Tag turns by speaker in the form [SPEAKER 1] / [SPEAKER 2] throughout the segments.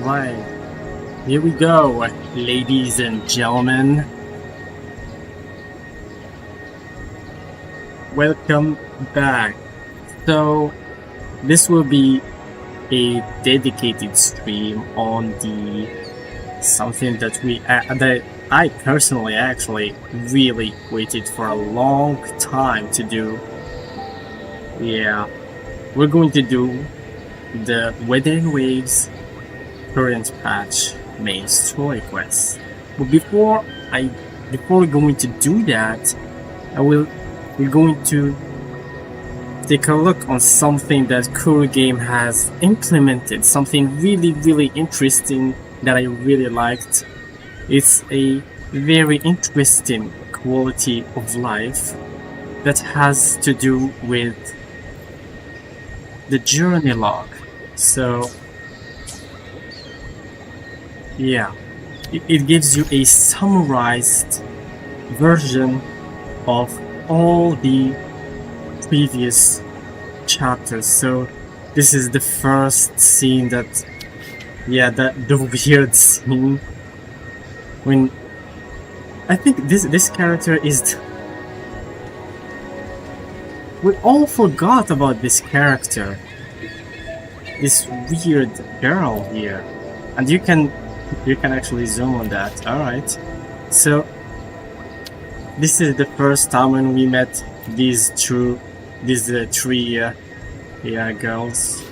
[SPEAKER 1] Alright, here we go, ladies and gentlemen. Welcome back. So, this will be a dedicated stream on the something that that I personally actually really waited for a long time to do. Yeah, we're going to do the Weathering Waves current patch main story quest. But before we're going to do that, we're going to take a look on something that Kuro Game has implemented, something really interesting that I really liked. It's a very interesting quality of life that has to do with the journey log. So yeah, it gives you a summarized version of all the previous chapters. So this is the first scene the weird scene when I think this character is. We all forgot about this character, this weird girl here, and you can actually zoom on that. All right, so this is the first time when we met these three girls.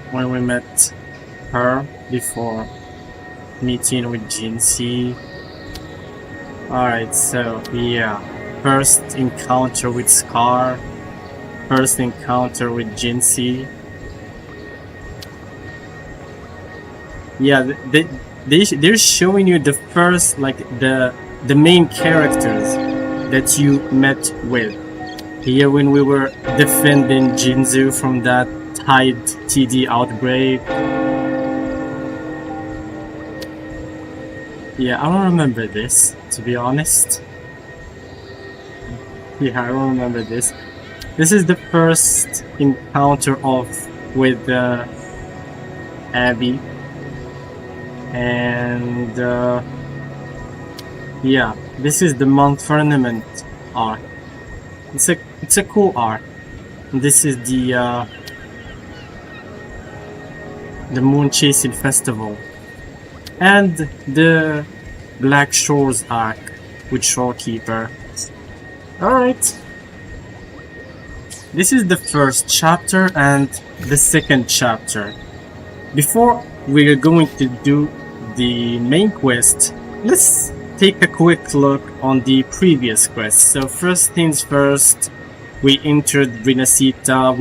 [SPEAKER 1] When we met her before meeting with Jinxie. Alright, so yeah, first encounter with Scar, first encounter with Jinxie. Yeah, they're showing you the first, like, the main characters that you met with. Here when we were defending Jinzu from that Tide TD outbreak. Yeah, I don't remember this, to be honest. Yeah, I don't remember this. This is the first encounter with Abby. And yeah, this is the Mount Firmament arc. It's a cool arc. This is the Moon Chasing Festival. And the Black Shores arc with Shorekeeper. Alright. This is the first chapter and the second chapter. Before we're going to do the main quest, let's take a quick look on the previous quest. So first things first, we entered Rinacita.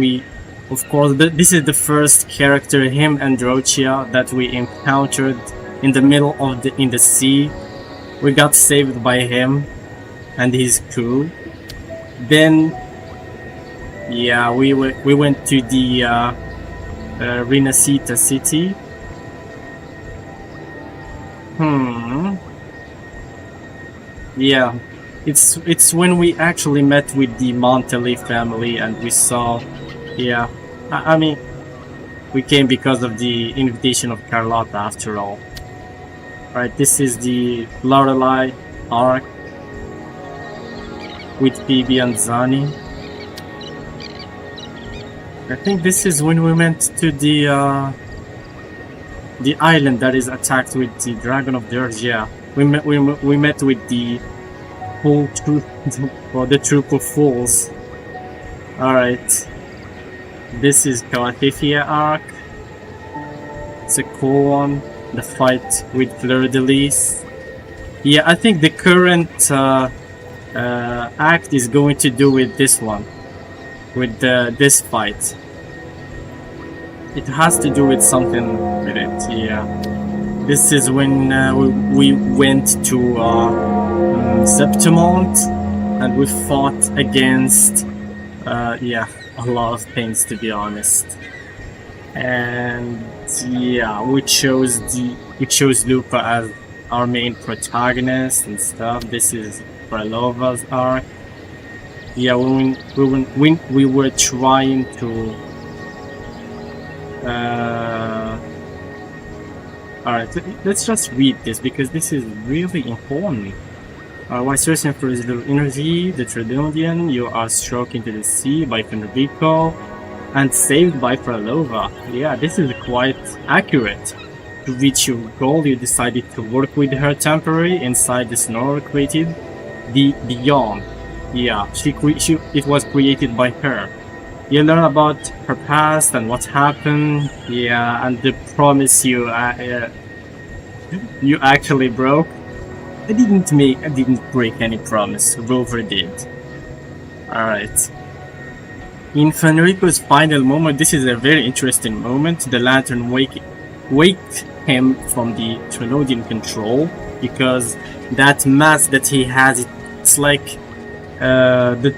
[SPEAKER 1] Of course, this is the first character, him and Rochia, that we encountered in the middle of in the sea. We got saved by him and his crew. Then, yeah, we went to the Rinacita city. Yeah, it's when we actually met with the Montelli family and we saw. Yeah, I mean, we came because of the invitation of Carlotta after all. Right, this is the Lorelei arc with Phoebe and Zani. I think this is when we went to the island that is attacked with the Dragon of the Earth. Yeah, we met with the whole troop or the troop of fools. All right, this is Calatithia arc. It's a cool one. The fight with Fleur-de-Lis. Yeah, I think the current act is going to do with this one, with this fight. It has to do with something with it. Yeah, this is when we went to Septimont and we fought against yeah, a lot of things, to be honest. And yeah, we chose Lupa as our main protagonist and stuff. This is Fralova's arc. Yeah, when we were trying to. Alright, let's just read this because this is really important. While searching for residual energy, the Tridonian, you are struck into the sea by Fenrico and saved by Pralova. Yeah, this is quite accurate. To reach your goal, you decided to work with her temporarily inside the snow created the Beyond. Yeah, it was created by her. You learn about her past and what happened. Yeah, and the promise you actually broke. I didn't break any promise. Rover did. Alright. In Fenrico's final moment, this is a very interesting moment. The lantern waked him from the Trinodian control because that mask that he has, it's like it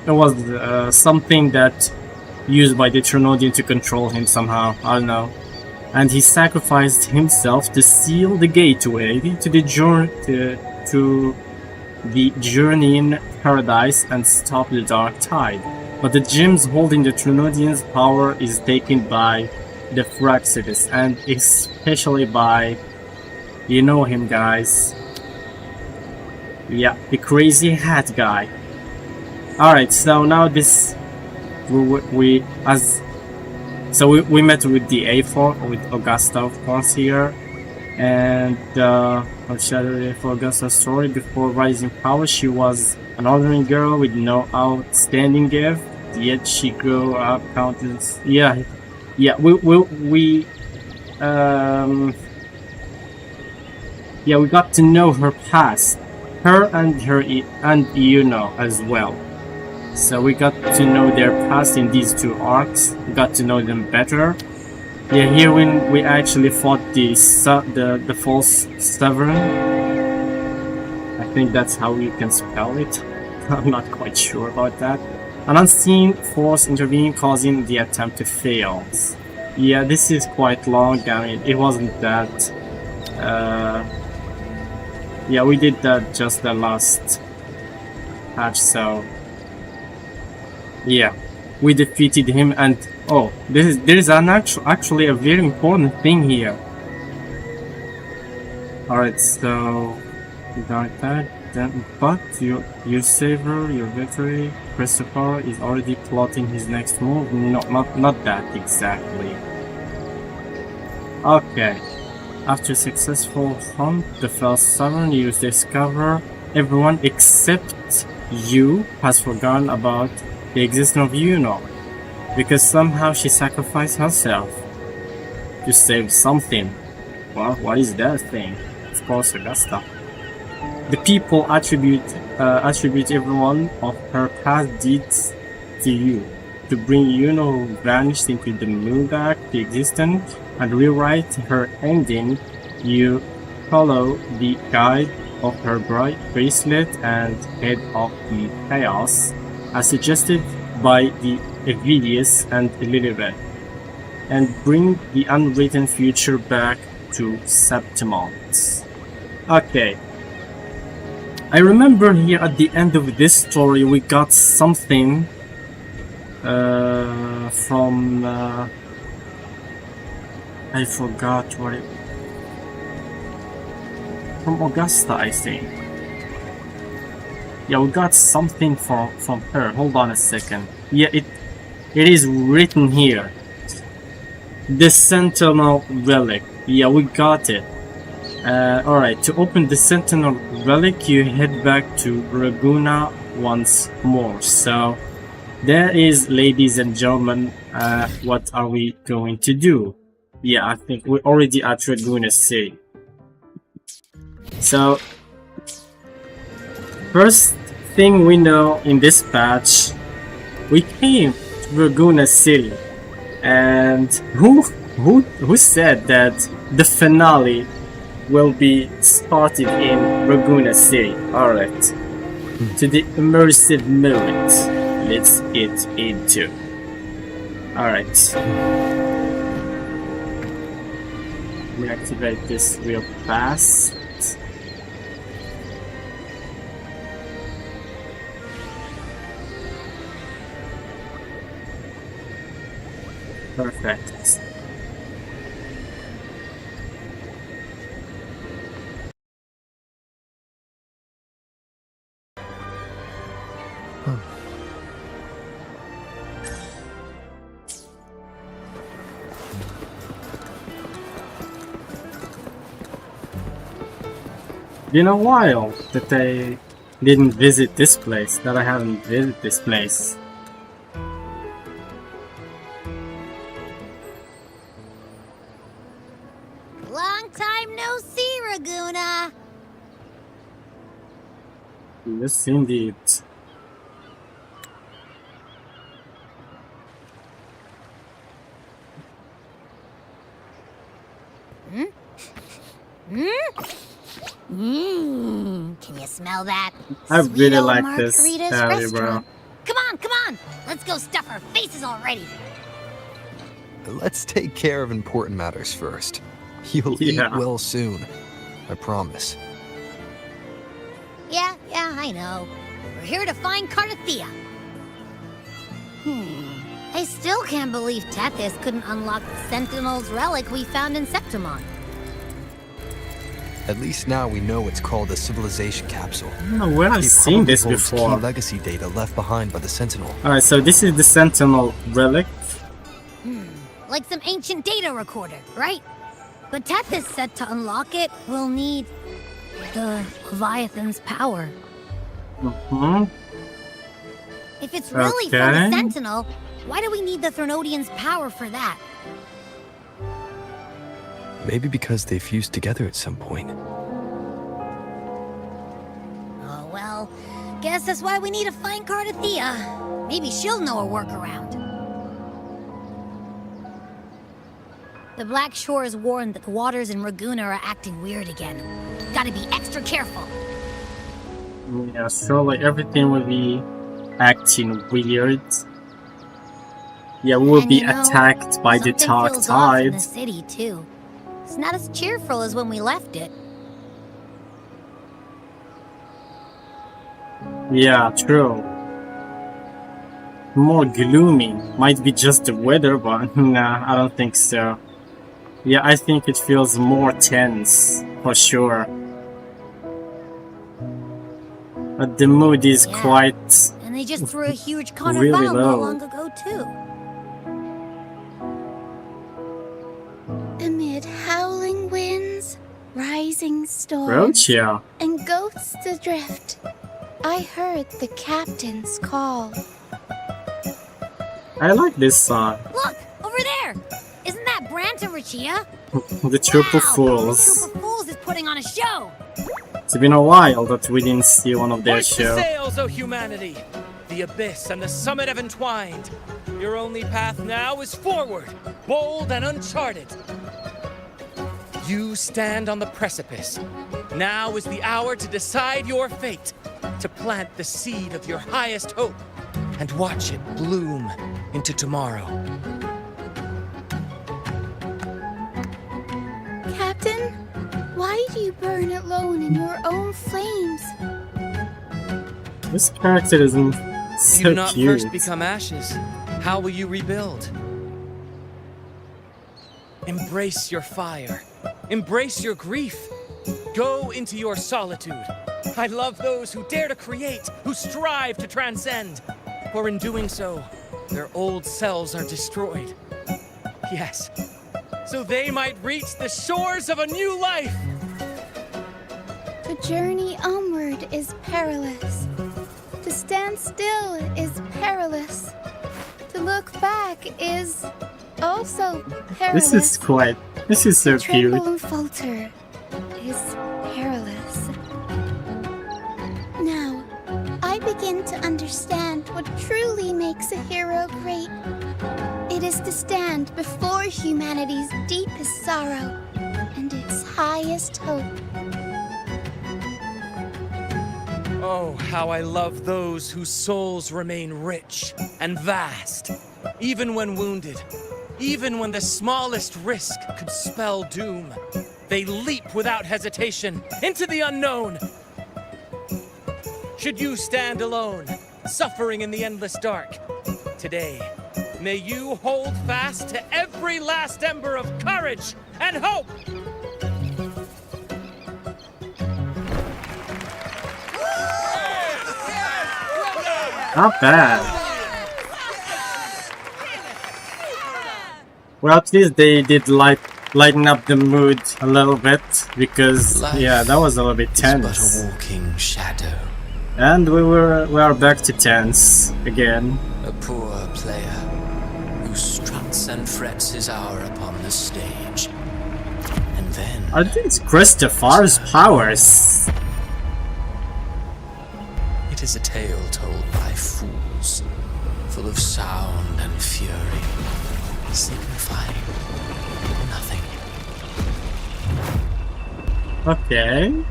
[SPEAKER 1] was something that used by the Trinodian to control him somehow. I don't know. And he sacrificed himself to seal the gateway to the journeying paradise and stop the dark tide. But the gems holding the Trinodian's power is taken by the Phraxidis, and especially by, you know him, guys. Yeah, the crazy hat guy. Alright, so now this we met with the A4 with Augusta, of course, here, and I'll share for Augusta's story. Before rising power, she was an ordinary girl with no outstanding gift, yet she grew up countless. Yeah, we got to know her past, her and Yuno as well. So we got to know their past in these two arcs. We got to know them better. Yeah, here when we actually fought the false Sovereign. I think that's how you can spell it. I'm not quite sure about that. An unseen force intervened, causing the attempt to fail. Yeah, this is quite long. I mean, it wasn't that. Yeah, we did that just the last patch, so. Yeah, we defeated him, and oh, there is actually a very important thing here. Alright, so you got that. Then, but your savior, your victory, Christopher is already plotting his next move. No, not that exactly. Okay, after successful hunt, the first Sovereign you discover everyone except you has forgotten about the existence of Yuno, because somehow she sacrificed herself to save something. Well, what is that thing? Of course, Augusta. The people attribute every one of her past deeds to you, to bring Yuno who vanished into the moon back to existence and rewrite her ending. You follow the guide of her bright bracelet and head of the chaos, as suggested by the Evidius and Lilibet, and bring the unwritten future back to Septimont. Okay. I remember here at the end of this story we got something from I forgot what it from Augusta, I think. Yeah, we got something from her. Hold on a second. Yeah, it is written here. The Sentinel Relic. Yeah, we got it. Alright, to open the Sentinel Relic, you head back to Raguna once more. So, there is, ladies and gentlemen, what are we going to do? Yeah, I think we're already at Raguna City. So, first thing we know in this patch, we came to Raguna City, and who said that the finale will be started in Raguna City? Alright, to the immersive moment, let's get into. Alright, we activate this real fast. Perfect. Been a while that I didn't visit this place, that I haven't visited this place.
[SPEAKER 2] Long time no see, Raguna.
[SPEAKER 1] Yes, indeed.
[SPEAKER 2] Can you smell that?
[SPEAKER 1] I
[SPEAKER 2] Sweet
[SPEAKER 1] really
[SPEAKER 2] old
[SPEAKER 1] like this
[SPEAKER 2] Margarita's
[SPEAKER 1] area, bro.
[SPEAKER 2] restaurant. Come on! Let's go stuff our faces already.
[SPEAKER 3] Let's take care of important matters first. You'll eat well soon. I promise.
[SPEAKER 2] Yeah, I know. We're here to find Cardathea. I still can't believe Tethys couldn't unlock the Sentinel's relic we found in Septimon.
[SPEAKER 3] At least now we know it's called a civilization capsule.
[SPEAKER 1] I don't know where I've seen this before.
[SPEAKER 3] Key legacy data left behind by the Sentinel.
[SPEAKER 1] Alright, so this is the Sentinel relic.
[SPEAKER 2] Like some ancient data recorder, right? But Tethys said to unlock it, we'll need the Leviathan's power. If it's really from the Sentinel, why do we need the Threnodian's power for that?
[SPEAKER 3] Maybe because they fused together at some point.
[SPEAKER 2] Oh well, guess that's why we need to find Cardathea. Maybe she'll know a workaround. The Black Shores warned that the waters in Raguna are acting weird again. Gotta be extra careful.
[SPEAKER 1] Yeah, so like everything will be acting weird. Yeah, we will be attacked by the dark tide.
[SPEAKER 2] In the city too. It's not as cheerful as when we left it.
[SPEAKER 1] Yeah, true. More gloomy. Might be just the weather, but nah, I don't think so. Yeah, I think it feels more tense, for sure. But the mood is quite...
[SPEAKER 2] And they just threw a huge carnival not long ago, too.
[SPEAKER 4] Amid howling winds, rising storms, and ghosts adrift, I heard the captain's call.
[SPEAKER 1] I like this song.
[SPEAKER 2] Look, over there! Isn't that Brant and Rinacita?
[SPEAKER 1] The Troop of Fools.
[SPEAKER 2] The Troop of Fools is putting on a show!
[SPEAKER 1] It's been a while that we didn't see one of their shows.
[SPEAKER 5] Hoist the sails, O humanity! The abyss and the summit have entwined. Your only path now is forward, bold and uncharted. You stand on the precipice. Now is the hour to decide your fate, to plant the seed of your highest hope, and watch it bloom into tomorrow.
[SPEAKER 4] Captain, why do you burn alone in your own flames?
[SPEAKER 1] This character isn't so
[SPEAKER 5] If you do not
[SPEAKER 1] cute.
[SPEAKER 5] first become ashes, how will you rebuild? Embrace your fire. Embrace your grief. Go into your solitude. I love those who dare to create, who strive to transcend. For in doing so, their old selves are destroyed. Yes, so they might reach the shores of a new life.
[SPEAKER 4] The journey onward is perilous. To stand still is perilous. To look back is also perilous.
[SPEAKER 1] This is so cute.
[SPEAKER 4] Tremble and falter is perilous. Now, I begin to understand what truly makes a hero great. It is to stand before humanity's deepest sorrow and its highest hope.
[SPEAKER 5] Oh, how I love those whose souls remain rich and vast, even when wounded. Even when the smallest risk could spell doom, they leap without hesitation into the unknown. Should you stand alone, suffering in the endless dark, today, May you hold fast to every last ember of courage and hope!
[SPEAKER 1] Not bad. Well, at least they did lighten up the mood a little bit, because yeah, that was a little bit tense.
[SPEAKER 6] But a walking shadow.
[SPEAKER 1] And we are back to tense again.
[SPEAKER 6] A poor player who struts and frets his hour upon the stage. And then
[SPEAKER 1] I think it's Christopher's powers.
[SPEAKER 6] It is a tale told by fools, full of sound and fury, signifying nothing.
[SPEAKER 1] Okay.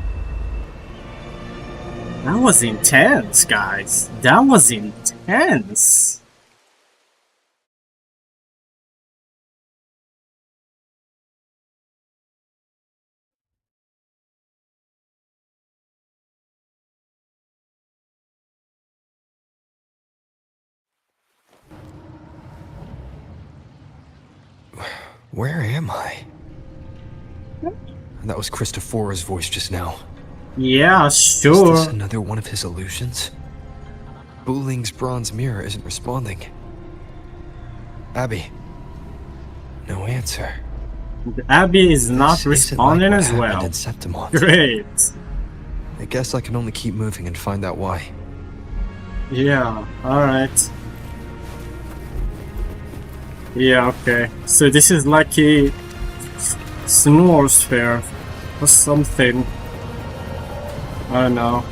[SPEAKER 1] That was intense, guys. That was intense.
[SPEAKER 3] Where am I? That was Christopher's voice just now.
[SPEAKER 1] Yeah,
[SPEAKER 3] Is
[SPEAKER 1] sure.
[SPEAKER 3] this another one of his illusions? Buling's bronze mirror isn't responding. Abby. No answer.
[SPEAKER 1] Abby is not
[SPEAKER 3] This isn't
[SPEAKER 1] responding
[SPEAKER 3] like what
[SPEAKER 1] as
[SPEAKER 3] happened
[SPEAKER 1] well.
[SPEAKER 3] in Septimont.
[SPEAKER 1] Great.
[SPEAKER 3] I guess I can only keep moving and find out why.
[SPEAKER 1] Yeah, alright. Yeah, okay. So this is like a snore sphere or something. I don't know.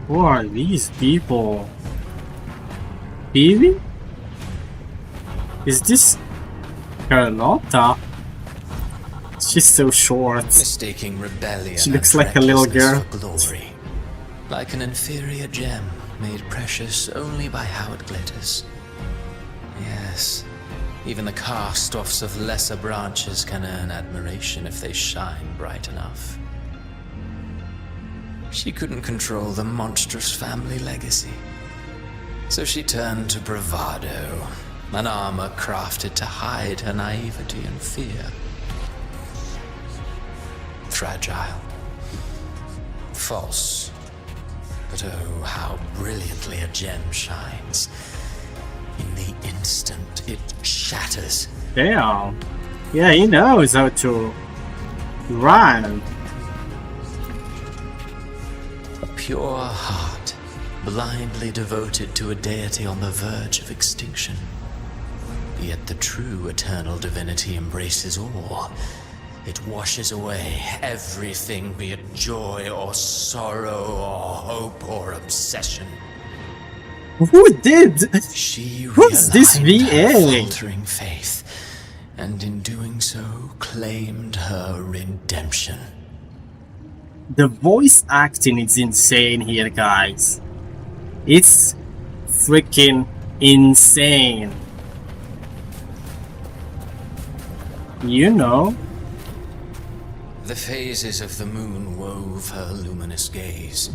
[SPEAKER 1] Who are these people? Phoebe? Is this Carlotta? She's so short.
[SPEAKER 6] Mistaking rebellion
[SPEAKER 1] She looks
[SPEAKER 6] and
[SPEAKER 1] like a little
[SPEAKER 6] recklessness
[SPEAKER 1] girl.
[SPEAKER 6] for glory, like an inferior gem made precious only by how it glitters. Yes, even the cast-offs of lesser branches can earn admiration if they shine bright enough. She couldn't control the monstrous family legacy, so she turned to bravado, an armor crafted to hide her naivety and fear. Fragile, false, but oh, how brilliantly a gem shines. In the instant it shatters.
[SPEAKER 1] Damn. Yeah, he knows how to run.
[SPEAKER 6] A pure heart, blindly devoted to a deity on the verge of extinction. Yet the true eternal divinity embraces all. It washes away everything, be it joy or sorrow or hope or obsession.
[SPEAKER 1] Who did?
[SPEAKER 6] She
[SPEAKER 1] Who's this
[SPEAKER 6] realigned her
[SPEAKER 1] VA?
[SPEAKER 6] faltering faith, and in doing so claimed her redemption.
[SPEAKER 1] The voice acting is insane here, guys. It's freaking insane. You know.
[SPEAKER 6] The phases of the moon wove her luminous gaze.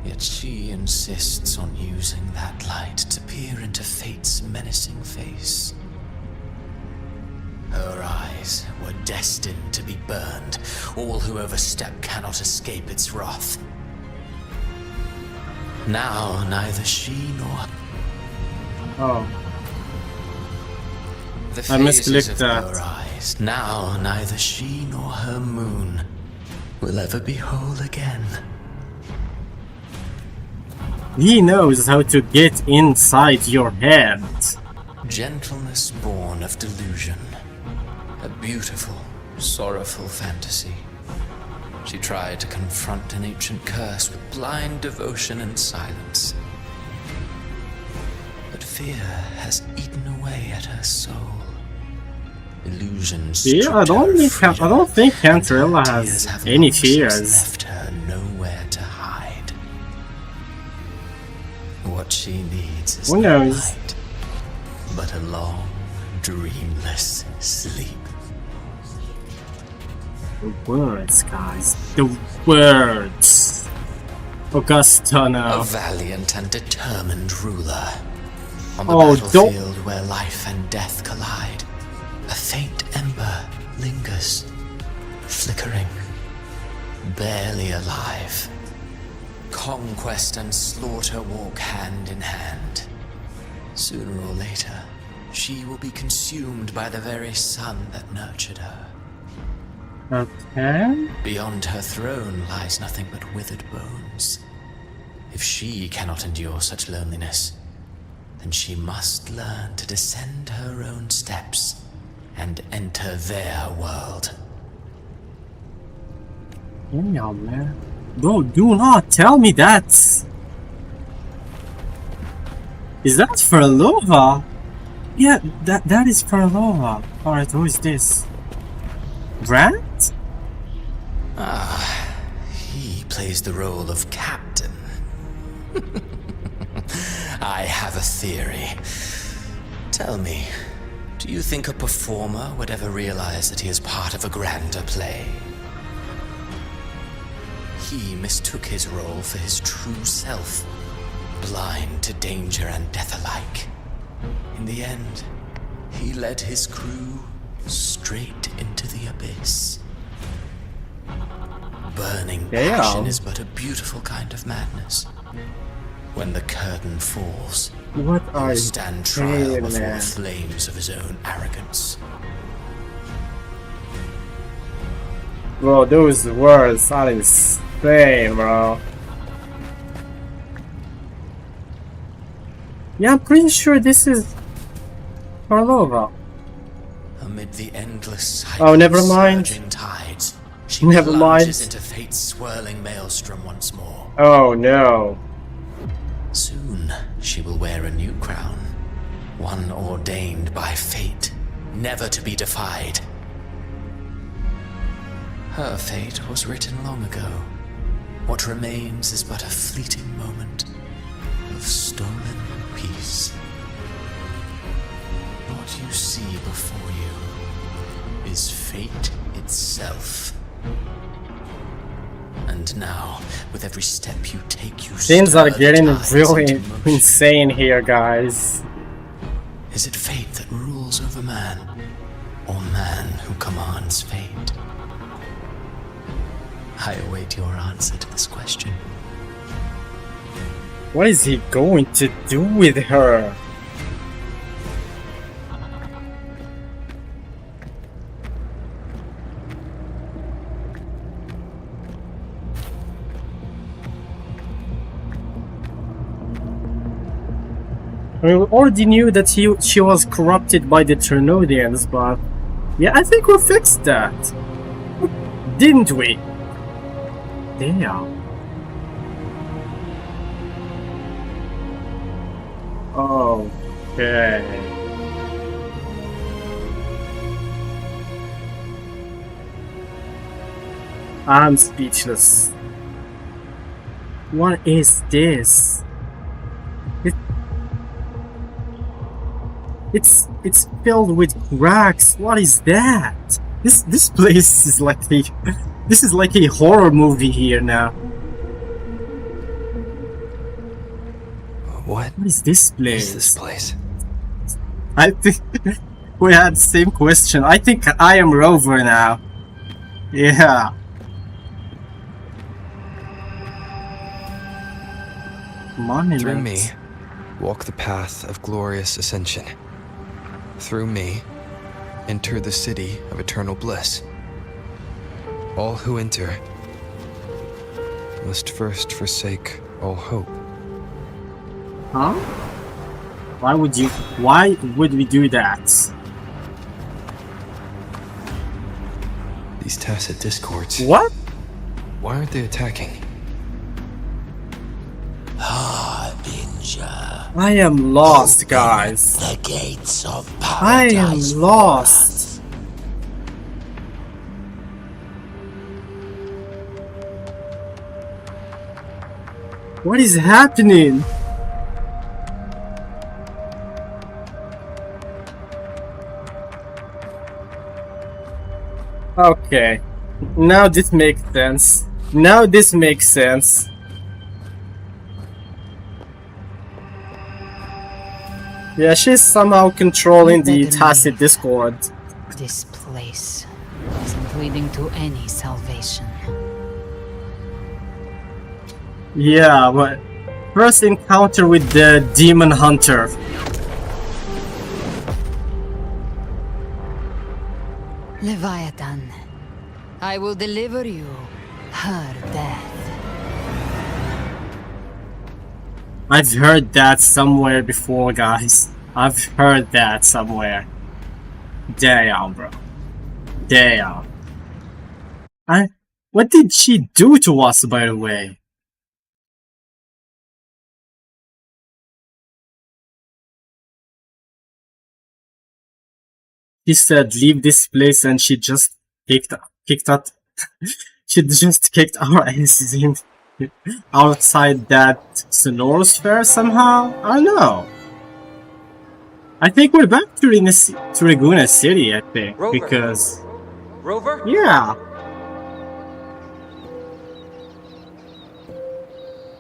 [SPEAKER 6] Yet she insists on using that light to peer into fate's menacing face. Her eyes were destined to be burned. All who overstep cannot escape its wrath. Now neither she nor...
[SPEAKER 1] Oh,
[SPEAKER 6] The
[SPEAKER 1] I
[SPEAKER 6] phases
[SPEAKER 1] misclicked
[SPEAKER 6] of
[SPEAKER 1] that.
[SPEAKER 6] her eyes. Now neither she nor her moon will ever be whole again.
[SPEAKER 1] he knows how to get inside your head.
[SPEAKER 6] Gentleness born of delusion. A beautiful, sorrowful fantasy. She tried to confront an ancient curse with blind devotion and silence. But fear has eaten away at her soul. Illusions.
[SPEAKER 1] Yeah, I don't think Cantrella has any fears.
[SPEAKER 6] Left her nowhere to hide. What she needs is
[SPEAKER 1] Who
[SPEAKER 6] not
[SPEAKER 1] knows?
[SPEAKER 6] light, but a long, dreamless sleep.
[SPEAKER 1] The words, guys. The words. Augusta now.
[SPEAKER 6] A valiant and determined ruler. On the battlefield where life and death collide, a faint ember lingers, flickering, barely alive. Conquest and slaughter walk hand in hand. Sooner or later, she will be consumed by the very sun that nurtured her.
[SPEAKER 1] Okay.
[SPEAKER 6] Beyond her throne lies nothing but withered bones. If she cannot endure such loneliness, then she must learn to descend her own steps and enter their world.
[SPEAKER 1] Damn, man. Bro, do not tell me that. Is that Farlova? Yeah, that is Farlova. Alright, who is this? Brant?
[SPEAKER 6] He plays the role of captain. I have a theory. Tell me, do you think a performer would ever realize that he is part of a grander play? He mistook his role for his true self, blind to danger and death alike. In the end, he led his crew straight into the abyss. Burning passion is but a beautiful kind of madness. When the curtain falls,
[SPEAKER 1] What are you
[SPEAKER 6] stand trial before
[SPEAKER 1] man?
[SPEAKER 6] the flames of his own arrogance.
[SPEAKER 1] Bro, those words are insane, bro. Yeah, I'm pretty sure this is Farlova.
[SPEAKER 6] Amid the endless
[SPEAKER 1] Never mind.
[SPEAKER 6] surging tides, she
[SPEAKER 1] Never
[SPEAKER 6] plunges
[SPEAKER 1] mind.
[SPEAKER 6] into fate's swirling maelstrom once more.
[SPEAKER 1] Oh no.
[SPEAKER 6] Soon, she will wear a new crown, one ordained by fate, never to be defied. Her fate was written long ago. What remains is but a fleeting moment of stolen peace. What you see before you is fate itself. And now, with every step you take, you
[SPEAKER 1] Things are
[SPEAKER 6] stir the
[SPEAKER 1] getting
[SPEAKER 6] tides
[SPEAKER 1] really
[SPEAKER 6] into motion.
[SPEAKER 1] insane here, guys.
[SPEAKER 6] Is it fate that rules over man, or man who commands fate? I await your answer to this question.
[SPEAKER 1] What is he going to do with her? I mean, we already knew that she was corrupted by the Trinodians, but yeah, I think we fixed that, didn't we? Damn. Okay. I'm speechless. What is this? It's filled with cracks. What is that? This place is like a horror movie here now.
[SPEAKER 3] What
[SPEAKER 1] What is this place?
[SPEAKER 3] is this place?
[SPEAKER 1] I think we had the same question. I think I am Rover now. Yeah. Monument.
[SPEAKER 3] Through me, walk the path of glorious ascension. Through me, enter the city of eternal bliss. All who enter must first forsake all hope.
[SPEAKER 1] Huh? Why would we do that?
[SPEAKER 3] These tacit discords.
[SPEAKER 1] What?
[SPEAKER 3] Why aren't they attacking?
[SPEAKER 1] I am lost, guys.
[SPEAKER 6] The gates of
[SPEAKER 1] I am lost. What is happening? Okay. Now this makes sense. Now this makes sense. Yeah, she's somehow controlling the
[SPEAKER 7] Better
[SPEAKER 1] tacit
[SPEAKER 7] leave.
[SPEAKER 1] discord.
[SPEAKER 7] This place isn't leading to any salvation.
[SPEAKER 1] Yeah, but first encounter with the demon hunter.
[SPEAKER 7] Leviathan, I will deliver you her death.
[SPEAKER 1] I've heard that somewhere before, guys. I've heard that somewhere. Damn, bro. Damn. What did she do to us, by the way? She said leave this place and she just kicked out she just kicked our asses in outside that Sonoros fair somehow? I don't know. I think we're back to Reguna City, I think.
[SPEAKER 5] Rover.
[SPEAKER 1] Because
[SPEAKER 5] Rover?
[SPEAKER 1] yeah.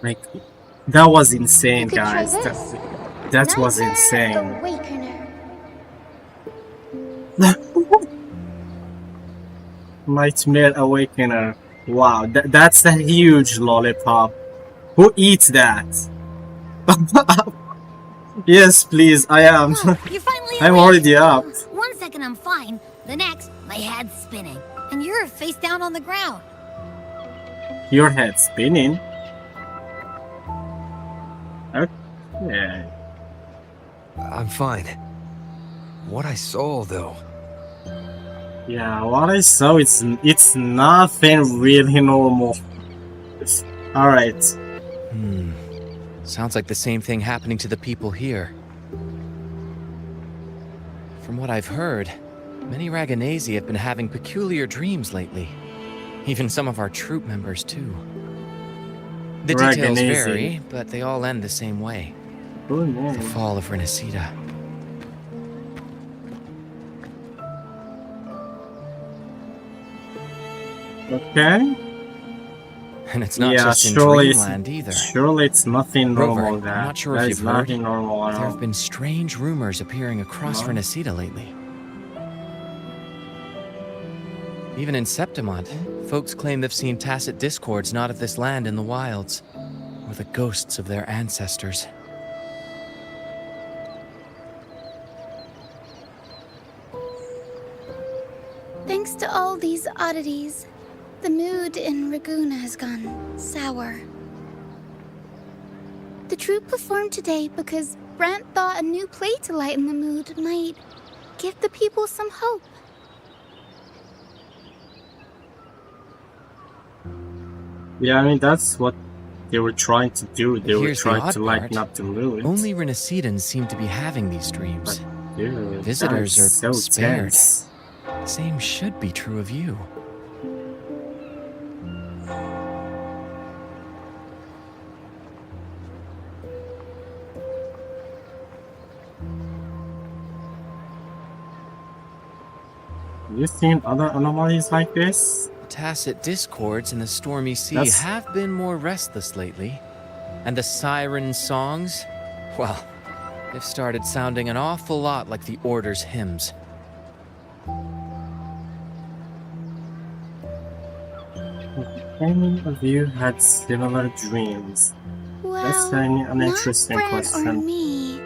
[SPEAKER 1] Like that was insane,
[SPEAKER 4] You could try
[SPEAKER 1] guys.
[SPEAKER 4] this.
[SPEAKER 1] That was
[SPEAKER 4] Nightmare
[SPEAKER 1] insane.
[SPEAKER 4] Awakener.
[SPEAKER 1] Nightmare Awakener. Wow, that's a huge lollipop. Who eats that? Yes, please, I am.
[SPEAKER 2] Oh, you're finally
[SPEAKER 1] I'm
[SPEAKER 2] awake.
[SPEAKER 1] already up.
[SPEAKER 2] 1 second I'm fine. The next, my head's spinning. And you're face down on the ground.
[SPEAKER 1] Your head spinning. Okay.
[SPEAKER 3] I'm fine. What I saw, though.
[SPEAKER 1] Yeah, what I saw, it's nothing really normal. Alright.
[SPEAKER 5] Sounds like the same thing happening to the people here. From what I've heard, many Raganesi have been having peculiar dreams lately. Even some of our troop members, too. The details
[SPEAKER 1] Raganesi.
[SPEAKER 5] vary, but they all end the same way.
[SPEAKER 1] Oh,
[SPEAKER 5] The
[SPEAKER 1] no.
[SPEAKER 5] fall of Rinacita.
[SPEAKER 1] Okay.
[SPEAKER 5] And it's not
[SPEAKER 1] Yeah,
[SPEAKER 5] just in
[SPEAKER 1] surely
[SPEAKER 5] Dreamland either.
[SPEAKER 1] Surely it's nothing
[SPEAKER 5] Rover,
[SPEAKER 1] normal
[SPEAKER 5] I'm
[SPEAKER 1] that.
[SPEAKER 5] not sure
[SPEAKER 1] That
[SPEAKER 5] if
[SPEAKER 1] is
[SPEAKER 5] you've heard.
[SPEAKER 1] nothing normal at
[SPEAKER 5] There
[SPEAKER 1] all.
[SPEAKER 5] have been strange rumors appearing across
[SPEAKER 1] No.
[SPEAKER 5] Rinacita lately. Even in Septimont, folks claim they've seen tacit discords not of this land in the wilds, or the ghosts of their ancestors.
[SPEAKER 4] Thanks to all these oddities, the mood in Reguna has gone sour. The troupe performed today because Brant thought a new play to lighten the mood might give the people some hope.
[SPEAKER 1] Yeah, I mean, that's what they were trying to do. They were
[SPEAKER 5] Here's the
[SPEAKER 1] trying
[SPEAKER 5] odd
[SPEAKER 1] to lighten
[SPEAKER 5] part.
[SPEAKER 1] up the mood.
[SPEAKER 5] Only Renacitans seem to be having these dreams.
[SPEAKER 1] Dude,
[SPEAKER 5] Visitors
[SPEAKER 1] that is
[SPEAKER 5] are
[SPEAKER 1] so
[SPEAKER 5] spared.
[SPEAKER 1] tense.
[SPEAKER 5] Same should be true of you.
[SPEAKER 1] You seen other anomalies like this?
[SPEAKER 5] Tacit discords in the stormy sea
[SPEAKER 1] That's-
[SPEAKER 5] have been more restless lately. And the siren songs, well, they've started sounding an awful lot like the Order's hymns.
[SPEAKER 1] Any of you had similar dreams?
[SPEAKER 4] Well,
[SPEAKER 1] an
[SPEAKER 4] not
[SPEAKER 1] interesting
[SPEAKER 4] Brant or
[SPEAKER 1] question.
[SPEAKER 4] me,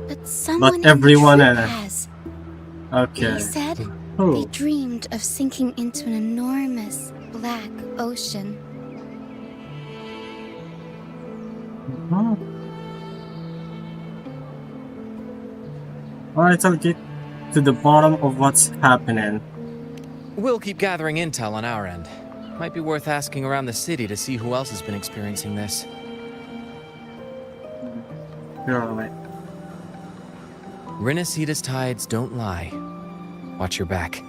[SPEAKER 4] but someone in
[SPEAKER 1] everyone,
[SPEAKER 4] the troupe has.
[SPEAKER 1] Okay.
[SPEAKER 4] They said they
[SPEAKER 1] Oh,
[SPEAKER 4] dreamed of sinking into an enormous black ocean.
[SPEAKER 1] huh. Alright, I'll get to the bottom of what's happening.
[SPEAKER 5] We'll keep gathering intel on our end. Might be worth asking around the city to see who else has been experiencing this.
[SPEAKER 1] You're alright.
[SPEAKER 5] Rinacita's tides don't lie. Watch your back.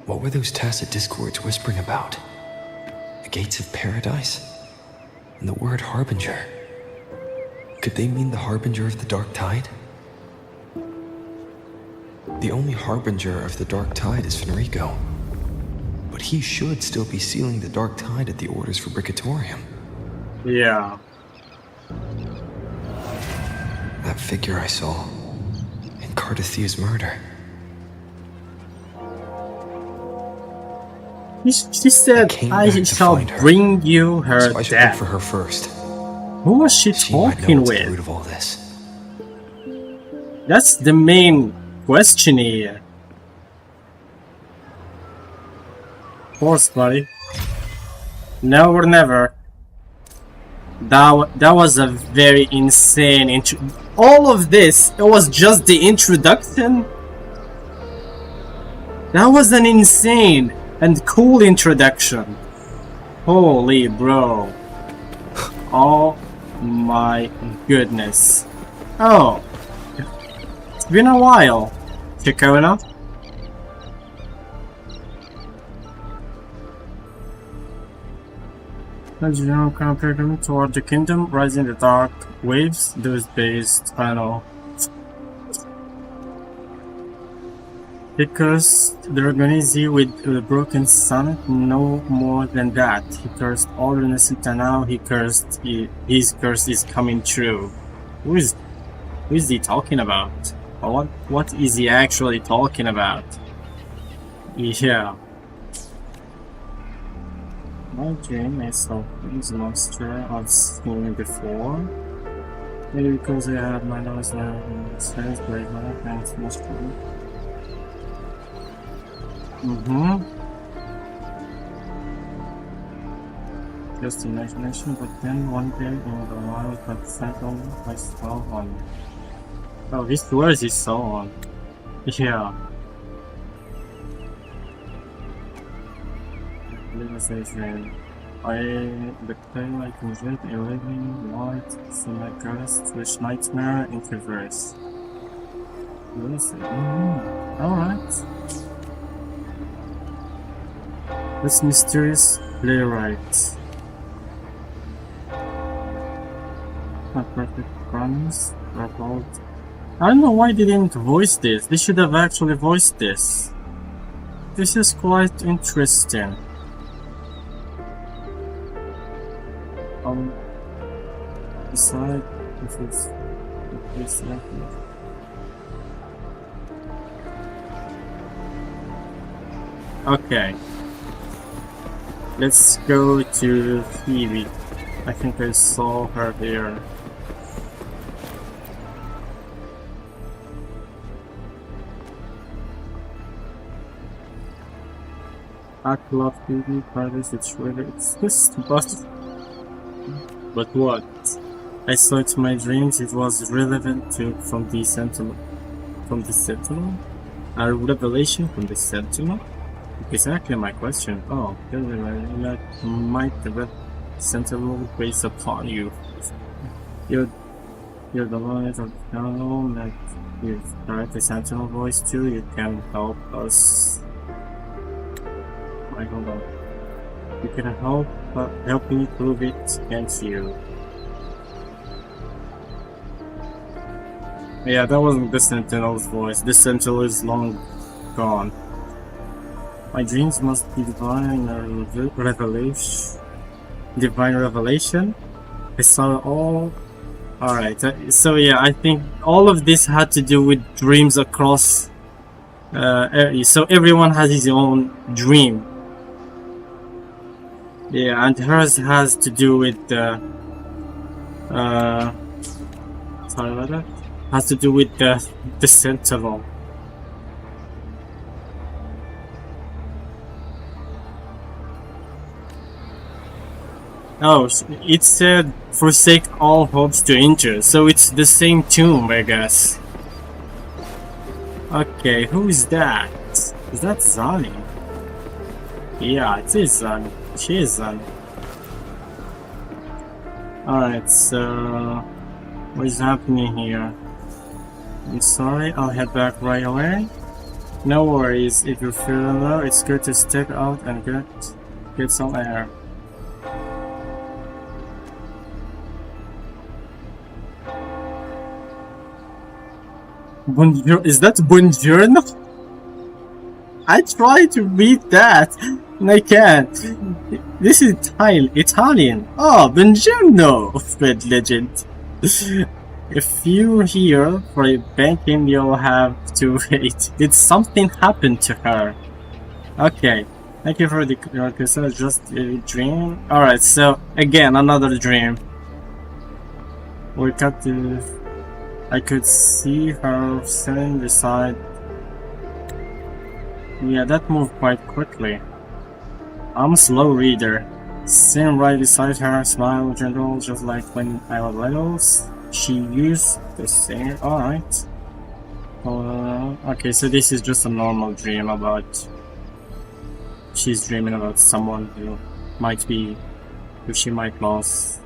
[SPEAKER 3] What were those tacit discords whispering about? The gates of paradise? And the word harbinger? Could they mean the harbinger of the dark tide? The only harbinger of the dark tide is Fenrico. But he should still be sealing the dark tide at the orders for Bricatorium.
[SPEAKER 1] Yeah.
[SPEAKER 3] That figure I saw in Cardathia's murder.
[SPEAKER 1] She said, I shall bring you her
[SPEAKER 3] so I should look
[SPEAKER 1] death.
[SPEAKER 3] for her first.
[SPEAKER 1] Who was she
[SPEAKER 3] She might know
[SPEAKER 1] talking
[SPEAKER 3] what's at the root
[SPEAKER 1] with?
[SPEAKER 3] of all this.
[SPEAKER 1] That's the main question here. Of course, buddy. Now or never. That was a very insane intro. All of this, it was just the introduction. That was an insane and cool introduction. Holy bro. Oh my goodness. Oh. It's been a while. Check going out. The general pilgrim toward the kingdom, rising the dark waves, those based, I know. Because the Organizi with the broken sonnet, no more than that. He cursed all Rinacita now, his curse is coming true. Who is he talking about? Or what is he actually talking about? Yeah. My dream is of this monster I've seen before. Maybe because I had my nose now in the stairs, but my thanks most probably. Just imagination, but then one day in the wild that settled I saw on. Oh, these words he saw on. Yeah. Realization. The tale I conjured a living light from my ghost which nightmare into verse. Alright. This mysterious playwright. A perfect promise, about. I don't know why they didn't voice this. They should have actually voiced this. This is quite interesting. Decide if it's the place like it. Okay. Let's go to Phoebe. I think I saw her here. I love Phoebe, Paris, it's just but what? I saw it in my dreams, it was relevant to from the Sentinel. From the Sentinel? A revelation from the Sentinel? Exactly my question. Oh, that might the Sentinel grace upon you. You're the light of the tunnel, that you've heard the Sentinel voice too, you can help us. Hold on. You can help me prove it against you. Yeah, that wasn't the Sentinel's voice. The Sentinel is long gone. My dreams must be divine revelation. Divine revelation? I saw all. Alright, so yeah, I think all of this had to do with dreams across. So everyone has his own dream. Yeah, and hers has to do with sorry about that. Has to do with the Sentinel. Oh, it said forsake all hopes to injure, so it's the same tomb, I guess. Okay, who is that? Is that Zani? Yeah, it is Zani. She is Zani. Alright, so what is happening here? I'm sorry, I'll head back right away. No worries, if you're feeling low, it's good to step out and get some air. Bonjour, is that buongiorno? I try to read that and I can't. This is Italian. Oh, buongiorno, Fred Legend. If you're here for a banking, you'll have to wait. Did something happen to her? Okay. Thank you for the consider just a dream. Alright, so again another dream. We got the I could see her sitting beside. Yeah, that moved quite quickly. I'm a slow reader. Sitting right beside her, smile gentle, just like when I was little. She used the same. Alright. Okay, so this is just a normal dream about. She's dreaming about someone who she might lose.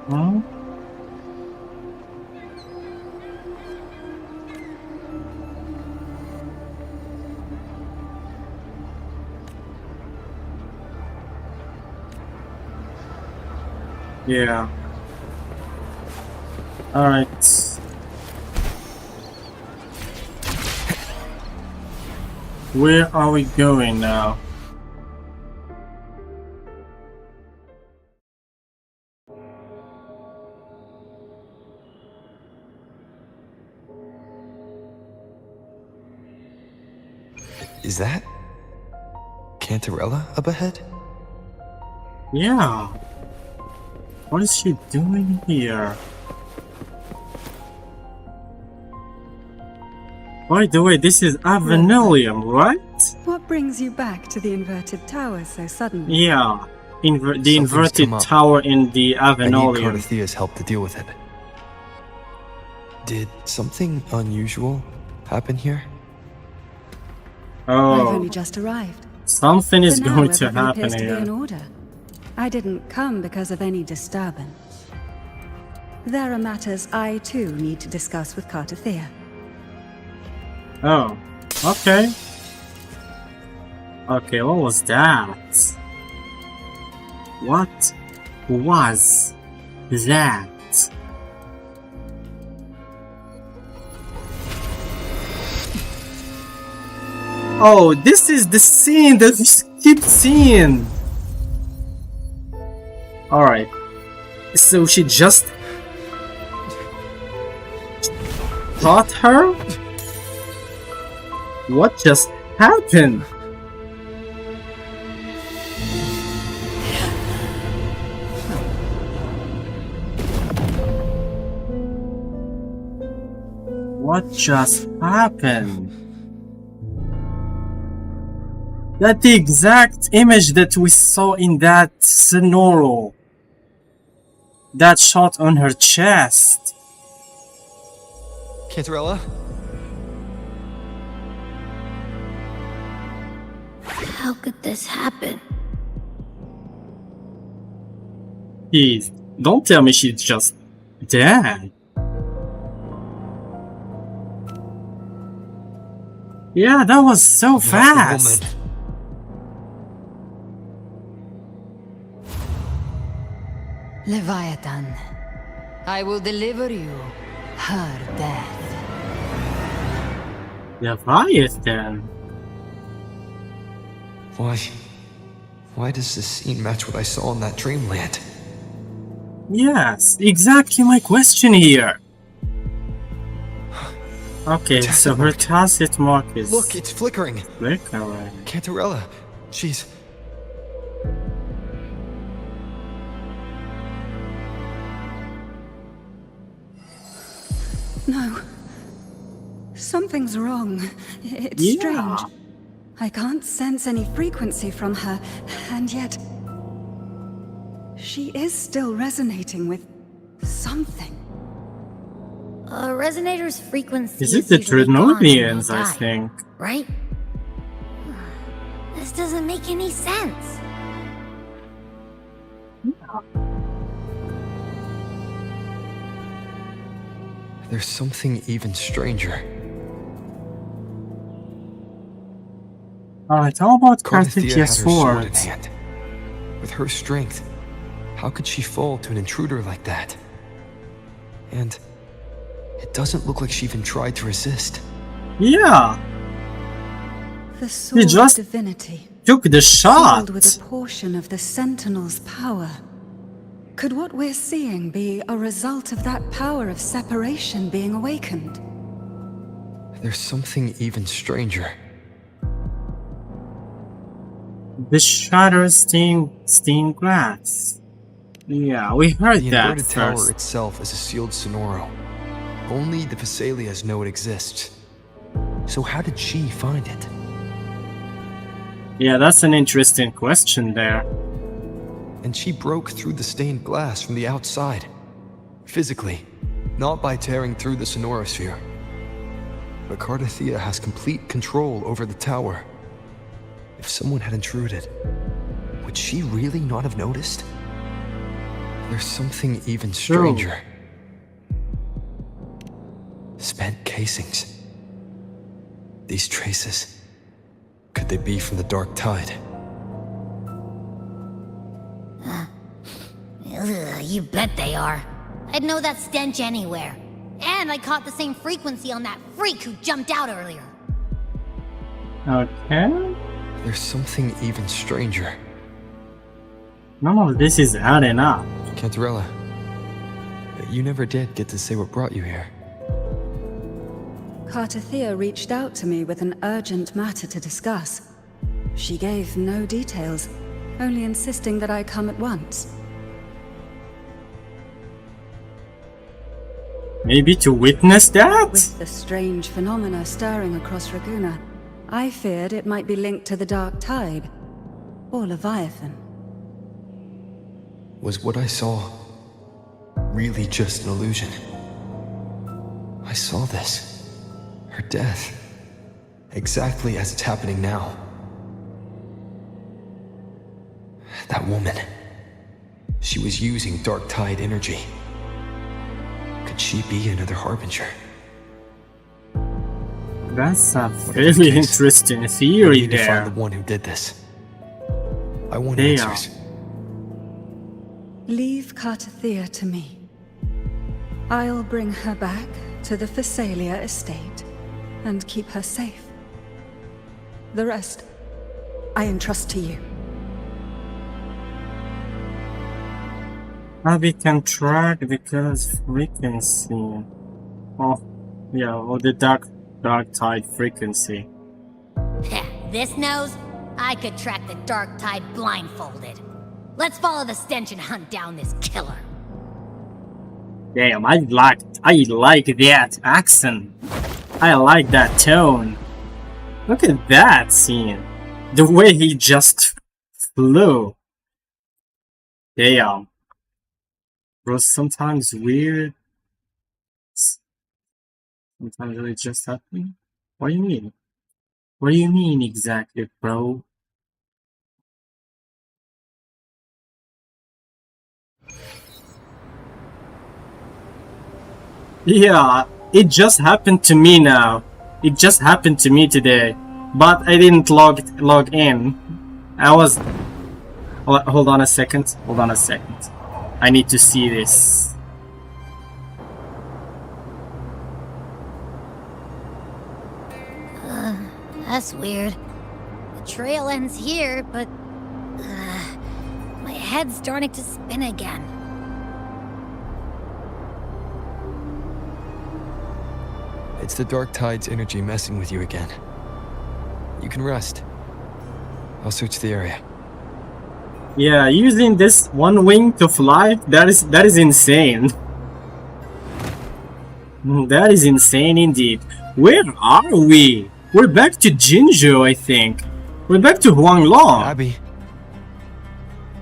[SPEAKER 1] Hmm? Yeah. Alright. Where are we going now?
[SPEAKER 3] Is that Cantarella up ahead?
[SPEAKER 1] Yeah. What is she doing here? By the way, this is Avenolium, right?
[SPEAKER 8] What brings you back to the inverted tower so suddenly?
[SPEAKER 1] Yeah. The
[SPEAKER 3] Something's
[SPEAKER 1] inverted
[SPEAKER 3] come up.
[SPEAKER 1] tower in the
[SPEAKER 3] I need
[SPEAKER 1] Avenolium.
[SPEAKER 3] Carthathia's help to deal with it. Did something unusual happen here?
[SPEAKER 8] I've
[SPEAKER 1] Oh,
[SPEAKER 8] only just arrived.
[SPEAKER 1] something is
[SPEAKER 8] For now,
[SPEAKER 1] going to
[SPEAKER 8] everything
[SPEAKER 1] happen
[SPEAKER 8] appears to be in
[SPEAKER 1] here.
[SPEAKER 8] order. I didn't come because of any disturbance. There are matters I too need to discuss with Cartathea.
[SPEAKER 1] Oh, okay. Okay, what was that? What was that? Oh, this is the scene that we keep seeing. Alright. So she just taught her? What just happened? What just happened? That's the exact image that we saw in that Sonoro. That shot on her chest.
[SPEAKER 3] Cantarella?
[SPEAKER 2] How could this happen?
[SPEAKER 1] Please, don't tell me she's just dead. Yeah, that was so
[SPEAKER 3] Not the
[SPEAKER 1] fast.
[SPEAKER 3] woman.
[SPEAKER 7] Leviathan, I will deliver you her death.
[SPEAKER 1] Leviathan.
[SPEAKER 3] Why does this scene match what I saw in that dreamland?
[SPEAKER 1] Yes, exactly my question here. Okay, so her tacit mark is
[SPEAKER 3] Look, it's flickering.
[SPEAKER 1] flickering.
[SPEAKER 3] Cantarella, she's...
[SPEAKER 8] No. Something's wrong. It's
[SPEAKER 1] Yeah.
[SPEAKER 8] strange. I can't sense any frequency from her, and yet... she is still resonating with something.
[SPEAKER 2] A resonator's frequency
[SPEAKER 1] Is it the
[SPEAKER 2] usually gone when they
[SPEAKER 1] Trinodians, I
[SPEAKER 2] die,
[SPEAKER 1] think?
[SPEAKER 2] right? This doesn't make any sense.
[SPEAKER 3] There's something even stranger.
[SPEAKER 1] Alright, how about
[SPEAKER 3] Carthathia had her
[SPEAKER 1] Carthaginia's
[SPEAKER 3] sword in
[SPEAKER 1] sword?
[SPEAKER 3] hand. With her strength, how could she fall to an intruder like that? And It doesn't look like she even tried to resist.
[SPEAKER 1] Yeah,
[SPEAKER 8] The sword
[SPEAKER 1] just
[SPEAKER 8] of divinity,
[SPEAKER 1] took the shot.
[SPEAKER 8] filled with a portion of the Sentinel's power. Could what we're seeing be a result of that power of separation being awakened?
[SPEAKER 3] There's something even stranger.
[SPEAKER 1] The shatter stained glass. Yeah, we heard
[SPEAKER 3] The
[SPEAKER 1] that
[SPEAKER 3] inverted tower
[SPEAKER 1] first.
[SPEAKER 3] itself is a sealed sonoro. Only the Vesalias know it exists. So how did she find it?
[SPEAKER 1] Yeah, that's an interesting question there.
[SPEAKER 3] And she broke through the stained glass from the outside. Physically, not by tearing through the sonorosphere. But Cardathea has complete control over the tower. If someone had intruded, would she really not have noticed? There's something even stranger. Spent casings. These traces. Could they be from the dark tide?
[SPEAKER 2] Ugh, you bet they are. I'd know that stench anywhere. And I caught the same frequency on that freak who jumped out earlier.
[SPEAKER 1] Okay.
[SPEAKER 3] There's something even stranger.
[SPEAKER 1] None of this is adding up.
[SPEAKER 3] Cantarella, you never did get to say what brought you here.
[SPEAKER 8] Cardathea reached out to me with an urgent matter to discuss. She gave no details, only insisting that I come at once.
[SPEAKER 1] Maybe to witness that?
[SPEAKER 8] With the strange phenomena stirring across Raguna, I feared it might be linked to the dark tide, or Leviathan.
[SPEAKER 3] Was what I saw really just an illusion? I saw this. Her death. Exactly as it's happening now. That woman. She was using dark tide energy. Could she be another harbinger?
[SPEAKER 1] That's a
[SPEAKER 3] Whatever the
[SPEAKER 1] very
[SPEAKER 3] case,
[SPEAKER 1] interesting
[SPEAKER 3] We
[SPEAKER 1] theory
[SPEAKER 3] need to
[SPEAKER 1] there.
[SPEAKER 3] find the one who did this. I want
[SPEAKER 1] Damn.
[SPEAKER 3] answers.
[SPEAKER 8] Leave Cardathea to me. I'll bring her back to the Phasalia estate and keep her safe. The rest, I entrust to you.
[SPEAKER 1] How we can track the color's frequency. Oh, yeah, or the dark tide frequency.
[SPEAKER 2] This nose? I could track the dark tide blindfolded. Let's follow the stench and hunt down this killer.
[SPEAKER 1] Damn, I like that accent. I like that tone. Look at that scene. The way he just flew. Damn. Bro, sometimes weird. Sometimes it just happens. What do you mean? What do you mean exactly, bro? Yeah, it just happened to me now. It just happened to me today. But I didn't log in. I was... Hold on a second. Hold on a second. I need to see this.
[SPEAKER 2] That's weird. The trail ends here, but... my head's starting to spin again.
[SPEAKER 3] It's the dark tide's energy messing with you again. You can rest. I'll search the area.
[SPEAKER 1] Yeah, using this one wing to fly, that is insane. That is insane indeed. Where are we? We're back to Jinzhou, I think. We're back to Huanglong.
[SPEAKER 3] Abby.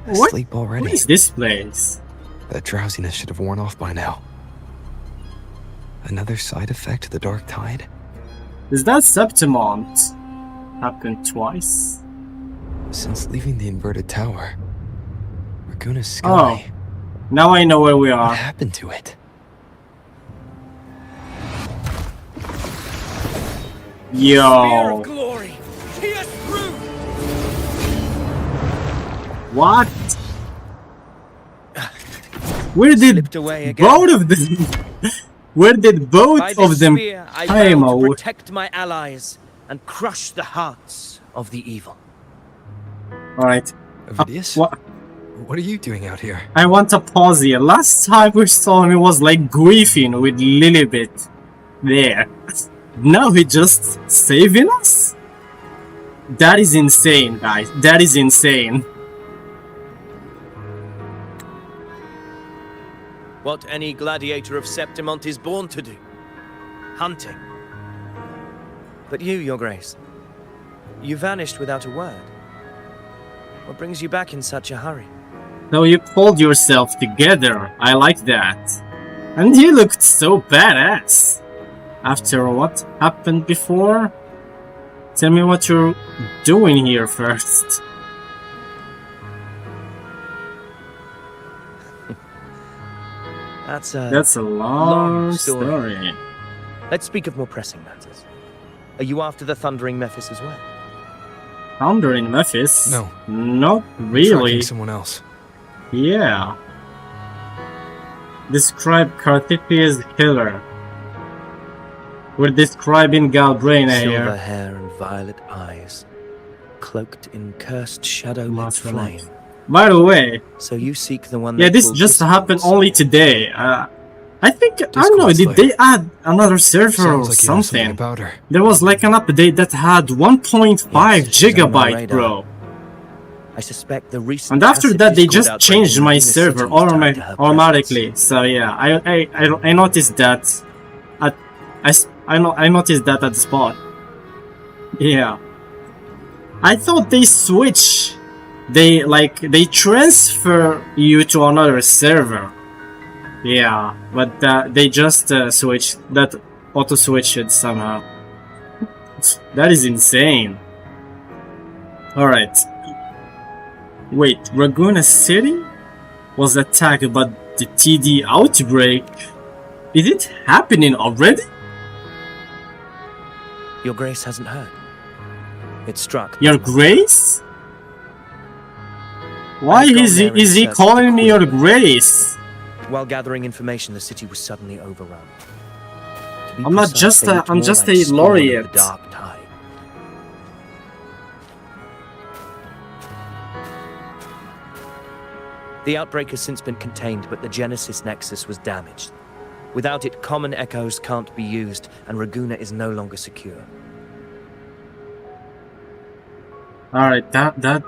[SPEAKER 1] What?
[SPEAKER 3] Asleep already.
[SPEAKER 1] What is this place?
[SPEAKER 3] That drowsiness should have worn off by now. Another side effect of the dark tide?
[SPEAKER 1] Is that Septimont? Happened twice?
[SPEAKER 3] Since leaving the inverted tower, Raguna's sky.
[SPEAKER 1] Oh, now I know where we
[SPEAKER 3] What
[SPEAKER 1] are.
[SPEAKER 3] happened to it?
[SPEAKER 5] Spear
[SPEAKER 1] Yo,
[SPEAKER 5] of glory, pierce through.
[SPEAKER 1] what? Where did
[SPEAKER 5] Slipped away again.
[SPEAKER 1] both of them? Where did both
[SPEAKER 5] By this
[SPEAKER 1] of them
[SPEAKER 5] spear, I
[SPEAKER 1] came
[SPEAKER 5] vow to
[SPEAKER 1] out?
[SPEAKER 5] protect my allies and crush the hearts of the evil.
[SPEAKER 1] Alright.
[SPEAKER 3] Vidius?
[SPEAKER 1] What?
[SPEAKER 3] What are you doing out here?
[SPEAKER 1] I want to pause here. Last time we saw him, he was like griefing with Lilibet there. Now he just saving us? That is insane, guys. That is insane.
[SPEAKER 5] What any gladiator of Septimont is born to do. Hunting. But you, Your Grace, you vanished without a word. What brings you back in such a hurry?
[SPEAKER 1] So you pulled yourself together. I like that. And you looked so badass. After what happened before? Tell me what you're doing here first.
[SPEAKER 5] That's
[SPEAKER 1] a long story.
[SPEAKER 5] Let's speak of more pressing matters. Are you after the Thundering Mephis as well?
[SPEAKER 1] Thundering Mephis?
[SPEAKER 3] No.
[SPEAKER 1] Not really.
[SPEAKER 3] Tracking someone else.
[SPEAKER 1] Yeah. Describe Carthipia's killer. We're describing Galbraina
[SPEAKER 5] Silver
[SPEAKER 1] here.
[SPEAKER 5] hair and violet eyes, cloaked in cursed shadow-lit flame.
[SPEAKER 1] By the way,
[SPEAKER 5] So you seek the one.
[SPEAKER 1] yeah,
[SPEAKER 5] they
[SPEAKER 1] this
[SPEAKER 5] call
[SPEAKER 1] just happened
[SPEAKER 5] Discords.
[SPEAKER 1] only today. I think, I don't know, did they add another server or
[SPEAKER 3] Sounds like you know something
[SPEAKER 1] something?
[SPEAKER 3] about her.
[SPEAKER 1] There was like an update that had 1.5
[SPEAKER 5] Yes, she's on my
[SPEAKER 1] gigabyte,
[SPEAKER 5] radar.
[SPEAKER 1] bro.
[SPEAKER 5] I suspect the recent.
[SPEAKER 1] And after
[SPEAKER 5] acid
[SPEAKER 1] that, they
[SPEAKER 5] Discord
[SPEAKER 1] just
[SPEAKER 5] outbreak
[SPEAKER 1] changed
[SPEAKER 5] in
[SPEAKER 1] my
[SPEAKER 5] Venus City
[SPEAKER 1] server
[SPEAKER 5] was tied to her
[SPEAKER 1] automatically. So yeah, I noticed that. I noticed that at the spot. Yeah. I thought they switch. They transfer you to another server. Yeah, but they just switched that auto switched it somehow. That is insane. All right. Wait, Raguna City was attacked by the TD outbreak. Is it happening already?
[SPEAKER 5] Your Grace hasn't heard. It struck.
[SPEAKER 1] Your Grace? Why
[SPEAKER 5] I've gone
[SPEAKER 1] is
[SPEAKER 5] there in
[SPEAKER 1] he
[SPEAKER 5] search of
[SPEAKER 1] calling
[SPEAKER 5] the
[SPEAKER 1] me Your
[SPEAKER 5] Queen.
[SPEAKER 1] Grace?
[SPEAKER 5] While gathering information, the city was suddenly overrun. To be
[SPEAKER 1] I'm not
[SPEAKER 5] precise,
[SPEAKER 1] just
[SPEAKER 5] they
[SPEAKER 1] a-
[SPEAKER 5] looked
[SPEAKER 1] I'm
[SPEAKER 5] more
[SPEAKER 1] just
[SPEAKER 5] like
[SPEAKER 1] a
[SPEAKER 5] spawn of
[SPEAKER 1] laureate.
[SPEAKER 5] The dark tide. The outbreak has since been contained, but the Genesis Nexus was damaged. Without it, common echoes can't be used, and Raguna is no longer secure.
[SPEAKER 1] Alright, that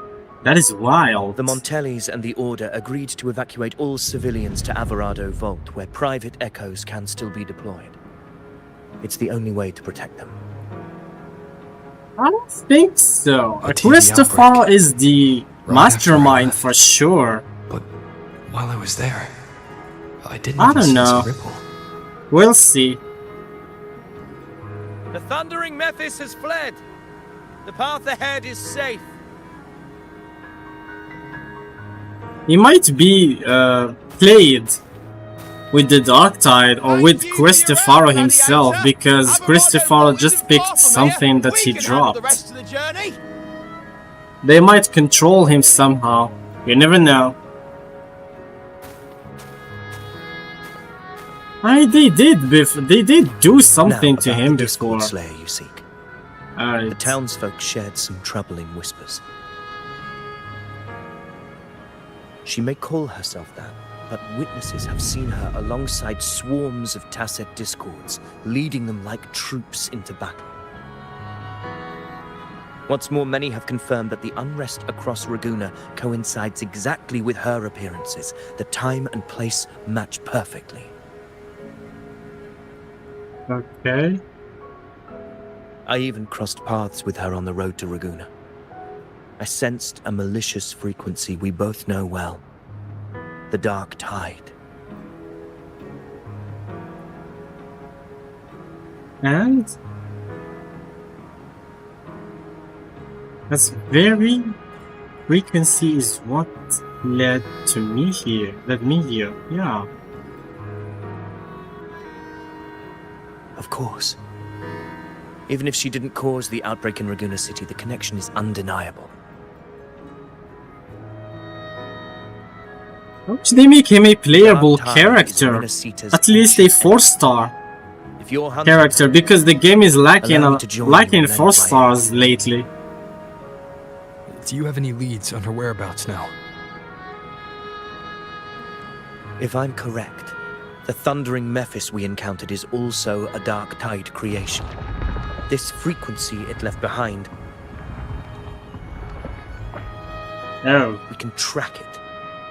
[SPEAKER 1] is wild.
[SPEAKER 5] The Montellis and the Order agreed to evacuate all civilians to Averado Vault, where private echoes can still be deployed. It's the only way to protect them.
[SPEAKER 1] I don't think so.
[SPEAKER 3] A TV
[SPEAKER 1] Christopher
[SPEAKER 3] outbreak.
[SPEAKER 1] is the
[SPEAKER 3] Right
[SPEAKER 1] mastermind
[SPEAKER 3] after I
[SPEAKER 1] for sure.
[SPEAKER 3] But while I was there, I didn't
[SPEAKER 1] I
[SPEAKER 3] even
[SPEAKER 1] don't know.
[SPEAKER 3] sense a ripple.
[SPEAKER 1] We'll see.
[SPEAKER 5] The Thundering Mephis has fled. The path ahead is safe.
[SPEAKER 1] He might be played with the Dark Tide or with Christopher himself, because Christopher just picked something that he dropped. They might control him somehow. You never know. They did do something
[SPEAKER 5] Now,
[SPEAKER 1] to
[SPEAKER 5] about
[SPEAKER 1] him
[SPEAKER 5] the
[SPEAKER 1] before.
[SPEAKER 5] Discord Slayer you seek. The
[SPEAKER 1] Alright.
[SPEAKER 5] townsfolk shared some troubling whispers. She may call herself that, but witnesses have seen her alongside swarms of Tacet Discords, leading them like troops into battle. What's more, many have confirmed that the unrest across Raguna coincides exactly with her appearances. The time and place match perfectly.
[SPEAKER 1] Okay.
[SPEAKER 5] I even crossed paths with her on the road to Raguna. I sensed a malicious frequency we both know well. The Dark Tide.
[SPEAKER 1] And that's very frequency is what led me here. Yeah.
[SPEAKER 5] Of course. Even if she didn't cause the outbreak in Raguna City, the connection is undeniable.
[SPEAKER 1] Should they make him a playable
[SPEAKER 9] Dark Tide is
[SPEAKER 1] character?
[SPEAKER 9] Rinacita's
[SPEAKER 1] At least a
[SPEAKER 9] ancient
[SPEAKER 1] 4-star
[SPEAKER 9] If you're hunting,
[SPEAKER 1] character, because the game is lacking
[SPEAKER 9] allow me to join you
[SPEAKER 1] lacking
[SPEAKER 9] in
[SPEAKER 1] 4
[SPEAKER 9] any way.
[SPEAKER 1] stars lately.
[SPEAKER 3] Do you have any leads on her whereabouts now?
[SPEAKER 9] If I'm correct, the thundering Mephis we encountered is also a Dark Tide creation. This frequency it left behind,
[SPEAKER 1] Oh,
[SPEAKER 9] we can track it,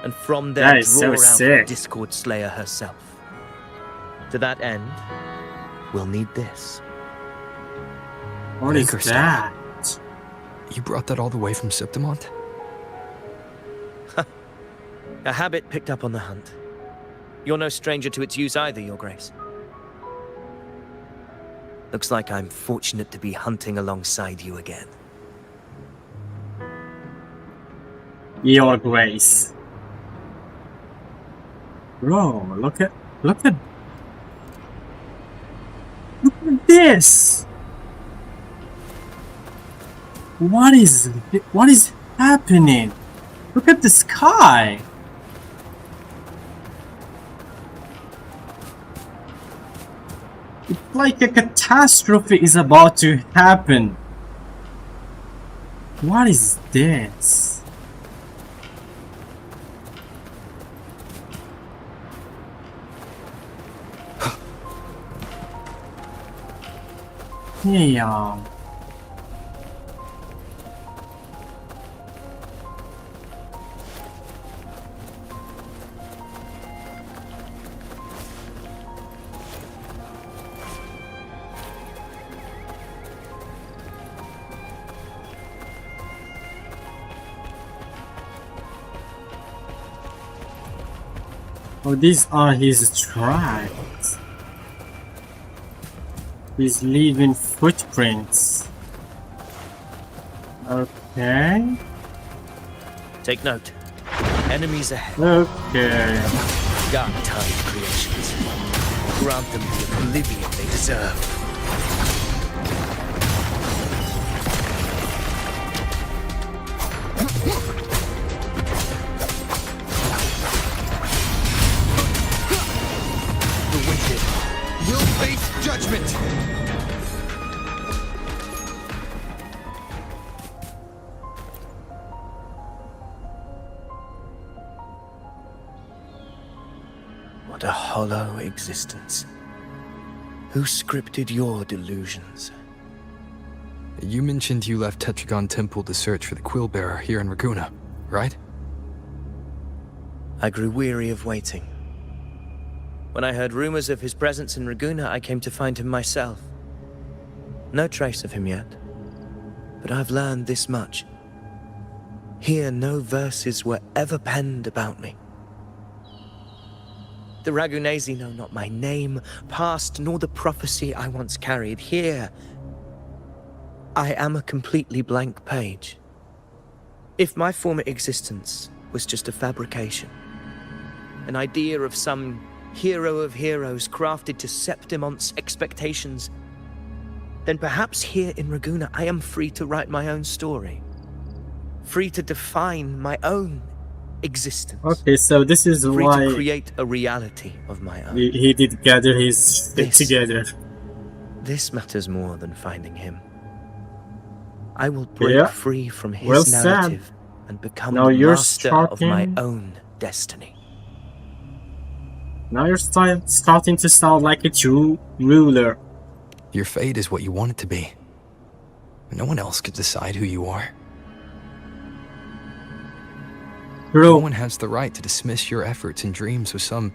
[SPEAKER 9] and from there
[SPEAKER 1] That is so
[SPEAKER 9] draw out
[SPEAKER 1] sick.
[SPEAKER 9] the Discord Slayer herself. To that end, we'll need this.
[SPEAKER 1] what is
[SPEAKER 3] Maker
[SPEAKER 1] that?
[SPEAKER 3] You brought that all the way from Septimont?
[SPEAKER 9] A habit picked up on the hunt. You're no stranger to its use either, Your Grace. Looks like I'm fortunate to be hunting alongside you again.
[SPEAKER 1] Your Grace. Bro, look at this. What is happening? Look at the sky. It's like a catastrophe is about to happen. What is this? Yeah. Oh, these are his tracks. He's leaving footprints. Okay.
[SPEAKER 9] Take note. Enemies ahead.
[SPEAKER 1] Okay.
[SPEAKER 9] Dark Tide creations. Grant them the oblivion they deserve.
[SPEAKER 3] The wicked will face judgment!
[SPEAKER 9] What a hollow existence. Who scripted your delusions?
[SPEAKER 3] You mentioned you left Tetragon Temple to search for the Quill Bearer here in Raguna, right?
[SPEAKER 9] I grew weary of waiting. When I heard rumors of his presence in Raguna, I came to find him myself. No trace of him yet, but I've learned this much. Here, no verses were ever penned about me. The Ragunesi know not my name, past, nor the prophecy I once carried. Here, I am a completely blank page. If my former existence was just a fabrication, an idea of some hero of heroes crafted to Septimont's expectations, then perhaps here in Raguna I am free to write my own story. Free to define my own existence.
[SPEAKER 1] Okay, so this is
[SPEAKER 9] Free
[SPEAKER 1] why
[SPEAKER 9] to create a reality of my own.
[SPEAKER 1] he did gather his shit
[SPEAKER 9] This-
[SPEAKER 1] together.
[SPEAKER 9] This matters more than finding him. I will break
[SPEAKER 1] Yeah.
[SPEAKER 9] free from his
[SPEAKER 1] Well said.
[SPEAKER 9] narrative and become
[SPEAKER 1] Now
[SPEAKER 9] the
[SPEAKER 1] you're
[SPEAKER 9] master of my
[SPEAKER 1] starting-
[SPEAKER 9] own destiny.
[SPEAKER 1] Now you're starting to sound like a true ruler.
[SPEAKER 3] Your fate is what you want it to be. No one else could decide who you are. No
[SPEAKER 1] Bro,
[SPEAKER 3] one has the right to dismiss your efforts and dreams with some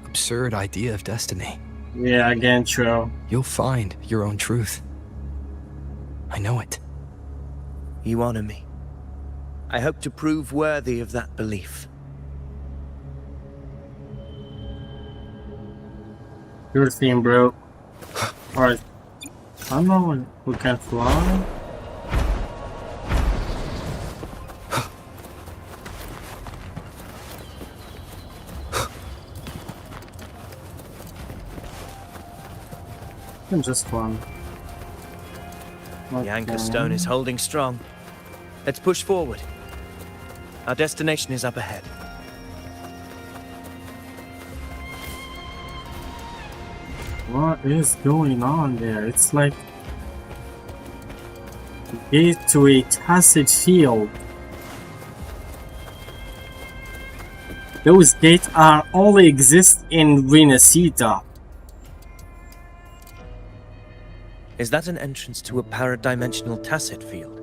[SPEAKER 3] absurd idea of destiny.
[SPEAKER 1] yeah, again, true.
[SPEAKER 3] You'll find your own truth. I know it.
[SPEAKER 9] You honor me. I hope to prove worthy of that belief.
[SPEAKER 1] Your thing, bro. Alright. I don't know we can fly. Can just fly.
[SPEAKER 9] The anchor stone is holding strong. Let's push forward. Our destination is up ahead.
[SPEAKER 1] What is going on there? It's like gate to a tacit field. Those gates are only exist in Rinacita.
[SPEAKER 9] Is that an entrance to a paradimensional tacit field?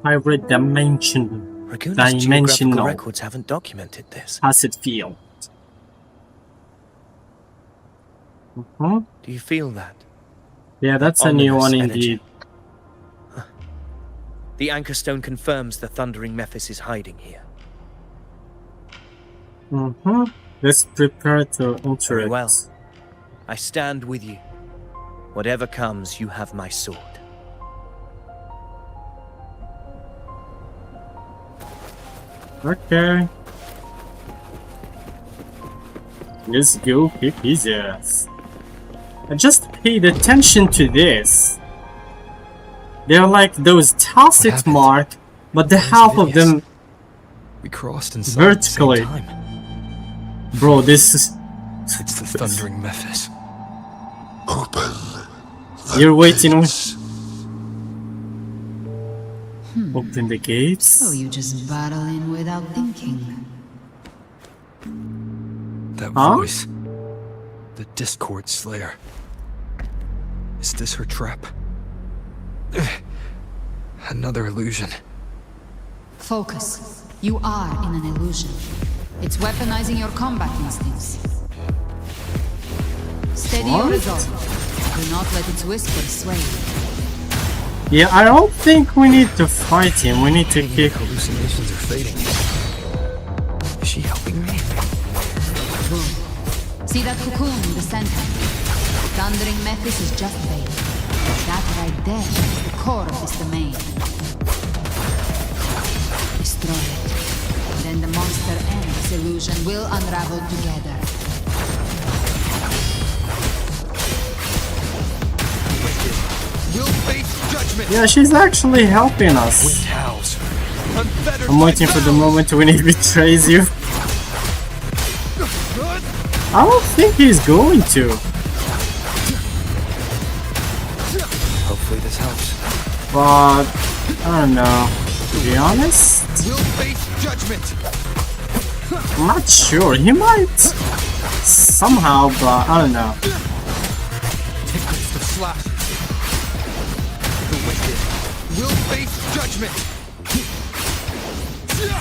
[SPEAKER 1] Paradimensional.
[SPEAKER 9] Raguna's geographical records haven't documented this.
[SPEAKER 1] Tacit field.
[SPEAKER 9] Do you feel that?
[SPEAKER 1] Yeah, that's a new one indeed.
[SPEAKER 9] The anchor stone confirms the thundering Mephis is hiding here.
[SPEAKER 1] Let's prepare to enter
[SPEAKER 9] Very
[SPEAKER 1] it.
[SPEAKER 9] well. I stand with you. Whatever comes, you have my sword.
[SPEAKER 1] Okay. Let's go kick his ass. I just paid attention to this. They're like those tacit mark, but the half of them
[SPEAKER 3] we crossed inside
[SPEAKER 1] vertically.
[SPEAKER 3] At the same time.
[SPEAKER 1] Bro, this is...
[SPEAKER 3] It's the thundering Mephis.
[SPEAKER 1] You're waiting. Open the gates.
[SPEAKER 7] So you just barrel in without thinking.
[SPEAKER 3] That voice. The Discord Slayer. Is this her trap? Another illusion.
[SPEAKER 7] Focus. You are in an illusion. It's weaponizing your combat instincts. Steady your resolve. Do not let its whispers sway you.
[SPEAKER 1] Yeah, I don't think we need to fight him. We need to kick.
[SPEAKER 3] Hallucinations are fading. Is she helping me?
[SPEAKER 7] Good. See that cocoon in the center? The thundering Mephis is just bait. That right there is the core of his domain. Destroy it. Then the monster and its illusion will unravel together.
[SPEAKER 3] We'll face judgment.
[SPEAKER 1] Yeah, she's actually helping us.
[SPEAKER 3] Wind howls.
[SPEAKER 1] I'm waiting for the moment when he betrays you. I don't think he's going to.
[SPEAKER 3] Hopefully this helps.
[SPEAKER 1] But I don't know. To be honest,
[SPEAKER 3] We'll face judgment.
[SPEAKER 1] I'm not sure. He might somehow, but I don't know.
[SPEAKER 3] Take this to slash. The wicked will face judgment.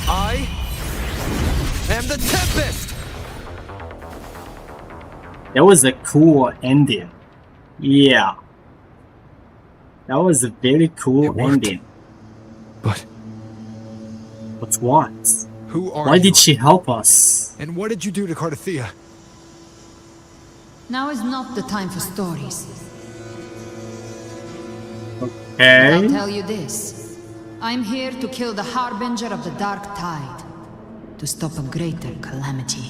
[SPEAKER 3] I am the Tempest.
[SPEAKER 1] That was a cool ending. Yeah. That was a very cool ending.
[SPEAKER 3] But
[SPEAKER 1] what?
[SPEAKER 3] who are
[SPEAKER 1] Why
[SPEAKER 3] you?
[SPEAKER 1] did she help us?
[SPEAKER 3] And what did you do to Cardathea?
[SPEAKER 7] Now is not the time for stories. I'll
[SPEAKER 1] Okay.
[SPEAKER 7] tell you this. I'm here to kill the Harbinger of the Dark Tide. To stop a greater calamity.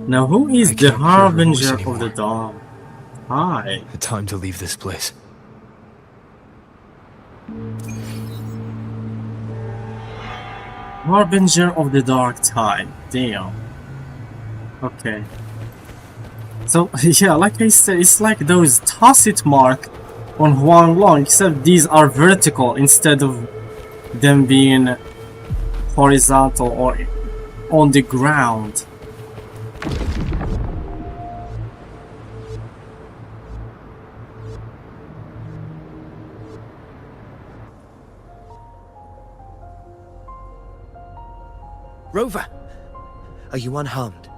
[SPEAKER 1] Now who is
[SPEAKER 3] I
[SPEAKER 1] the
[SPEAKER 3] can't hear her voice
[SPEAKER 1] Harbinger of the
[SPEAKER 3] anymore.
[SPEAKER 1] Dawn? Hi.
[SPEAKER 3] Time to leave this place.
[SPEAKER 1] Harbinger of the Dark Tide. Damn. Okay. So, yeah, like I said, it's like those tacit mark on Huanglong, except these are vertical instead of them being horizontal or on the ground.
[SPEAKER 9] Rover! Are you unharmed?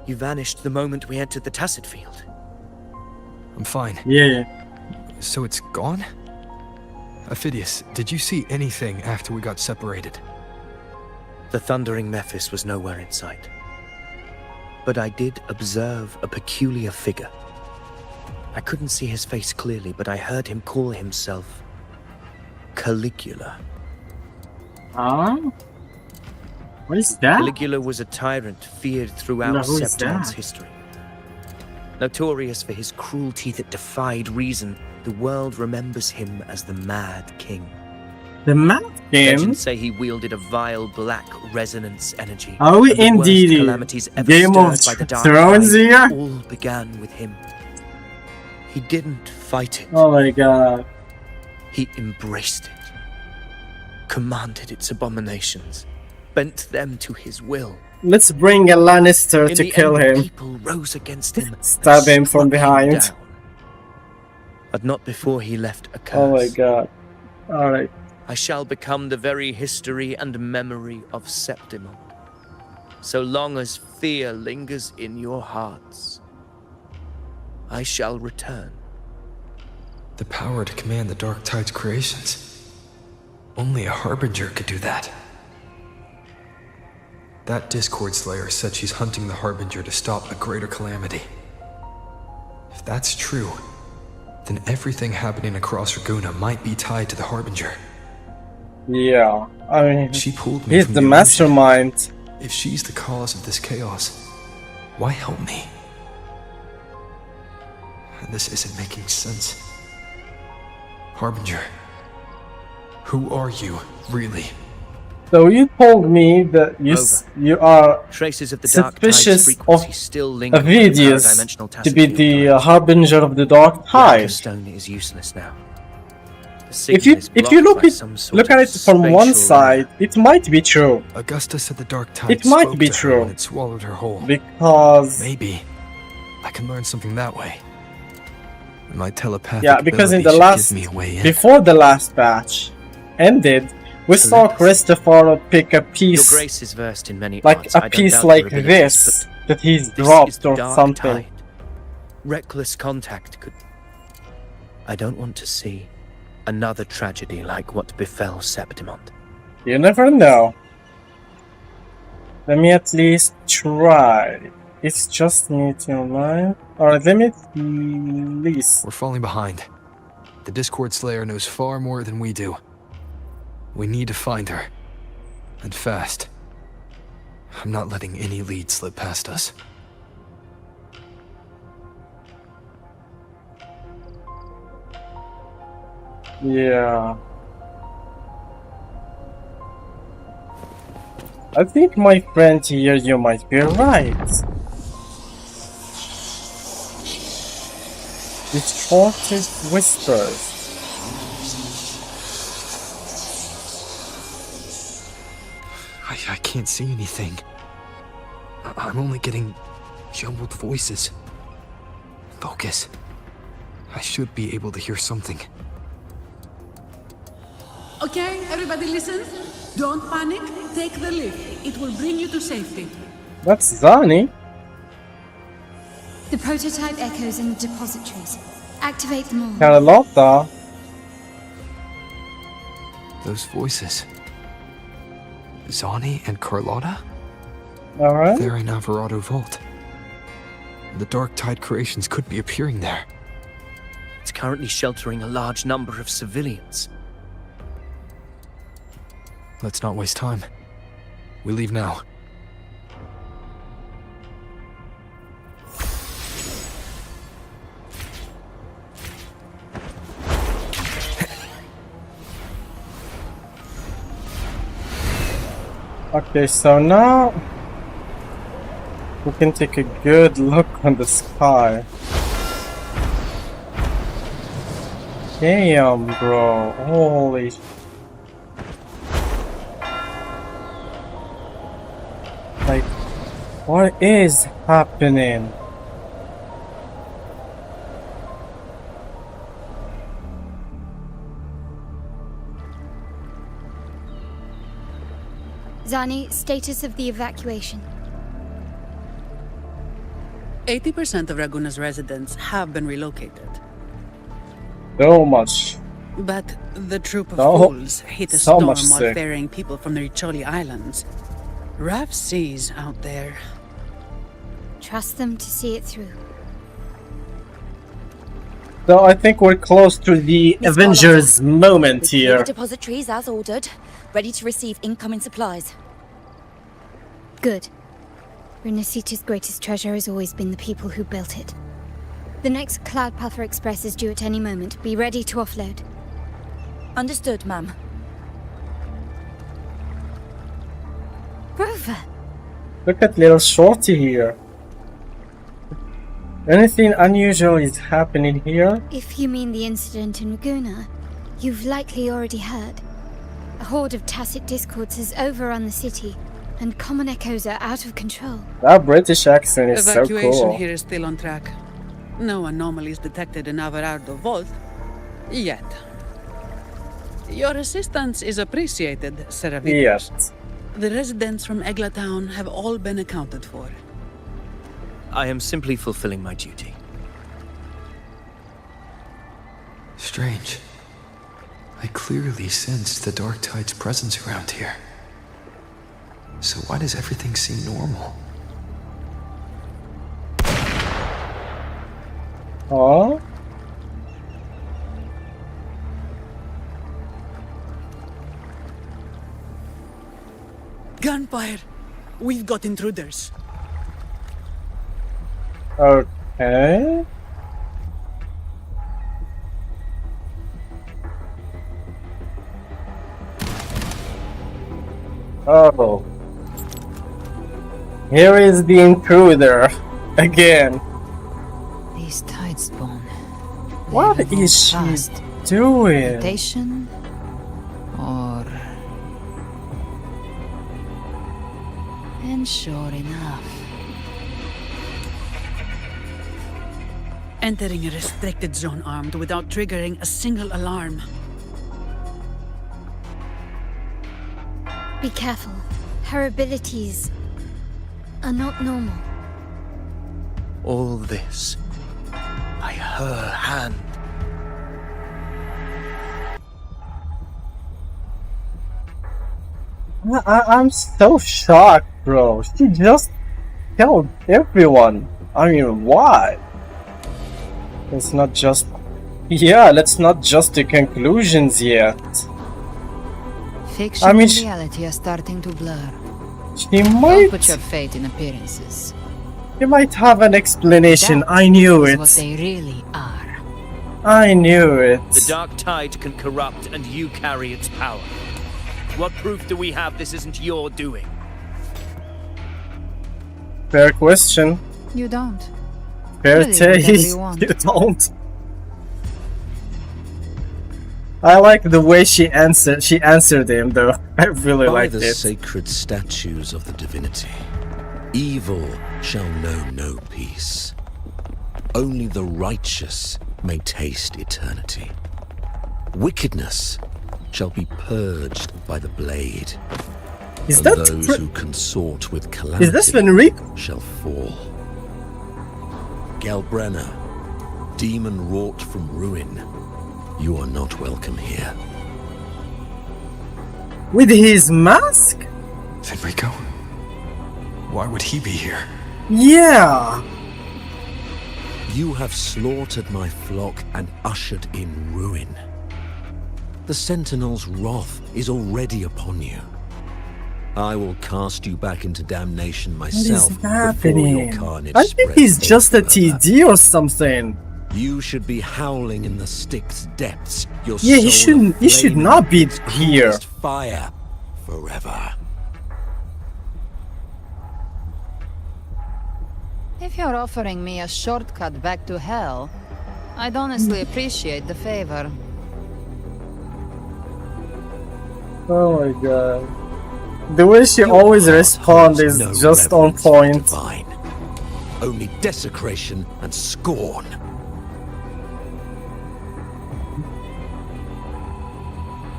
[SPEAKER 9] You vanished the moment we entered the tacit field.
[SPEAKER 3] I'm fine.
[SPEAKER 1] Yeah.
[SPEAKER 3] So it's gone? Ophidius, did you see anything after we got separated?
[SPEAKER 9] The thundering Mephis was nowhere in sight. But I did observe a peculiar figure. I couldn't see his face clearly, but I heard him call himself Caligula.
[SPEAKER 1] What is that?
[SPEAKER 9] Caligula was a tyrant feared throughout
[SPEAKER 1] No, who is
[SPEAKER 9] Septon's
[SPEAKER 1] that?
[SPEAKER 9] history. Notorious for his cruelty that defied reason, the world remembers him as the Mad King.
[SPEAKER 1] The Mannequin?
[SPEAKER 9] Legends say he wielded a vile black resonance energy.
[SPEAKER 1] Are we
[SPEAKER 9] and the
[SPEAKER 1] in
[SPEAKER 9] worst
[SPEAKER 1] the
[SPEAKER 9] calamities ever
[SPEAKER 1] Game of
[SPEAKER 9] stirred by the Dark
[SPEAKER 1] Thrones
[SPEAKER 9] Tide
[SPEAKER 1] here?
[SPEAKER 9] all began with him. He didn't fight it.
[SPEAKER 1] Oh my god.
[SPEAKER 9] He embraced it, commanded its abominations, bent them to his will.
[SPEAKER 1] Let's bring a Lannister
[SPEAKER 9] In
[SPEAKER 1] to
[SPEAKER 9] the
[SPEAKER 1] kill
[SPEAKER 9] end,
[SPEAKER 1] him.
[SPEAKER 9] people rose against him, and
[SPEAKER 1] Stab him from
[SPEAKER 9] struck
[SPEAKER 1] behind.
[SPEAKER 9] down. But not before he left a curse.
[SPEAKER 1] Oh my god. Alright.
[SPEAKER 9] I shall become the very history and memory of Septimon. So long as fear lingers in your hearts, I shall return.
[SPEAKER 3] The power to command the Dark Tide's creations. Only a Harbinger could do that. That Discord Slayer said she's hunting the Harbinger to stop a greater calamity. If that's true, then everything happening across Raguna might be tied to the Harbinger.
[SPEAKER 1] Yeah. I mean,
[SPEAKER 3] She pulled me
[SPEAKER 1] he's
[SPEAKER 3] from
[SPEAKER 1] the
[SPEAKER 3] illusion.
[SPEAKER 1] mastermind.
[SPEAKER 3] If she's the cause of this chaos, why help me? This isn't making sense. Harbinger, who are you, really?
[SPEAKER 1] So you told me that you are
[SPEAKER 9] Traces of the Dark
[SPEAKER 1] suspicious
[SPEAKER 9] Tide's frequency
[SPEAKER 1] of
[SPEAKER 9] still linger in the
[SPEAKER 1] Avidius
[SPEAKER 9] paradimensional
[SPEAKER 1] to be
[SPEAKER 9] tacit
[SPEAKER 1] the
[SPEAKER 9] field.
[SPEAKER 1] harbinger of the Dark
[SPEAKER 9] The
[SPEAKER 1] Tide.
[SPEAKER 9] Anchor Stone is useless now. The
[SPEAKER 1] If
[SPEAKER 9] signal
[SPEAKER 1] you
[SPEAKER 9] is
[SPEAKER 1] if you
[SPEAKER 9] blocked by some sort
[SPEAKER 1] look at
[SPEAKER 9] of
[SPEAKER 1] it from one
[SPEAKER 9] spatial
[SPEAKER 1] side, it might be true
[SPEAKER 3] Augusta said the Dark Tide
[SPEAKER 1] It might
[SPEAKER 3] spoke
[SPEAKER 1] be
[SPEAKER 3] to her
[SPEAKER 1] true.
[SPEAKER 3] when it swallowed her whole.
[SPEAKER 1] because
[SPEAKER 3] Maybe I can learn something that way. My telepathic
[SPEAKER 1] yeah, because in
[SPEAKER 3] ability
[SPEAKER 1] the
[SPEAKER 3] should
[SPEAKER 1] last
[SPEAKER 3] give me a way in.
[SPEAKER 1] before the last batch ended, we saw
[SPEAKER 3] Olympus.
[SPEAKER 1] Christopher pick a
[SPEAKER 9] Your
[SPEAKER 1] piece
[SPEAKER 9] Grace is versed in many
[SPEAKER 1] like
[SPEAKER 9] arts.
[SPEAKER 1] a
[SPEAKER 9] I don't
[SPEAKER 1] piece
[SPEAKER 9] doubt
[SPEAKER 1] like
[SPEAKER 9] your abilities,
[SPEAKER 1] this
[SPEAKER 9] but
[SPEAKER 1] that he's
[SPEAKER 9] this is
[SPEAKER 1] dropped
[SPEAKER 9] the
[SPEAKER 1] or
[SPEAKER 9] Dark
[SPEAKER 1] something.
[SPEAKER 9] Tide. Reckless contact could... I don't want to see another tragedy like what befell Septimond.
[SPEAKER 1] You never know. Let me at least try. It's just me to mind. Alright, let me at least.
[SPEAKER 3] We're falling behind. The Discord Slayer knows far more than we do. We need to find her. And fast. I'm not letting any lead slip past us.
[SPEAKER 1] Yeah. I think my friend here, you might be right. Distorted whispers.
[SPEAKER 3] I can't see anything. I'm only getting jumbled voices. Focus. I should be able to hear something.
[SPEAKER 10] Okay, everybody listen. Don't panic. Take the lift. It will bring you to safety.
[SPEAKER 1] That's Zani.
[SPEAKER 2] The prototype echoes in the depositories. Activate them all.
[SPEAKER 1] Carlotta.
[SPEAKER 3] Those voices. Zani and Carlotta?
[SPEAKER 1] Alright.
[SPEAKER 3] They're in Alvarado Vault. The Dark Tide creations could be appearing there.
[SPEAKER 9] It's currently sheltering a large number of civilians.
[SPEAKER 3] Let's not waste time. We leave now.
[SPEAKER 1] Okay, so now we can take a good look on the sky. Damn, bro. Holy. Like, what is happening?
[SPEAKER 4] Zani, status of the evacuation.
[SPEAKER 10] 80% of Raguna's residents have been relocated.
[SPEAKER 1] So much.
[SPEAKER 10] But the troop of
[SPEAKER 1] So-
[SPEAKER 10] fools hit a
[SPEAKER 1] so
[SPEAKER 10] storm
[SPEAKER 1] much
[SPEAKER 10] while
[SPEAKER 1] sick.
[SPEAKER 10] ferrying people from the Riccioli Islands. Rough seas out there.
[SPEAKER 4] Trust them to see it through.
[SPEAKER 1] So I think we're close to the
[SPEAKER 11] Miss
[SPEAKER 1] Avengers moment
[SPEAKER 11] Retrieve
[SPEAKER 1] here.
[SPEAKER 11] depositories as ordered. Ready to receive incoming supplies.
[SPEAKER 4] Good. Rinacita's greatest treasure has always been the people who built it. The next Cloud Puffer Express is due at any moment. Be ready to offload.
[SPEAKER 11] Understood, ma'am.
[SPEAKER 2] Rover!
[SPEAKER 1] Look at little Shorty here. Anything unusual is happening here?
[SPEAKER 4] If you mean the incident in Raguna, you've likely already heard. A horde of tacit discords has overrun the city, and common echoes are out of control.
[SPEAKER 1] That British accent is so
[SPEAKER 10] Evacuation
[SPEAKER 1] cool.
[SPEAKER 10] here is still on track. No anomalies detected in Averardo Vault. Yet. Your assistance is appreciated, Seravitas.
[SPEAKER 1] Yes.
[SPEAKER 10] The residents from Egla Town have all been accounted for.
[SPEAKER 9] I am simply fulfilling my duty.
[SPEAKER 3] Strange. I clearly sensed the Dark Tide's presence around here. So why does everything seem normal?
[SPEAKER 1] Oh?
[SPEAKER 10] Gunfire! We've got intruders.
[SPEAKER 1] Okay. Oh. Here is the intruder again.
[SPEAKER 7] These Tidespawn.
[SPEAKER 1] What is she doing?
[SPEAKER 7] Mutation? Or... And sure enough.
[SPEAKER 10] Entering a restricted zone armed without triggering a single alarm.
[SPEAKER 4] Be careful. Her abilities are not normal.
[SPEAKER 9] All this by her hand.
[SPEAKER 1] I'm so shocked, bro. She just killed everyone. I mean, why? Let's not just... Yeah, let's not just the conclusions yet.
[SPEAKER 7] Fiction
[SPEAKER 1] I mean,
[SPEAKER 7] and reality are starting to blur.
[SPEAKER 1] She
[SPEAKER 7] Don't
[SPEAKER 1] might...
[SPEAKER 7] put your faith in appearances.
[SPEAKER 1] She might have an explanation.
[SPEAKER 7] That
[SPEAKER 1] I knew
[SPEAKER 7] is
[SPEAKER 1] it.
[SPEAKER 7] what they really are.
[SPEAKER 1] I knew it.
[SPEAKER 9] The Dark Tide can corrupt, and you carry its power. What proof do we have this isn't your doing?
[SPEAKER 1] Fair question.
[SPEAKER 7] You don't.
[SPEAKER 1] Fair
[SPEAKER 7] Really, whatever
[SPEAKER 1] taste.
[SPEAKER 7] you want.
[SPEAKER 1] You don't. I like the way she answered him, though. I really
[SPEAKER 12] By
[SPEAKER 1] liked
[SPEAKER 12] the
[SPEAKER 1] it.
[SPEAKER 12] sacred statues of the divinity, evil shall know no peace. Only the righteous may taste eternity. Wickedness shall be purged by the blade.
[SPEAKER 1] Is
[SPEAKER 12] and
[SPEAKER 1] that
[SPEAKER 12] those who consort with calamity
[SPEAKER 1] Is this Enrico?
[SPEAKER 12] shall fall. Galbrenna, demon wrought from ruin, you are not welcome here.
[SPEAKER 1] With his mask?
[SPEAKER 3] Enrico? Why would he be here?
[SPEAKER 1] Yeah.
[SPEAKER 12] You have slaughtered my flock and ushered in ruin. The Sentinel's wrath is already upon you. I will cast you back into damnation myself
[SPEAKER 1] What is happening?
[SPEAKER 12] before your carnage
[SPEAKER 1] I think
[SPEAKER 12] spreads
[SPEAKER 1] he's just a
[SPEAKER 12] everywhere.
[SPEAKER 1] TD or something.
[SPEAKER 12] You should be howling in the Styx depths. Your
[SPEAKER 1] Yeah, he
[SPEAKER 12] soul
[SPEAKER 1] shouldn't. He should
[SPEAKER 12] aflame
[SPEAKER 1] not be
[SPEAKER 12] in its
[SPEAKER 1] here.
[SPEAKER 12] coolest fire forever.
[SPEAKER 7] If you're offering me a shortcut back to hell, I'd honestly appreciate the favor.
[SPEAKER 1] Oh my god. The way she
[SPEAKER 12] Your
[SPEAKER 1] always
[SPEAKER 12] heart
[SPEAKER 1] responds
[SPEAKER 12] holds
[SPEAKER 1] is
[SPEAKER 12] no
[SPEAKER 1] just on
[SPEAKER 12] reverence for
[SPEAKER 1] point.
[SPEAKER 12] divine. Only desecration and scorn.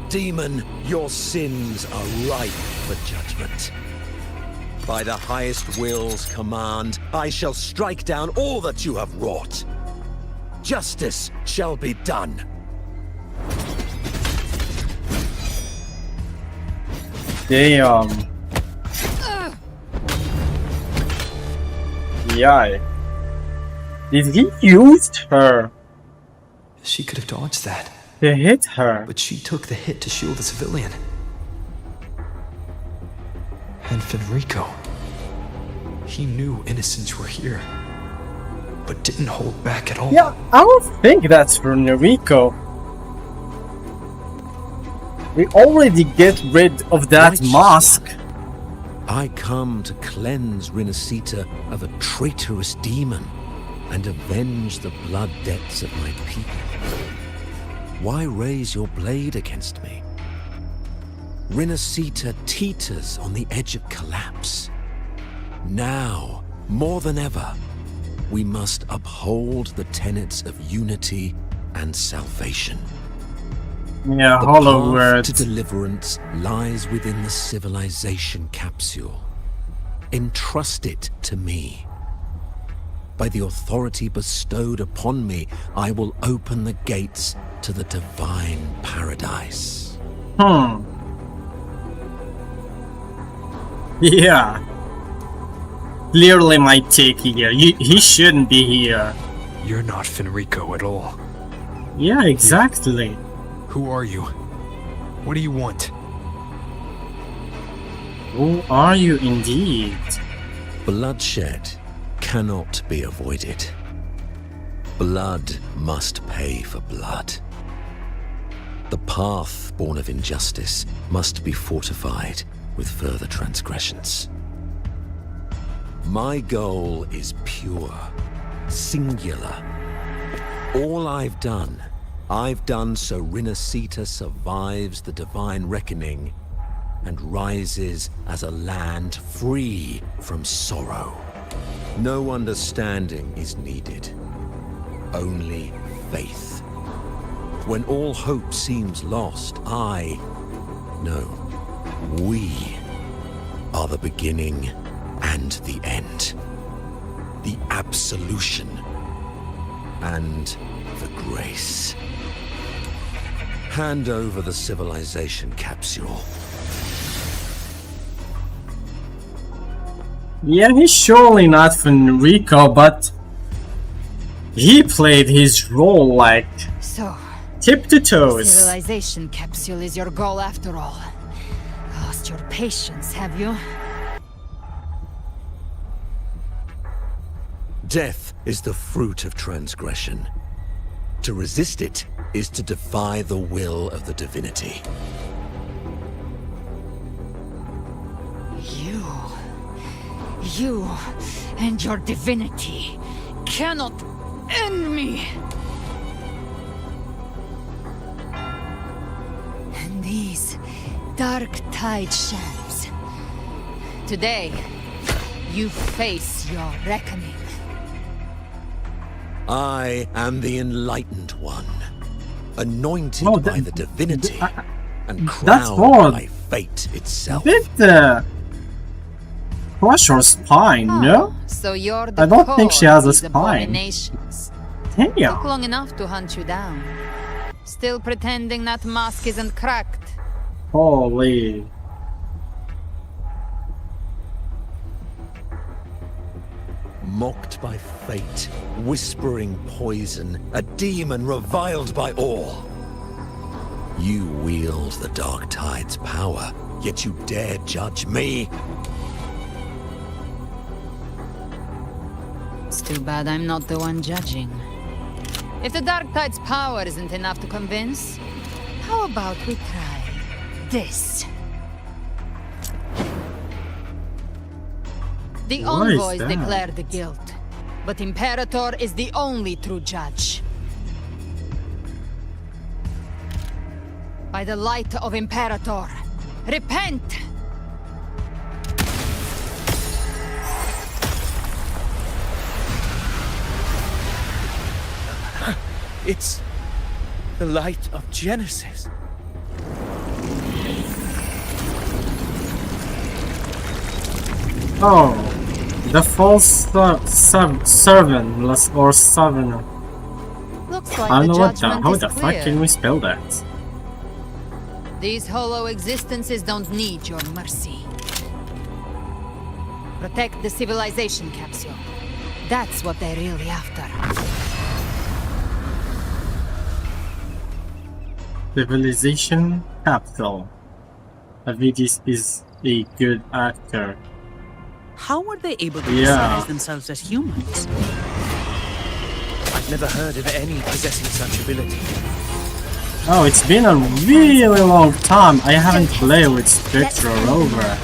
[SPEAKER 12] Demon, your sins are ripe for judgment. By the highest will's command, I shall strike down all that you have wrought. Justice shall be done.
[SPEAKER 1] Damn. Yeah. Did he use her
[SPEAKER 3] She could have dodged that,
[SPEAKER 1] to hit her?
[SPEAKER 3] but she took the hit to shield the civilian. And Fenrico. He knew innocents were here, but didn't hold back at all.
[SPEAKER 1] Yeah, I don't think that's for Noriko. We already get rid of that
[SPEAKER 12] Righteous
[SPEAKER 1] mask.
[SPEAKER 12] I come to cleanse Rinacita of a traitorous demon and avenge the blood debts of my people. Why raise your blade against me? Rinacita teeters on the edge of collapse. Now, more than ever, we must uphold the tenets of unity and salvation.
[SPEAKER 1] Yeah,
[SPEAKER 12] The
[SPEAKER 1] hollow
[SPEAKER 12] path
[SPEAKER 1] words.
[SPEAKER 12] to deliverance lies within the civilization capsule. Entrust it to me. By the authority bestowed upon me, I will open the gates to the divine paradise.
[SPEAKER 1] Yeah. Clearly my take here. He shouldn't be here.
[SPEAKER 13] You're not Fenrico at all.
[SPEAKER 1] Yeah, exactly.
[SPEAKER 13] Who are you? What do you want?
[SPEAKER 1] Who are you indeed?
[SPEAKER 12] Bloodshed cannot be avoided. Blood must pay for blood. The path born of injustice must be fortified with further transgressions. My goal is pure, singular. All I've done so Rinacita survives the divine reckoning and rises as a land free from sorrow. No understanding is needed, only faith. When all hope seems lost, we are the beginning and the end. The absolution and the grace. Hand over the civilization capsule.
[SPEAKER 1] Yeah, he's surely not Fenrico, but he played his role like
[SPEAKER 7] So,
[SPEAKER 1] tip to toes.
[SPEAKER 7] civilization capsule is your goal after all. Lost your patience, have you?
[SPEAKER 12] Death is the fruit of transgression. To resist it is to defy the will of the divinity.
[SPEAKER 7] You and your divinity cannot end me. And these dark tide shams. Today, you face your reckoning.
[SPEAKER 12] I am the enlightened one, anointed
[SPEAKER 1] Oh,
[SPEAKER 12] by the divinity and
[SPEAKER 1] that's
[SPEAKER 12] crowned
[SPEAKER 1] odd.
[SPEAKER 12] by fate itself.
[SPEAKER 1] Bit crush her spine, no?
[SPEAKER 7] So you're the
[SPEAKER 1] I don't think she has a
[SPEAKER 7] these
[SPEAKER 1] spine.
[SPEAKER 7] abominations.
[SPEAKER 1] Damn.
[SPEAKER 7] Took long enough to hunt you down. Still pretending that mask isn't cracked.
[SPEAKER 1] Holy.
[SPEAKER 12] Mocked by fate, whispering poison, a demon reviled by all. You wield the dark tide's power, yet you dare judge me?
[SPEAKER 7] It's too bad I'm not the one judging. If the Dark Tide's power isn't enough to convince, how about we try this? The
[SPEAKER 1] What is
[SPEAKER 7] envoys
[SPEAKER 1] that?
[SPEAKER 7] declare the guilt, but Imperator is the only true judge. By the light of Imperator, repent!
[SPEAKER 9] It's the light of Genesis.
[SPEAKER 1] Oh, the false servant or sovereign.
[SPEAKER 7] Looks like
[SPEAKER 1] I don't know what
[SPEAKER 7] judgment
[SPEAKER 1] how
[SPEAKER 7] is
[SPEAKER 1] the
[SPEAKER 7] clear.
[SPEAKER 1] fuck can we spell that?
[SPEAKER 7] These hollow existences don't need your mercy. Protect the civilization capsule. That's what they're really after.
[SPEAKER 1] Civilization capital. Avidis is a good actor.
[SPEAKER 10] How were they able to
[SPEAKER 1] Yeah.
[SPEAKER 10] disguise themselves as humans?
[SPEAKER 9] I've never heard of any possessing such ability.
[SPEAKER 1] Oh, it's been a really long time. I haven't played with Spectre Rover.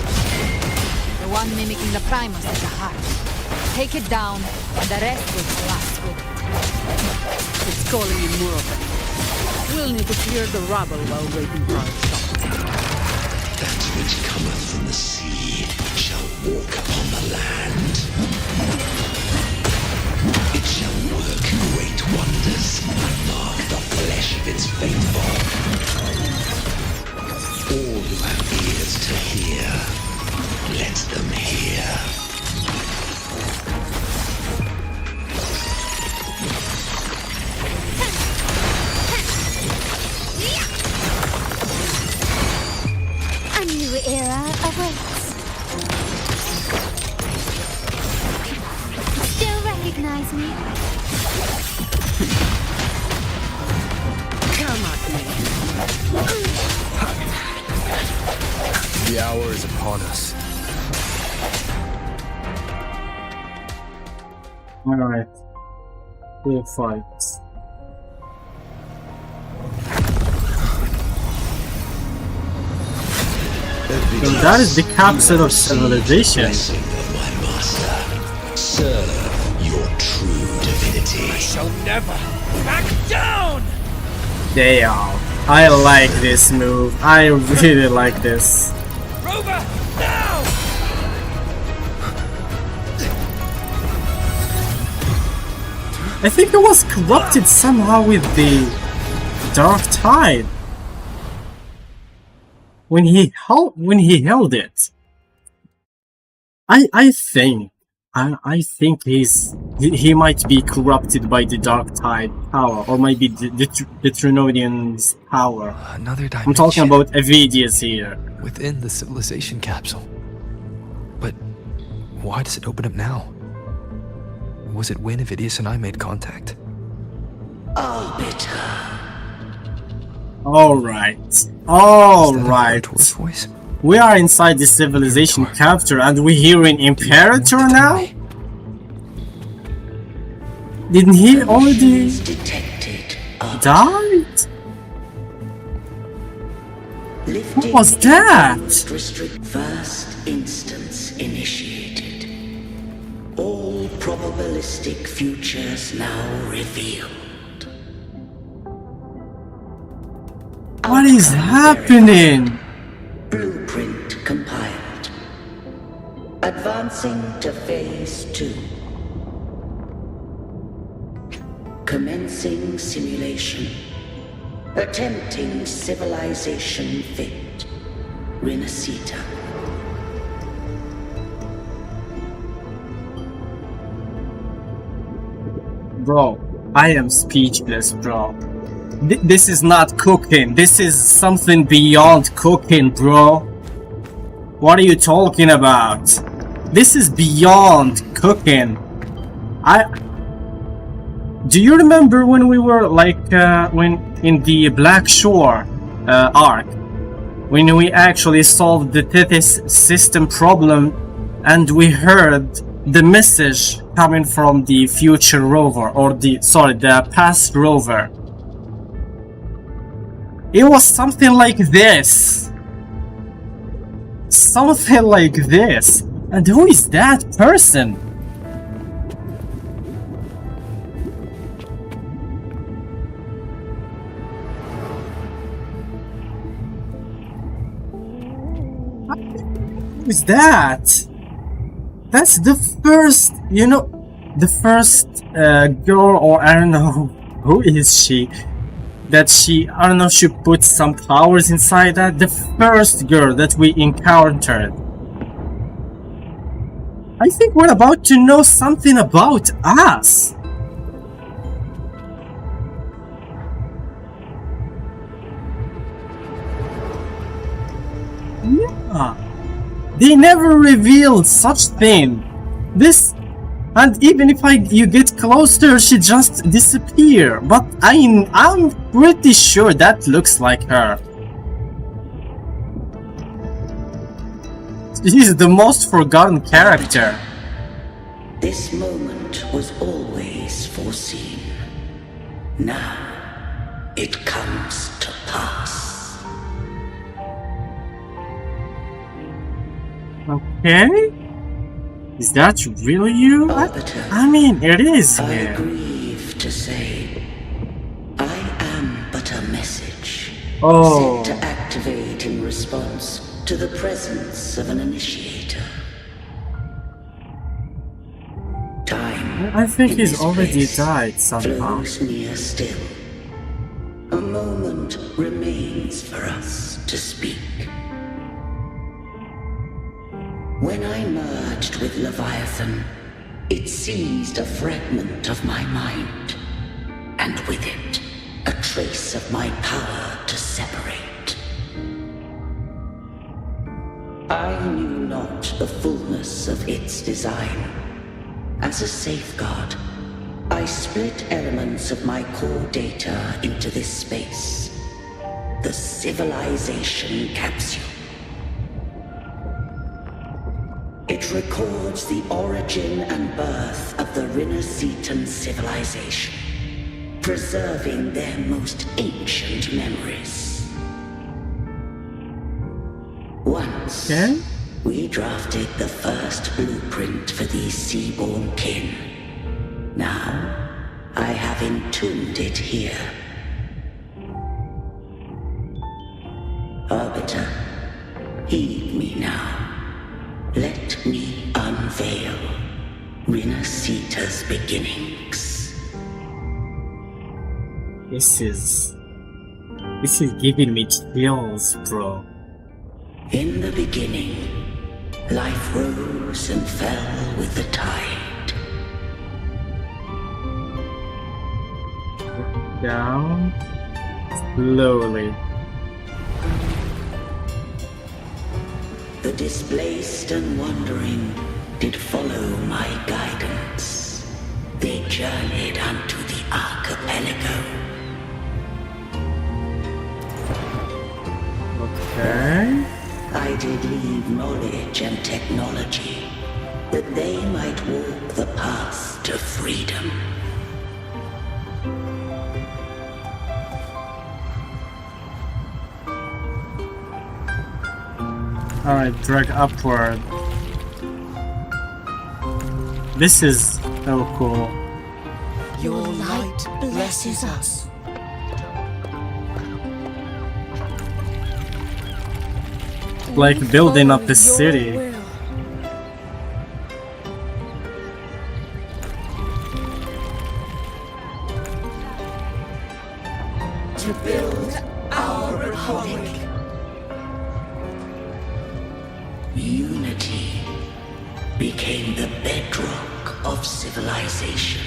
[SPEAKER 7] one mimicking the Primus at the heart. Take it down, and the rest will blast with it.
[SPEAKER 10] It's calling in more of them. We'll need to clear the rubble while waiting for our stop.
[SPEAKER 12] That which cometh from the sea shall walk upon the land. It shall work great wonders and mark the flesh of its faithful. All who have ears to hear, let them hear.
[SPEAKER 4] A new era awaits. Still recognize me?
[SPEAKER 10] Come at me.
[SPEAKER 13] The hour is upon us.
[SPEAKER 1] Alright. We'll fight. So that is the capsule of civilization.
[SPEAKER 12] Blessing of my master. Serve your true divinity.
[SPEAKER 5] I shall never back down!
[SPEAKER 1] Damn. I like this move. I really like this.
[SPEAKER 5] Rover, now!
[SPEAKER 1] I think it was corrupted somehow with the Dark Tide. When he held it. I think he might be corrupted by the Dark Tide power, or maybe the Trinodian's power.
[SPEAKER 3] Another dimension.
[SPEAKER 1] I'm talking about Avidius here.
[SPEAKER 3] Within the civilization capsule. But why does it open up now? Was it when Avidius and I made contact?
[SPEAKER 12] Arbiter.
[SPEAKER 1] Alright.
[SPEAKER 3] Voice?
[SPEAKER 1] We are inside the civilization capture and we hear an Imperator now? Didn't he already died? What was that?
[SPEAKER 14] First instance initiated. All probabilistic futures now revealed.
[SPEAKER 1] What is happening?
[SPEAKER 14] Blueprint compiled. Advancing to phase 2. Commencing simulation. Attempting civilization fit. Rinacita.
[SPEAKER 1] Bro, I am speechless, bro. This is not cooking. This is something beyond cooking, bro. What are you talking about? This is beyond cooking. Do you remember when we were like when in the Black Shore arc, when we actually solved the Tethys system problem, and we heard the message coming from the future rover, or the past rover? It was something like this. Something like this. And who is that person? Who is that? That's the first, the first girl, or I don't know, who is she? That I don't know, she put some powers inside that. The first girl that we encountered. I think we're about to know something about us. Yeah. They never revealed such thing. And even if you get closer, she just disappear. But I'm pretty sure that looks like her. She's the most forgotten character.
[SPEAKER 14] This moment was always foreseen. Now it comes to pass.
[SPEAKER 1] Okay. Is that really you? I mean, it is.
[SPEAKER 14] I grieve to say, I am but a message
[SPEAKER 1] Oh.
[SPEAKER 14] sent to activate in response to the presence of an initiator. Time,
[SPEAKER 1] I think
[SPEAKER 14] in
[SPEAKER 1] he's
[SPEAKER 14] this
[SPEAKER 1] already
[SPEAKER 14] place,
[SPEAKER 1] died somehow.
[SPEAKER 14] flows near still. A moment remains for us to speak. When I merged with Leviathan, it seized a fragment of my mind, and with it, a trace of my power to separate. I knew not the fullness of its design. As a safeguard, I split elements of my core data into this space, the civilization capsule. It records the origin and birth of the Rinacitan civilization, preserving their most ancient memories. Once, we drafted the first blueprint for these seaborn kin. Now, I have entombed it here. Arbiter, heed me now. Let me unveil Rinacita's beginnings.
[SPEAKER 1] This is giving me chills, bro.
[SPEAKER 14] In the beginning, life rose and fell with the tide.
[SPEAKER 1] Down slowly.
[SPEAKER 14] The displaced and wandering did follow my guidance. They journeyed unto the archipelago.
[SPEAKER 1] Okay.
[SPEAKER 14] I did leave knowledge and technology, that they might walk the path to freedom.
[SPEAKER 1] Alright, drag upward. This is so cool.
[SPEAKER 15] Your light blesses us.
[SPEAKER 1] Like building up the city.
[SPEAKER 14] To build our republic. Unity became the bedrock of civilization.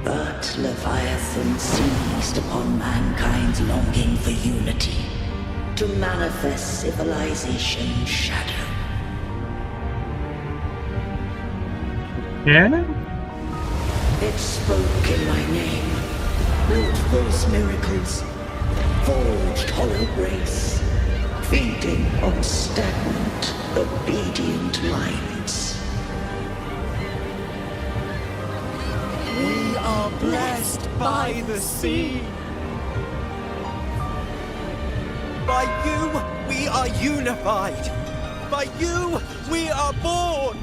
[SPEAKER 14] But Leviathan seized upon mankind's longing for unity to manifest civilization's shadow.
[SPEAKER 1] Yeah?
[SPEAKER 14] It spoke in my name, wrought false miracles, forged hollow grace, feeding on stagnant, obedient minds.
[SPEAKER 15] We are blessed by the sea. By you, we are unified. By you, we are born.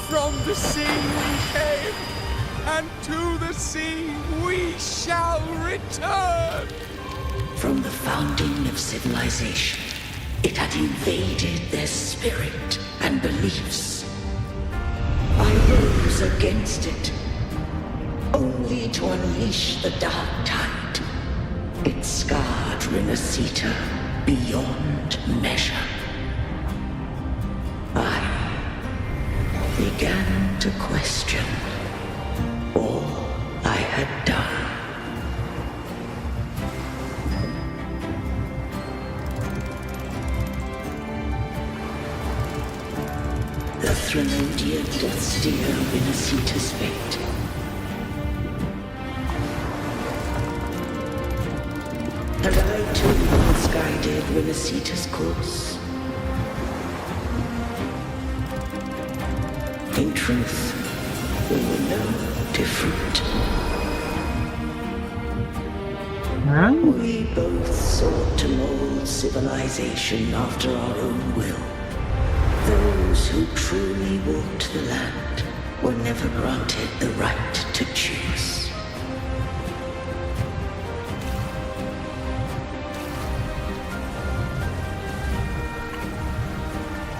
[SPEAKER 15] From the sea we came, and to the sea we shall return.
[SPEAKER 14] From the founding of civilization, it had invaded their spirit and beliefs. I rose against it, only to unleash the dark tide. It scarred Rinacita beyond measure. I began to question all I had done. The Threnodian doth steer Rinacita's fate. And I too once guided Rinacita's course. In truth, we were no different.
[SPEAKER 1] Huh?
[SPEAKER 14] We both sought to mold civilization after our own will. Those who truly walked the land were never granted the right to choose.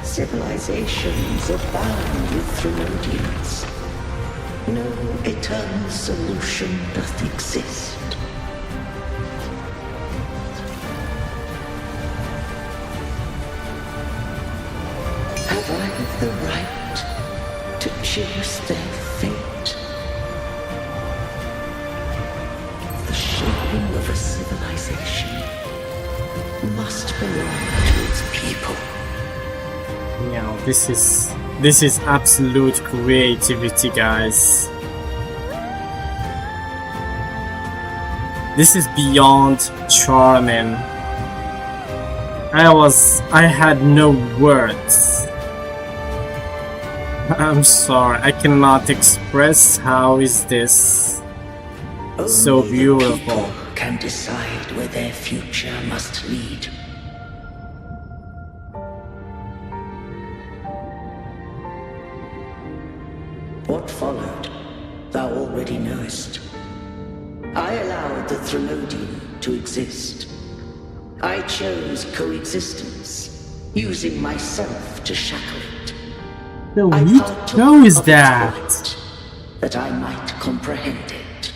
[SPEAKER 14] Civilizations abound with Thermodians. No eternal solution doth exist. Have I the right to choose their fate? The shaping of a civilization must belong to its people.
[SPEAKER 1] You know, this is absolute creativity, guys. This is beyond charming. I had no words. I'm sorry, I cannot express how is this so
[SPEAKER 14] Only the
[SPEAKER 1] beautiful.
[SPEAKER 14] people can decide where their future must lead. What followed, thou already knowest. I allowed the Thermodian to exist. I chose coexistence, using myself to shackle it.
[SPEAKER 1] So
[SPEAKER 14] I
[SPEAKER 1] what
[SPEAKER 14] partook
[SPEAKER 1] show is
[SPEAKER 14] of its
[SPEAKER 1] that?
[SPEAKER 14] plight, that I might comprehend it.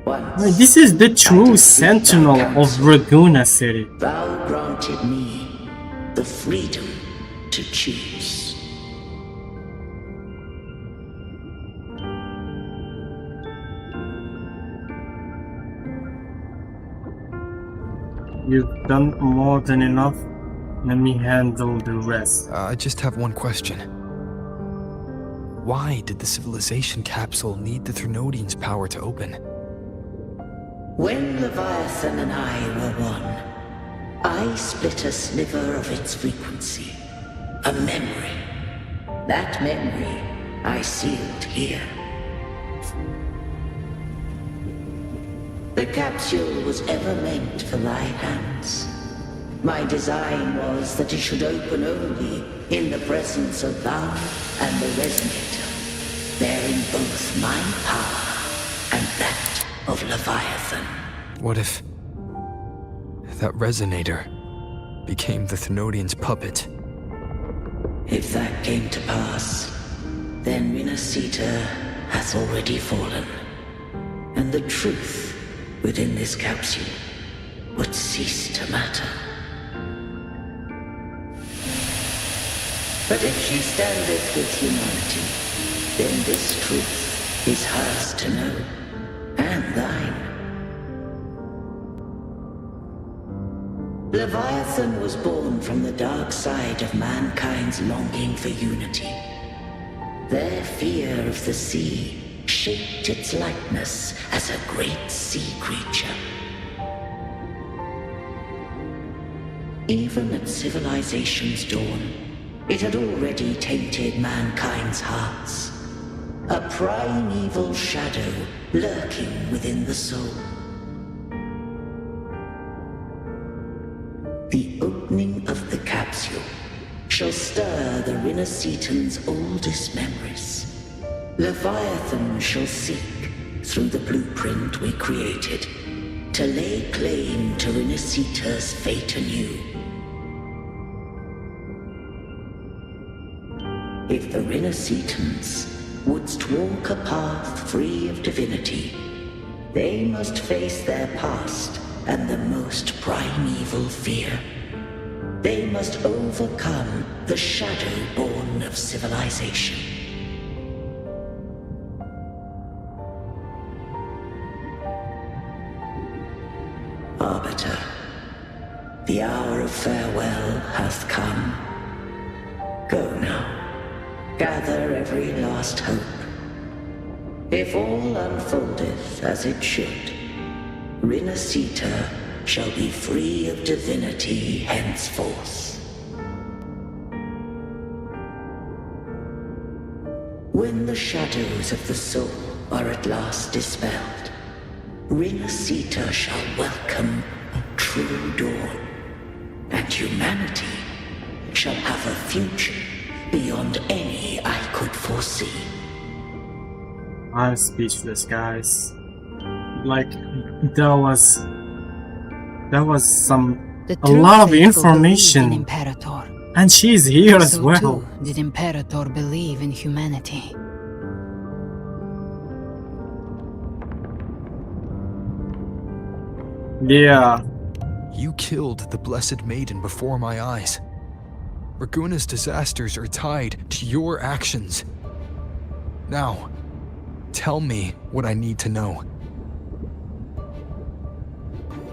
[SPEAKER 14] Once,
[SPEAKER 1] This is the true
[SPEAKER 14] I defeat
[SPEAKER 1] sentinel
[SPEAKER 14] thy
[SPEAKER 1] of
[SPEAKER 14] counsel.
[SPEAKER 1] Raguna City.
[SPEAKER 14] Thou granted me the freedom to choose.
[SPEAKER 1] You've done more than enough. Let me handle the rest.
[SPEAKER 3] I just have one question. Why did the civilization capsule need the Thermodian's power to open?
[SPEAKER 14] When Leviathan and I were one, I split a sliver of its frequency. A memory. That memory I sealed here. The capsule was ever meant for thy hands. My design was that it should open only in the presence of thou and the resonator, bearing both my power and that of Leviathan.
[SPEAKER 3] What if that resonator became the Thermodian's puppet?
[SPEAKER 14] If that came to pass, then Rinacita hath already fallen, and the truth within this capsule would cease to matter. But if she standeth with humanity, then this truth is hers to know, and thine. Leviathan was born from the dark side of mankind's longing for unity. Their fear of the sea shaped its likeness as a great sea creature. Even at civilization's dawn, it had already tainted mankind's hearts. A primeval shadow lurking within the soul. The opening of the capsule shall stir the Rinacitan's oldest memories. Leviathan shall seek, through the blueprint we created, to lay claim to Rinacita's fate anew. If the Rinacitans wouldst walk a path free of divinity, they must face their past and the most primeval fear. They must overcome the shadow born of civilization. Arbiter, the hour of farewell hath come. Go now, gather every last hope. If all unfoldeth as it should, Rinacita shall be free of divinity henceforth. When the shadows of the soul are at last dispelled, Rinacita shall welcome a true dawn, and humanity shall have a future beyond any I could foresee.
[SPEAKER 1] I'm speechless, guys. Like, that was a lot of information. And she's here as well.
[SPEAKER 7] Too did Imperator believe in humanity.
[SPEAKER 1] Yeah.
[SPEAKER 3] You killed the Blessed Maiden before my eyes. Raguna's disasters are tied to your actions. Now, tell me what I need to know.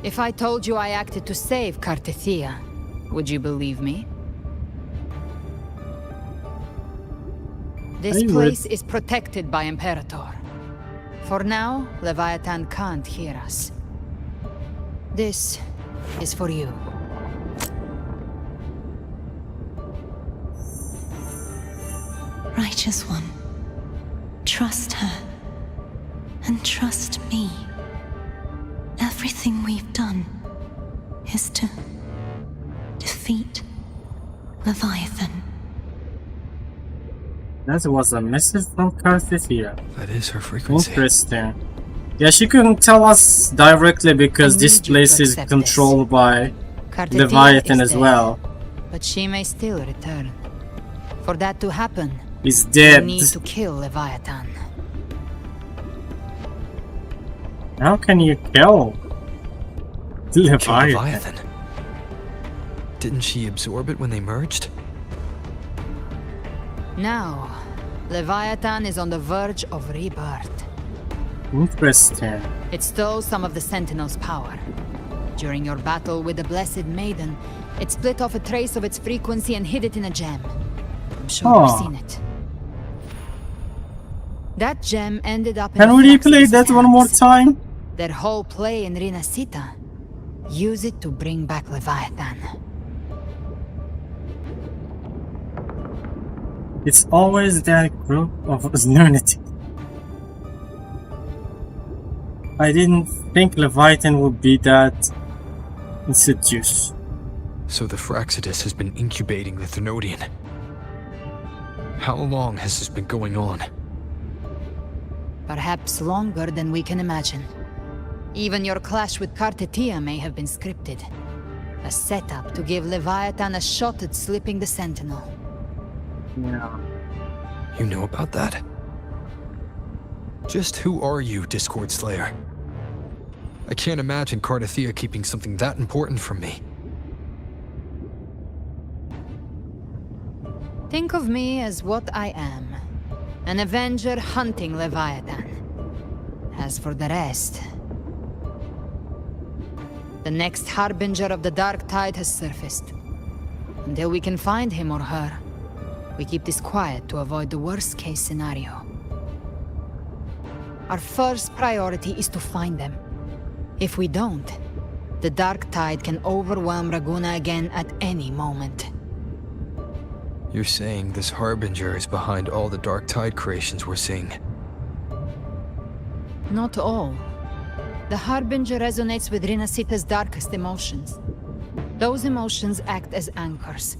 [SPEAKER 7] If I told you I acted to save Cartethia, would you believe me? This place is protected by Imperator. For now, Leviathan can't hear us. This is for you.
[SPEAKER 16] Righteous One, trust her, and trust me. Everything we've done is to defeat Leviathan.
[SPEAKER 1] That was a message from Cartethia.
[SPEAKER 3] That is her frequency.
[SPEAKER 1] Interesting. Yeah, she couldn't tell us directly because this place is controlled by Leviathan as well.
[SPEAKER 7] But she may still return. For that to happen,
[SPEAKER 1] he's dead.
[SPEAKER 7] We need to kill Leviathan.
[SPEAKER 1] How can you kill Leviathan?
[SPEAKER 3] Didn't she absorb it when they merged?
[SPEAKER 7] Now, Leviathan is on the verge of rebirth.
[SPEAKER 1] Interesting.
[SPEAKER 7] It stole some of the Sentinel's power. During your battle with the Blessed Maiden, it split off a trace of its frequency and hid it in a gem. I'm sure you've seen it. That gem ended up in
[SPEAKER 1] Can we replay that one more time?
[SPEAKER 7] Their whole play in Rinacita. Use it to bring back Leviathan.
[SPEAKER 1] It's always that group of lunatic. I didn't think Leviathan would be that insidious.
[SPEAKER 3] So the Fraxidus has been incubating the Thenodian. How long has this been going on?
[SPEAKER 7] Perhaps longer than we can imagine. Even your clash with Cartethia may have been scripted. A setup to give Leviathan a shot at slipping the Sentinel.
[SPEAKER 1] Yeah.
[SPEAKER 3] You know about that? Just who are you, Discord Slayer? I can't imagine Cartethia keeping something that important from me.
[SPEAKER 7] Think of me as what I am. An Avenger hunting Leviathan. As for the rest... The next Harbinger of the Dark Tide has surfaced. Until we can find him or her, we keep this quiet to avoid the worst-case scenario. Our first priority is to find them. If we don't, the Dark Tide can overwhelm Raguna again at any moment.
[SPEAKER 3] You're saying this Harbinger is behind all the Dark Tide creations we're seeing?
[SPEAKER 7] Not all. The Harbinger resonates with Rinacita's darkest emotions. Those emotions act as anchors,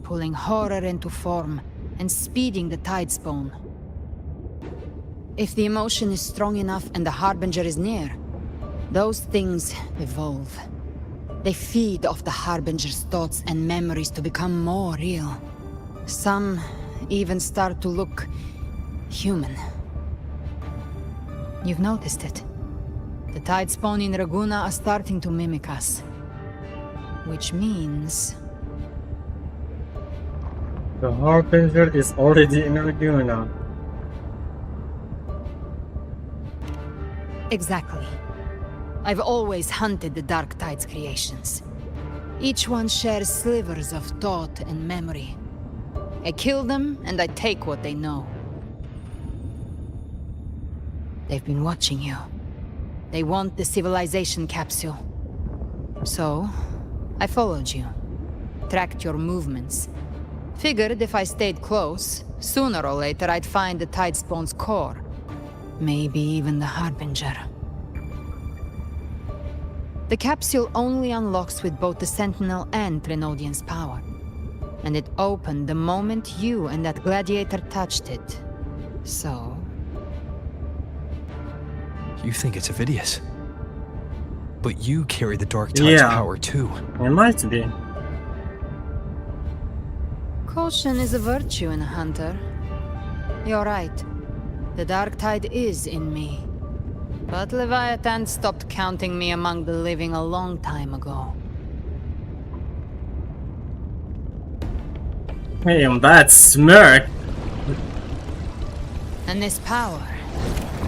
[SPEAKER 7] pulling horror into form and speeding the tide spawn. If the emotion is strong enough and the Harbinger is near, those things evolve. They feed off the Harbinger's thoughts and memories to become more real. Some even start to look human. You've noticed it. The tide spawn in Raguna are starting to mimic us. Which means...
[SPEAKER 1] The Harbinger is already in Raguna.
[SPEAKER 7] Exactly. I've always hunted the Dark Tide's creations. Each one shares slivers of thought and memory. I kill them, and I take what they know. They've been watching you. They want the civilization capsule. So, I followed you. Tracked your movements. Figured if I stayed close, sooner or later I'd find the Tidespawn's core. Maybe even the Harbinger. The capsule only unlocks with both the Sentinel and Trinodian's power. And it opened the moment you and that gladiator touched it. So...
[SPEAKER 3] You think it's Avidius. But you carry the Dark Tide's power too.
[SPEAKER 1] It might be.
[SPEAKER 7] Caution is a virtue in a hunter. You're right. The Dark Tide is in me. But Leviathan stopped counting me among the living a long time ago.
[SPEAKER 1] Hey, on that smirk.
[SPEAKER 7] And this power,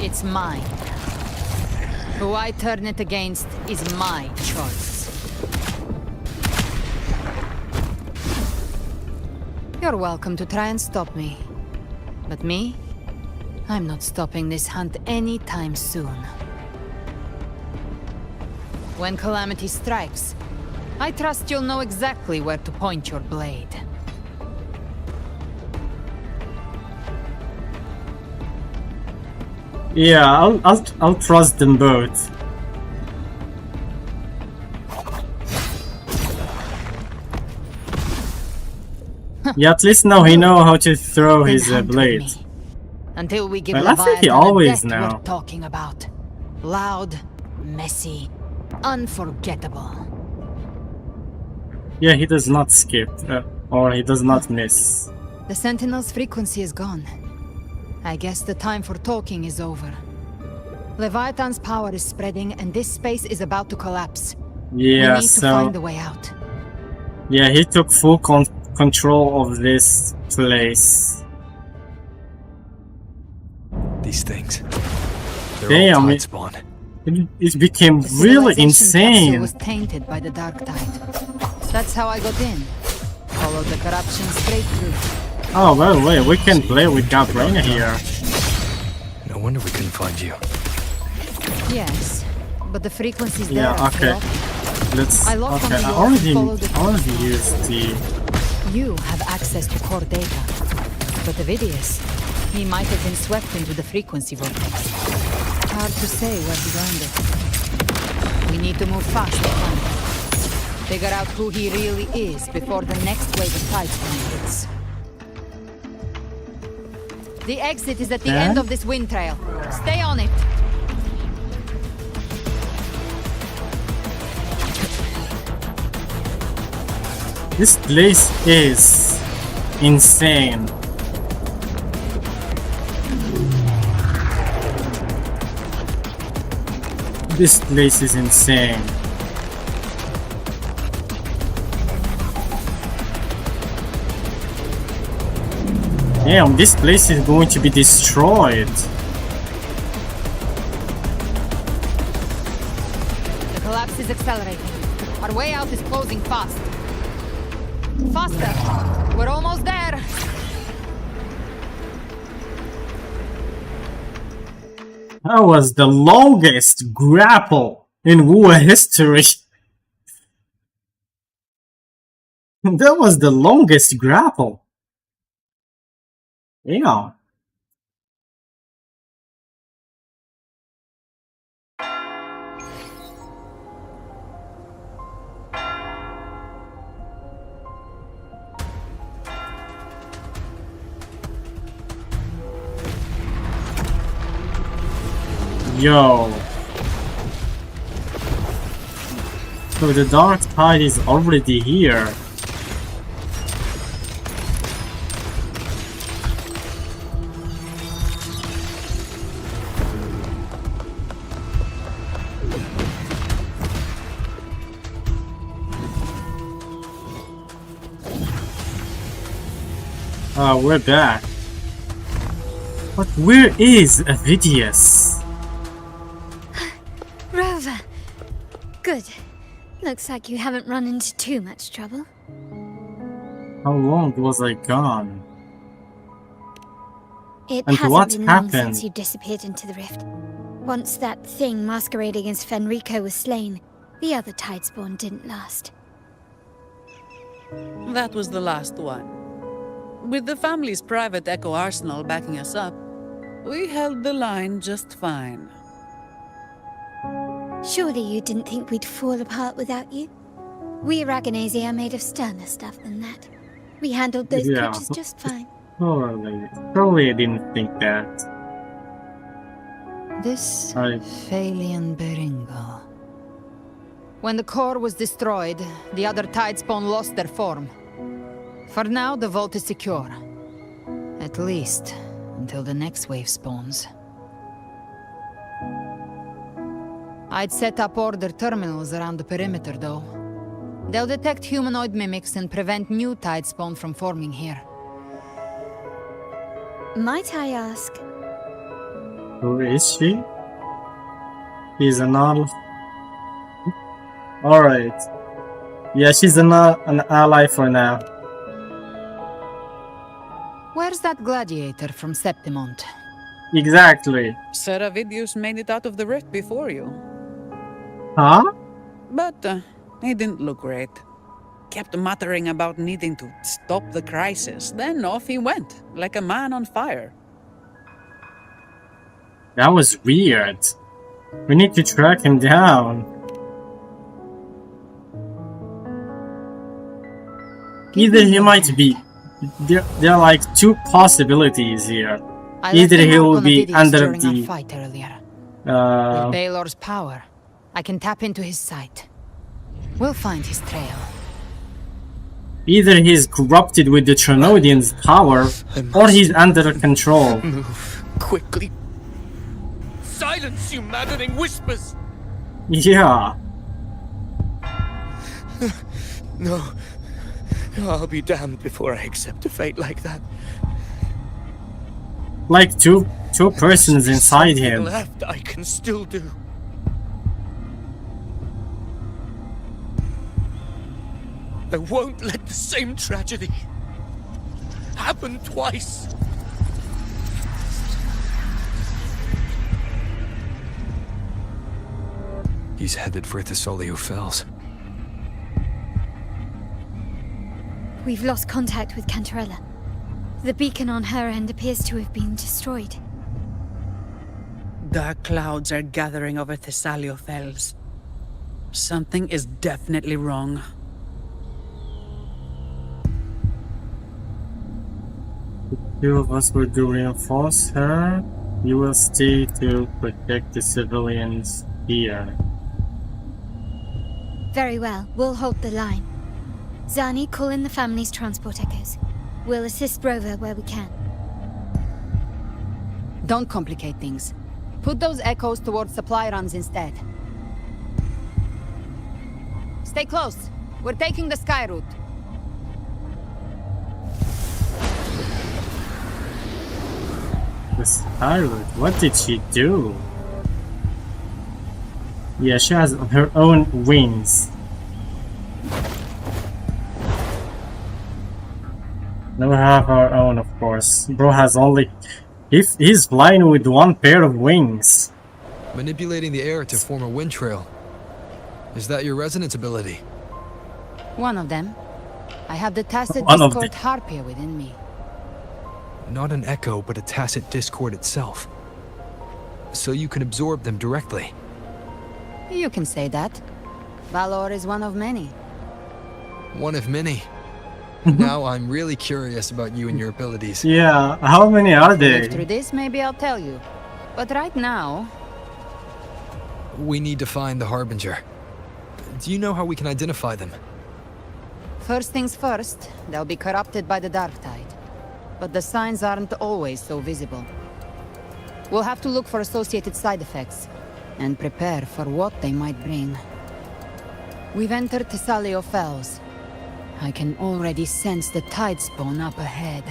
[SPEAKER 7] it's mine. Who I turn it against is my choice. You're welcome to try and stop me. But me? I'm not stopping this hunt anytime soon. When calamity strikes, I trust you'll know exactly where to point your blade.
[SPEAKER 1] Yeah, I'll trust them both. Yeah, at least now he knows how to throw his blade.
[SPEAKER 7] Until we give
[SPEAKER 1] Well, I think he always know.
[SPEAKER 7] we're talking about. Loud, messy, unforgettable.
[SPEAKER 1] Yeah, he does not skip, or he does not miss.
[SPEAKER 7] The Sentinel's frequency is gone. I guess the time for talking is over. Leviathan's power is spreading, and this space is about to collapse.
[SPEAKER 1] Yeah,
[SPEAKER 7] we need to find a way out.
[SPEAKER 1] Yeah, he took full control of this place.
[SPEAKER 3] These things. They're
[SPEAKER 1] Damn,
[SPEAKER 3] all tide spawn.
[SPEAKER 1] It became
[SPEAKER 7] The
[SPEAKER 1] really
[SPEAKER 7] civilization capsule
[SPEAKER 1] insane.
[SPEAKER 7] was tainted by the Dark Tide. That's how I got in. Followed the corruption straight through.
[SPEAKER 1] Oh, well, wait, we can play with Gabrina here.
[SPEAKER 3] No wonder we couldn't find you.
[SPEAKER 7] Yes, but the frequency's there.
[SPEAKER 1] Yeah, okay.
[SPEAKER 7] Let's.
[SPEAKER 1] I already used the...
[SPEAKER 7] You have access to core data. But Avidius, he might have been swept into the frequency vortex. Hard to say where he learned it. We need to move fast to find him. Figure out who he really is before the next wave of tidestorm hits. The exit is at the end of this wind trail. Stay on it.
[SPEAKER 1] This place is insane. This place is insane. Damn, this place is going to be destroyed.
[SPEAKER 7] The collapse is accelerating. Our way out is closing fast. Faster! We're almost there!
[SPEAKER 1] That was the longest grapple in Wuwa history. That was the longest grapple. Yeah. Yo. So the Dark Tide is already here. We're back. But where is Avidius?
[SPEAKER 2] Rover. Good. Looks like you haven't run into too much trouble.
[SPEAKER 1] How long was I gone?
[SPEAKER 2] It
[SPEAKER 1] And
[SPEAKER 2] hasn't
[SPEAKER 1] what
[SPEAKER 2] been long
[SPEAKER 1] happened?
[SPEAKER 2] since you disappeared into the rift. Once that thing masquerading as Fenrico was slain, the other Tidespawn didn't last.
[SPEAKER 10] That was the last one. With the family's private Echo arsenal backing us up, we held the line just fine.
[SPEAKER 4] Surely you didn't think we'd fall apart without you? We Aragonese are made of sterner stuff than that. We handled those creatures just fine.
[SPEAKER 1] Probably I didn't think that.
[SPEAKER 7] This Phalian Beringal. When the core was destroyed, the other Tidespawn lost their form. For now, the vault is secure. At least, until the next wave spawns. I'd set up order terminals around the perimeter, though. They'll detect humanoid mimics and prevent new Tidespawn from forming here.
[SPEAKER 4] Might I ask?
[SPEAKER 1] Who is she? She's an ally. Alright. Yeah, she's an ally for now.
[SPEAKER 7] Where's that gladiator from Septimont?
[SPEAKER 1] Exactly.
[SPEAKER 10] Seravidius made it out of the rift before you.
[SPEAKER 1] Huh?
[SPEAKER 10] But he didn't look great. Kept muttering about needing to stop the crisis. Then off he went, like a man on fire.
[SPEAKER 1] That was weird. We need to track him down. Either he might be... There are like two possibilities here. Either he will be under the...
[SPEAKER 7] fight earlier. With Baylor's power, I can tap into his sight. We'll find his trail.
[SPEAKER 1] Either he's corrupted with the Trinodian's power, or he's under control.
[SPEAKER 9] Move quickly. Silence, you maddening whispers!
[SPEAKER 1] Yeah.
[SPEAKER 9] No. I'll be damned before I accept a fate like that.
[SPEAKER 1] Like two persons inside him.
[SPEAKER 9] Left I can still do. I won't let the same tragedy happen twice.
[SPEAKER 3] He's headed for Thessalio Fells.
[SPEAKER 4] We've lost contact with Cantarella. The beacon on her end appears to have been destroyed.
[SPEAKER 10] Dark clouds are gathering over Thessalio Fells. Something is definitely wrong.
[SPEAKER 1] The two of us will do reinforce her. You will stay to protect the civilians here.
[SPEAKER 4] Very well, we'll hold the line. Zani, call in the family's transport echoes. We'll assist Rover where we can.
[SPEAKER 7] Don't complicate things. Put those echoes towards supply runs instead. Stay close. We're taking the sky route.
[SPEAKER 1] The sky route? What did she do? Yeah, she has her own wings. Never have our own, of course. Bro has only... He's flying with one pair of wings.
[SPEAKER 3] Manipulating the air to form a wind trail. Is that your resonance ability?
[SPEAKER 7] One of them. I have the tacit discord harpia within me.
[SPEAKER 3] Not an echo, but a tacit discord itself. So you can absorb them directly.
[SPEAKER 7] You can say that. Valor is one of many.
[SPEAKER 3] One of many. Now I'm really curious about you and your abilities.
[SPEAKER 1] Yeah, how many are there?
[SPEAKER 7] Through this, maybe I'll tell you. But right now...
[SPEAKER 3] We need to find the Harbinger. Do you know how we can identify them?
[SPEAKER 7] First things first, they'll be corrupted by the dark tide. But the signs aren't always so visible. We'll have to look for associated side effects, and prepare for what they might bring. We've entered Thessalio Fells. I can already sense the Tidespawn up ahead.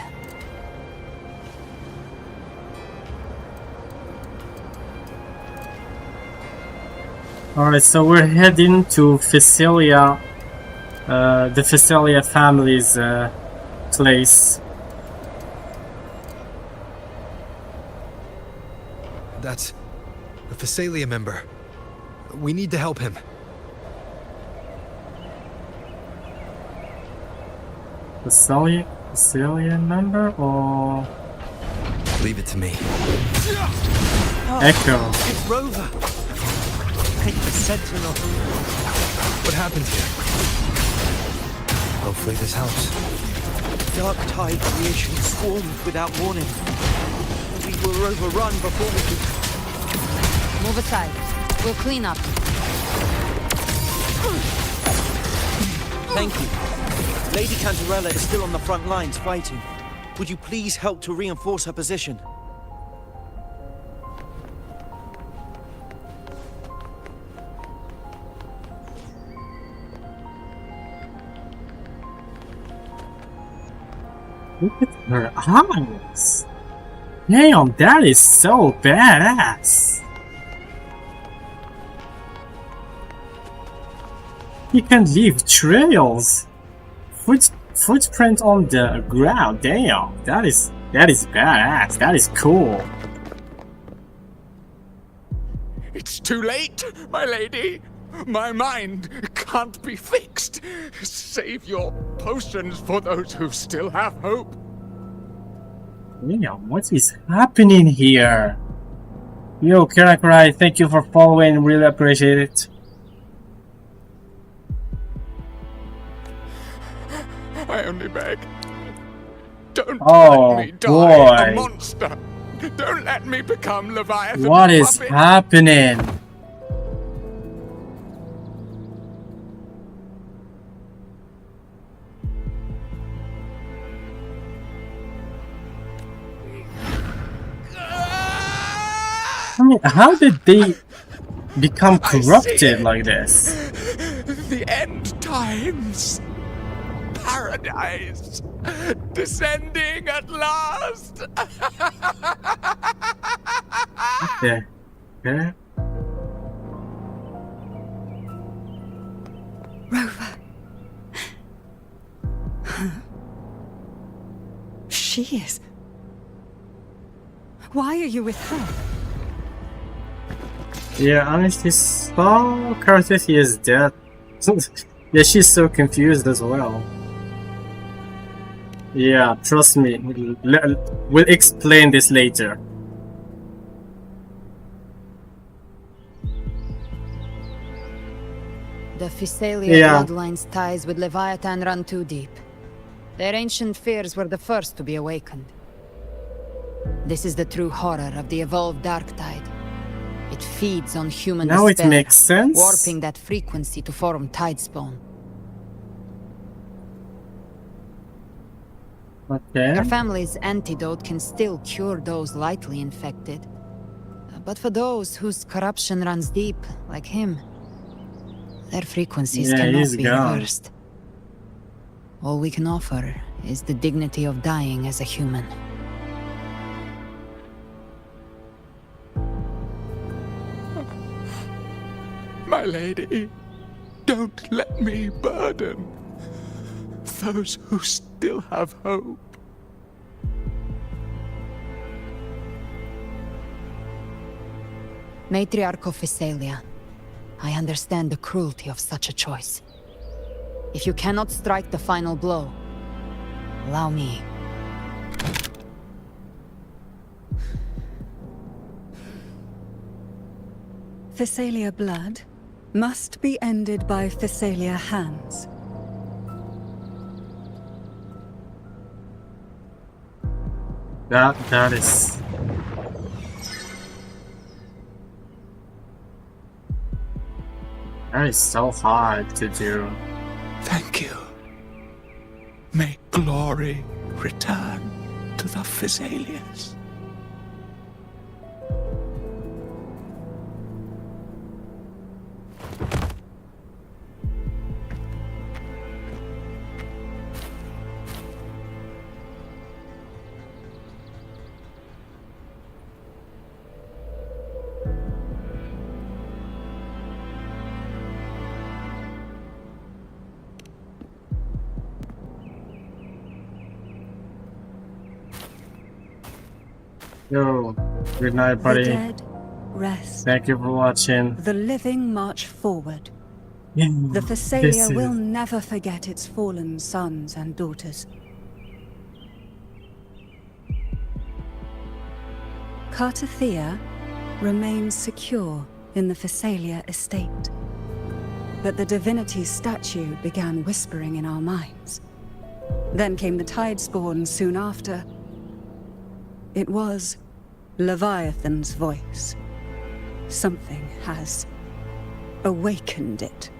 [SPEAKER 1] Alright, so we're heading to Phasalia, the Phasalia family's place.
[SPEAKER 3] That's a Phasalia member. We need to help him.
[SPEAKER 1] Phasalia member or...
[SPEAKER 3] Leave it to me.
[SPEAKER 1] Echo.
[SPEAKER 9] It's Rover. Locate the sentinel.
[SPEAKER 3] What happened here? Hopefully this helps.
[SPEAKER 9] Dark tide creation swarmed without warning. We were overrun before we could...
[SPEAKER 7] Move aside. We'll clean up.
[SPEAKER 9] Thank you. Lady Cantarella is still on the front lines fighting. Would you please help to reinforce her position?
[SPEAKER 1] Look at her eyes. Damn, that is so badass. You can leave trails. Footprint on the ground. Damn, that is badass. That is cool.
[SPEAKER 15] It's too late, my lady. My mind can't be fixed. Save your potions for those who still have hope.
[SPEAKER 1] Damn, what is happening here? Yo, Karakrai, thank you for following. Really appreciate it.
[SPEAKER 15] I only beg. Don't
[SPEAKER 1] Oh,
[SPEAKER 15] let me die
[SPEAKER 1] boy.
[SPEAKER 15] a monster. Don't let me become Leviathan.
[SPEAKER 1] What is
[SPEAKER 15] puppet.
[SPEAKER 1] happening? I mean, how did they become corrupted like this?
[SPEAKER 15] The end times. Paradise. Descending at last.
[SPEAKER 1] Okay. Okay.
[SPEAKER 8] Rover. She is. Why are you with her?
[SPEAKER 1] Yeah, honestly, oh, Karthus is dead. Yeah, she's so confused as well. Yeah, trust me. We'll explain this later.
[SPEAKER 7] The Physalia bloodline's ties with Leviathan run too deep. Their ancient fears were the first to be awakened. This is the true horror of the evolved dark tide. It feeds on human
[SPEAKER 1] Now
[SPEAKER 7] despair,
[SPEAKER 1] it makes sense.
[SPEAKER 7] warping that frequency to form tidespawn.
[SPEAKER 1] Okay.
[SPEAKER 7] Her family's antidote can still cure those lightly infected. But for those whose corruption runs deep, like him, their frequencies cannot be reversed. All we can offer is the dignity of dying as a human.
[SPEAKER 15] My lady, don't let me burden those who still have hope.
[SPEAKER 7] Matriarch of Physalia, I understand the cruelty of such a choice. If you cannot strike the final blow, allow me.
[SPEAKER 8] Physalia blood must be ended by Physalia hands.
[SPEAKER 1] That is... That is so hard to do.
[SPEAKER 15] Thank you. May glory return to the Physalians.
[SPEAKER 1] Yo, good night, buddy.
[SPEAKER 8] The dead rest.
[SPEAKER 1] Thank you for watching.
[SPEAKER 8] The living march forward.
[SPEAKER 1] Yeah,
[SPEAKER 8] The Physalia
[SPEAKER 1] this
[SPEAKER 8] will
[SPEAKER 1] is-
[SPEAKER 8] never forget its fallen sons and daughters. Cartathea remains secure in the Phasalia estate. But the divinity's statue began whispering in our minds. Then came the Tidespawn soon after. It was Leviathan's voice. Something has awakened it.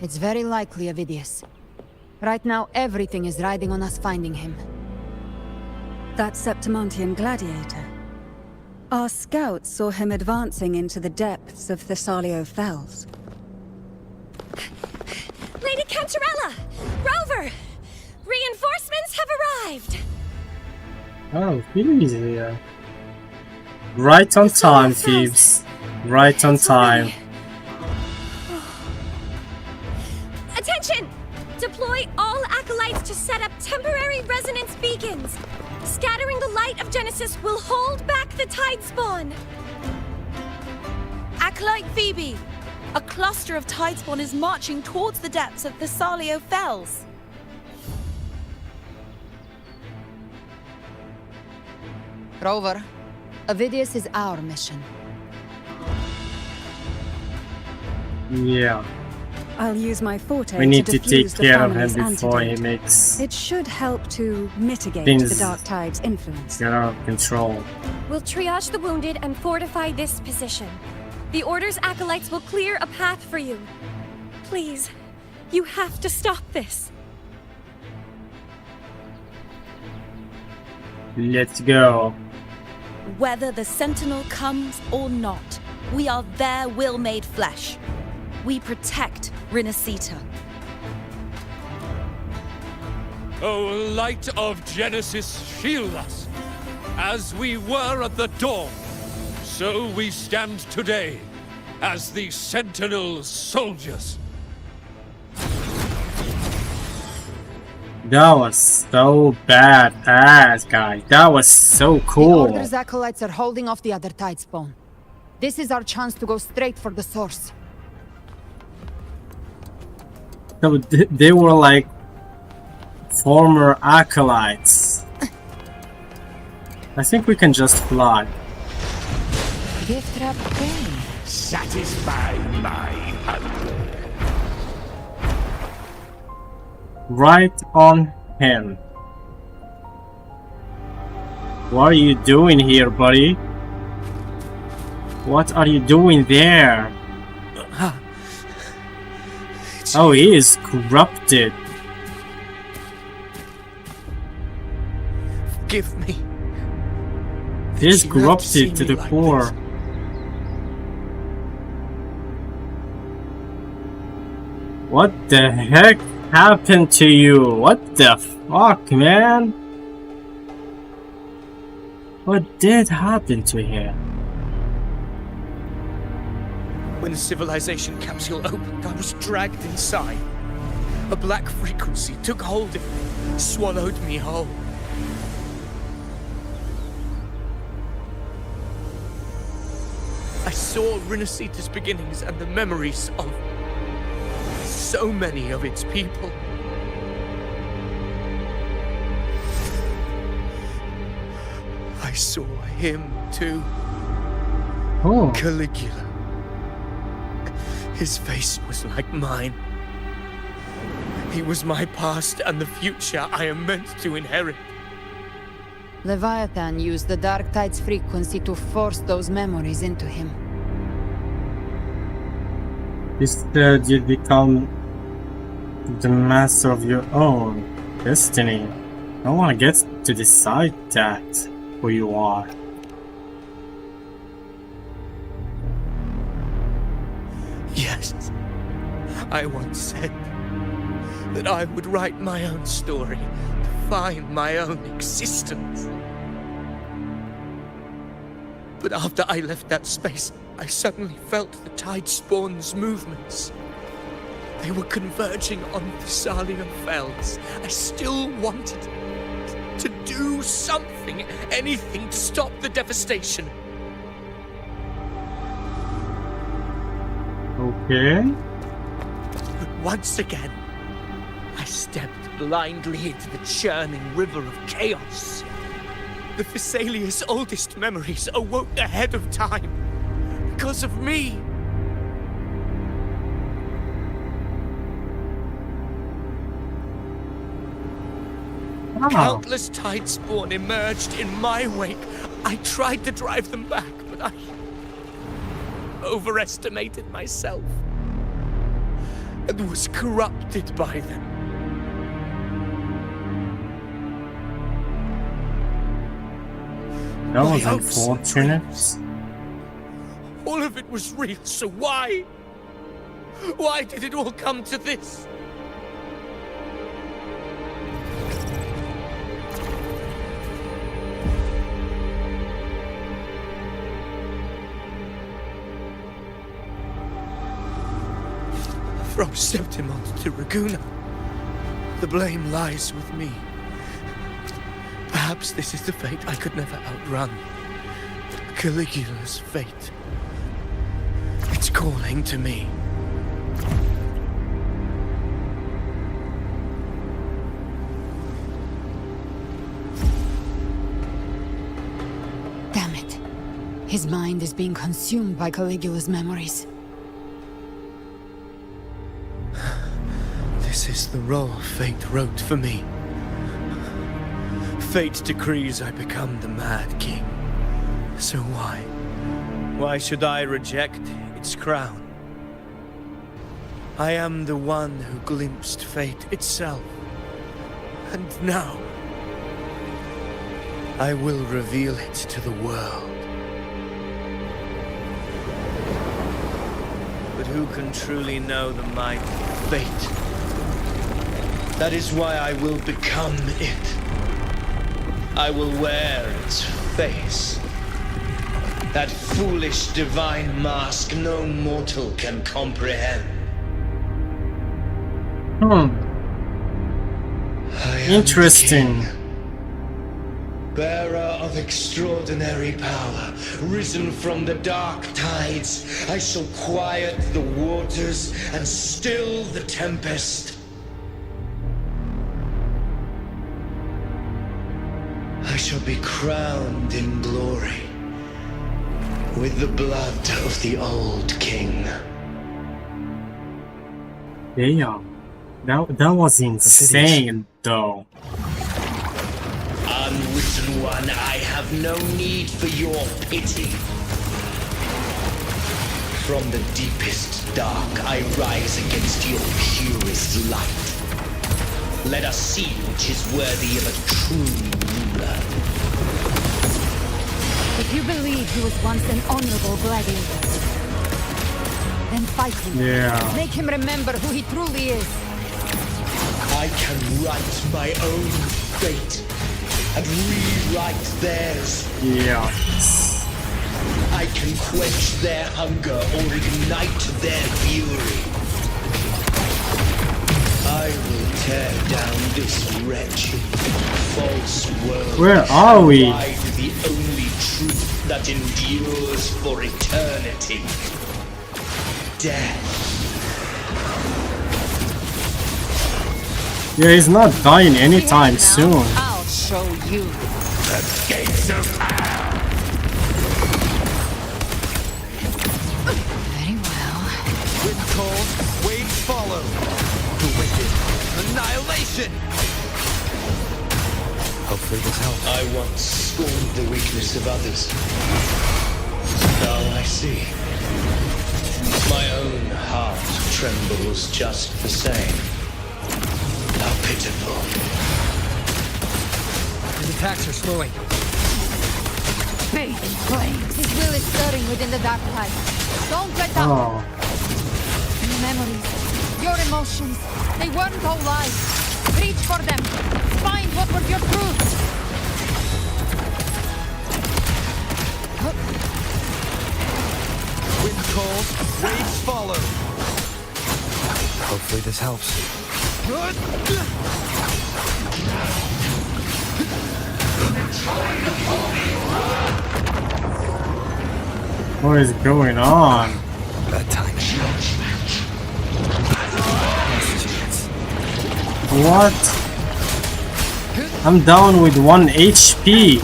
[SPEAKER 7] It's very likely, Avidius. Right now, everything is riding on us finding him.
[SPEAKER 8] That Septimontian gladiator. Our scouts saw him advancing into the depths of Thessalio Fells.
[SPEAKER 17] Lady Cantarella! Rover! Reinforcements have arrived!
[SPEAKER 1] Oh, he's here. Right on time, Thebes. Right on time.
[SPEAKER 17] Attention! Deploy all acolytes to set up temporary resonance beacons. Scattering the light of Genesis will hold back the Tidespawn.
[SPEAKER 11] Acolyte Phoebe! A cluster of Tidespawn is marching towards the depths of Thessalio Fells.
[SPEAKER 7] Rover, Avidius is our mission.
[SPEAKER 1] Yeah.
[SPEAKER 8] I'll use my forte
[SPEAKER 1] We need to take
[SPEAKER 8] defuse the
[SPEAKER 1] care of him
[SPEAKER 8] family's
[SPEAKER 1] before he
[SPEAKER 8] antidote.
[SPEAKER 1] makes
[SPEAKER 8] It should help to mitigate
[SPEAKER 1] things
[SPEAKER 8] the Dark Tide's influence.
[SPEAKER 1] get out of control.
[SPEAKER 17] We'll triage the wounded and fortify this position. The Order's acolytes will clear a path for you. Please, you have to stop this.
[SPEAKER 1] Let's go.
[SPEAKER 11] Whether the Sentinel comes or not, we are their will made flesh. We protect Rinacita.
[SPEAKER 18] O light of Genesis, shield us. As we were at the dawn, so we stand today as the Sentinel soldiers.
[SPEAKER 1] That was so badass, guys. That was so
[SPEAKER 7] The
[SPEAKER 1] cool.
[SPEAKER 7] Order's acolytes are holding off the other Tidespawn. This is our chance to go straight for the source.
[SPEAKER 1] So they were like former acolytes. I think we can just fly.
[SPEAKER 7] Gift wrap pain.
[SPEAKER 12] Satisfy my hunger.
[SPEAKER 1] Right on him. What are you doing here, buddy? What are you doing there? Oh, he is corrupted.
[SPEAKER 9] Forgive me.
[SPEAKER 1] He is
[SPEAKER 9] You have to see
[SPEAKER 1] corrupted to
[SPEAKER 9] me
[SPEAKER 1] the
[SPEAKER 9] like
[SPEAKER 1] core.
[SPEAKER 9] this.
[SPEAKER 1] What the heck happened to you? What the fuck, man? What did happen to him?
[SPEAKER 9] When the civilization capsule opened, I was dragged inside. A black frequency took hold of me, swallowed me whole. I saw Rinacita's beginnings and the memories of so many of its people. I saw him too.
[SPEAKER 1] Oh.
[SPEAKER 9] Caligula. His face was like mine. He was my past and the future I am meant to inherit.
[SPEAKER 7] Leviathan used the Dark Tide's frequency to force those memories into him.
[SPEAKER 1] You said you'd become the master of your own destiny. No one gets to decide that, who you are.
[SPEAKER 9] Yes, I once said that I would write my own story, define my own existence. But after I left that space, I suddenly felt the Tidespawn's movements. They were converging on Thessalio Fells. I still wanted to do something, anything to stop the devastation.
[SPEAKER 1] Okay.
[SPEAKER 9] But once again, I stepped blindly into the churning river of chaos. The Thessalia's oldest memories awoke ahead of time. because of me.
[SPEAKER 1] Oh.
[SPEAKER 9] Countless Tidespawn emerged in my wake. I tried to drive them back, but I overestimated myself and was corrupted by them.
[SPEAKER 1] That was
[SPEAKER 9] My hopes and
[SPEAKER 1] unfortunate.
[SPEAKER 9] dreams, all of it was real, so why? Why did it all come to this? From Septimont to Raguna, the blame lies with me. Perhaps this is the fate I could never outrun. Caligula's fate. It's calling to me.
[SPEAKER 7] Damn it. His mind is being consumed by Caligula's memories.
[SPEAKER 9] This is the role fate wrote for me. Fate decrees I become the Mad King. So why? Why should I reject its crown? I am the one who glimpsed fate itself. And now, I will reveal it to the world. But who can truly know the mind of fate? That is why I will become it. I will wear its face. That foolish divine mask no mortal can comprehend.
[SPEAKER 1] Interesting.
[SPEAKER 9] Bearer of extraordinary power, risen from the dark tides, I shall quiet the waters and still the tempest. I shall be crowned in glory with the blood of the old king.
[SPEAKER 1] Yeah, that was insane, though.
[SPEAKER 9] Unwritten one, I have no need for your pity. From the deepest dark, I rise against your purest light. Let us see which is worthy of a true ruler.
[SPEAKER 7] If you believe he was once an honorable gladiator, then fight him.
[SPEAKER 1] Yeah.
[SPEAKER 7] Make him remember who he truly is.
[SPEAKER 9] I can write my own fate and rewrite theirs.
[SPEAKER 1] Yeah.
[SPEAKER 9] I can quench their hunger or ignite their fury. I will tear down this wretched, false world.
[SPEAKER 1] Where are we?
[SPEAKER 9] Provide the only truth that endures for eternity. Death.
[SPEAKER 1] Yeah, he's not dying anytime soon.
[SPEAKER 7] I'll show you.
[SPEAKER 9] The gates of hell.
[SPEAKER 7] Very well.
[SPEAKER 3] Wind cold, waves follow. The wicked. Annihilation! Hopefully this helps.
[SPEAKER 9] I once scorned the weakness of others. Now I see. My own heart trembles just the same. How pitiful.
[SPEAKER 3] His attacks are slowing.
[SPEAKER 7] Bathe in flames. His will is stirring within the dark light. Don't let down.
[SPEAKER 1] Oh.
[SPEAKER 7] Your memories, your emotions, they weren't all lies. Reach for them. Find what was your truth.
[SPEAKER 3] Wind cold, waves follow. Hopefully this helps.
[SPEAKER 1] What is going on?
[SPEAKER 3] Bad time.
[SPEAKER 1] What? I'm down with 1 HP.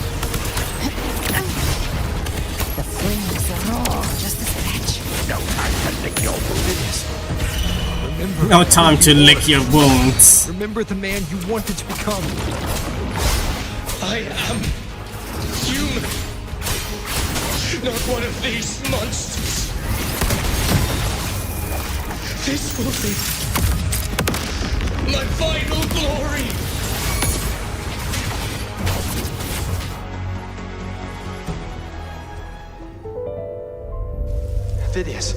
[SPEAKER 7] The flames are raw, just as they
[SPEAKER 1] No time to lick your wounds.
[SPEAKER 3] Remember the man you wanted to become.
[SPEAKER 19] I am human, not one of these monsters. This will be my final glory.
[SPEAKER 3] Phidias,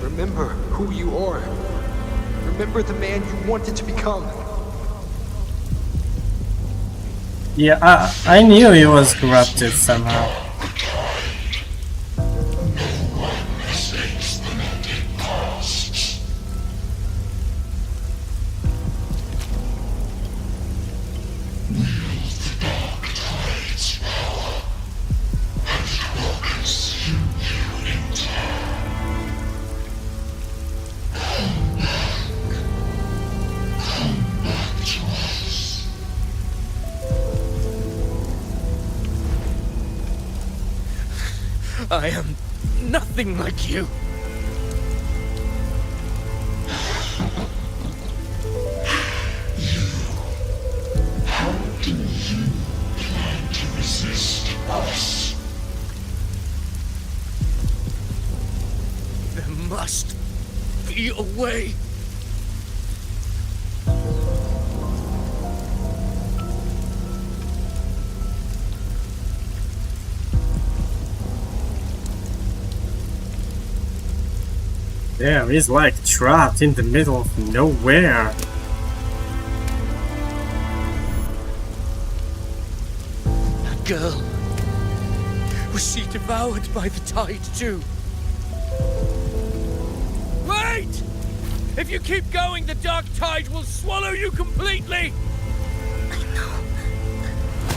[SPEAKER 3] remember who you are. Remember the man you wanted to become.
[SPEAKER 1] Yeah, I knew he was corrupted somehow.
[SPEAKER 19] I am nothing like you.
[SPEAKER 20] How do you plan to resist us?
[SPEAKER 19] There must be a way.
[SPEAKER 1] Damn, he's like trapped in the middle of nowhere.
[SPEAKER 19] That girl. Was she devoured by the tide too? Wait! If you keep going, the dark tide will swallow you completely!
[SPEAKER 16] I know.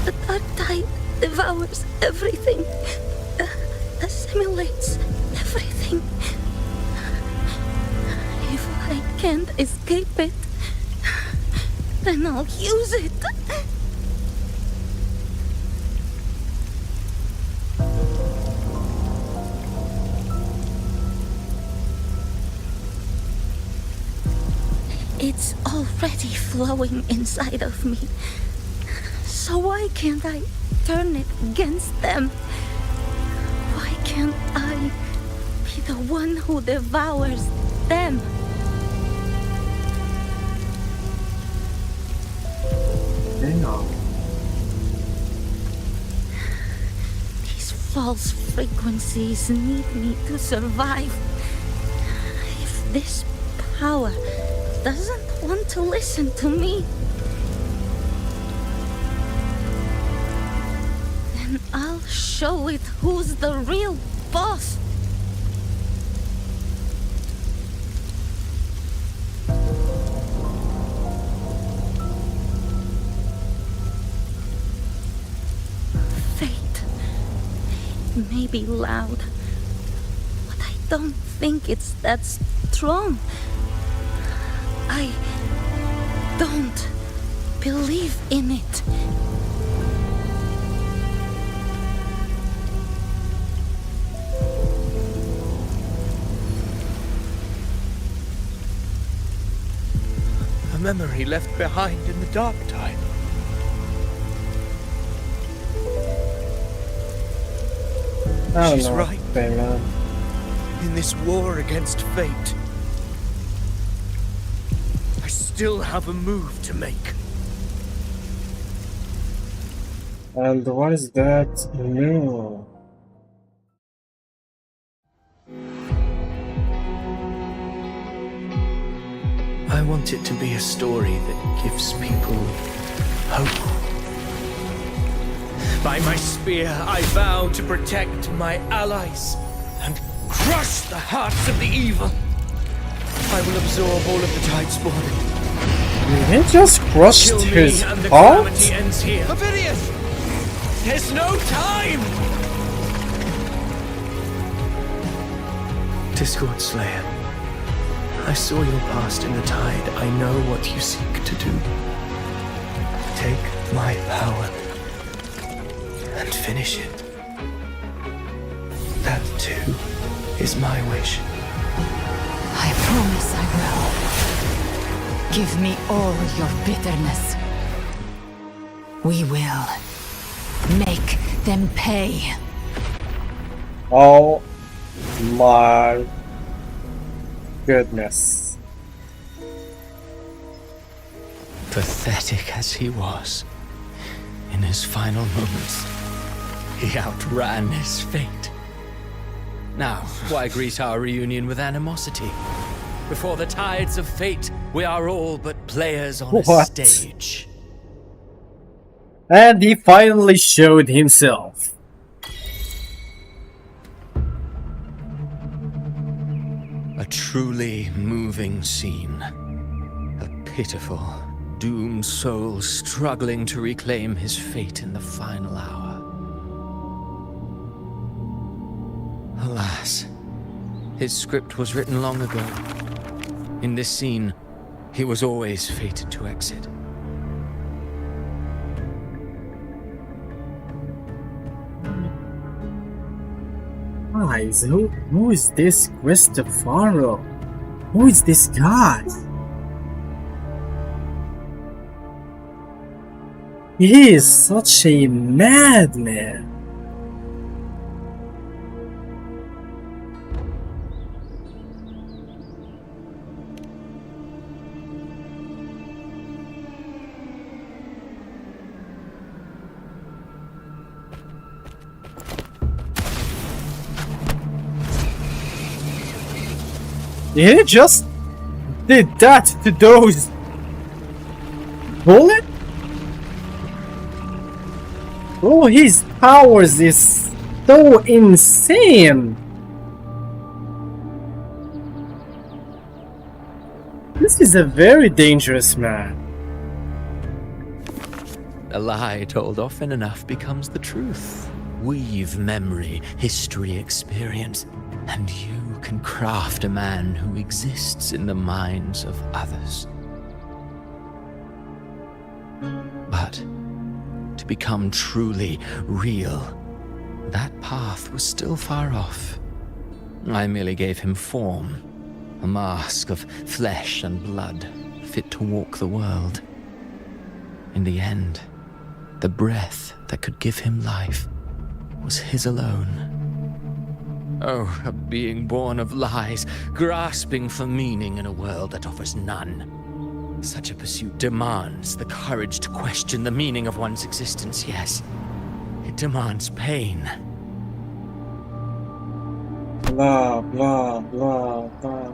[SPEAKER 16] The dark tide devours everything. Assimilates everything. If I can't escape it, then I'll use it. It's already flowing inside of me. So why can't I turn it against them? Why can't I be the one who devours them?
[SPEAKER 1] Damn.
[SPEAKER 16] These false frequencies need me to survive. If this power doesn't want to listen to me, then I'll show it who's the real boss. Fate may be loud, but I don't think it's that strong. I don't believe in it.
[SPEAKER 19] A memory left behind in the dark tide. She's right.
[SPEAKER 1] Man.
[SPEAKER 19] In this war against fate, I still have a move to make.
[SPEAKER 1] And what is that? No.
[SPEAKER 9] I want it to be a story that gives people hope. By my spear, I vow to protect my allies and crush the hearts of the evil. I will absorb all of the tide spawn.
[SPEAKER 1] He just crushed
[SPEAKER 9] Kill me
[SPEAKER 1] his
[SPEAKER 9] and the
[SPEAKER 1] heart?
[SPEAKER 9] calamity ends here. Ovidius! There's no time! Discord Slayer, I saw your past in the tide. I know what you seek to do. Take my power and finish it. That too is my wish.
[SPEAKER 7] I promise I will. Give me all your bitterness. We will make them pay.
[SPEAKER 1] Oh my goodness.
[SPEAKER 6] Pathetic as he was, in his final moments, he outran his fate. Now, why greet our reunion with animosity? Before the tides of fate, we are all but players on a stage.
[SPEAKER 1] And he finally showed himself.
[SPEAKER 6] A truly moving scene. A pitiful, doomed soul struggling to reclaim his fate in the final hour. Alas, his script was written long ago. In this scene, he was always fated to exit.
[SPEAKER 1] Guys, who is this Cristofaro? Who is this guy? He is such a madman. He just did that to those bullets? Oh, his powers is so insane. This is a very dangerous man.
[SPEAKER 6] A lie told often enough becomes the truth. Weave memory, history, experience, and you can craft a man who exists in the minds of others. But to become truly real, that path was still far off. I merely gave him form, a mask of flesh and blood, fit to walk the world. In the end, the breath that could give him life was his alone. Oh, a being born of lies, grasping for meaning in a world that offers none. Such a pursuit demands the courage to question the meaning of one's existence, yes. It demands pain.
[SPEAKER 1] Blah, blah, blah, blah.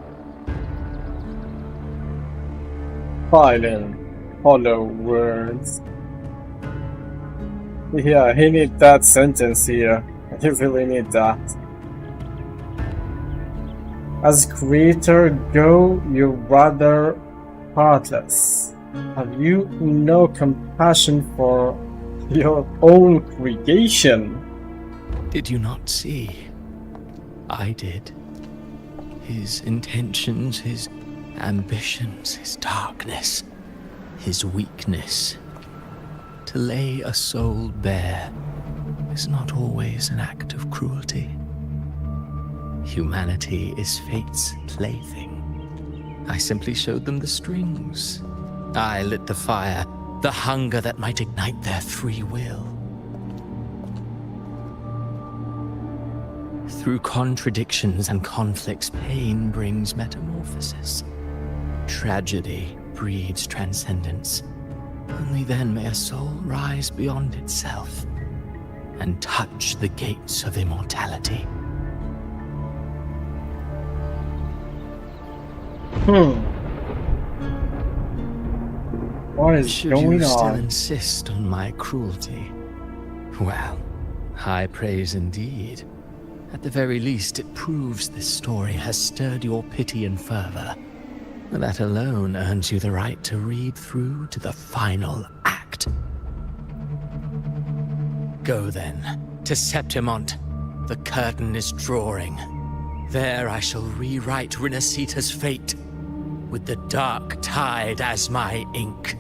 [SPEAKER 1] Silent, hollow words. Yeah, he need that sentence here. He really need that. As creator, go, you're rather heartless. Have you no compassion for your own creation?
[SPEAKER 6] Did you not see? I did. His intentions, his ambitions, his darkness, his weakness. To lay a soul bare is not always an act of cruelty. Humanity is fate's plaything. I simply showed them the strings. I lit the fire, the hunger that might ignite their free will. Through contradictions and conflicts, pain brings metamorphosis. Tragedy breeds transcendence. Only then may a soul rise beyond itself and touch the gates of immortality.
[SPEAKER 1] What is
[SPEAKER 6] Should
[SPEAKER 1] going
[SPEAKER 6] you still
[SPEAKER 1] on?
[SPEAKER 6] insist on my cruelty? Well, high praise indeed. At the very least, it proves this story has stirred your pity and fervor. That alone earns you the right to read through to the final act. Go then, to Septimont. The curtain is drawing. There I shall rewrite Rinacita's fate, with the dark tide as my ink.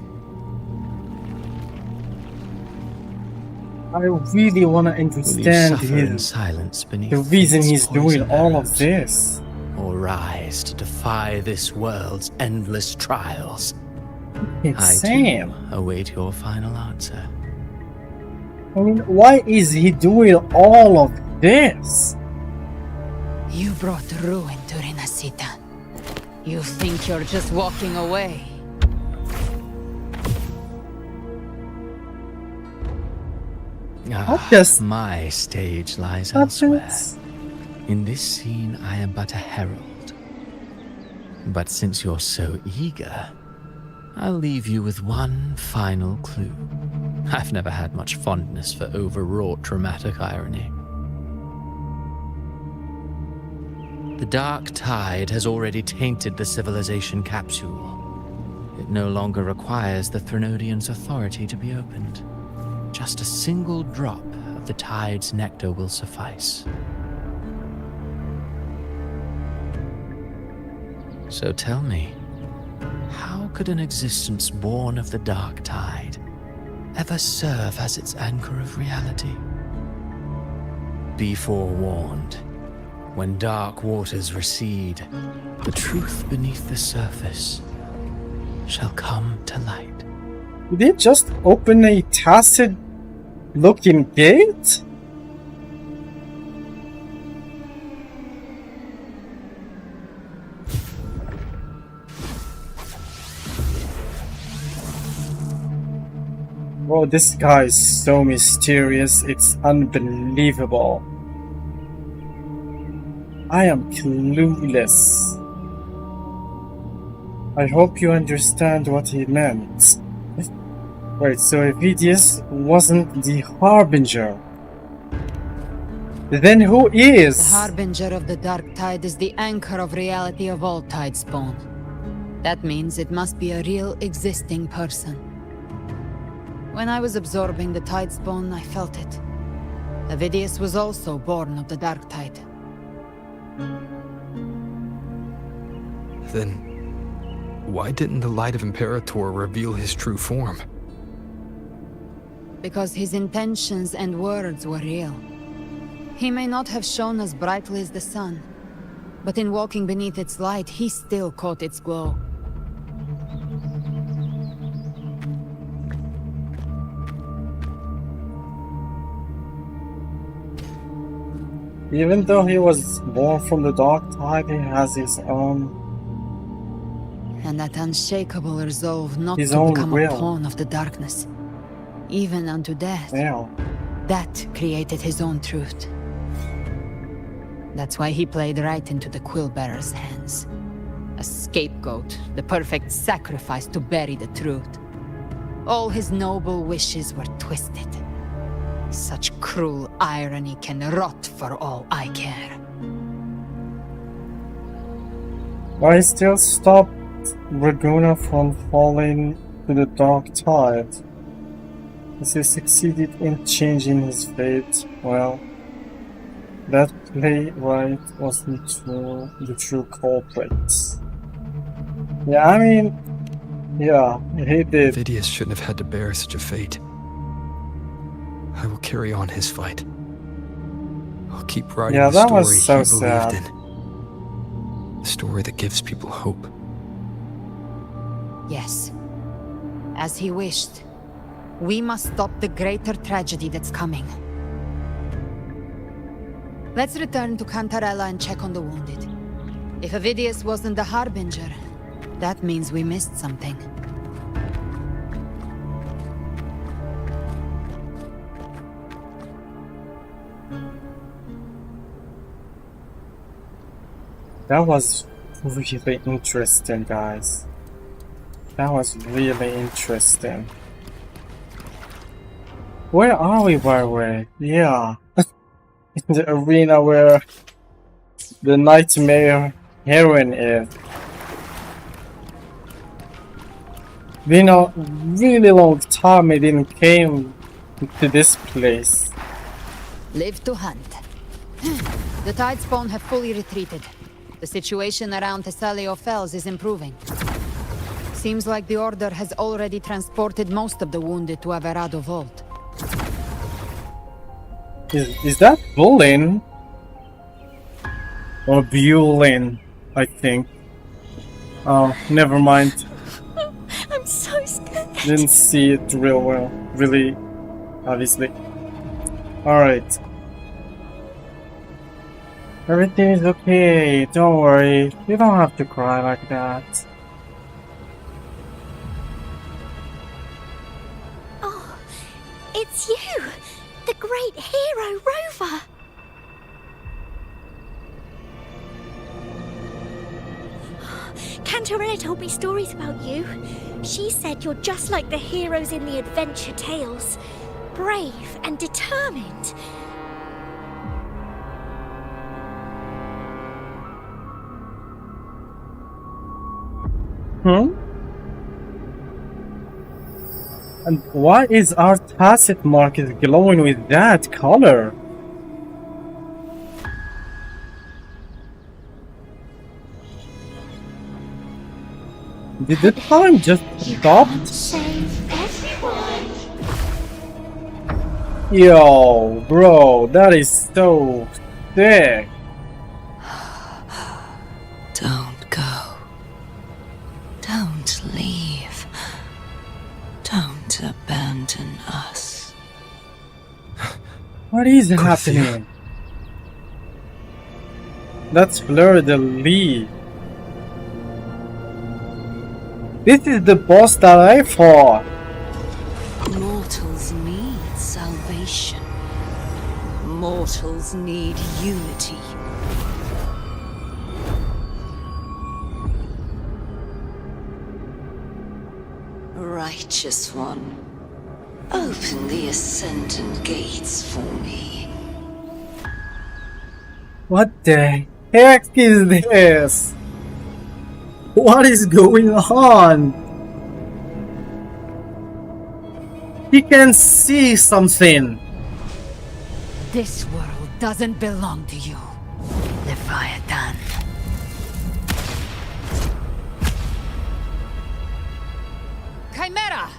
[SPEAKER 1] I really want to understand the reason he's doing all of this.
[SPEAKER 6] Or rise to defy this world's endless trials.
[SPEAKER 1] It's
[SPEAKER 6] I
[SPEAKER 1] Sam.
[SPEAKER 6] too await your final answer.
[SPEAKER 1] I mean, why is he doing all of this?
[SPEAKER 7] You brought ruin to Rinacita. You think you're just walking away?
[SPEAKER 6] My stage lies elsewhere. In this scene, I am but a herald. But since you're so eager, I'll leave you with one final clue. I've never had much fondness for overwrought dramatic irony. The dark tide has already tainted the civilization capsule. It no longer requires the Threnodians' authority to be opened. Just a single drop of the tide's nectar will suffice. So tell me, how could an existence born of the dark tide ever serve as its anchor of reality? Be forewarned. When dark waters recede, the truth beneath the surface shall come to light.
[SPEAKER 1] Did they just open a tacit-looking gate? Bro, this guy is so mysterious, it's unbelievable. I am clueless. I hope you understand what he meant. Wait, so if Vidius wasn't the Harbinger, then who is?
[SPEAKER 7] The Harbinger of the Dark Tide is the anchor of reality of all Tidespawn. That means it must be a real existing person. When I was absorbing the Tidespawn, I felt it. Avidius was also born of the Dark Tide.
[SPEAKER 3] Then, why didn't the Light of Imperator reveal his true form?
[SPEAKER 7] Because his intentions and words were real. He may not have shone as brightly as the sun, but in walking beneath its light, he still caught its glow.
[SPEAKER 1] Even though he was born from the dark tide, he has his own...
[SPEAKER 7] And that unshakable resolve not
[SPEAKER 1] his
[SPEAKER 7] to
[SPEAKER 1] own
[SPEAKER 7] become
[SPEAKER 1] will.
[SPEAKER 7] a pawn of the darkness, even unto death.
[SPEAKER 1] Yeah.
[SPEAKER 7] That created his own truth. That's why he played right into the Quillbearer's hands. A scapegoat, the perfect sacrifice to bury the truth. All his noble wishes were twisted. Such cruel irony can rot for all I care.
[SPEAKER 1] But he still stopped Raguna from falling to the dark tide. As he succeeded in changing his fate, well, that playwright wasn't the true culprit. Yeah, I mean, yeah, he did.
[SPEAKER 3] Vidius shouldn't have had to bear such a fate. I will carry on his fight. I'll keep writing the
[SPEAKER 1] that
[SPEAKER 3] story
[SPEAKER 1] was so
[SPEAKER 3] he
[SPEAKER 1] sad.
[SPEAKER 3] believed in. A story that gives people hope.
[SPEAKER 7] Yes. As he wished. We must stop the greater tragedy that's coming. Let's return to Cantarella and check on the wounded. If Avidius wasn't the Harbinger, that means we missed something.
[SPEAKER 1] That was really interesting, guys. That was really interesting. Where are we, by the way? Yeah. In the arena where the Nightmare heroine is. Been a really long time I didn't came to this place.
[SPEAKER 7] Live to hunt. The Tidespawn have fully retreated. The situation around Thessalio Fells is improving. Seems like the Order has already transported most of the wounded to Averado Vault.
[SPEAKER 1] Is that Bulin? Or Bulin, I think. Oh, never mind.
[SPEAKER 17] I'm
[SPEAKER 16] so scared.
[SPEAKER 1] Didn't see it real well, really, obviously. Alright. Everything is okay, don't worry. You don't have to cry like that.
[SPEAKER 16] Oh, it's you, the great hero Rover. Cantarella told me stories about you. She said you're just like the heroes in the adventure tales. Brave and determined.
[SPEAKER 1] And why is our tacit market glowing with that color? Did the time just stop?
[SPEAKER 20] Save everyone.
[SPEAKER 1] Yo, bro, that is so sick.
[SPEAKER 6] Don't go. Don't leave. Don't abandon us.
[SPEAKER 1] What is happening? That's Fleur de Lis. This is the boss that I fought.
[SPEAKER 6] Mortals need salvation. Mortals need unity. Righteous One, open the Ascendant Gates for me.
[SPEAKER 1] What the heck is this? What is going on? He can see something.
[SPEAKER 7] This world doesn't belong to you, Leviathan. Chimera!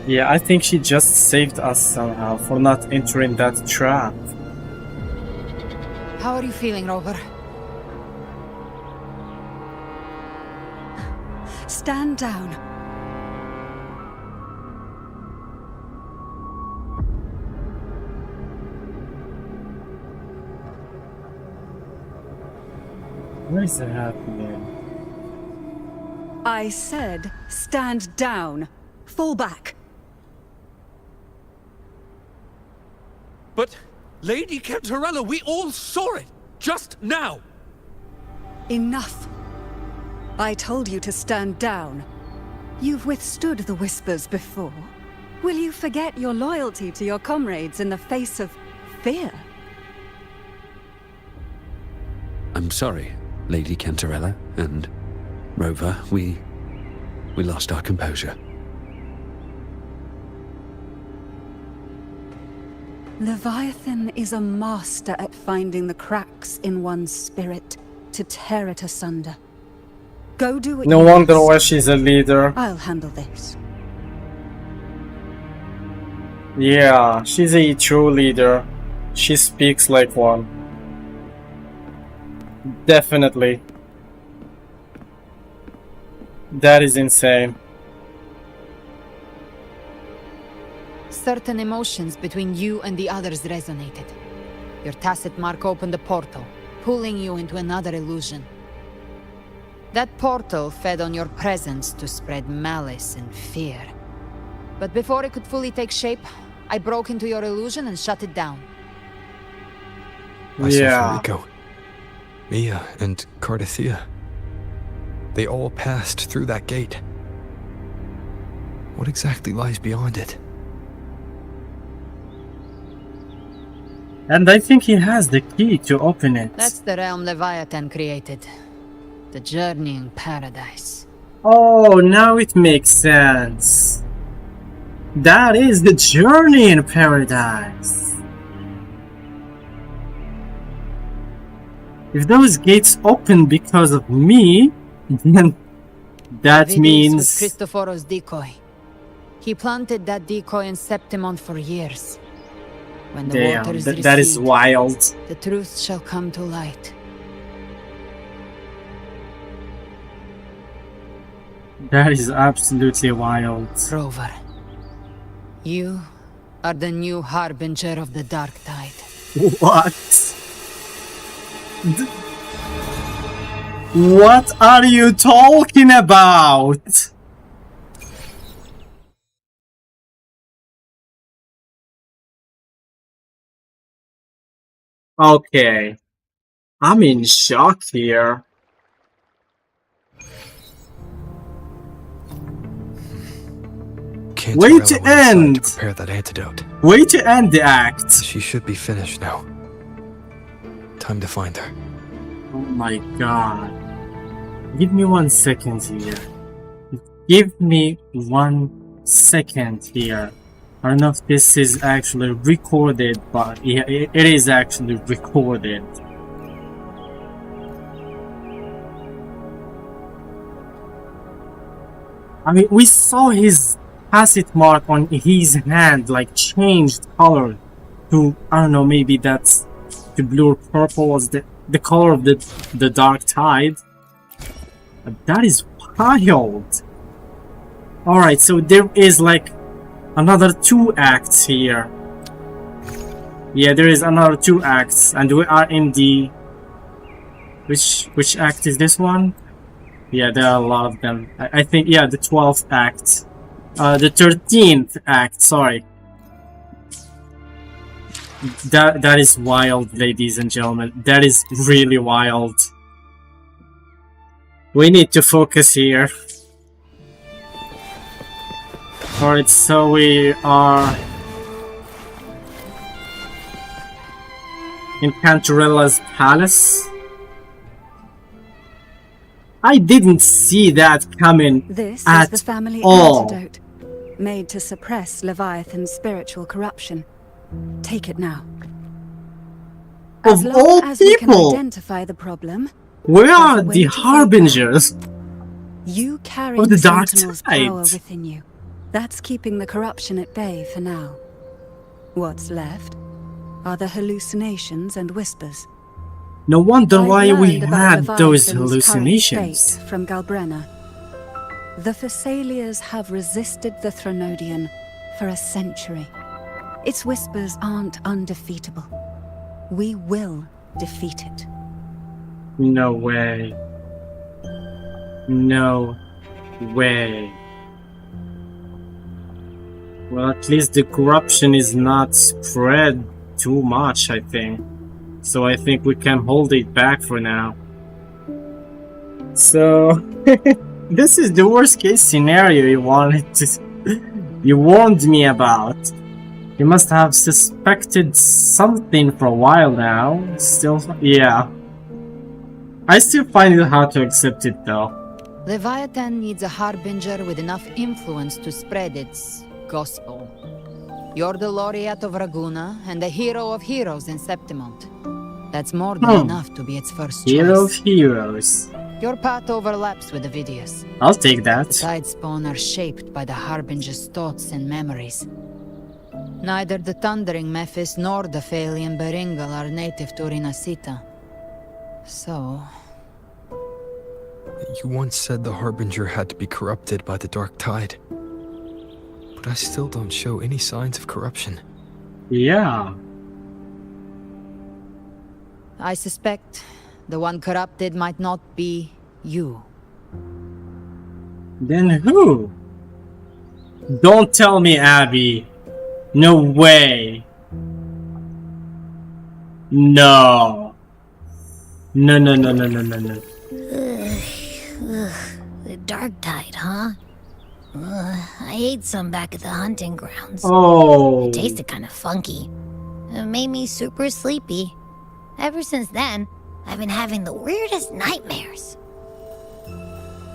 [SPEAKER 1] Yeah, I think she just saved us somehow for not entering that trap.
[SPEAKER 7] How are you feeling, Rover?
[SPEAKER 8] Stand down.
[SPEAKER 1] What is happening?
[SPEAKER 8] I said, stand down. Fall back.
[SPEAKER 18] But, Lady Cantarella, we all saw it! Just now!
[SPEAKER 8] Enough. I told you to stand down. You've withstood the whispers before. Will you forget your loyalty to your comrades in the face of fear?
[SPEAKER 21] I'm sorry, Lady Cantarella and Rover. We lost our composure.
[SPEAKER 8] Leviathan is a master at finding the cracks in one's spirit to tear it asunder. Go do what
[SPEAKER 1] No
[SPEAKER 8] you
[SPEAKER 1] wonder
[SPEAKER 8] must.
[SPEAKER 1] why she's a leader.
[SPEAKER 8] I'll handle this.
[SPEAKER 1] Yeah, she's a true leader. She speaks like one. Definitely. That is insane.
[SPEAKER 7] Certain emotions between you and the others resonated. Your tacit mark opened a portal, pulling you into another illusion. That portal fed on your presence to spread malice and fear. But before it could fully take shape, I broke into your illusion and shut it down.
[SPEAKER 3] I saw Federico, Mia, and Cardathea. They all passed through that gate. What exactly lies beyond it?
[SPEAKER 1] And I think he has the key to open it.
[SPEAKER 7] That's the realm Leviathan created. The journeying paradise.
[SPEAKER 1] Oh, now it makes sense. That is the journey in paradise. If those gates open because of me, then that
[SPEAKER 7] Vidus
[SPEAKER 1] means...
[SPEAKER 7] was Cristoforo's decoy. He planted that decoy in Septimon for years. When the
[SPEAKER 1] Damn,
[SPEAKER 7] waters
[SPEAKER 1] that is
[SPEAKER 7] recede,
[SPEAKER 1] wild.
[SPEAKER 7] the truth shall come to light.
[SPEAKER 1] That is absolutely wild.
[SPEAKER 7] Rover, you are the new harbinger of the dark tide.
[SPEAKER 1] What? What are you talking about? Okay, I'm in shock here. Way to end!
[SPEAKER 3] To prepare that antidote.
[SPEAKER 1] Way to end the act.
[SPEAKER 3] She should be finished now. Time to find her.
[SPEAKER 1] Oh my god. Give me 1 second here. Give me 1 second here. I don't know if this is actually recorded, but yeah, it is actually recorded. I mean, we saw his acid mark on his hand, like, changed color to, I don't know, maybe that's the blue or purple was the color of the dark tide. That is wild. Alright, so there is like another 2 acts here. Yeah, there is another 2 acts, and we are in the... Which act is this one? Yeah, there are a lot of them. I think, yeah, the 12th act. The 13th act, sorry. That is wild, ladies and gentlemen. That is really wild. We need to focus here. Alright, so we are in Cantarella's palace. I didn't see that coming
[SPEAKER 8] This
[SPEAKER 1] at
[SPEAKER 8] is the family
[SPEAKER 1] all.
[SPEAKER 8] antidote, made to suppress Leviathan's spiritual corruption. Take it now. As
[SPEAKER 1] Of
[SPEAKER 8] long
[SPEAKER 1] all
[SPEAKER 8] as we can
[SPEAKER 1] people,
[SPEAKER 8] identify the problem,
[SPEAKER 1] where
[SPEAKER 8] there's
[SPEAKER 1] are
[SPEAKER 8] a way
[SPEAKER 1] the
[SPEAKER 8] to fight
[SPEAKER 1] harbingers
[SPEAKER 8] back. You carry
[SPEAKER 1] of the dark
[SPEAKER 8] Sentinel's
[SPEAKER 1] tide?
[SPEAKER 8] power within you. That's keeping the corruption at bay for now. What's left are the hallucinations and whispers.
[SPEAKER 1] No wonder
[SPEAKER 8] I've
[SPEAKER 1] why we
[SPEAKER 8] learned about
[SPEAKER 1] had those
[SPEAKER 8] Leviathan's current
[SPEAKER 1] hallucinations.
[SPEAKER 8] state from Galbrena. The Thessalias have resisted the Threnodian for a century. Its whispers aren't undefeatable. We will defeat it.
[SPEAKER 1] No way. No way. Well, at least the corruption is not spread too much, I think. So I think we can hold it back for now. So, this is the worst case scenario you warned me about. You must have suspected something for a while now. Still, yeah. I still find it hard to accept it though.
[SPEAKER 7] Leviathan needs a harbinger with enough influence to spread its gospel. You're the laureate of Raguna and the hero of heroes in Septimont. That's more than enough to be its first choice.
[SPEAKER 1] Hero of heroes.
[SPEAKER 7] Your path overlaps with Ovidius.
[SPEAKER 1] I'll take that.
[SPEAKER 7] The Tidespawn are shaped by the harbinger's thoughts and memories. Neither the Thundering Mephis nor the Phalian Beringal are native to Rinacita. So...
[SPEAKER 3] You once said the Harbinger had to be corrupted by the Dark Tide. But I still don't show any signs of corruption.
[SPEAKER 1] Yeah.
[SPEAKER 7] I suspect the one corrupted might not be you.
[SPEAKER 1] Then who? Don't tell me Abby. No way. No. No, no, no, no, no, no, no.
[SPEAKER 2] The dark tide, huh? I ate some back at the hunting grounds.
[SPEAKER 1] Oh.
[SPEAKER 2] It tasted kind of funky. It made me super sleepy. Ever since then, I've been having the weirdest nightmares.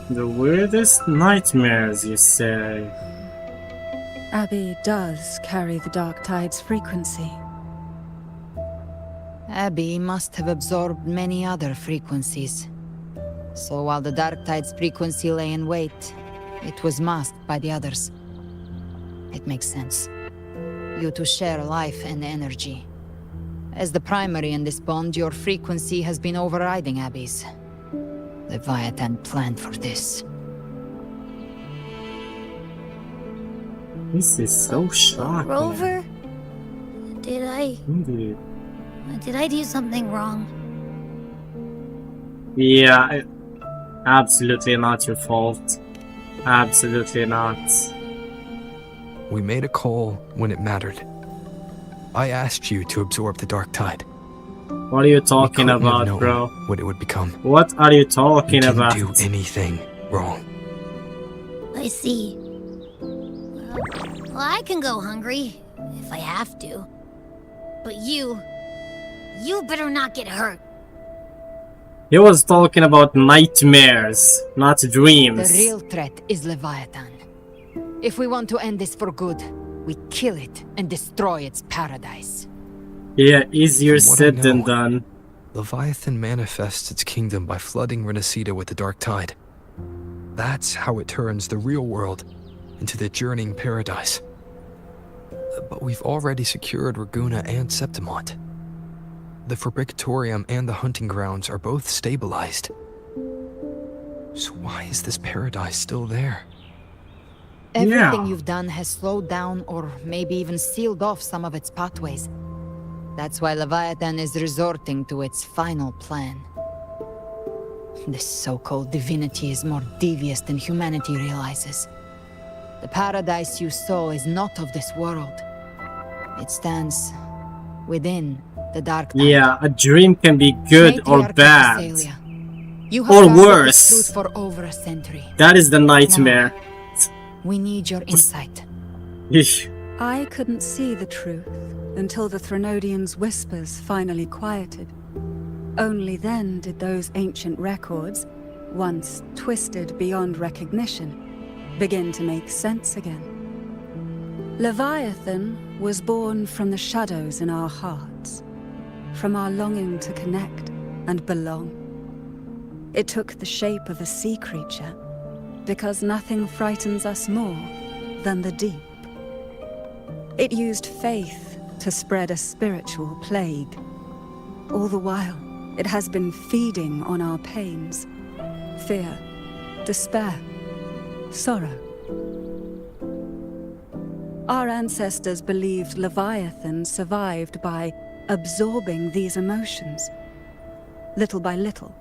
[SPEAKER 1] The weirdest nightmares, you say?
[SPEAKER 8] Abby does carry the Dark Tide's frequency.
[SPEAKER 7] Abby must have absorbed many other frequencies. So while the Dark Tide's frequency lay in wait, it was masked by the others. It makes sense. You two share life and energy. As the primary in this bond, your frequency has been overriding Abby's. Leviathan planned for this.
[SPEAKER 1] This is so shocking.
[SPEAKER 2] Rover? Did I do something wrong?
[SPEAKER 1] Yeah, absolutely not your fault. Absolutely not.
[SPEAKER 3] We made a call when it mattered. I asked you to absorb the dark tide.
[SPEAKER 1] What are you talking about, bro?
[SPEAKER 3] What it would become.
[SPEAKER 1] What are you talking
[SPEAKER 3] you
[SPEAKER 1] about?
[SPEAKER 3] Didn't do anything wrong.
[SPEAKER 2] I see. Well, I can go hungry if I have to. But you better not get hurt.
[SPEAKER 1] He was talking about nightmares, not dreams.
[SPEAKER 7] The real threat is Leviathan. If we want to end this for good, we kill it and destroy its paradise.
[SPEAKER 1] Yeah, easier said than done.
[SPEAKER 3] Leviathan manifests its kingdom by flooding Rinacita with the dark tide. That's how it turns the real world into the journeying paradise. But we've already secured Raguna and Septimont. The Fabricatorium and the hunting grounds are both stabilized. So why is this paradise still there?
[SPEAKER 7] Everything you've done has slowed down or maybe even sealed off some of its pathways. That's why Leviathan is resorting to its final plan. This so-called divinity is more devious than humanity realizes. The paradise you saw is not of this world. It stands within the dark tide.
[SPEAKER 1] Yeah, a dream can be good or
[SPEAKER 7] Matriarch of
[SPEAKER 1] bad.
[SPEAKER 7] Thessalia. You have
[SPEAKER 1] Or
[SPEAKER 7] guarded the
[SPEAKER 1] worse.
[SPEAKER 7] truth for over a century.
[SPEAKER 1] That is the nightmare.
[SPEAKER 7] We need your insight.
[SPEAKER 8] I couldn't see the truth until the Threnodians' whispers finally quieted. Only then did those ancient records, once twisted beyond recognition, begin to make sense again. Leviathan was born from the shadows in our hearts, from our longing to connect and belong. It took the shape of a sea creature, because nothing frightens us more than the deep. It used faith to spread a spiritual plague. All the while, it has been feeding on our pains, fear, despair, sorrow. Our ancestors believed Leviathan survived by absorbing these emotions. Little by little,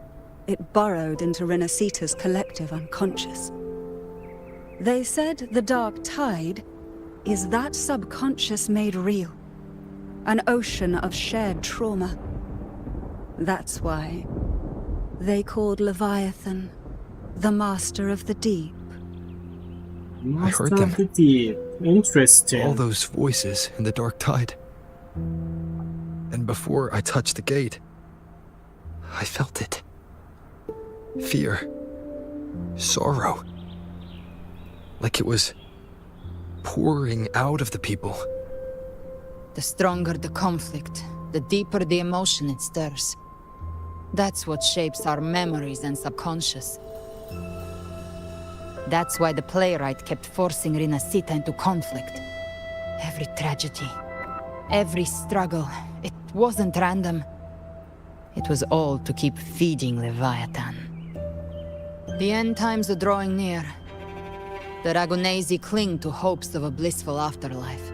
[SPEAKER 8] it burrowed into Rinacita's collective unconscious. They said the dark tide is that subconscious made real, an ocean of shared trauma. That's why they called Leviathan the Master of the Deep.
[SPEAKER 3] I heard them.
[SPEAKER 1] Master of the Deep. Interesting.
[SPEAKER 3] All those voices in the dark tide. And before I touched the gate, I felt it. Fear. Sorrow. Like it was pouring out of the people.
[SPEAKER 7] The stronger the conflict, the deeper the emotion it stirs. That's what shapes our memories and subconscious. That's why the playwright kept forcing Rinacita into conflict. Every tragedy, every struggle, it wasn't random. It was all to keep feeding Leviathan. The end times are drawing near. The Ragunesi cling to hopes of a blissful afterlife.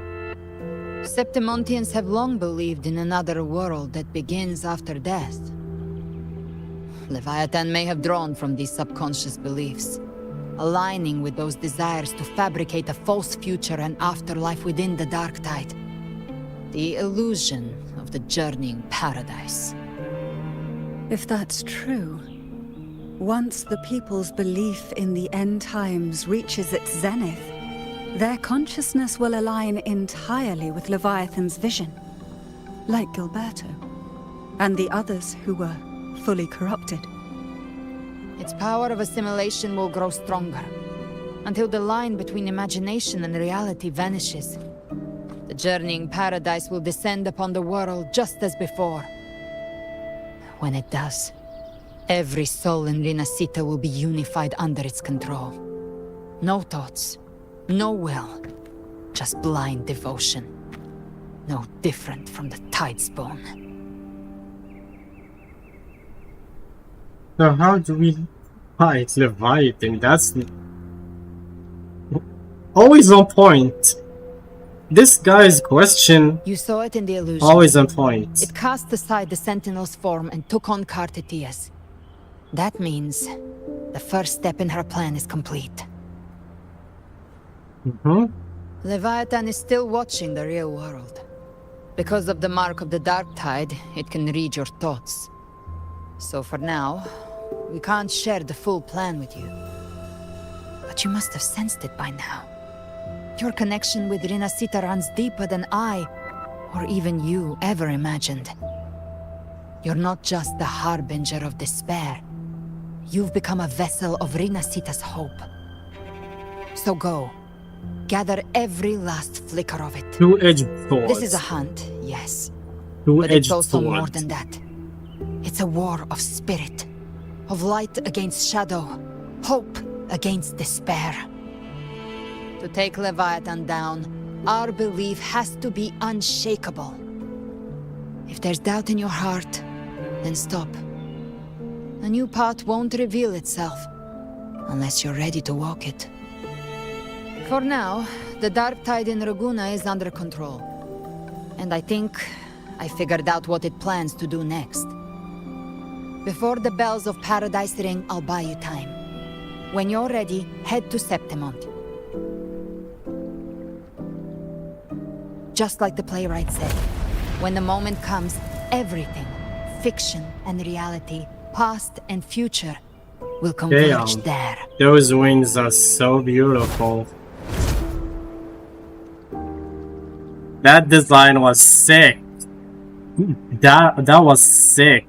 [SPEAKER 7] Septimontians have long believed in another world that begins after death. Leviathan may have drawn from these subconscious beliefs, aligning with those desires to fabricate a false future and afterlife within the dark tide. The illusion of the journeying paradise.
[SPEAKER 8] If that's true, once the people's belief in the end times reaches its zenith, their consciousness will align entirely with Leviathan's vision, like Gilberto, and the others who were fully corrupted.
[SPEAKER 7] Its power of assimilation will grow stronger, until the line between imagination and reality vanishes. The journeying paradise will descend upon the world just as before. When it does, every soul in Rinacita will be unified under its control. No thoughts, no will, just blind devotion. no different from the Tidespawn.
[SPEAKER 1] So how do we fight Leviathan? That's always on point. This guy's question,
[SPEAKER 7] You saw it in the illusion.
[SPEAKER 1] always on point.
[SPEAKER 7] It cast aside the Sentinel's form and took on Cartetia's. That means the first step in her plan is complete. Leviathan is still watching the real world. Because of the mark of the Dark Tide, it can read your thoughts. So for now, we can't share the full plan with you. But you must have sensed it by now. Your connection with Rinacita runs deeper than I, or even you, ever imagined. You're not just the harbinger of despair. You've become a vessel of Rinacita's hope. So go. Gather every last flicker of it.
[SPEAKER 1] Two-edged sword.
[SPEAKER 7] This is a hunt, yes. But
[SPEAKER 1] Two-edged
[SPEAKER 7] it's also more
[SPEAKER 1] sword.
[SPEAKER 7] than that. It's a war of spirit. Of light against shadow. Hope against despair. To take Leviathan down, our belief has to be unshakable. If there's doubt in your heart, then stop. A new path won't reveal itself, unless you're ready to walk it. For now, the Dark Tide in Raguna is under control. And I think I figured out what it plans to do next. Before the bells of Paradise ring, I'll buy you time. When you're ready, head to Septimont. Just like the playwright said, when the moment comes, everything, fiction and reality, past and future, will converge there.
[SPEAKER 1] Those wings are so beautiful. That design was sick. That was sick.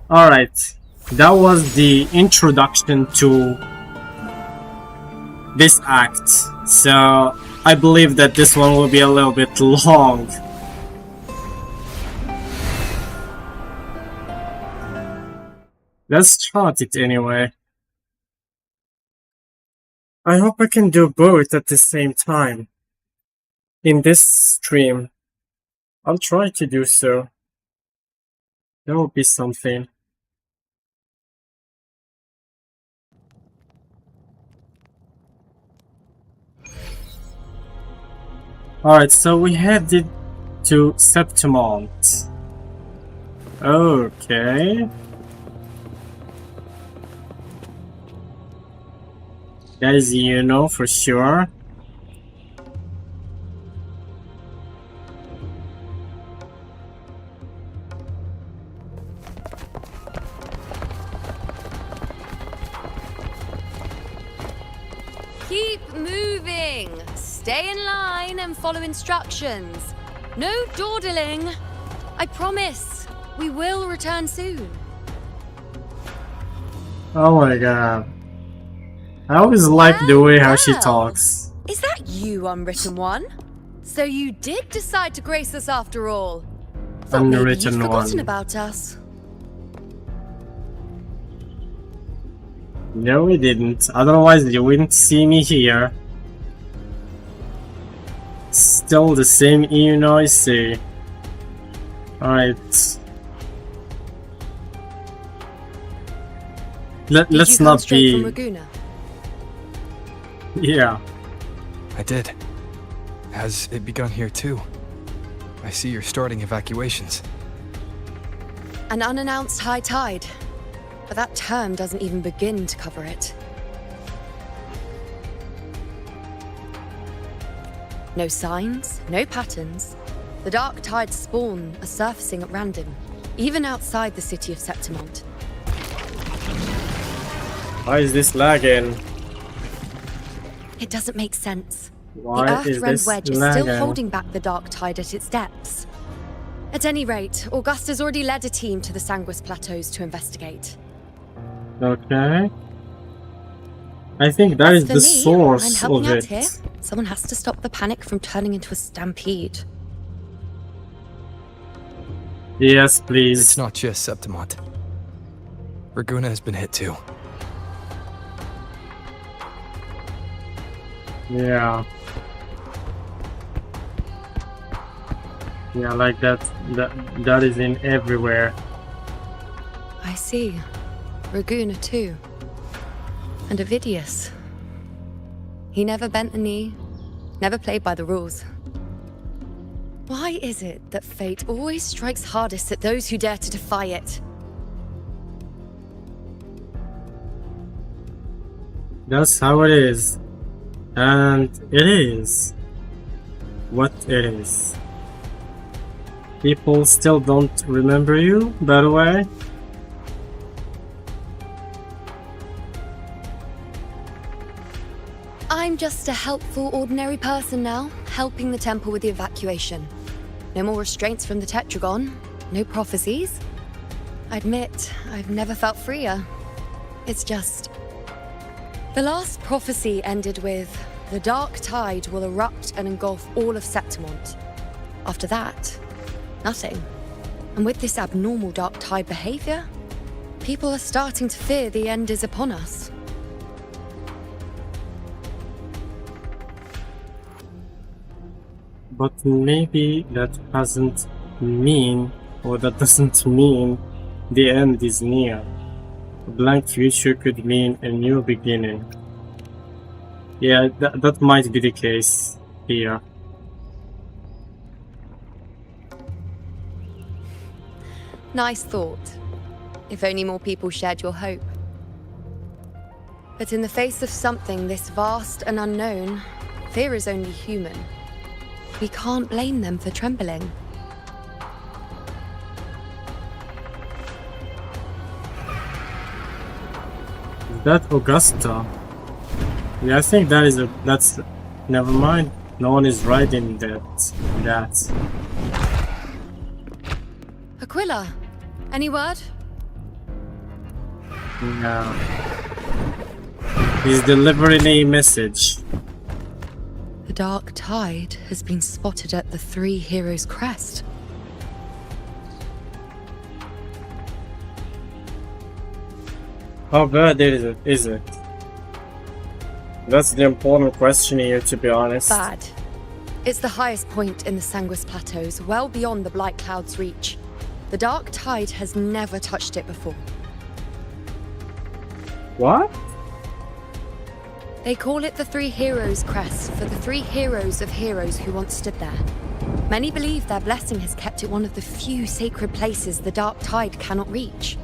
[SPEAKER 1] Alright, that was the introduction to this act. So I believe that this one will be a little bit long. Let's start it anyway. I hope I can do both at the same time. In this stream. I'll try to do so. That would be something. Alright, so we headed to Septimont. Okay. That is for sure.
[SPEAKER 17] Keep moving. Stay in line and follow instructions. No dawdling. I promise. We will return soon.
[SPEAKER 1] Oh my god. I always like the way how she talks.
[SPEAKER 17] Is that you, Unwritten One? So you did decide to grace us after all. Thought maybe you'd
[SPEAKER 1] Unwritten
[SPEAKER 17] forgotten
[SPEAKER 1] One.
[SPEAKER 17] about us.
[SPEAKER 1] No, we didn't. Otherwise, you wouldn't see me here. Still the same I see. Alright. Let's
[SPEAKER 17] Did you come
[SPEAKER 1] not
[SPEAKER 17] straight from
[SPEAKER 1] be.
[SPEAKER 17] Laguna?
[SPEAKER 1] Yeah.
[SPEAKER 3] I did. Has it begun here too? I see you're starting evacuations.
[SPEAKER 17] An unannounced high tide. But that term doesn't even begin to cover it. No signs, no patterns. The dark tide's spawn are surfacing at random, even outside the city of Septimont.
[SPEAKER 1] Why is this lagging?
[SPEAKER 17] It doesn't make sense.
[SPEAKER 1] Why
[SPEAKER 17] the
[SPEAKER 1] is
[SPEAKER 17] Earthrend
[SPEAKER 1] this
[SPEAKER 17] Wedge is still
[SPEAKER 1] lagging?
[SPEAKER 17] holding back the dark tide at its depths. At any rate, Augusta's already led a team to the Sanguis Plateaus to investigate.
[SPEAKER 1] Okay. I think that is
[SPEAKER 17] For
[SPEAKER 1] the
[SPEAKER 17] me, I'm
[SPEAKER 1] source
[SPEAKER 17] helping
[SPEAKER 1] of
[SPEAKER 17] out
[SPEAKER 1] it.
[SPEAKER 17] here. Someone has to stop the panic from turning into a stampede.
[SPEAKER 1] Yes, please.
[SPEAKER 3] It's not just Septimont. Raguna has been hit too.
[SPEAKER 1] Yeah. Yeah, like that. That is in everywhere.
[SPEAKER 13] I see. Raguna too. And Ovidius. He never bent a knee, never played by the rules. Why is it that fate always strikes hardest at those who dare to defy it?
[SPEAKER 1] That's how it is. And it is what it is. People still don't remember you, by the way.
[SPEAKER 13] I'm just a helpful, ordinary person now, helping the temple with the evacuation. No more restraints from the Tetragon, no prophecies. I admit, I've never felt freer. It's just... The last prophecy ended with, the dark tide will erupt and engulf all of Septimont. After that, nothing. And with this abnormal dark tide behavior, people are starting to fear the end is upon us.
[SPEAKER 1] But maybe that doesn't mean the end is near. A blank future could mean a new beginning. Yeah, that might be the case here.
[SPEAKER 13] Nice thought. If only more people shared your hope. But in the face of something this vast and unknown, fear is only human. We can't blame them for trembling.
[SPEAKER 1] Is that Augusta? Yeah, I think that's... Never mind. No one is riding that.
[SPEAKER 13] Aquila, any word?
[SPEAKER 1] No. He's delivering a message.
[SPEAKER 13] The dark tide has been spotted at the Three Heroes' crest.
[SPEAKER 1] How bad is it? That's the important question here, to be honest.
[SPEAKER 13] Bad. It's the highest point in the Sanguis Plateaus, well beyond the Blight Cloud's reach. The dark tide has never touched it before.
[SPEAKER 1] What?
[SPEAKER 13] They call it the Three Heroes' crest for the three heroes of heroes who once stood there. Many believe their blessing has kept it one of the few sacred places the dark tide cannot reach.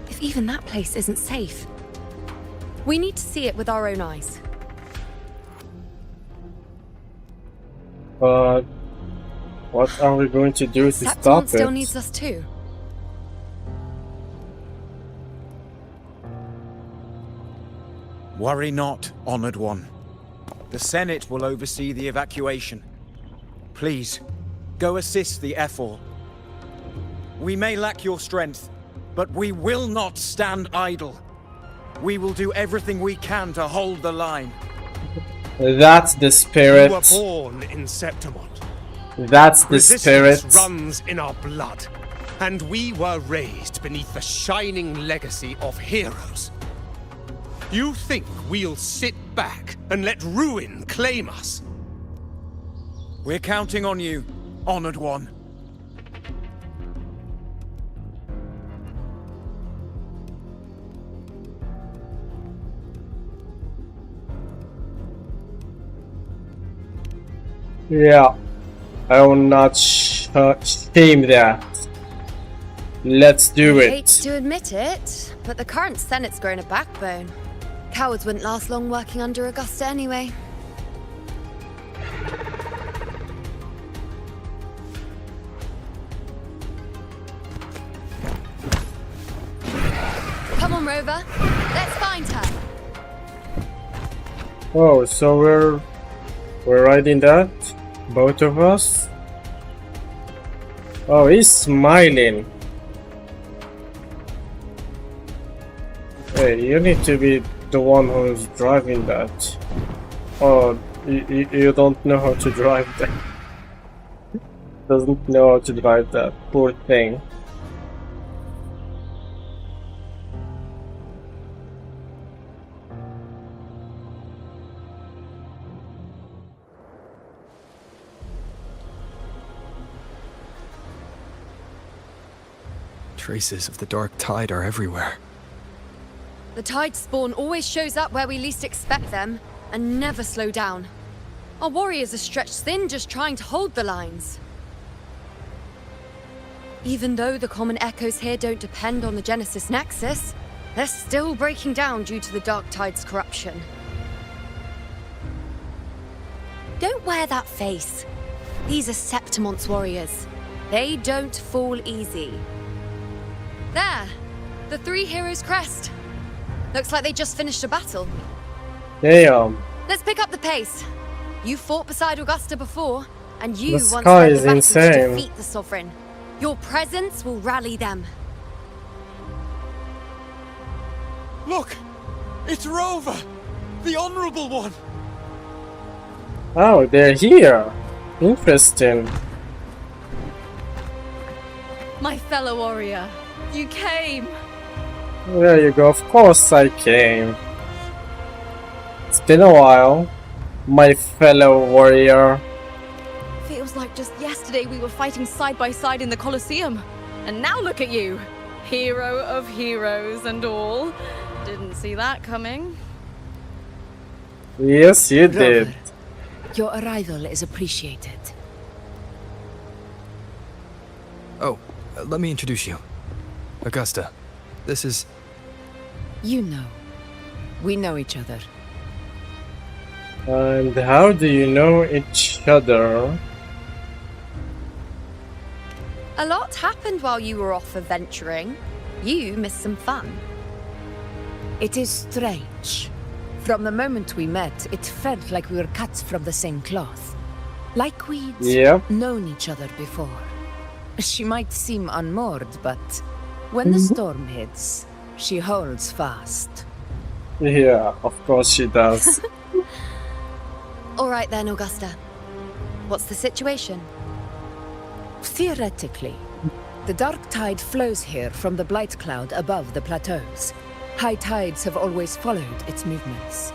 [SPEAKER 13] If even that place isn't safe, we need to see it with our own eyes.
[SPEAKER 1] But what are we going to do to stop
[SPEAKER 13] Septimont
[SPEAKER 1] it?
[SPEAKER 13] still needs us too.
[SPEAKER 15] Worry not, Honored One. The Senate will oversee the evacuation. Please, go assist the Ephor. We may lack your strength, but we will not stand idle. We will do everything we can to hold the line.
[SPEAKER 1] That's the spirit.
[SPEAKER 22] We were born in Septimont.
[SPEAKER 1] That's the spirit.
[SPEAKER 22] Resistance runs in our blood, and we were raised beneath the shining legacy of heroes. You think we'll sit back and let ruin claim us?
[SPEAKER 15] We're counting on you, Honored One.
[SPEAKER 1] Yeah, I will not shame that. Let's do
[SPEAKER 13] I
[SPEAKER 1] it.
[SPEAKER 13] hate to admit it, but the current Senate's grown a backbone. Cowards wouldn't last long working under Augusta anyway. Come on, Rover. Let's find her.
[SPEAKER 1] Oh, so we're riding that? Both of us? Oh, he's smiling. Hey, you need to be the one who's driving that. Oh, you don't know how to drive that. Doesn't know how to drive that. Poor thing.
[SPEAKER 3] Traces of the dark tide are everywhere.
[SPEAKER 13] The tide spawn always shows up where we least expect them, and never slow down. Our warriors are stretched thin just trying to hold the lines. Even though the common echoes here don't depend on the Genesis Nexus, they're still breaking down due to the Dark Tide's corruption. Don't wear that face. These are Septimon's warriors. They don't fall easy. There! The three heroes' crest. Looks like they just finished a battle.
[SPEAKER 1] Damn.
[SPEAKER 13] Let's pick up the pace. You fought beside Augusta before, and you
[SPEAKER 1] The
[SPEAKER 13] once
[SPEAKER 1] sky
[SPEAKER 13] led
[SPEAKER 1] is
[SPEAKER 13] the battle to
[SPEAKER 1] insane.
[SPEAKER 13] defeat the Sovereign. Your presence will rally them.
[SPEAKER 22] Look! It's Rover! The Honorable One!
[SPEAKER 1] Oh, they're here. Interesting.
[SPEAKER 11] My fellow warrior, you came.
[SPEAKER 1] There you go. Of course I came. It's been a while, my fellow warrior.
[SPEAKER 11] Feels like just yesterday we were fighting side by side in the Colosseum. And now look at you. Hero of heroes and all. Didn't see that coming.
[SPEAKER 1] Yes, you did.
[SPEAKER 5] Your arrival is appreciated.
[SPEAKER 3] Oh, let me introduce you. Augusta, this is...
[SPEAKER 5] You know. We know each other.
[SPEAKER 1] And how do you know each other?
[SPEAKER 13] A lot happened while you were off adventuring. You missed some fun.
[SPEAKER 5] It is strange. From the moment we met, it felt like we were cut from the same cloth. Like we'd known each other before. She might seem unmoored, but when the storm hits, she holds fast.
[SPEAKER 1] Yeah, of course she does.
[SPEAKER 13] All right then, Augusta. What's the situation?
[SPEAKER 5] Theoretically, the dark tide flows here from the blight cloud above the plateaus. High tides have always followed its movements.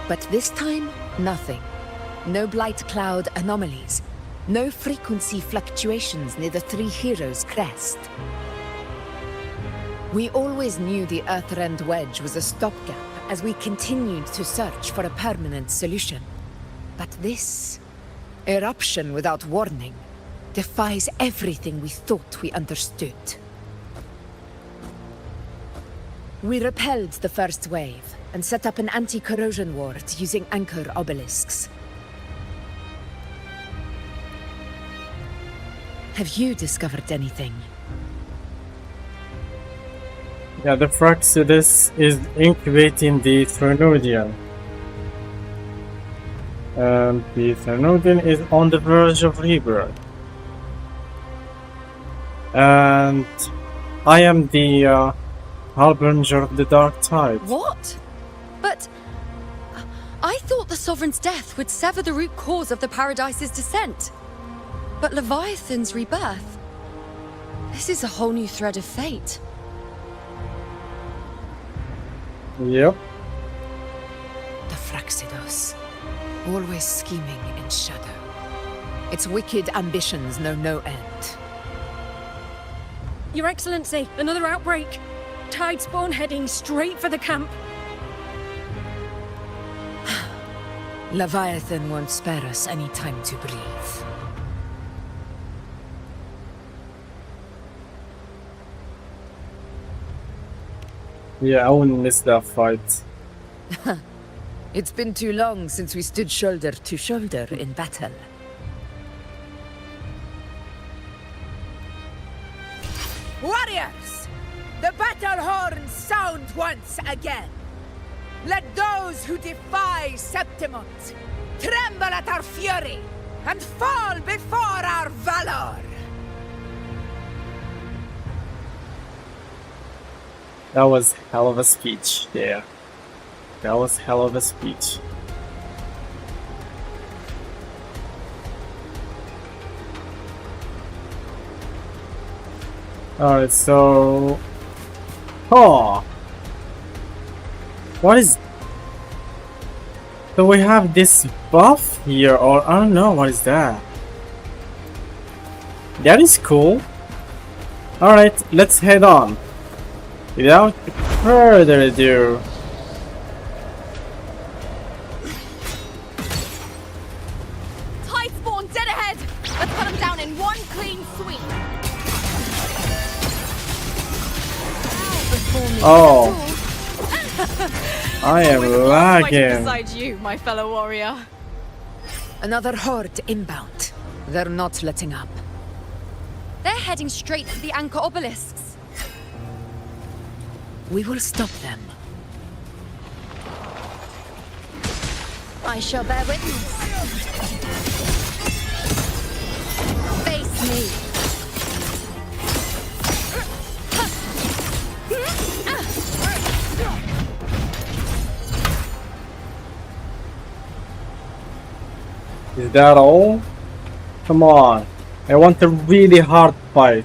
[SPEAKER 5] But this time, nothing. No blight cloud anomalies. No frequency fluctuations near the Three Heroes' crest. We always knew the Earthrend Wedge was a stopgap as we continued to search for a permanent solution. But this eruption without warning defies everything we thought we understood. We repelled the first wave and set up an anti-corrosion ward using anchor obelisks. Have you discovered anything?
[SPEAKER 1] Yeah, the Fraxidus is incubating the Threnodian. And the Threnodian is on the verge of rebirth. And I am the Harbinger of the Dark Tide.
[SPEAKER 13] What? But I thought the Sovereign's death would sever the root cause of the Paradise's descent. But Leviathan's rebirth? This is a whole new thread of fate.
[SPEAKER 1] Yep.
[SPEAKER 5] The Fraxidos. Always scheming in shadow. Its wicked ambitions know no end.
[SPEAKER 17] Your Excellency, another outbreak. Tide spawn heading straight for the camp.
[SPEAKER 5] Leviathan won't spare us any time to breathe.
[SPEAKER 1] Yeah, I wouldn't miss that fight.
[SPEAKER 5] It's been too long since we stood shoulder to shoulder in battle.
[SPEAKER 14] Warriors! The battle horns sound once again! Let those who defy Septimont tremble at our fury and fall before our valor!
[SPEAKER 1] That was hell of a speech there. That was hell of a speech. Alright, so... Oh! What is... So we have this buff here, or I don't know, what is that? That is cool. Alright, let's head on. Without further ado.
[SPEAKER 11] Tide spawn dead ahead! Let's cut them down in one clean sweep!
[SPEAKER 1] Oh. I am
[SPEAKER 11] Fighting
[SPEAKER 1] lagging.
[SPEAKER 11] beside you, my fellow warrior.
[SPEAKER 5] Another horde inbound. They're not letting up.
[SPEAKER 13] They're heading straight for the anchor obelisks.
[SPEAKER 5] We will stop them.
[SPEAKER 13] I shall bear witness. Face me.
[SPEAKER 1] Is that all? Come on. I want a really hard fight.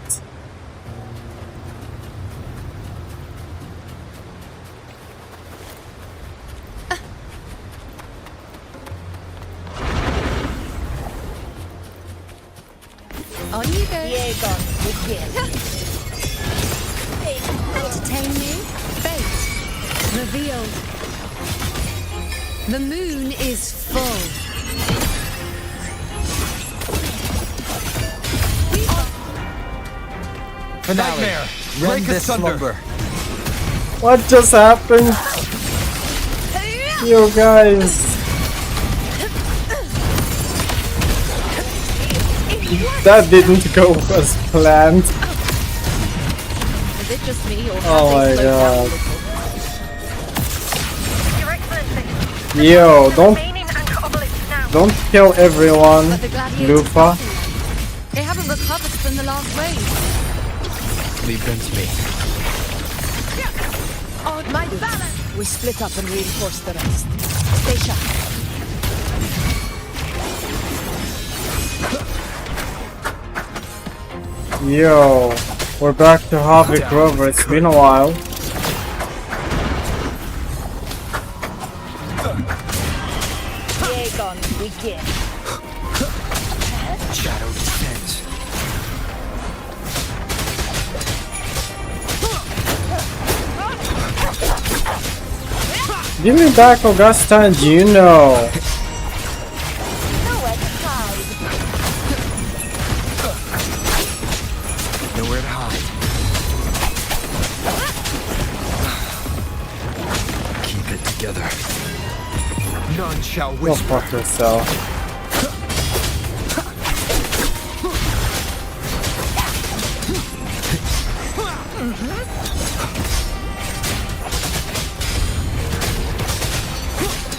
[SPEAKER 13] On you go. Entertain me. Fate. Revealed. The moon is full.
[SPEAKER 3] Nightmare! Break asunder!
[SPEAKER 1] What just happened? You guys. That didn't go as planned.
[SPEAKER 11] Is it just me or
[SPEAKER 1] Oh my
[SPEAKER 11] have they slowed
[SPEAKER 1] god. Yo, don't kill everyone, Lufa.
[SPEAKER 13] They haven't recovered from the last wave.
[SPEAKER 3] Leave them to me.
[SPEAKER 5] Oh, my balance! We split up and reinforce the rest. Stay sharp.
[SPEAKER 1] Yo, we're back to Havoc Rover. It's been a while.
[SPEAKER 14] Aegon, begin.
[SPEAKER 3] Shadow descends.
[SPEAKER 1] Give me back Augusta and Juno.
[SPEAKER 3] Nowhere to hide. Keep it together. None shall
[SPEAKER 1] Go
[SPEAKER 3] whisper.
[SPEAKER 1] fuck yourself.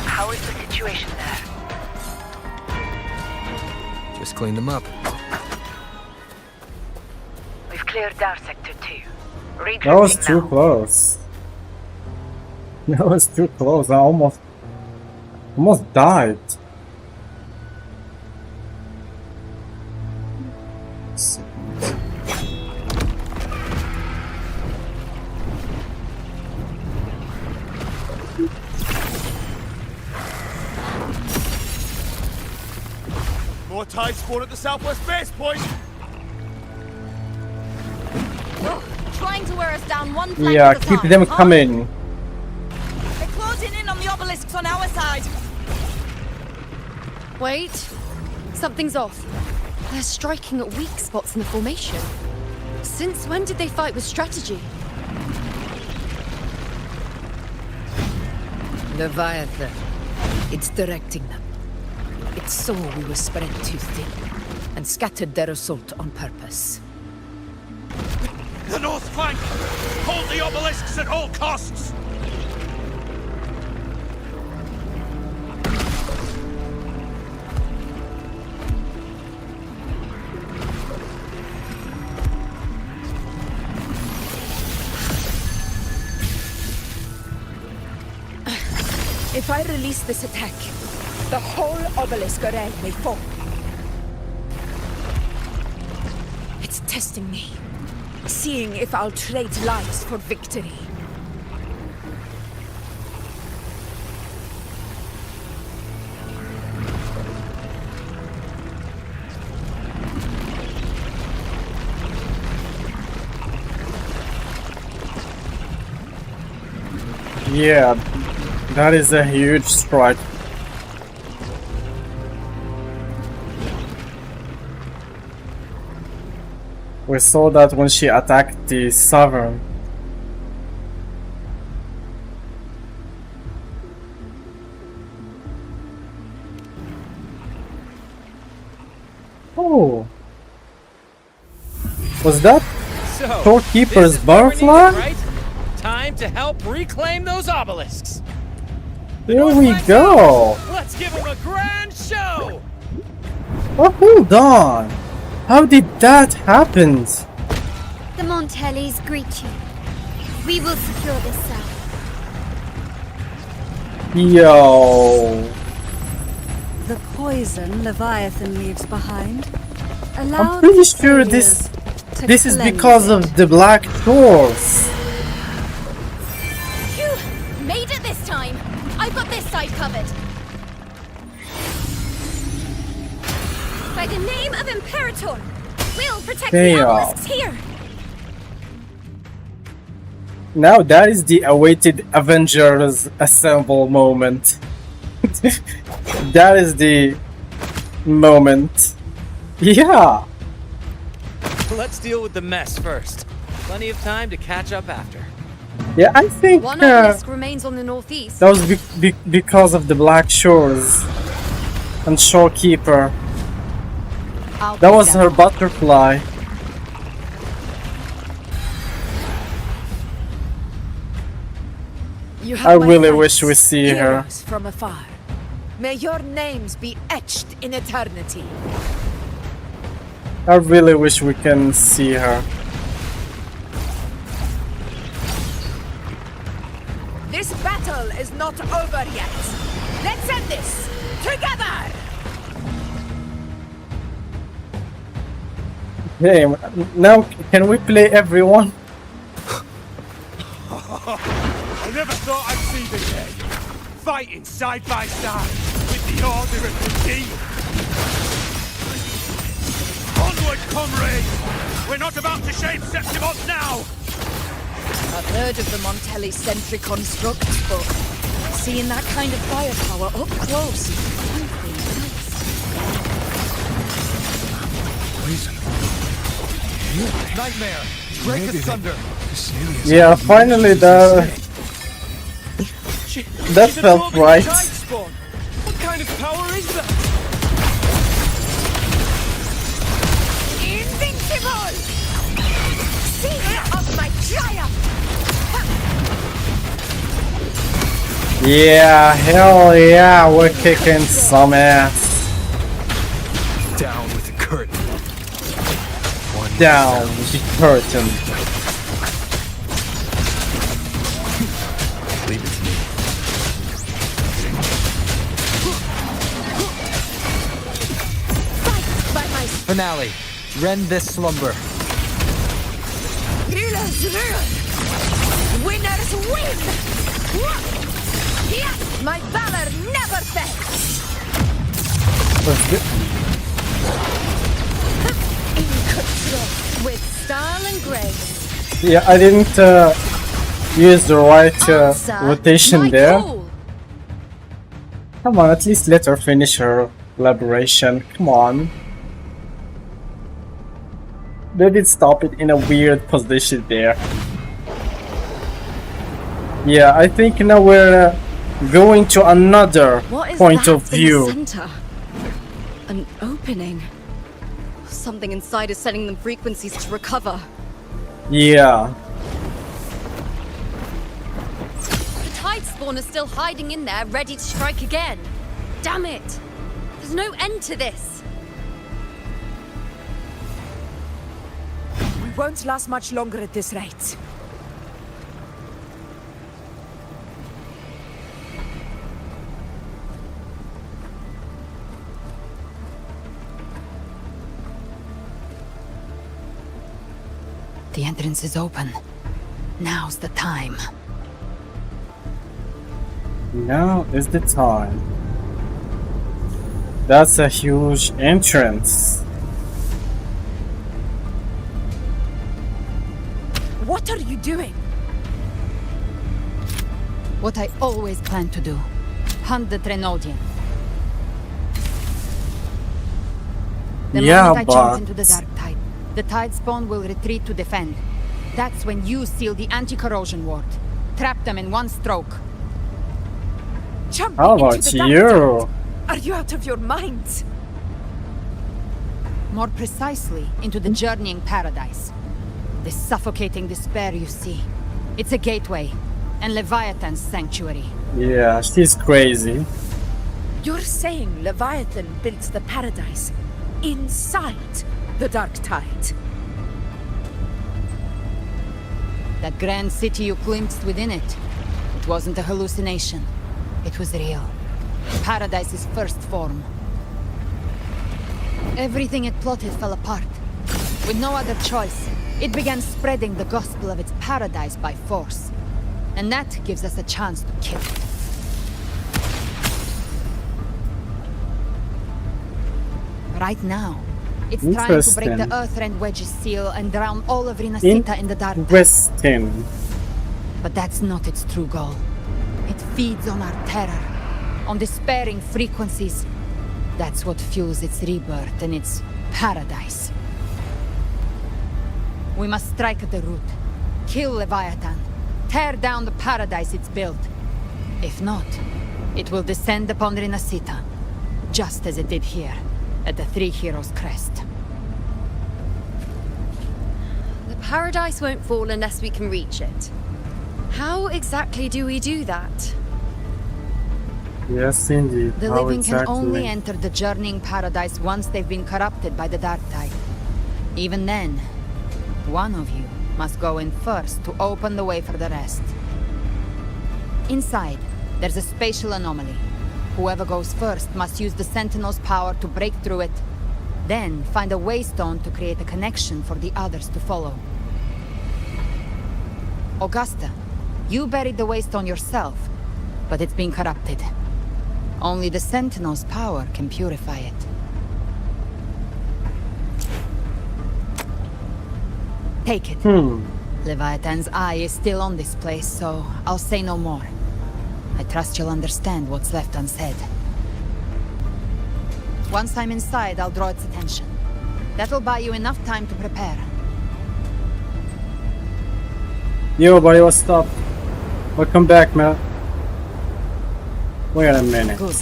[SPEAKER 14] How is the situation there?
[SPEAKER 3] Just clean them up.
[SPEAKER 14] We've cleared our sector 2.
[SPEAKER 1] That was too close. That was too close. I almost died.
[SPEAKER 18] More tide spawn at the southwest base point!
[SPEAKER 11] Trying to wear us down one flank
[SPEAKER 1] Yeah,
[SPEAKER 11] at a
[SPEAKER 1] keep
[SPEAKER 11] time,
[SPEAKER 1] them
[SPEAKER 11] huh?
[SPEAKER 1] coming.
[SPEAKER 14] They're closing in on the obelisks on our side.
[SPEAKER 13] Wait. Something's off. They're striking at weak spots in the formation. Since when did they fight with strategy?
[SPEAKER 5] Leviathan. It's directing them. It saw we were spread too thin, and scattered their assault on purpose.
[SPEAKER 18] The north flank! Hold the obelisks at all costs!
[SPEAKER 14] If I release this attack, the whole obelisk array may fall. It's testing me, seeing if I'll trade lives for victory.
[SPEAKER 1] Yeah, that is a huge strike. We saw that when she attacked the Sovereign. Oh, was that Storekeeper's butterfly?
[SPEAKER 4] Right? Time to help reclaim those obelisks.
[SPEAKER 1] Here we go.
[SPEAKER 4] Let's give them a grand show.
[SPEAKER 1] Oh, hold on. How did that happen?
[SPEAKER 17] The Montellis greet you. We will secure this cell.
[SPEAKER 1] Yo.
[SPEAKER 8] The poison Leviathan leaves behind. Allow
[SPEAKER 1] I'm pretty
[SPEAKER 8] the
[SPEAKER 1] sure
[SPEAKER 8] failures to
[SPEAKER 1] this is
[SPEAKER 8] cleanse
[SPEAKER 1] because of the Black Shores.
[SPEAKER 17] Phew! Made it this time. I've got this side covered. By the name of Imperator, we'll protect the
[SPEAKER 1] Damn.
[SPEAKER 17] obelisks here.
[SPEAKER 1] Now that is the awaited Avengers Assemble moment. That is the moment. Yeah.
[SPEAKER 4] Let's deal with the mess first. Plenty of time to catch up after.
[SPEAKER 1] Yeah, I think
[SPEAKER 13] One obelisk remains on the northeast.
[SPEAKER 1] that was because of the Black Shores and Shorekeeper. That was her butterfly.
[SPEAKER 14] You
[SPEAKER 1] I
[SPEAKER 14] have my
[SPEAKER 1] really
[SPEAKER 14] thanks,
[SPEAKER 1] wish we see her.
[SPEAKER 14] heroes from afar. May your names be etched in eternity.
[SPEAKER 1] I really wish we can see her.
[SPEAKER 14] This battle is not over yet. Let's end this together.
[SPEAKER 1] Hey, now can we play everyone?
[SPEAKER 22] I never thought I'd see the day. Fighting side by side with the Order of the King. Onward, comrades! We're not about to shape Septimos now!
[SPEAKER 11] I've heard of the Montelli sentry construct, but seeing that kind of firepower up close is frankly nice.
[SPEAKER 22] Poison. Nightmare! Break asunder!
[SPEAKER 1] Yeah, finally that felt right.
[SPEAKER 4] What kind of power is that?
[SPEAKER 14] Invincible! Seal of my triumph!
[SPEAKER 1] Yeah, hell yeah, we're kicking some ass.
[SPEAKER 22] Down with the curtain.
[SPEAKER 1] Down with the curtain.
[SPEAKER 22] Leave it to me.
[SPEAKER 4] Finale. Rend this slumber.
[SPEAKER 14] Heroes rule! Winners win! Yes, my valor never fails!
[SPEAKER 13] In control, with style and grace.
[SPEAKER 1] Yeah, I didn't use the right rotation there. Come on, at least let her finish her elaboration. Come on. They did stop it in a weird position there. Yeah, I think now we're going to another point of view.
[SPEAKER 11] In the center? An opening. Something inside is sending them frequencies to recover.
[SPEAKER 1] Yeah.
[SPEAKER 13] The tide spawn is still hiding in there, ready to strike again. Damn it! There's no end to this.
[SPEAKER 14] We won't last much longer at this rate.
[SPEAKER 7] The entrance is open. Now's the time.
[SPEAKER 1] Now is the time. That's a huge entrance.
[SPEAKER 14] What are you doing?
[SPEAKER 7] What I always planned to do. Hunt the Trenodian. The moment I jump into the dark tide, the tide spawn will retreat to defend. That's when you seal the anti-corrosion ward. Trap them in one stroke.
[SPEAKER 14] Jump
[SPEAKER 1] How
[SPEAKER 14] into
[SPEAKER 1] about
[SPEAKER 14] the dark
[SPEAKER 1] you?
[SPEAKER 14] tide. Are you out of your mind?
[SPEAKER 7] More precisely, into the journeying paradise. The suffocating despair you see. It's a gateway, and Leviathan's sanctuary.
[SPEAKER 1] Yeah, she's crazy.
[SPEAKER 14] You're saying Leviathan built the paradise inside the dark tide?
[SPEAKER 7] That grand city you glimpsed within it, it wasn't a hallucination. It was real. Paradise's first form. Everything it plotted fell apart. With no other choice, it began spreading the gospel of its paradise by force. And that gives us a chance to kill it. Right now, it's trying to break the Earthrend Wedge's seal and drown all of Rinacita in the dark tide. But that's not its true goal. It feeds on our terror, on despairing frequencies. That's what fuels its rebirth and its paradise. We must strike at the root, kill Leviathan, tear down the paradise it's built. If not, it will descend upon Rinacita, just as it did here, at the Three Heroes Crest.
[SPEAKER 13] The paradise won't fall unless we can reach it. How exactly do we do that?
[SPEAKER 1] Yes, indeed.
[SPEAKER 7] The
[SPEAKER 1] How
[SPEAKER 7] living
[SPEAKER 1] exactly?
[SPEAKER 7] can only enter the journeying paradise once they've been corrupted by the dark tide. Even then, one of you must go in first to open the way for the rest. Inside, there's a spatial anomaly. Whoever goes first must use the Sentinel's power to break through it, then find a waystone to create a connection for the others to follow. Augusta, you buried the waystone yourself, but it's been corrupted. Only the Sentinel's power can purify it. Take it. Leviathan's eye is still on this place, so I'll say no more. I trust you'll understand what's left unsaid. Once I'm inside, I'll draw its attention. That'll buy you enough time to prepare.
[SPEAKER 1] Yo, buddy, what's up? Welcome back, man. Wait a minute.
[SPEAKER 7] Good.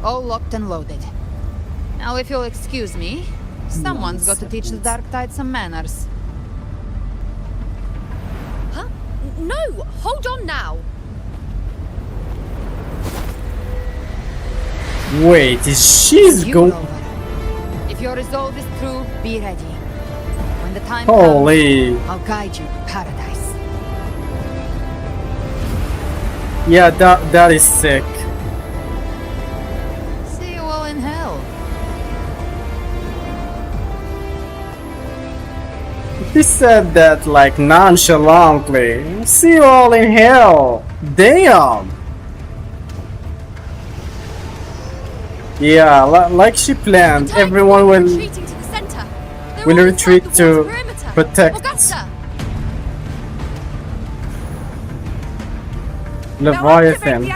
[SPEAKER 7] All locked and loaded. Now, if you'll excuse me, someone's got to teach the Dark Tide some manners.
[SPEAKER 13] Huh? No! Hold on now!
[SPEAKER 1] Wait, is she's going?
[SPEAKER 7] If your resolve is true, be ready. When the time
[SPEAKER 1] Holy.
[SPEAKER 7] comes, I'll guide you to paradise.
[SPEAKER 1] Yeah, that is sick.
[SPEAKER 7] See you all in hell.
[SPEAKER 1] He said that like nonchalantly. See you all in hell. Damn. Yeah, like she planned, everyone will retreat to protect Leviathan.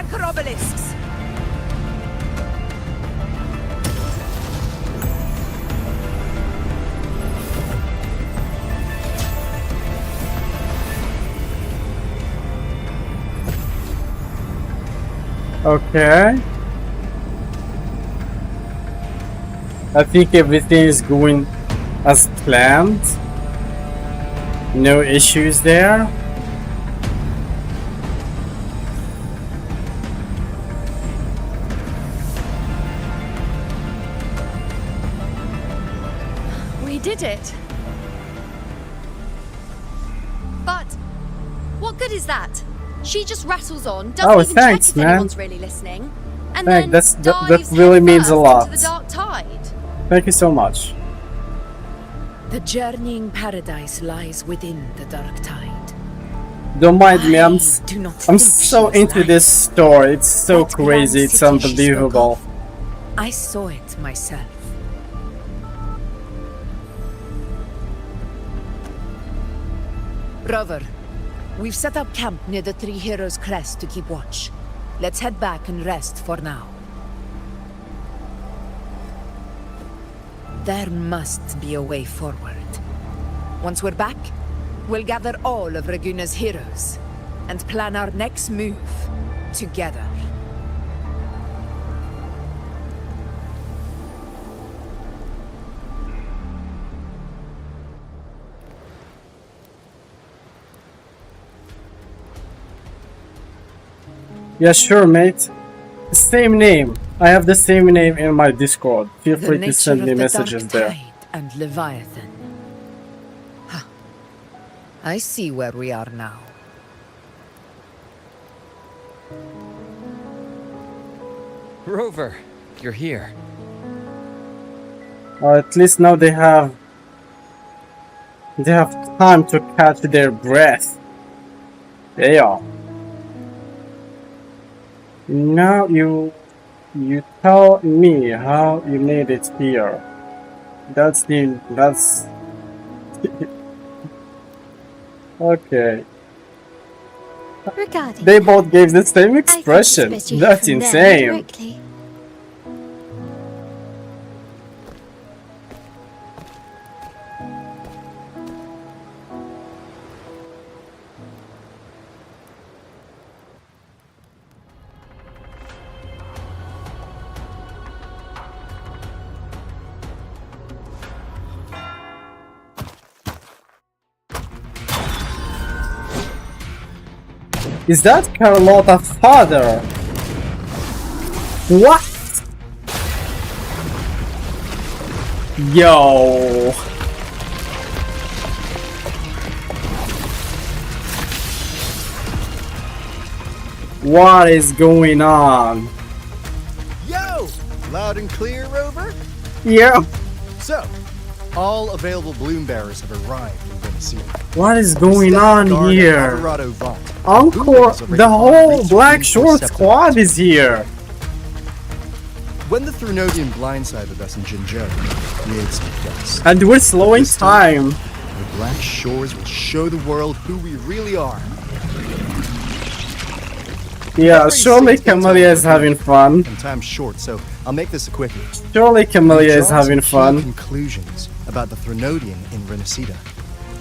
[SPEAKER 1] Okay. I think everything is going as planned. No issues there.
[SPEAKER 13] We did it. But what good is that? She just rattles on, doesn't even
[SPEAKER 1] thanks,
[SPEAKER 13] check if
[SPEAKER 1] man.
[SPEAKER 13] anyone's really listening, and
[SPEAKER 1] Thanks,
[SPEAKER 13] then
[SPEAKER 1] that
[SPEAKER 13] dives
[SPEAKER 1] really means a
[SPEAKER 13] headfirst
[SPEAKER 1] lot.
[SPEAKER 13] into the dark tide.
[SPEAKER 1] Thank you so much.
[SPEAKER 14] The journeying paradise lies within the dark tide.
[SPEAKER 1] Don't mind me, I'm
[SPEAKER 14] do not
[SPEAKER 1] I'm
[SPEAKER 14] think
[SPEAKER 1] so
[SPEAKER 14] she is
[SPEAKER 1] into
[SPEAKER 14] lying.
[SPEAKER 1] this story. It's so
[SPEAKER 14] That grand
[SPEAKER 1] crazy. It's
[SPEAKER 14] city she spoke
[SPEAKER 1] unbelievable.
[SPEAKER 14] of, I saw it myself.
[SPEAKER 5] Brother,
[SPEAKER 14] We've set up camp near the Three Heroes Crest to keep watch. Let's head back and rest for now. There must be a way forward. Once we're back, we'll gather all of Raguna's heroes and plan our next move together.
[SPEAKER 1] Yeah, sure, mate. Same name. I have the same name in my Discord. Feel free to send me messages there.
[SPEAKER 14] And Leviathan. Huh. I see where we are now.
[SPEAKER 4] Rover, you're here.
[SPEAKER 1] At least now they have time to catch their breath. Yeah. Now you tell me how you made it here. That's okay.
[SPEAKER 17] Regarding
[SPEAKER 1] They both gave the same expression. That's insane. Is that Carlotta's father? What? Yo. What is going on?
[SPEAKER 10] Yo! Loud and clear, Rover?
[SPEAKER 1] Yeah.
[SPEAKER 10] So, all available bloom bearers have arrived in Rinacita.
[SPEAKER 1] What is going on here? Encore, the whole Black Shore squad is here.
[SPEAKER 10] When the Threnodian blindsided us in Jinzhou, we ate some dust.
[SPEAKER 1] And we're slowing time.
[SPEAKER 10] The Black Shores will show the world who we really are.
[SPEAKER 1] Yeah, surely Camellia is having fun.
[SPEAKER 10] And time's short, so I'll make this a quickie.
[SPEAKER 1] Surely Camellia is having fun.
[SPEAKER 10] Conclusions about the Threnodian in Rinacita.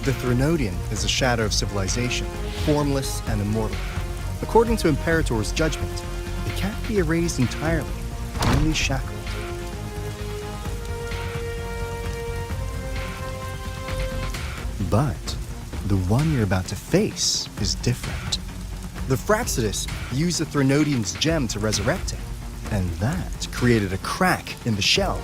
[SPEAKER 10] The Threnodian is a shadow of civilization, formless and immortal. According to Imperator's judgment, it can't be erased entirely, only shackled. But the one you're about to face is different. The Fraxidus used the Threnodian's gem to resurrect it, and that created a crack in the shell.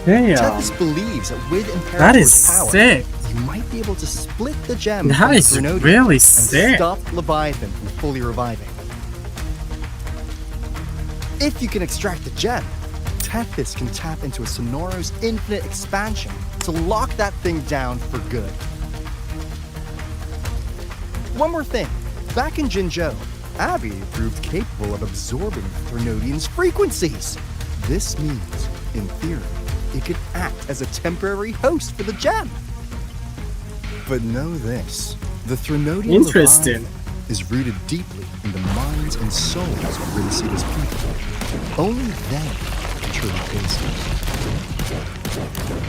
[SPEAKER 1] Damn.
[SPEAKER 10] Tethys believes that with Imperator's
[SPEAKER 1] That is
[SPEAKER 10] power,
[SPEAKER 1] sick.
[SPEAKER 10] you might be able to split the gem
[SPEAKER 1] That
[SPEAKER 10] from the
[SPEAKER 1] is
[SPEAKER 10] Threnodian
[SPEAKER 1] really
[SPEAKER 10] and
[SPEAKER 1] sick.
[SPEAKER 10] stop Leviathan from fully reviving. If you can extract the gem, Tethys can tap into a Sonoros infinite expansion to lock that thing down for good. One more thing. Back in Jinzhou, Abby proved capable of absorbing the Threnodian's frequencies. This means, in theory, it could act as a temporary host for the gem. But know this, the Threnodian
[SPEAKER 1] Interesting.
[SPEAKER 10] is rooted deeply in the minds and souls of Rinacita's people. Only they can truly taste it.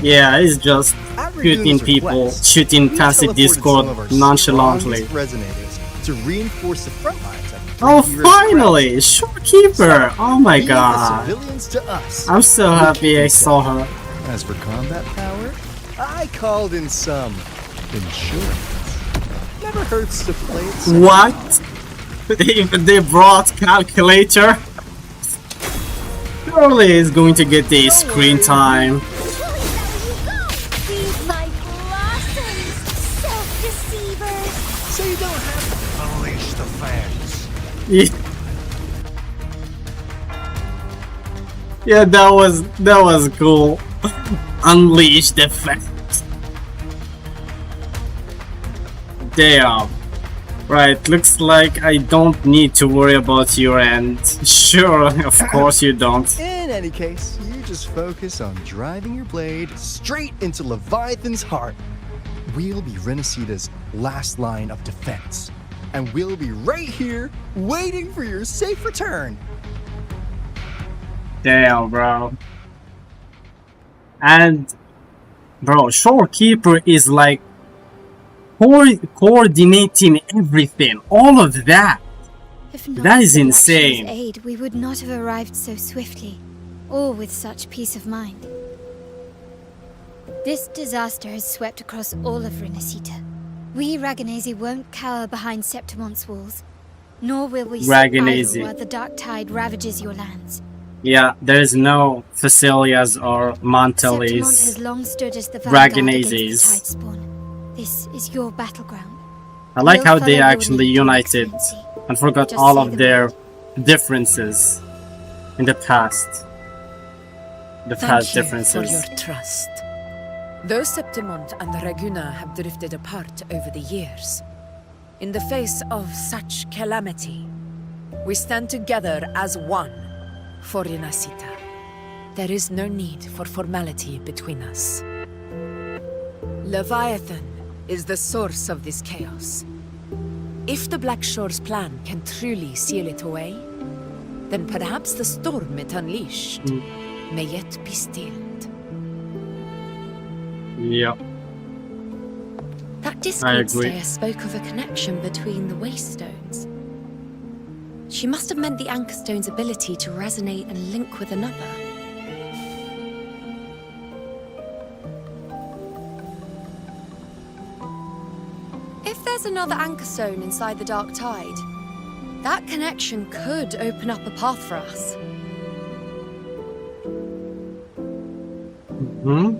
[SPEAKER 1] Yeah, it's just
[SPEAKER 10] At
[SPEAKER 1] shooting
[SPEAKER 10] Raguna's
[SPEAKER 1] people,
[SPEAKER 10] request,
[SPEAKER 1] shooting
[SPEAKER 10] we
[SPEAKER 1] past the
[SPEAKER 10] teleported some of our
[SPEAKER 1] Discord nonchalantly.
[SPEAKER 10] strongest resonators to reinforce the front lines at the
[SPEAKER 1] Oh,
[SPEAKER 10] Three Heroes
[SPEAKER 1] finally! Shorekeeper! Oh my
[SPEAKER 10] Leave the
[SPEAKER 1] god.
[SPEAKER 10] civilians to us.
[SPEAKER 1] I'm so happy I saw her.
[SPEAKER 10] As for combat power, I called in some insurance. Never hurts to play it safe.
[SPEAKER 1] What? They brought calculator? Surely he's going to get the screen time.
[SPEAKER 17] These my blossoms, self-deceivers.
[SPEAKER 19] So you don't have to unleash the fans.
[SPEAKER 1] Yeah, that was cool. Unleash the fans. Damn. Right, looks like I don't need to worry about your end. Sure, of course you don't.
[SPEAKER 10] In any case, you just focus on driving your blade straight into Leviathan's heart. we'll be Rinacita's last line of defense. And we'll be right here, waiting for your safe return.
[SPEAKER 1] Damn, bro. And, bro, Shorekeeper is like coordinating everything, all of that.
[SPEAKER 9] If not
[SPEAKER 1] That is
[SPEAKER 9] for
[SPEAKER 1] insane.
[SPEAKER 9] Lakshi's aid, we would not have arrived so swiftly, or with such peace of mind. This disaster has swept across all of Rinacita. We Ragganese won't cower behind Septimon's walls, nor will we sit
[SPEAKER 1] Ragganese.
[SPEAKER 9] idle while the dark tide ravages your lands.
[SPEAKER 1] Yeah, there's no Facilias or
[SPEAKER 9] Septimont
[SPEAKER 1] Montelis.
[SPEAKER 9] has long stood as the vanguard against the
[SPEAKER 1] Ragganeses.
[SPEAKER 9] tide spawn. This is your battleground.
[SPEAKER 1] I like
[SPEAKER 9] We'll
[SPEAKER 1] how
[SPEAKER 9] follow
[SPEAKER 1] they
[SPEAKER 9] your
[SPEAKER 1] actually
[SPEAKER 9] lead, Your
[SPEAKER 1] united
[SPEAKER 9] Excellency.
[SPEAKER 1] and forgot
[SPEAKER 9] Just
[SPEAKER 1] all
[SPEAKER 9] say
[SPEAKER 1] of
[SPEAKER 9] the
[SPEAKER 1] their differences in the past. The past
[SPEAKER 5] Thank you
[SPEAKER 1] differences.
[SPEAKER 5] for your trust. Though Septimont and Raguna have drifted apart over the years, in the face of such calamity, we stand together as one for Rinacita. There is no need for formality between us. Leviathan is the source of this chaos. If the Black Shore's plan can truly seal it away, then perhaps the storm it unleashed may yet be stilled.
[SPEAKER 1] Yep.
[SPEAKER 13] That
[SPEAKER 1] I
[SPEAKER 13] discord
[SPEAKER 1] agree.
[SPEAKER 13] stayer spoke of a connection between the Waystones. She must have meant the Anchorstone's ability to resonate and link with another. If there's another Anchorstone inside the Dark Tide, that connection could open up a path for us.
[SPEAKER 1] Hmm?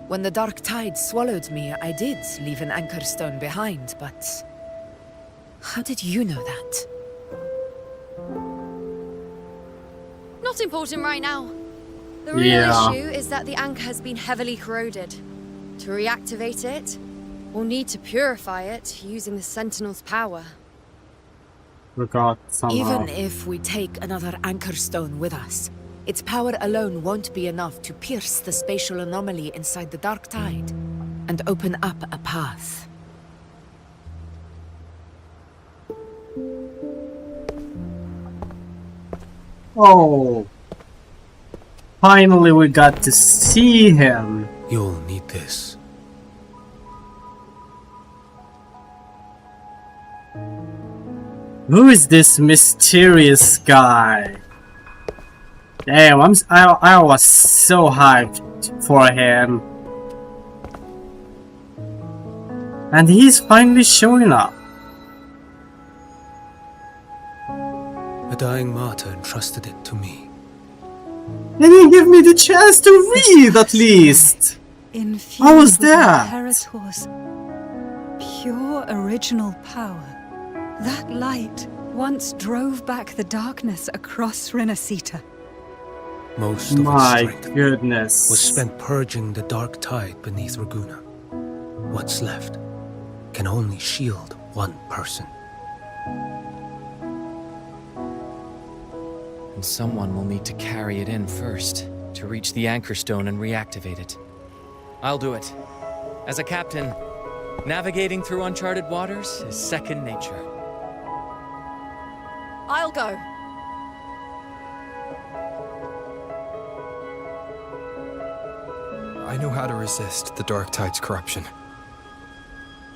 [SPEAKER 5] When the Dark Tide swallowed me, I did leave an Anchorstone behind, but how did you know that?
[SPEAKER 13] Not important right now. The real
[SPEAKER 1] Yeah.
[SPEAKER 13] issue is that the anchor has been heavily corroded. To reactivate it, we'll need to purify it using the Sentinel's power.
[SPEAKER 1] Forgot somehow.
[SPEAKER 5] Even if we take another Anchorstone with us, its power alone won't be enough to pierce the spatial anomaly inside the Dark Tide and open up a path.
[SPEAKER 1] Oh. Finally we got to see him.
[SPEAKER 19] You'll need this.
[SPEAKER 1] Who is this mysterious guy? Damn, I was so hyped for him. And he's finally showing up.
[SPEAKER 19] A dying martyr entrusted it to me.
[SPEAKER 1] They didn't give me the chance to read, at least. How was that?
[SPEAKER 8] Imperator's pure original power. That light once drove back the darkness across Rinacita.
[SPEAKER 19] Most of its
[SPEAKER 1] My
[SPEAKER 19] strength
[SPEAKER 1] goodness.
[SPEAKER 19] was spent purging the dark tide beneath Raguna. What's left can only shield one person.
[SPEAKER 4] And someone will need to carry it in first, to reach the Anchorstone and reactivate it. I'll do it. As a captain, navigating through uncharted waters is second nature.
[SPEAKER 11] I'll go.
[SPEAKER 3] I know how to resist the Dark Tide's corruption.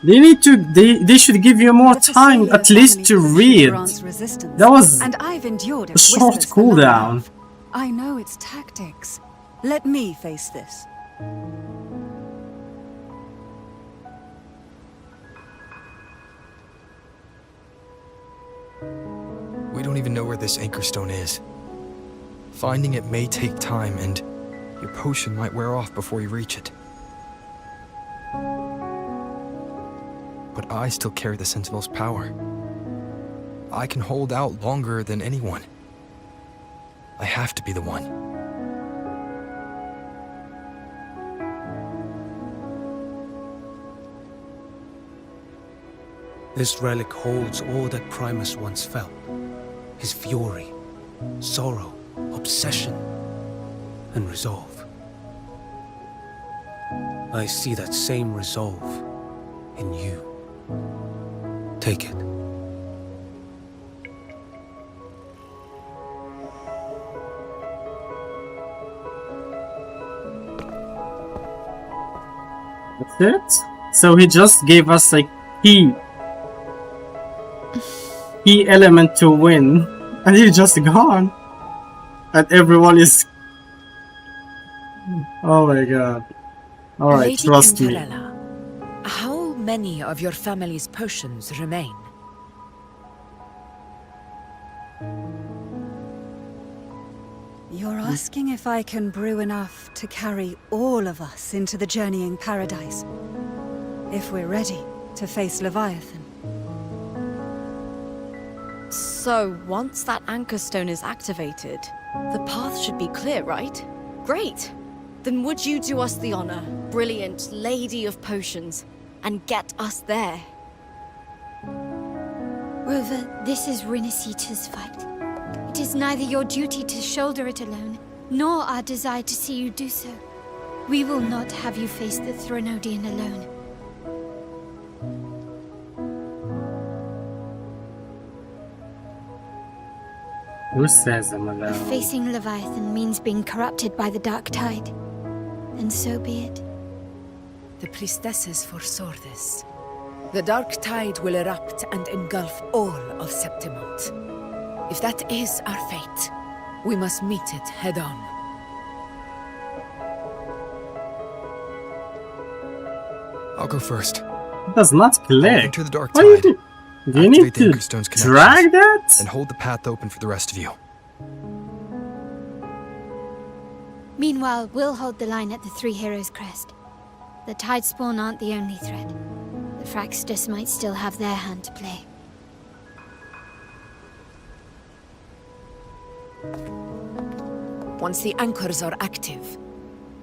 [SPEAKER 1] They need to. They should give you more time, at least, to read. That was
[SPEAKER 8] and I've endured
[SPEAKER 1] a short
[SPEAKER 8] whispers for long
[SPEAKER 1] cooldown.
[SPEAKER 8] enough. I know its tactics. Let me face this.
[SPEAKER 3] We don't even know where this Anchorstone is. Finding it may take time, and your potion might wear off before you reach it. But I still carry the Sentinel's power. I can hold out longer than anyone. I have to be the one.
[SPEAKER 19] This relic holds all that Primus once felt. His fury, sorrow, obsession, and resolve. I see that same resolve in you. Take it.
[SPEAKER 1] That's it? So he just gave us a key element to win, and he's just gone. And everyone is... Oh my god. Alright,
[SPEAKER 14] Lady
[SPEAKER 1] trust me.
[SPEAKER 14] Cantarella, how many of your family's potions remain?
[SPEAKER 8] You're asking if I can brew enough to carry all of us into the journeying paradise. If we're ready to face Leviathan.
[SPEAKER 11] So, once that anchor stone is activated, the path should be clear, right? Great! Then would you do us the honor, brilliant Lady of Potions, and get us there?
[SPEAKER 9] Rover, this is Rinacita's fight. It is neither your duty to shoulder it alone, nor our desire to see you do so. We will not have you face the Threnodian alone.
[SPEAKER 1] Who says I'm alone?
[SPEAKER 9] Facing Leviathan means being corrupted by the Dark Tide. And so be it.
[SPEAKER 14] The priestesses foresaw this. The Dark Tide will erupt and engulf all of Septimont. If that is our fate, we must meet it head-on.
[SPEAKER 3] I'll go first.
[SPEAKER 1] It does not
[SPEAKER 3] I'll
[SPEAKER 1] click.
[SPEAKER 3] enter the dark
[SPEAKER 1] What do you
[SPEAKER 3] tide.
[SPEAKER 1] do? Do you need
[SPEAKER 3] Activate the
[SPEAKER 1] to
[SPEAKER 3] Anchorstone's
[SPEAKER 1] drag
[SPEAKER 3] connections,
[SPEAKER 1] that?
[SPEAKER 3] and hold the path open for the rest of you.
[SPEAKER 9] Meanwhile, we'll hold the line at the Three Heroes Crest. The Tide Spawn aren't the only threat. The Fraxtus might still have their hand to play.
[SPEAKER 14] Once the anchors are active,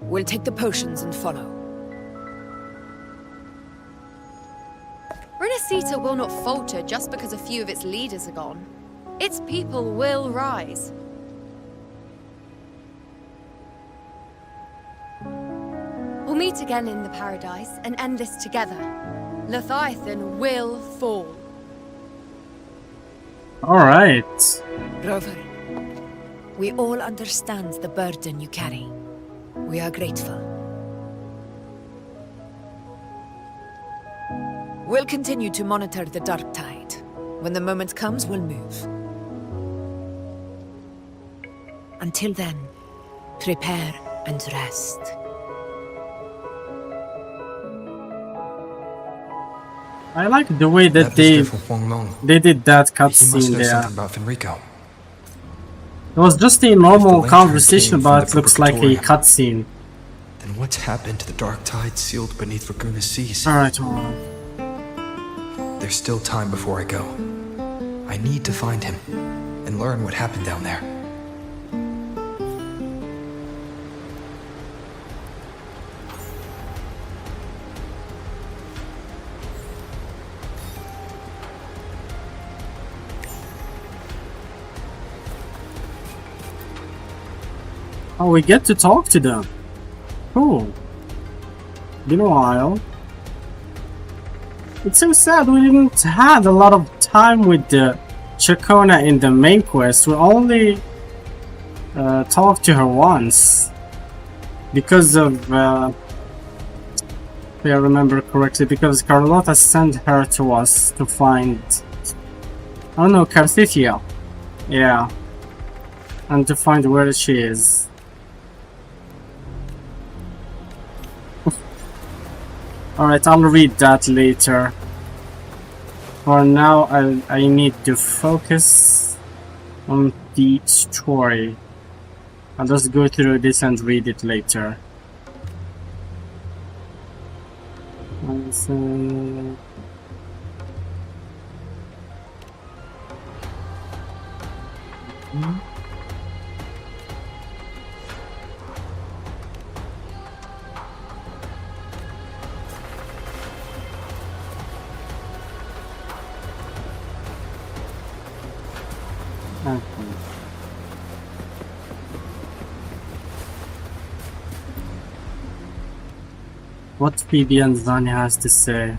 [SPEAKER 14] we'll take the potions and follow.
[SPEAKER 11] Rinacita will not falter just because a few of its leaders are gone. Its people will rise.
[SPEAKER 13] We'll meet again in the paradise and end this together. Leviathan will fall.
[SPEAKER 1] Alright.
[SPEAKER 14] Rover, we all understand the burden you carry. We are grateful. We'll continue to monitor the Dark Tide. When the moment comes, we'll move. Until then, prepare and rest.
[SPEAKER 1] I like the way that they did that cutscene there.
[SPEAKER 3] About Fenrico.
[SPEAKER 1] It was just a normal conversation, but it looks like a cutscene.
[SPEAKER 3] Then what's happened to the Dark Tide sealed beneath Raguna's seas?
[SPEAKER 1] Alright, hold on.
[SPEAKER 3] There's still time before I go. I need to find him and learn what happened down there.
[SPEAKER 1] Oh, we get to talk to them. Cool. Been a while. It's so sad we didn't have a lot of time with the Chacona in the main quest. We only talked to her once. Because of, if I remember correctly, because Carlotta sent her to us to find... I don't know, Carthithia. Yeah. And to find where she is. Alright, I'll read that later. For now, I need to focus on the story. I'll just go through this and read it later. what Phoebe and Zanya has to say.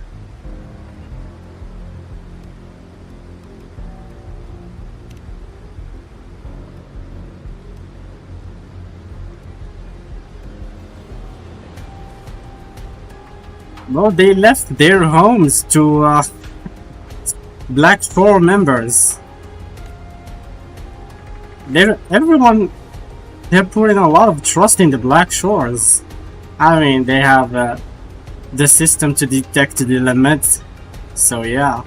[SPEAKER 1] No, they left their homes to Black Shore members. They're putting a lot of trust in the Black Shores. I mean, they have the system to detect the limits, so yeah.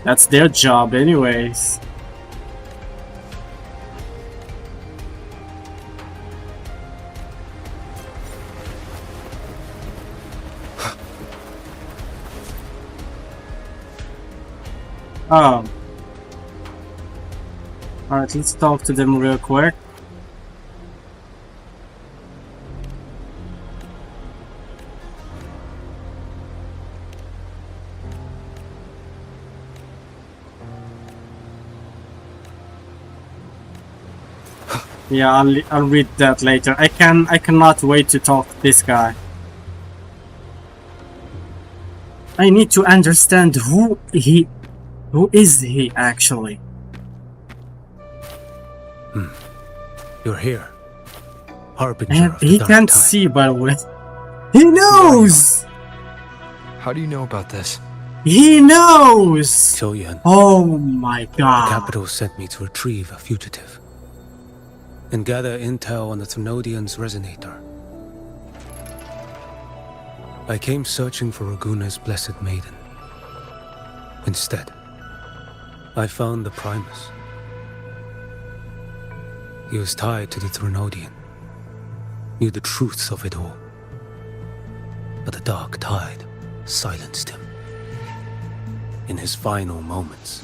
[SPEAKER 1] That's their job anyways. Oh. Alright, let's talk to them real quick. Yeah, I'll read that later. I cannot wait to talk to this guy. I need to understand who is he actually?
[SPEAKER 19] You're here. Harbinger of the
[SPEAKER 1] He
[SPEAKER 19] Dark
[SPEAKER 1] can't
[SPEAKER 19] Tide.
[SPEAKER 1] see, by the way. He knows!
[SPEAKER 3] How do you know about this?
[SPEAKER 1] He knows!
[SPEAKER 19] Choyan.
[SPEAKER 1] Oh my god.
[SPEAKER 19] The capital sent me to retrieve a fugitive and gather intel on the Thrunodian's resonator. I came searching for Raguna's blessed maiden. Instead, I found the Primus. He was tied to the Thrunodian, knew the truths of it all. But the Dark Tide silenced him. In his final moments,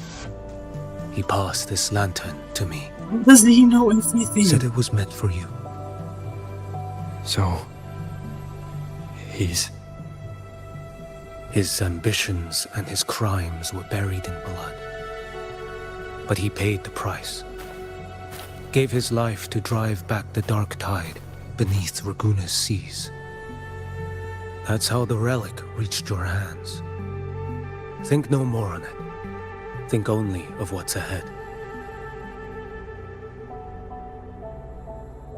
[SPEAKER 19] he passed this lantern to me.
[SPEAKER 1] Does he know everything?
[SPEAKER 19] Said it was meant for you.
[SPEAKER 3] So, he's...
[SPEAKER 19] His ambitions and his crimes were buried in blood. But he paid the price. Gave his life to drive back the Dark Tide beneath Raguna's seas. That's how the relic reached your hands. Think no more on it. Think only of what's ahead.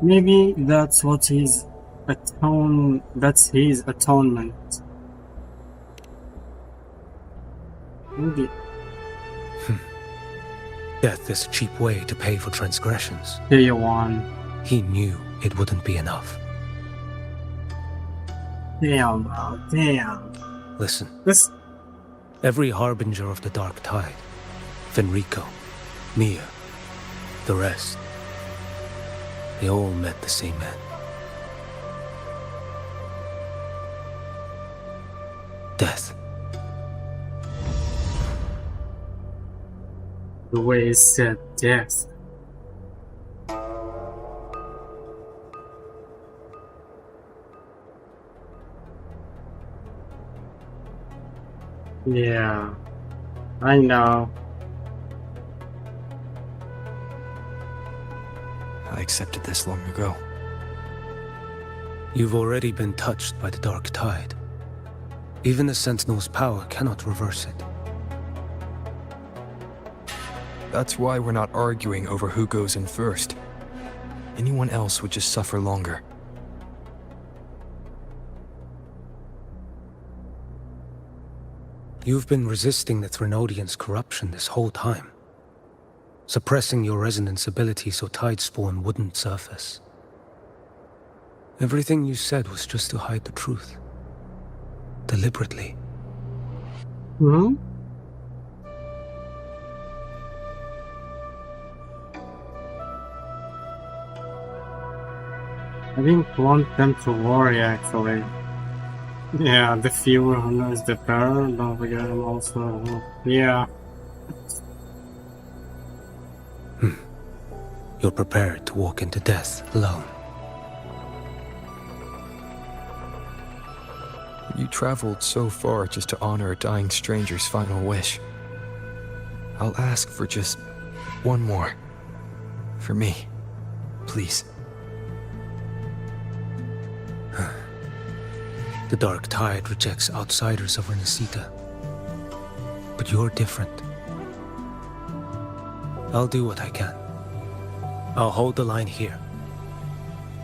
[SPEAKER 1] Maybe that's what his that's his atonement. Maybe.
[SPEAKER 19] Death is a cheap way to pay for transgressions.
[SPEAKER 1] Here you want.
[SPEAKER 19] He knew it wouldn't be enough.
[SPEAKER 1] Damn, bro. Damn.
[SPEAKER 19] Listen.
[SPEAKER 1] This.
[SPEAKER 19] Every harbinger of the Dark Tide, Fenrico, Mia, the rest, they all met the same end. Death.
[SPEAKER 1] The way he said death. Yeah, I know.
[SPEAKER 3] I accepted this long ago.
[SPEAKER 19] You've already been touched by the Dark Tide. Even the Sentinel's power cannot reverse it.
[SPEAKER 3] That's why we're not arguing over who goes in first. Anyone else would just suffer longer.
[SPEAKER 19] You've been resisting the Thrunodian's corruption this whole time. Suppressing your resonance ability so Tidespawn wouldn't surface. Everything you said was just to hide the truth. Deliberately.
[SPEAKER 1] Hmm? I didn't want them to worry, actually. Yeah, the fewer who knows the better, don't forget them also. Yeah.
[SPEAKER 19] You're prepared to walk into death alone.
[SPEAKER 3] You traveled so far just to honor a dying stranger's final wish. I'll ask for just one more. For me. Please.
[SPEAKER 19] The Dark Tide rejects outsiders of Rinacita. But you're different. I'll do what I can. I'll hold the line here.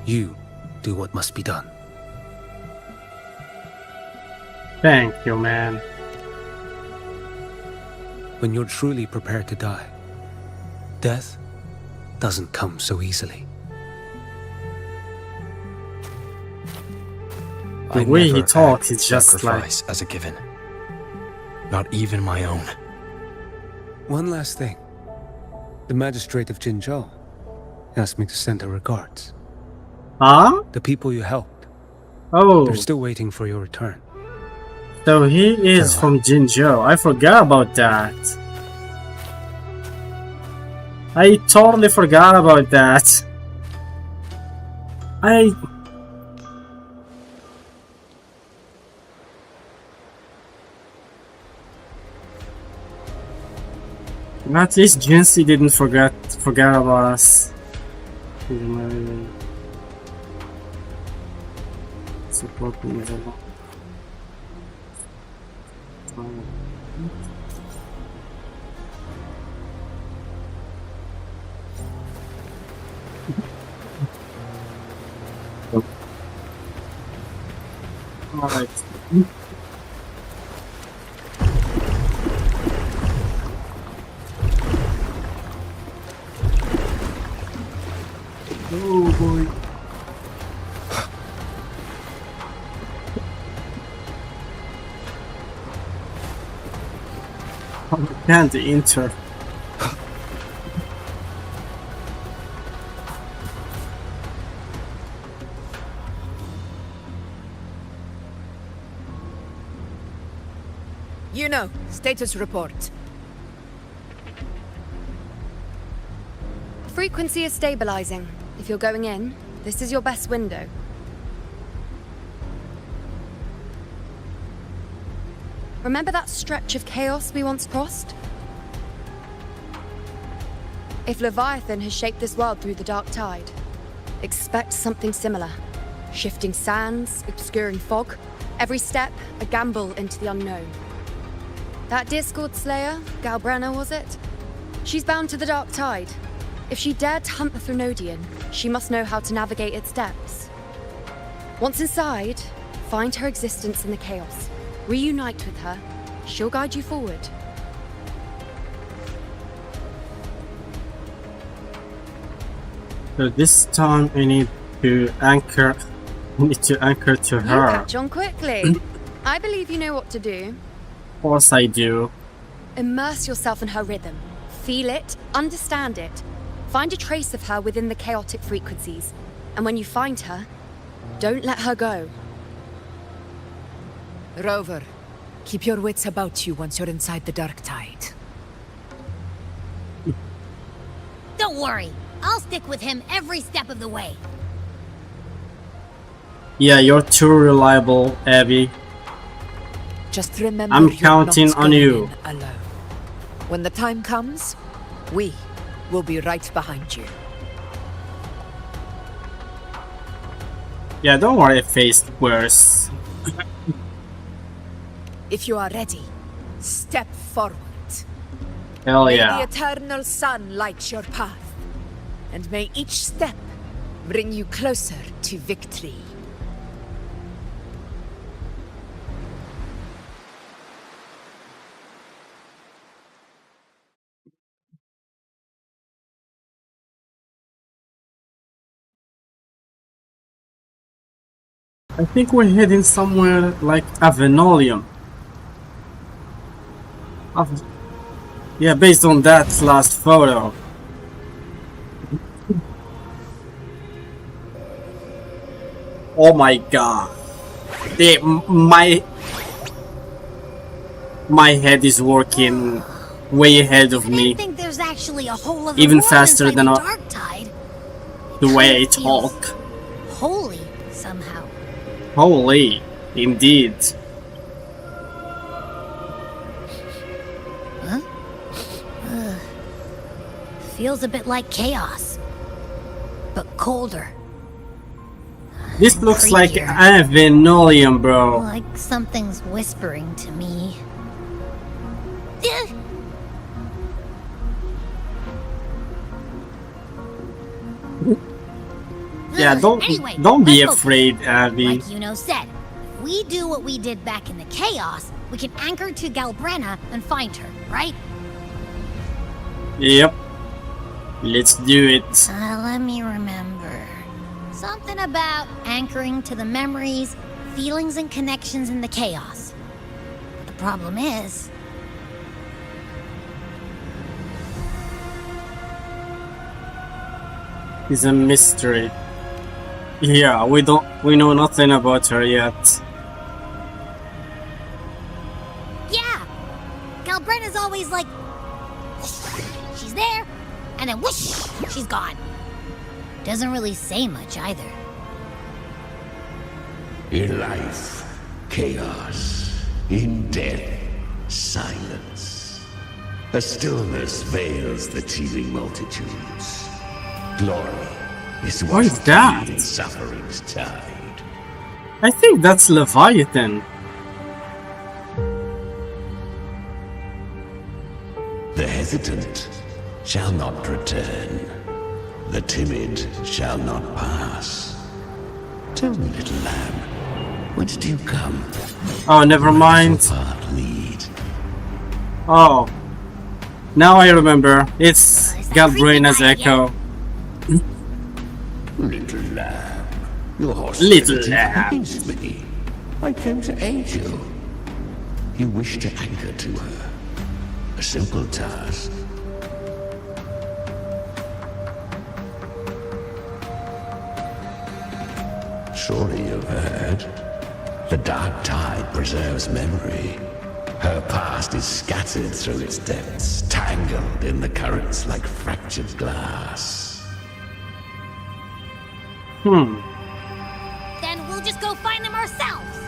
[SPEAKER 19] You do what must be done.
[SPEAKER 1] Thank you, man.
[SPEAKER 19] When you're truly prepared to die, death doesn't come so easily.
[SPEAKER 1] The way he talks is just
[SPEAKER 3] sacrifice as a given. Not even my own.
[SPEAKER 19] One last thing. The magistrate of Jinzhou asked me to send her regards.
[SPEAKER 1] Huh?
[SPEAKER 19] The people you helped.
[SPEAKER 1] Oh.
[SPEAKER 19] They're still waiting for your return.
[SPEAKER 1] So he is from Jinzhou. I forgot about that. I totally forgot about that. At least Jinsey didn't forget about us. Support me. Alright. Oh boy. I can't enter.
[SPEAKER 5] You know, status report.
[SPEAKER 13] Frequency is stabilizing. If you're going in, this is your best window. Remember that stretch of chaos we once crossed? If Leviathan has shaped this world through the Dark Tide, expect something similar. Shifting sands, obscuring fog, every step a gamble into the unknown. That Discord Slayer, Galbrenna was it? She's bound to the Dark Tide. If she dared to hunt the Threnodian, she must know how to navigate its depths. Once inside, find her existence in the chaos. Reunite with her. She'll guide you forward.
[SPEAKER 1] So this time I need to anchor. To her.
[SPEAKER 13] You catch on quickly. I believe you know what to do.
[SPEAKER 1] Of course I do.
[SPEAKER 13] Immerse yourself in her rhythm. Feel it, understand it. Find a trace of her within the chaotic frequencies. And when you find her, don't let her go.
[SPEAKER 5] Rover, keep your wits about you once you're inside the Dark Tide.
[SPEAKER 2] Don't worry. I'll stick with him every step of the way.
[SPEAKER 1] Yeah, you're too reliable, Abby.
[SPEAKER 5] Just remember,
[SPEAKER 1] I'm counting on you.
[SPEAKER 5] Alone. When the time comes, we will be right behind you.
[SPEAKER 1] Yeah, don't worry, I faced worse.
[SPEAKER 5] If you are ready, step forward.
[SPEAKER 1] Hell
[SPEAKER 5] May
[SPEAKER 1] yeah.
[SPEAKER 5] the eternal sun light your path, and may each step bring you closer to victory.
[SPEAKER 1] I think we're heading somewhere like Avenolium. Yeah, based on that last photo. Oh my god. My head is working way ahead of me.
[SPEAKER 2] I think there's actually a whole other
[SPEAKER 1] Even
[SPEAKER 2] world
[SPEAKER 1] faster
[SPEAKER 2] inside
[SPEAKER 1] than
[SPEAKER 2] the Dark Tide.
[SPEAKER 1] the way I
[SPEAKER 2] Feels
[SPEAKER 1] talk.
[SPEAKER 2] holy somehow.
[SPEAKER 1] Holy, indeed.
[SPEAKER 2] Huh? Feels a bit like chaos, but colder.
[SPEAKER 1] This looks like
[SPEAKER 2] Creepier.
[SPEAKER 1] Avenolium, bro.
[SPEAKER 2] Like something's whispering to me.
[SPEAKER 1] Yeah,
[SPEAKER 2] Anyway,
[SPEAKER 1] don't be
[SPEAKER 2] let's focus.
[SPEAKER 1] afraid, Abby.
[SPEAKER 2] Like Yuno said, if we do what we did back in the chaos, we can anchor to Galbrena and find her, right?
[SPEAKER 1] Yep. Let's do it.
[SPEAKER 2] Let me remember. Something about anchoring to the memories, feelings, and connections in the chaos. But the problem is,
[SPEAKER 1] It's a mystery. Yeah, we know nothing about her yet.
[SPEAKER 2] yeah, Galbrena's always like, she's there, and then whoosh, she's gone. Doesn't really say much either.
[SPEAKER 12] In life, chaos. In death, silence. A stillness veils the teeming multitudes. Glory is
[SPEAKER 1] What is that?
[SPEAKER 12] in suffering's tide.
[SPEAKER 1] I think that's Leviathan.
[SPEAKER 12] The hesitant shall not return. The timid shall not pass. Tell me, little lamb, whence do you come?
[SPEAKER 1] Oh, never mind.
[SPEAKER 12] Where does your path lead?
[SPEAKER 1] Oh. Now I remember. It's Galbrena's echo.
[SPEAKER 12] Little lamb, your
[SPEAKER 1] Little
[SPEAKER 12] hostility
[SPEAKER 1] lamb.
[SPEAKER 12] pains me. I came to aid you. You wish to anchor to her. A simple task. Surely you've heard. The dark tide preserves memory. Her past is scattered through its depths, tangled in the currents like fractured glass.
[SPEAKER 2] Then we'll just go find them ourselves.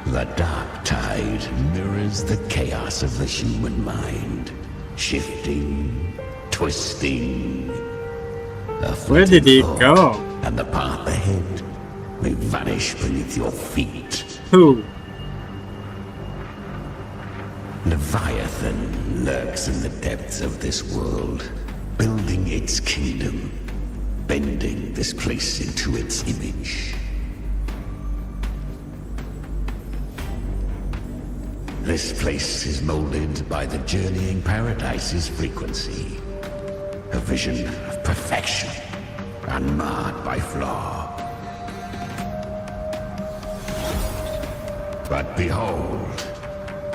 [SPEAKER 12] The dark tide mirrors the chaos of the human mind, shifting, twisting.
[SPEAKER 1] Where did it go?
[SPEAKER 12] And the path ahead may vanish beneath your feet.
[SPEAKER 1] Who?
[SPEAKER 12] Leviathan lurks in the depths of this world, building its kingdom, bending this place into its image. This place is molded by the journeying paradise's frequency, a vision of perfection, unmarred by flaw. But behold,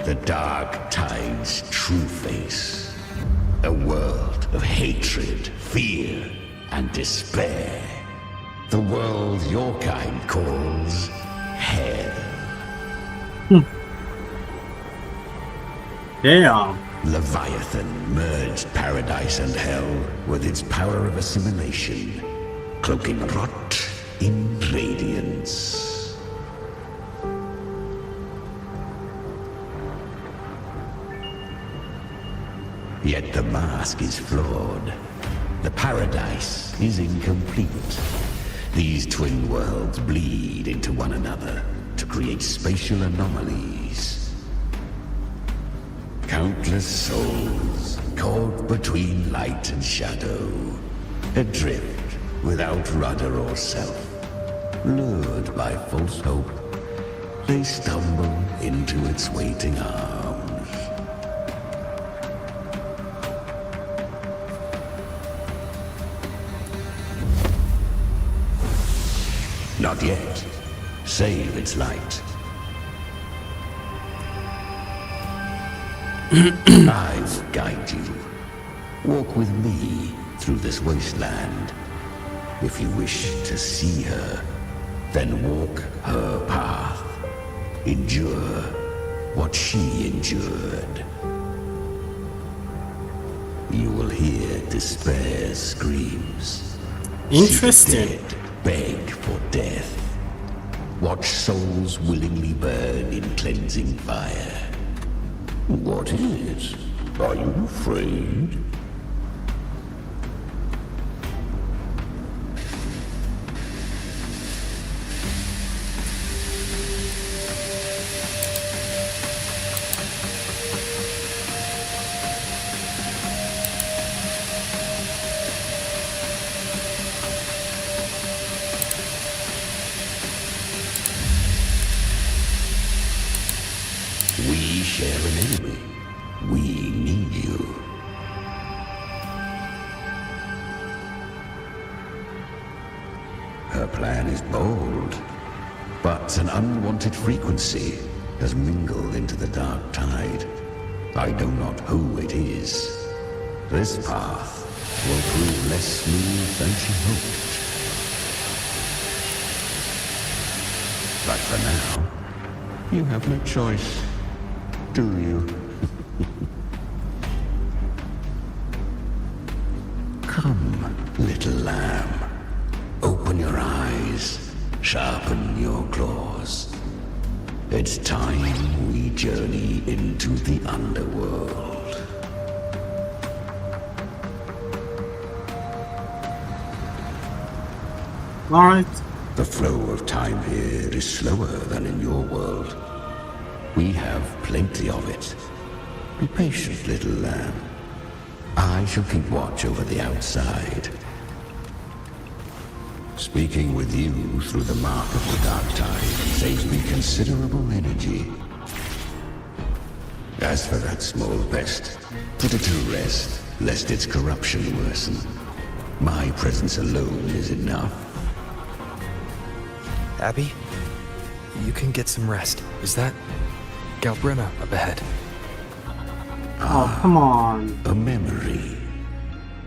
[SPEAKER 12] the dark tide's true face, a world of hatred, fear, and despair. The world your kind calls hell.
[SPEAKER 1] Damn.
[SPEAKER 12] Leviathan merged paradise and hell with its power of assimilation, cloaking rot in radiance. Yet the mask is flawed. The paradise is incomplete. These twin worlds bleed into one another to create spatial anomalies. Countless souls caught between light and shadow, adrift without rudder or self. Lured by false hope, they stumble into its waiting arms. Not yet. Save its light. I'll guide you. Walk with me through this wasteland. If you wish to see her, then walk her path. Endure what she endured. You will hear despair's screams.
[SPEAKER 1] Interesting.
[SPEAKER 12] See the dead beg for death. Watch souls willingly burn in cleansing fire. What is it? Are you afraid? share an enemy. We need you. Her plan is bold, but an unwanted frequency has mingled into the dark tide. I know not who it is. This path will prove less smooth than she hoped. But for now, you have no choice, do you? Come, little lamb. Open your eyes, sharpen your claws. It's time we journey into the underworld.
[SPEAKER 1] Alright.
[SPEAKER 12] The flow of time here is slower than in your world. We have plenty of it. Be patient, little lamb. I shall keep watch over the outside. Speaking with you through the mark of the dark tide saves me considerable energy. As for that small pest, put it to rest, lest its corruption worsen. My presence alone is enough.
[SPEAKER 3] Abby, you can get some rest. Is that Galbrina up ahead?
[SPEAKER 1] Oh, come on.
[SPEAKER 12] A memory.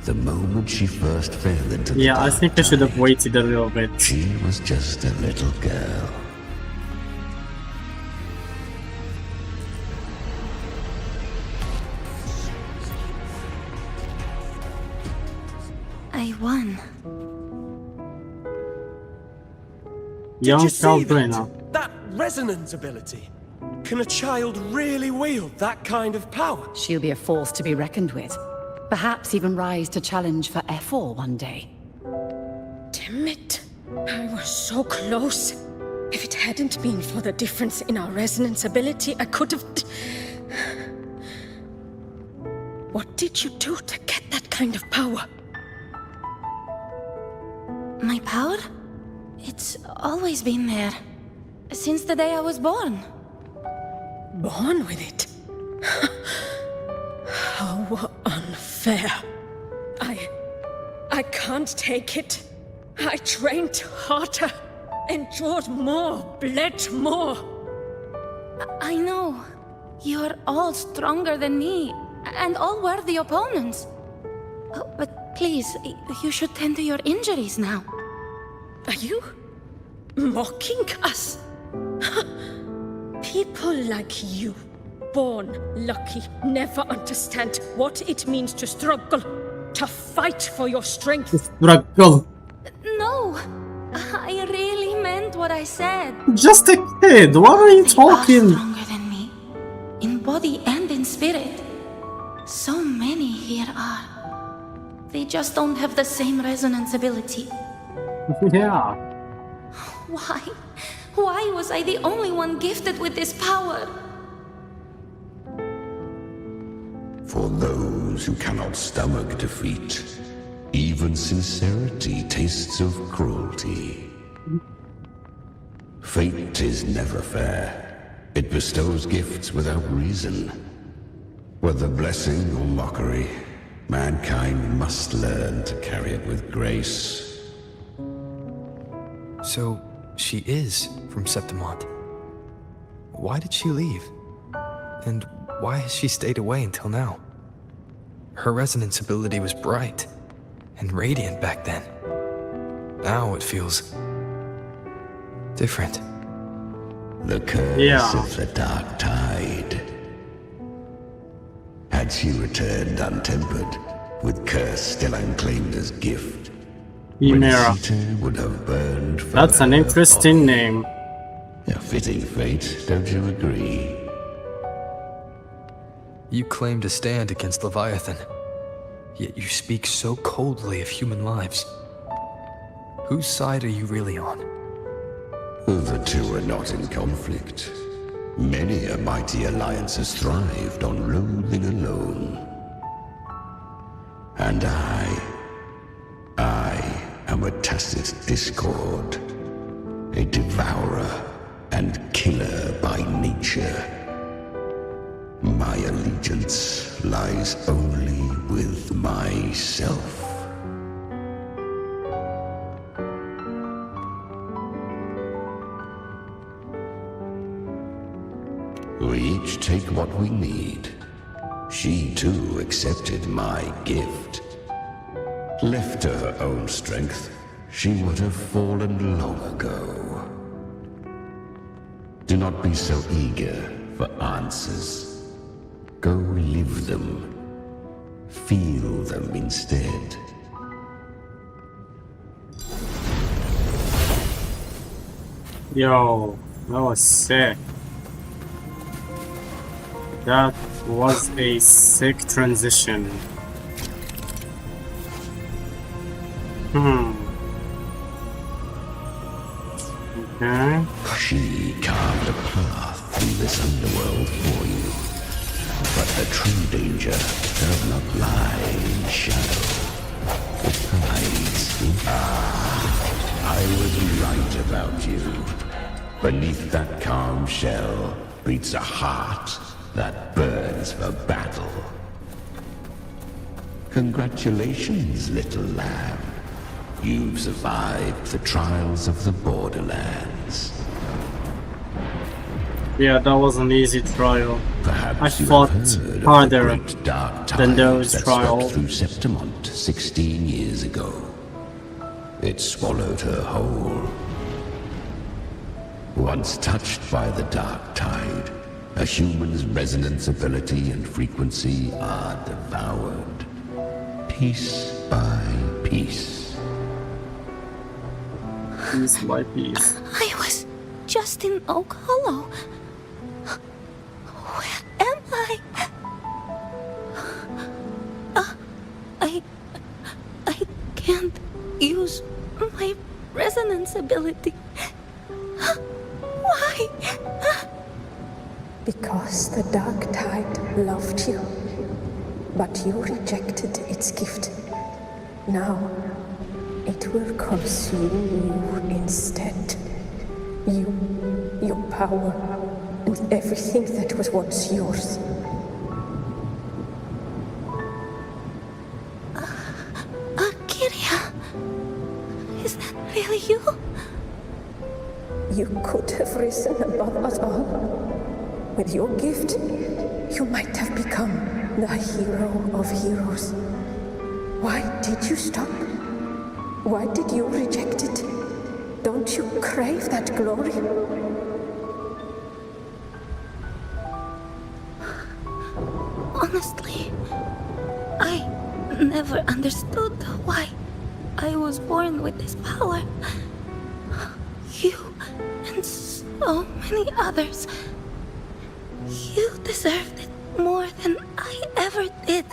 [SPEAKER 12] The moment she first fell into the
[SPEAKER 1] Yeah, I think I should have waited a little bit.
[SPEAKER 12] She was just a little girl.
[SPEAKER 9] I won.
[SPEAKER 1] Young
[SPEAKER 16] Did you see
[SPEAKER 1] Galbrina.
[SPEAKER 16] that resonance ability? Can a child really wield that kind of power?
[SPEAKER 20] She'll be a force to be reckoned with. Perhaps even rise to challenge for F4 one day.
[SPEAKER 17] Damn it. I was so close. If it hadn't been for the difference in our resonance ability, I could have... What did you do to get that kind of power?
[SPEAKER 9] My power? It's always been there. Since the day I was born.
[SPEAKER 17] Born with it? How unfair. I can't take it. I trained harder, endured more, bled more.
[SPEAKER 9] I know. You're all stronger than me, and all worthy opponents. Oh, but please, you should tend to your injuries now.
[SPEAKER 17] Are you mocking us? People like you, born lucky, never understand what it means to struggle, to fight for your strength.
[SPEAKER 1] Struggle.
[SPEAKER 9] No, I really meant what I said.
[SPEAKER 1] Just a kid. What are you talking?
[SPEAKER 9] They are stronger than me, in body and in spirit. So many here are. They just don't have the same resonance ability.
[SPEAKER 1] Yeah.
[SPEAKER 9] Why? Why was I the only one gifted with this power?
[SPEAKER 12] For those who cannot stomach defeat, even sincerity tastes of cruelty. Fate is never fair. It bestows gifts without reason. Whether blessing or mockery, mankind must learn to carry it with grace.
[SPEAKER 3] So, she is from Septimont. Why did she leave? And why has she stayed away until now? Her resonance ability was bright and radiant back then. Now it feels different.
[SPEAKER 12] The curse of the dark tide. Had she returned untempered, with curse still unclaimed as gift, Rinacita would have burned for
[SPEAKER 1] That's an interesting name.
[SPEAKER 12] A fitting fate, don't you agree?
[SPEAKER 3] You claim to stand against Leviathan, yet you speak so coldly of human lives. Whose side are you really on?
[SPEAKER 12] The two are not in conflict. Many a mighty alliance has thrived on loathing alone. And I am a tacit discord, a devourer and killer by nature. My allegiance lies only with myself. We each take what we need. She too accepted my gift. Left to her own strength, she would have fallen long ago. Do not be so eager for answers. Go live them. Feel them instead.
[SPEAKER 1] Yo, that was sick. That was a sick transition. Okay.
[SPEAKER 12] She carved a path through this underworld for you. But the true danger does not lie in shadow. It hides in... I was right about you. Beneath that calm shell beats a heart that burns for battle. Congratulations, little lamb. You've survived the trials of the Borderlands.
[SPEAKER 1] Yeah, that was an easy trial.
[SPEAKER 12] Perhaps
[SPEAKER 1] I fought harder than those
[SPEAKER 12] that
[SPEAKER 1] trials.
[SPEAKER 12] swept through Septimont 16 years ago. It swallowed her whole. Once touched by the dark tide, a human's resonance ability and frequency are devoured, piece by piece.
[SPEAKER 1] Piece by piece.
[SPEAKER 9] I was just in Oak Hollow. Where am I? I can't use my resonance ability. Why?
[SPEAKER 6] Because the dark tide loved you, but you rejected its gift. Now, it will consume you instead. You, your power, and everything that was once yours.
[SPEAKER 9] Kiria, is that really you?
[SPEAKER 6] You could have risen above us all. With your gift, you might have become the hero of heroes. Why did you stop? Why did you reject it? Don't you crave that glory?
[SPEAKER 9] Honestly, I never understood why I was born with this power. You and so many others, you deserved it more than I ever did.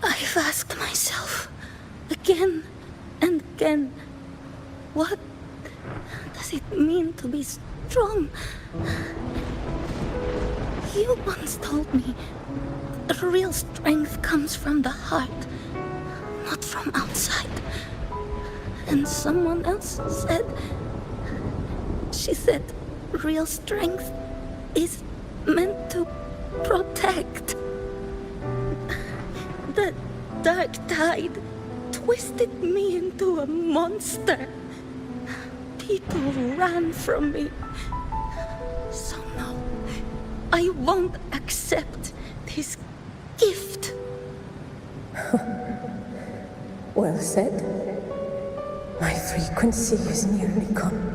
[SPEAKER 9] I've asked myself again and again, what does it mean to be strong? You once told me that real strength comes from the heart, not from outside. And someone else said, she said, real strength is meant to protect. The dark tide twisted me into a monster. People ran from me. So no, I won't accept this gift.
[SPEAKER 6] Well said. My frequency is nearly gone.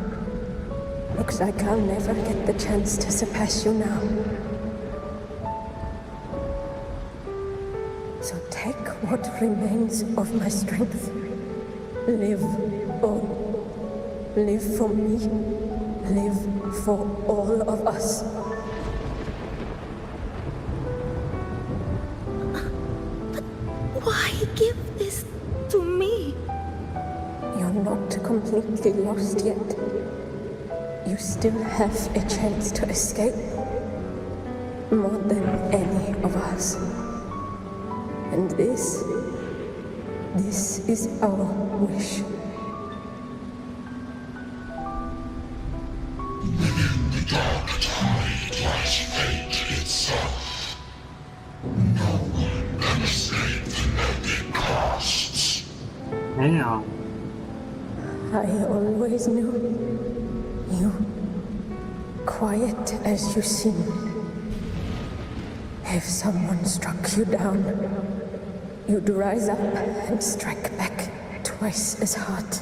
[SPEAKER 6] Looks like I'll never get the chance to surpass you now. So take what remains of my strength. Live on. Live for me. Live for all of us.
[SPEAKER 9] But why give this to me?
[SPEAKER 6] You're not completely lost yet. You still have a chance to escape. More than any of us. And this is our wish.
[SPEAKER 12] The dark tide lies
[SPEAKER 1] Yeah.
[SPEAKER 6] I always knew you, quiet as you seem. If someone struck you down, you'd rise up and strike back twice as hard.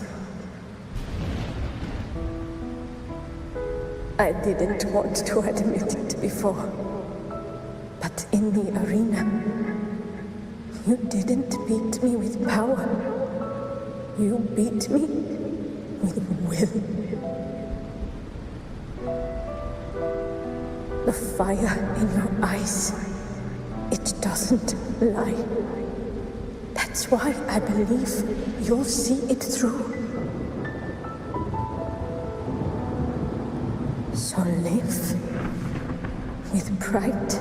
[SPEAKER 6] I didn't want to admit it before, but in the arena, you didn't beat me with power. You beat me with will. The fire in your eyes, it doesn't lie. That's why I believe you'll see it through. So live with pride,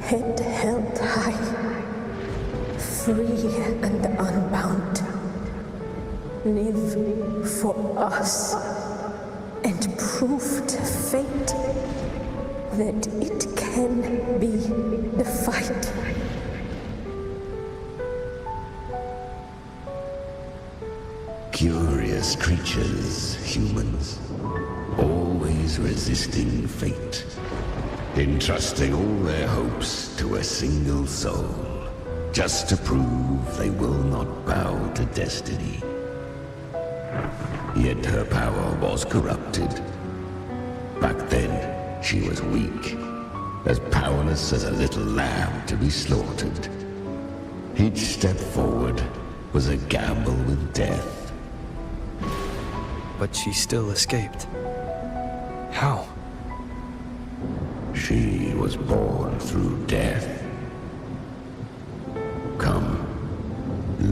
[SPEAKER 6] head held high, free and unbound. Live for us and prove to fate that it can be the fight.
[SPEAKER 12] Curious creatures, humans, always resisting fate, entrusting all their hopes to a single soul, just to prove they will not bow to destiny. Yet her power was corrupted. Back then, she was weak, as powerless as a little lamb to be slaughtered. Each step forward was a gamble with death.
[SPEAKER 3] But she still escaped. How?
[SPEAKER 12] She was born through death. Come,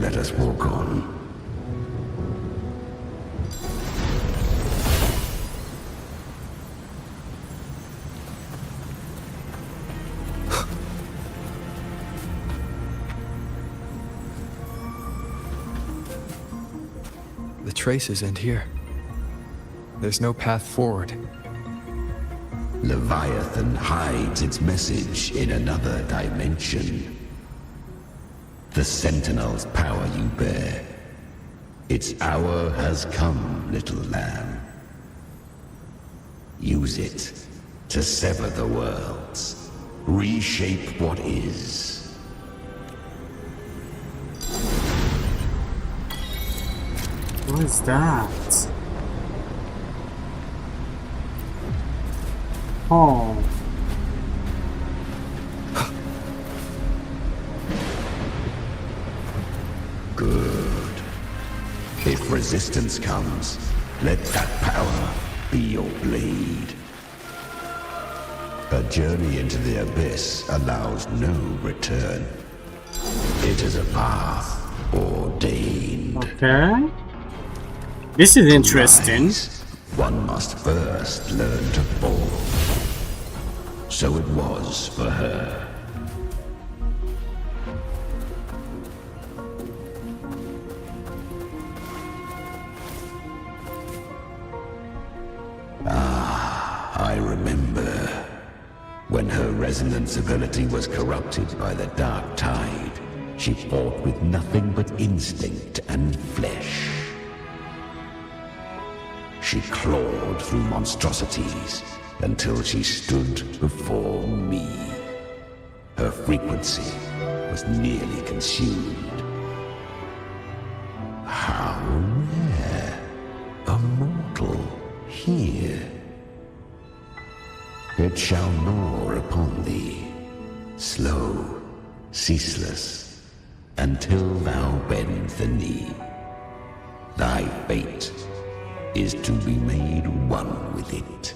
[SPEAKER 12] let us walk on.
[SPEAKER 3] The traces end here. There's no path forward.
[SPEAKER 12] Leviathan hides its message in another dimension. The Sentinel's power you bear. Its hour has come, little lamb. Use it to sever the worlds. Reshape what is.
[SPEAKER 1] What is that? Oh.
[SPEAKER 12] Good. If resistance comes, let that power be your blade. A journey into the abyss allows no return. It is a path ordained.
[SPEAKER 1] Okay. This is interesting.
[SPEAKER 12] One must first learn to fall. So it was for her. I remember. When her resonance ability was corrupted by the dark tide, she fought with nothing but instinct and flesh. She clawed through monstrosities until she stood before me. Her frequency was nearly consumed. How rare! A mortal here. It shall gnaw upon thee, slow, ceaseless, until thou bend the knee. Thy fate is to be made one with it.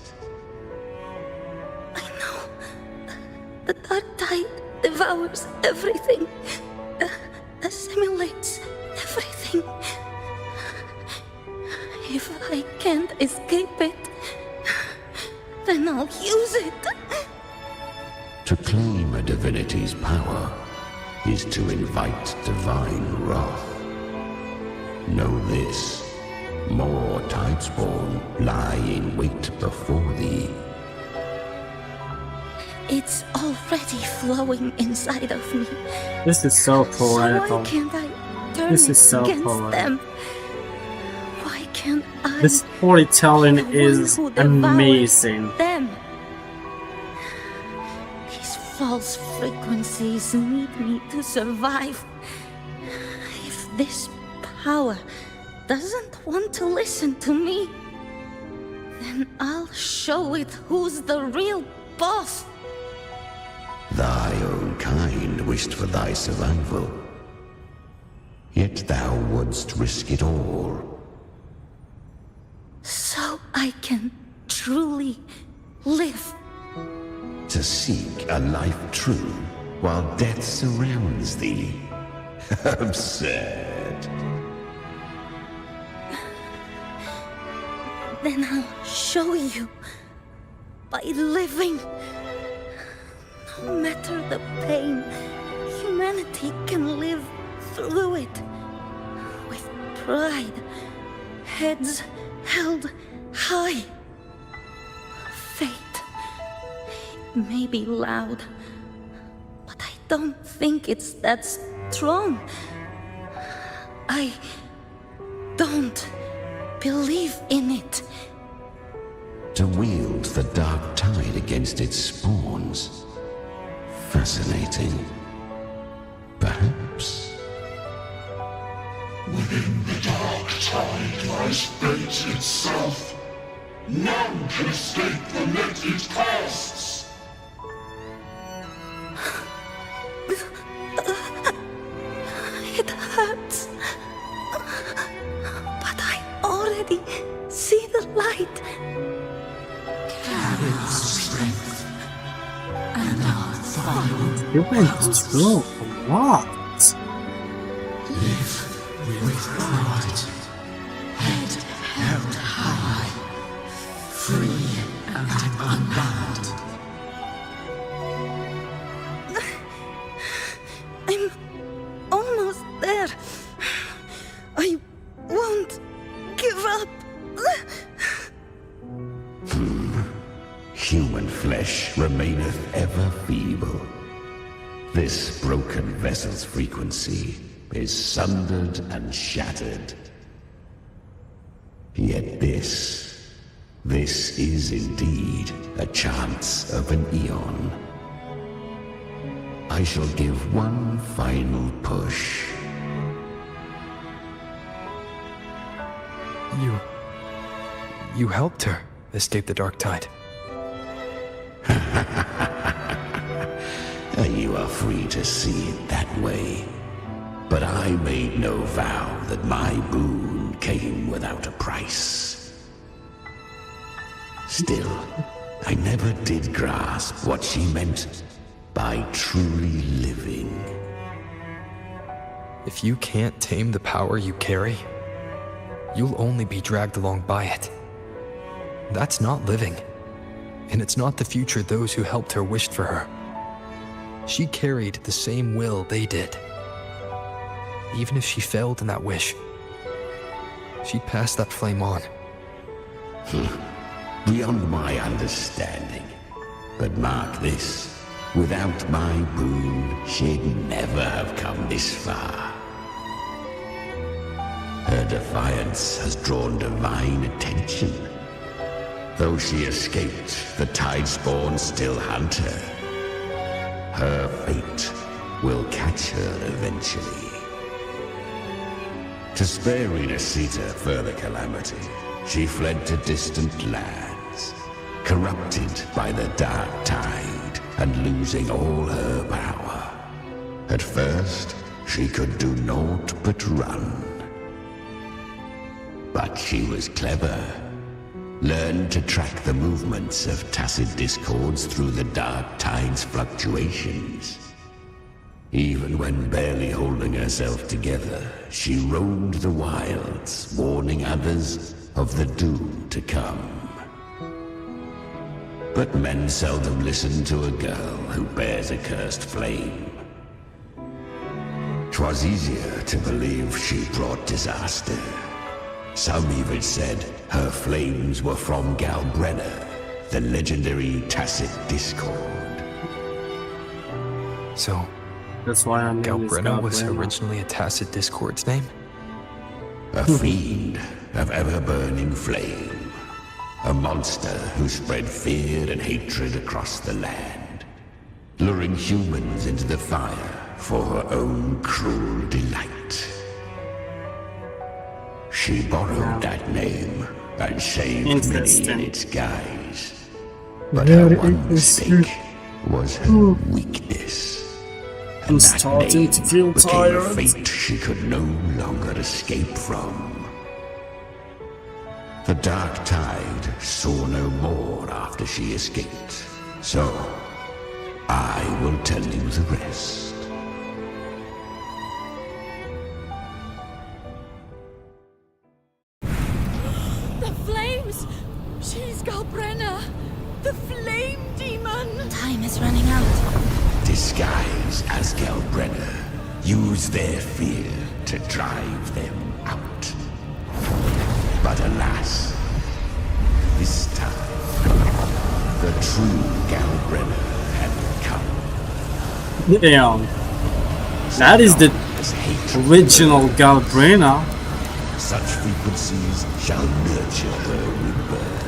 [SPEAKER 15] I know. The dark tide devours everything, assimilates everything. If I can't escape it, then I'll use it.
[SPEAKER 12] To claim a divinity's power is to invite divine wrath. Know this. More Tidespawn lie in wait before thee.
[SPEAKER 15] It's already flowing inside of me.
[SPEAKER 1] This is so
[SPEAKER 15] So
[SPEAKER 1] poetical.
[SPEAKER 15] why can't I
[SPEAKER 1] This is so
[SPEAKER 15] against
[SPEAKER 1] cool.
[SPEAKER 15] them. Why can't I?
[SPEAKER 1] This storytelling is
[SPEAKER 15] who devoured
[SPEAKER 1] amazing.
[SPEAKER 15] Them. These false frequencies need me to survive. If this power doesn't want to listen to me, then I'll show it who's the real boss.
[SPEAKER 12] Thy own kind wished for thy survival. Yet thou wouldst risk it all.
[SPEAKER 15] So I can truly live.
[SPEAKER 12] To seek a life true while death surrounds thee. Absurd.
[SPEAKER 15] Then I'll show you by living. No matter the pain, humanity can live through it with pride, heads held high. Fate, it may be loud, but I don't think it's that strong. I don't believe in it.
[SPEAKER 12] To wield the dark tide against its spawns. Fascinating. Perhaps.
[SPEAKER 18] Within the dark tide lies fate itself. None can escape the net it casts.
[SPEAKER 15] It hurts. But I already see the light.
[SPEAKER 18] Carry the strength. And our final
[SPEAKER 1] You went through a lot.
[SPEAKER 18] live with pride. Head held high. Free and unbound.
[SPEAKER 15] I'm almost there. I won't give up.
[SPEAKER 12] Human flesh remaineth ever feeble. This broken vessel's frequency is sundered and shattered. Yet this is indeed a chance of an eon. I shall give one final push.
[SPEAKER 3] You helped her escape the dark tide.
[SPEAKER 12] You are free to see it that way. But I made no vow that my boon came without a price. Still, I never did grasp what she meant by truly living.
[SPEAKER 3] If you can't tame the power you carry, you'll only be dragged along by it. That's not living. And it's not the future those who helped her wished for her. She carried the same will they did. Even if she failed in that wish, she'd pass that flame on.
[SPEAKER 12] Beyond my understanding. But mark this, without my boon, she'd never have come this far. Her defiance has drawn divine attention. Though she escaped, the Tidespawn still hunt her. Her fate will catch her eventually. To spare Rinacita further calamity, she fled to distant lands, corrupted by the dark tide and losing all her power. At first, she could do naught but run. But she was clever. Learned to track the movements of tacit discords through the dark tide's fluctuations. Even when barely holding herself together, she roamed the wilds, warning others of the doom to come. But men seldom listen to a girl who bears a cursed flame. 'Twas easier to believe she brought disaster. Some even said her flames were from Galbrenna, the legendary tacit discord.
[SPEAKER 3] So,
[SPEAKER 1] That's why I'm
[SPEAKER 3] Galbrenna was originally a Tacit Discord's name?
[SPEAKER 12] A fiend of ever-burning flame. A monster who spread fear and hatred across the land, luring humans into the fire for her own cruel delight. She borrowed that name and saved many in its guise. But her one mistake was her weakness. And that name became a fate she could no longer escape from. The Dark Tide saw no more after she escaped. So, I will tell you the rest.
[SPEAKER 15] The flames! She's Galbrenna! The flame demon!
[SPEAKER 2] Time is running out.
[SPEAKER 12] Disguised as Galbrenna, use their fear to drive them out. But alas, this time, the true Galbrenna had come.
[SPEAKER 1] Damn. That is the original Galbrenna.
[SPEAKER 12] Such frequencies shall nurture her rebirth.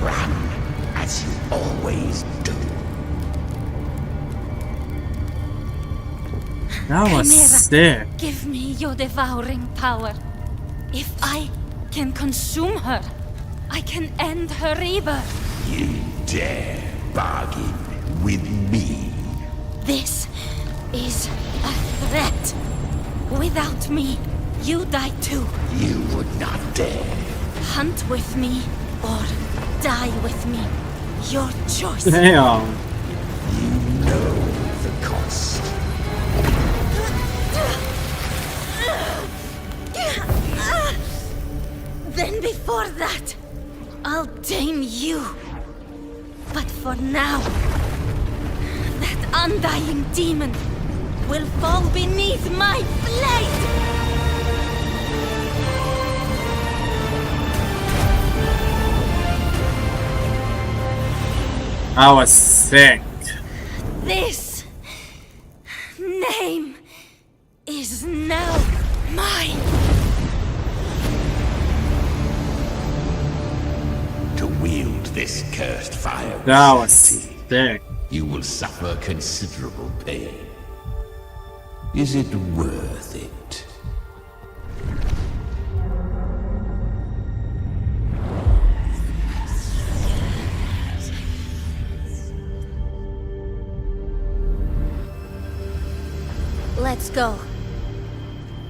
[SPEAKER 12] Run as you always do.
[SPEAKER 1] That was sick.
[SPEAKER 15] Give me your devouring power. If I can consume her, I can end her rebirth.
[SPEAKER 12] You dare bargain with me?
[SPEAKER 15] This is a threat. Without me, you die too.
[SPEAKER 12] You would not dare.
[SPEAKER 15] Hunt with me or die with me. Your choice.
[SPEAKER 1] Damn.
[SPEAKER 12] You know the cost.
[SPEAKER 15] Then before that, I'll tame you. But for now, that undying demon will fall beneath my blade!
[SPEAKER 1] I was sick.
[SPEAKER 15] This name is now mine.
[SPEAKER 12] To wield this cursed fire,
[SPEAKER 1] That was sick.
[SPEAKER 12] You will suffer considerable pain. Is it worth it?
[SPEAKER 15] Let's go.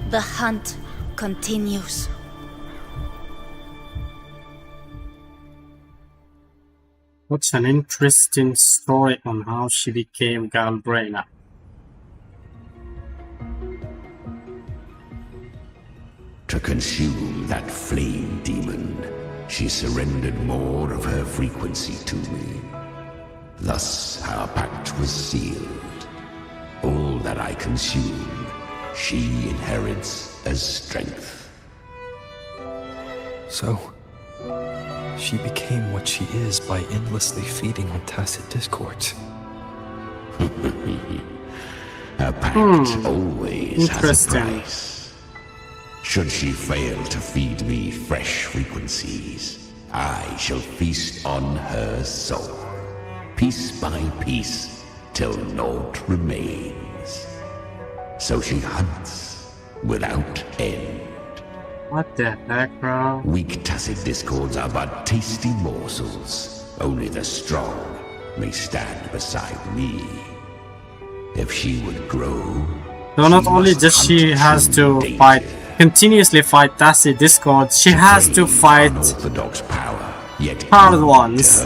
[SPEAKER 15] The hunt continues.
[SPEAKER 1] What's an interesting story on how she became Galbrenna.
[SPEAKER 12] To consume that flame demon, she surrendered more of her frequency to me. Thus our pact was sealed. All that I consume, she inherits as strength.
[SPEAKER 3] So, she became what she is by endlessly feeding on Tacit Discords.
[SPEAKER 12] A pact always has a price. Should she fail to feed me fresh frequencies, I shall feast on her soul, piece by piece, till naught remains. So she hunts without end.
[SPEAKER 1] What the heck, bro?
[SPEAKER 12] Weak Tacit Discords are but tasty morsels. Only the strong may stand beside me. If she would grow,
[SPEAKER 1] so not only does she has to continuously fight Tacit Discords, she has to fight
[SPEAKER 12] unorthodox power, yet
[SPEAKER 1] hard ones,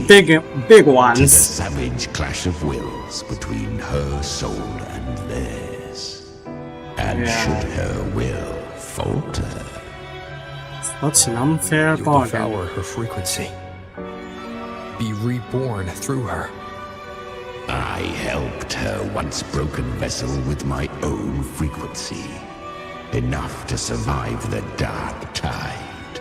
[SPEAKER 1] big ones.
[SPEAKER 12] To the savage clash of wills between her soul and theirs. And should her will falter,
[SPEAKER 1] such an unfair bargain.
[SPEAKER 3] Devour her frequency. Be reborn through her.
[SPEAKER 12] I helped her once broken vessel with my own frequency. Enough to survive the Dark Tide.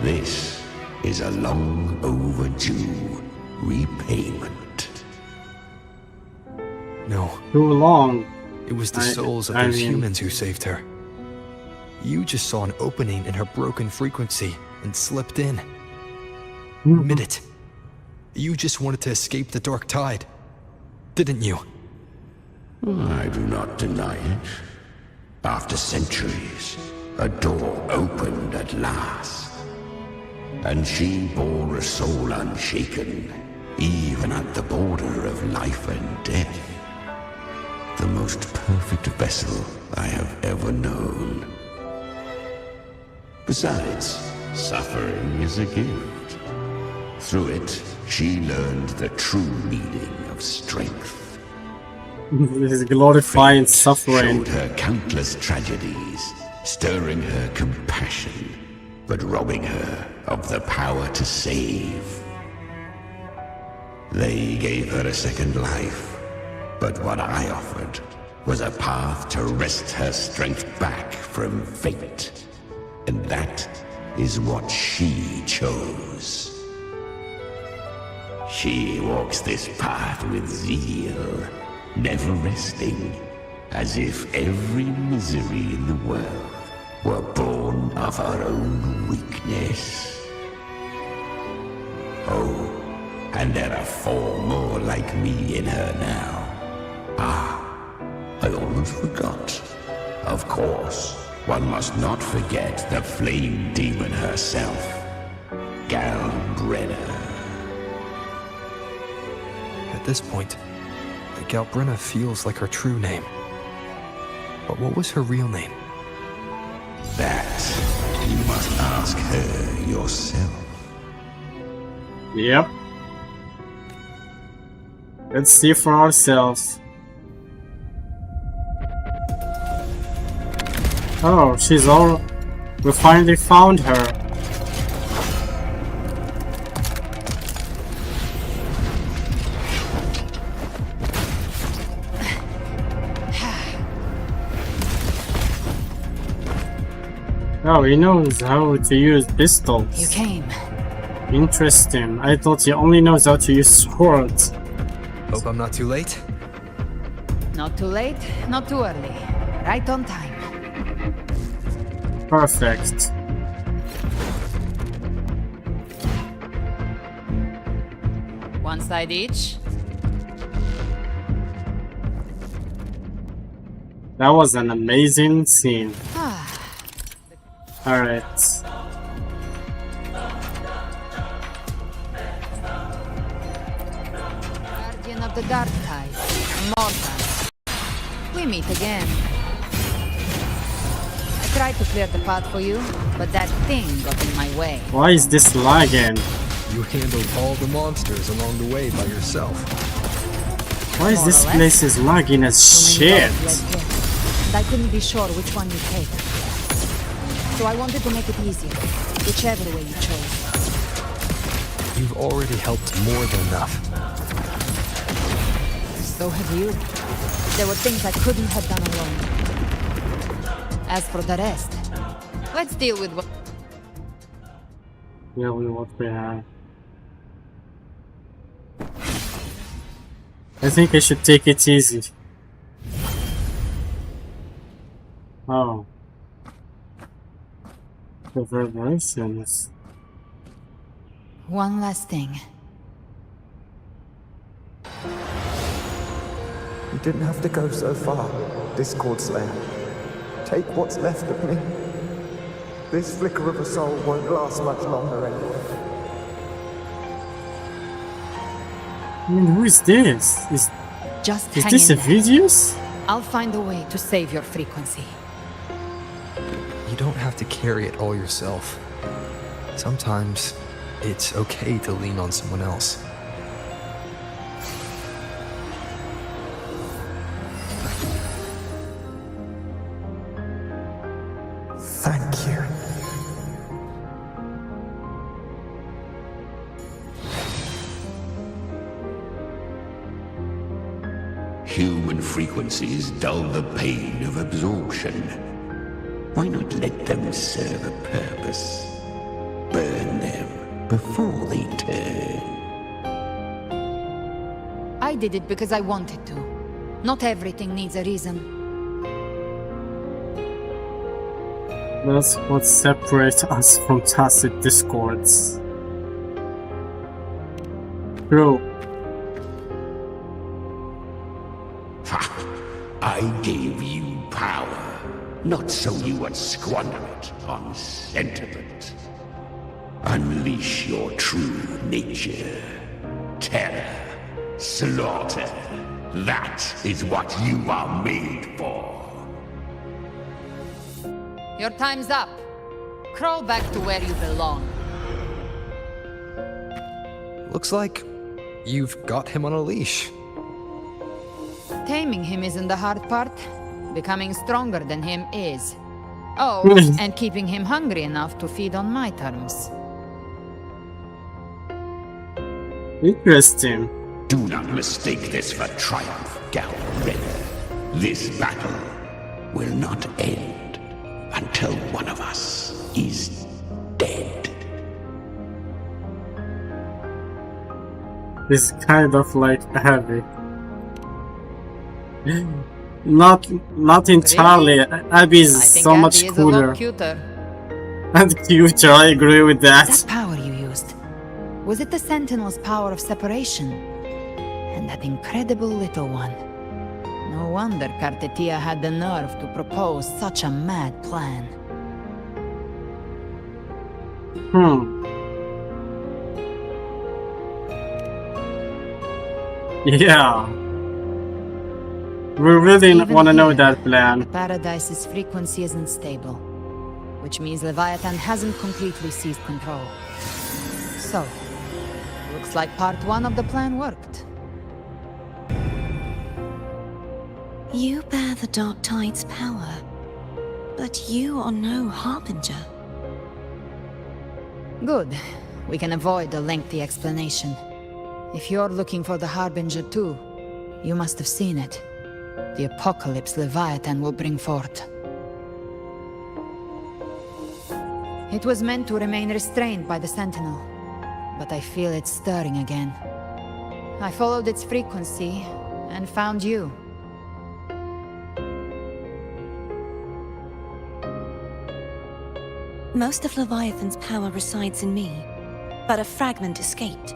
[SPEAKER 12] This is a long overdue repayment.
[SPEAKER 3] No.
[SPEAKER 1] Too long.
[SPEAKER 3] It was the souls of those humans who saved her. You just saw an opening in her broken frequency and slipped in. Admit it. You just wanted to escape the dark tide, didn't you?
[SPEAKER 12] I do not deny it. After centuries, a door opened at last. And she bore a soul unshaken, even at the border of life and death. The most perfect vessel I have ever known. Besides, suffering is a gift. Through it, she learned the true meaning of strength.
[SPEAKER 1] This is glorifying suffering.
[SPEAKER 12] Showed her countless tragedies, stirring her compassion, but robbing her of the power to save. They gave her a second life, but what I offered was a path to wrest her strength back from fate. And that is what she chose. She walks this path with zeal, never resting, as if every misery in the world were born of her own weakness. Oh, and there are 4 more like me in her now. I almost forgot. Of course, one must not forget the flame demon herself, Galbrenna.
[SPEAKER 3] At this point, Galbrenna feels like her true name. But what was her real name?
[SPEAKER 12] That you must ask her yourself.
[SPEAKER 1] Yep. Let's see for ourselves. Oh, she's all... We finally found her. Oh, he knows how to use pistols.
[SPEAKER 7] You came.
[SPEAKER 1] Interesting. I thought he only knows how to use swords.
[SPEAKER 3] Hope I'm not too late.
[SPEAKER 7] Not too late, not too early. Right on time.
[SPEAKER 1] Perfect.
[SPEAKER 7] One side each.
[SPEAKER 1] That was an amazing scene. Alright.
[SPEAKER 7] Guardian of the Dark Tide, Mortal. We meet again. I tried to clear the path for you, but that thing got in my way.
[SPEAKER 1] Why is this lagging?
[SPEAKER 3] You handled all the monsters along the way by yourself.
[SPEAKER 1] Why is this place is lagging as shit?
[SPEAKER 7] And I couldn't be sure which one you take. So I wanted to make it easier, whichever way you chose.
[SPEAKER 3] You've already helped more than enough.
[SPEAKER 7] So have you. There were things I couldn't have done alone. As for the rest, let's deal with what...
[SPEAKER 1] Yeah, what we have. I think I should take it easy. Oh. The reverberations.
[SPEAKER 7] One last thing.
[SPEAKER 21] You didn't have to go so far, Discord Slayer. Take what's left of me. This flicker of a soul won't last much longer anyway.
[SPEAKER 1] I mean, who is this? Is this a Vidius?
[SPEAKER 7] I'll find a way to save your frequency.
[SPEAKER 3] You don't have to carry it all yourself. Sometimes it's okay to lean on someone else.
[SPEAKER 21] Thank you.
[SPEAKER 12] Human frequencies dull the pain of absorption. Why not let them serve a purpose? Burn them before they turn.
[SPEAKER 7] I did it because I wanted to. Not everything needs a reason.
[SPEAKER 1] That's what separates us from tacit discords. True.
[SPEAKER 12] I gave you power, not so you would squander it on sentiment. Unleash your true nature. Terror, slaughter. That is what you are made for.
[SPEAKER 7] Your time's up. Crawl back to where you belong.
[SPEAKER 3] Looks like you've got him on a leash.
[SPEAKER 7] Taming him isn't the hard part. Becoming stronger than him is. Oh, and keeping him hungry enough to feed on my terms.
[SPEAKER 1] Interesting.
[SPEAKER 12] Do not mistake this for triumph, Galred. This battle will not end until one of us is dead.
[SPEAKER 1] It's kind of like heavy. Not entirely. Abby is so much cooler. And cuter, I agree with that.
[SPEAKER 7] That power you used, was it the Sentinel's power of separation? And that incredible little one. No wonder Kartetia had the nerve to propose such a mad plan.
[SPEAKER 1] Yeah. We really want to know that plan.
[SPEAKER 7] The Paradise's frequency isn't stable, which means Leviathan hasn't completely seized control. So, looks like part 1 of the plan worked.
[SPEAKER 15] You bear the Dark Tide's power, but you are no Harbinger.
[SPEAKER 7] Good. We can avoid a lengthy explanation. If you're looking for the Harbinger too, you must have seen it. The apocalypse Leviathan will bring forth. It was meant to remain restrained by the Sentinel, but I feel it stirring again. I followed its frequency and found you.
[SPEAKER 15] Most of Leviathan's power resides in me, but a fragment escaped.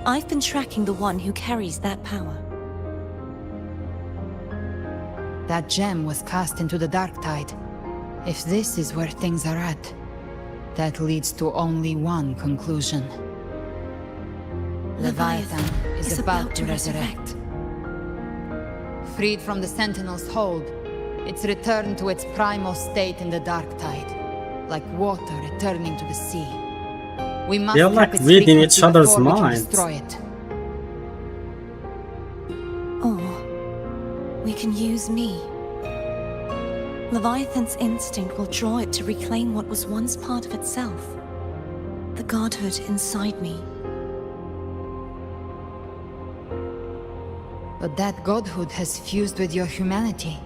[SPEAKER 15] I've been tracking the one who carries that power.
[SPEAKER 7] That gem was cast into the Dark Tide. If this is where things are at, that leads to only one conclusion. Leviathan is about to resurrect. Freed from the Sentinel's hold, it's returned to its primal state in the Dark Tide, like water returning to the sea. We must
[SPEAKER 1] They're like reading each other's minds.
[SPEAKER 15] Destroy it. Or we can use me. Leviathan's instinct will draw it to reclaim what was once part of itself. The godhood inside me.
[SPEAKER 7] But that godhood has fused with your humanity.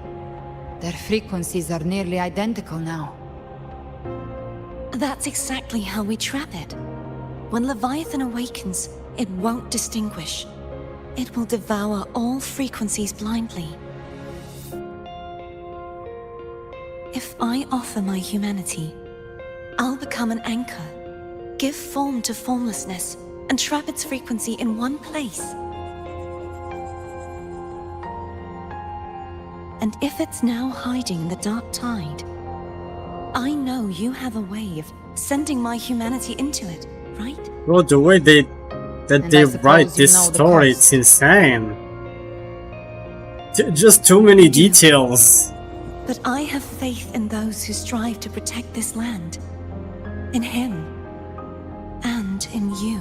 [SPEAKER 7] Their frequencies are nearly identical now.
[SPEAKER 15] That's exactly how we trap it. When Leviathan awakens, it won't distinguish. It will devour all frequencies blindly. If I offer my humanity, I'll become an anchor, give form to formlessness, and trap its frequency in one place. And if it's now hiding in the Dark Tide, I know you have a way of sending my humanity into it, right?
[SPEAKER 1] Well, the way they write this story, it's insane. Just too many details.
[SPEAKER 15] But I have faith in those who strive to protect this land. In him. And in you.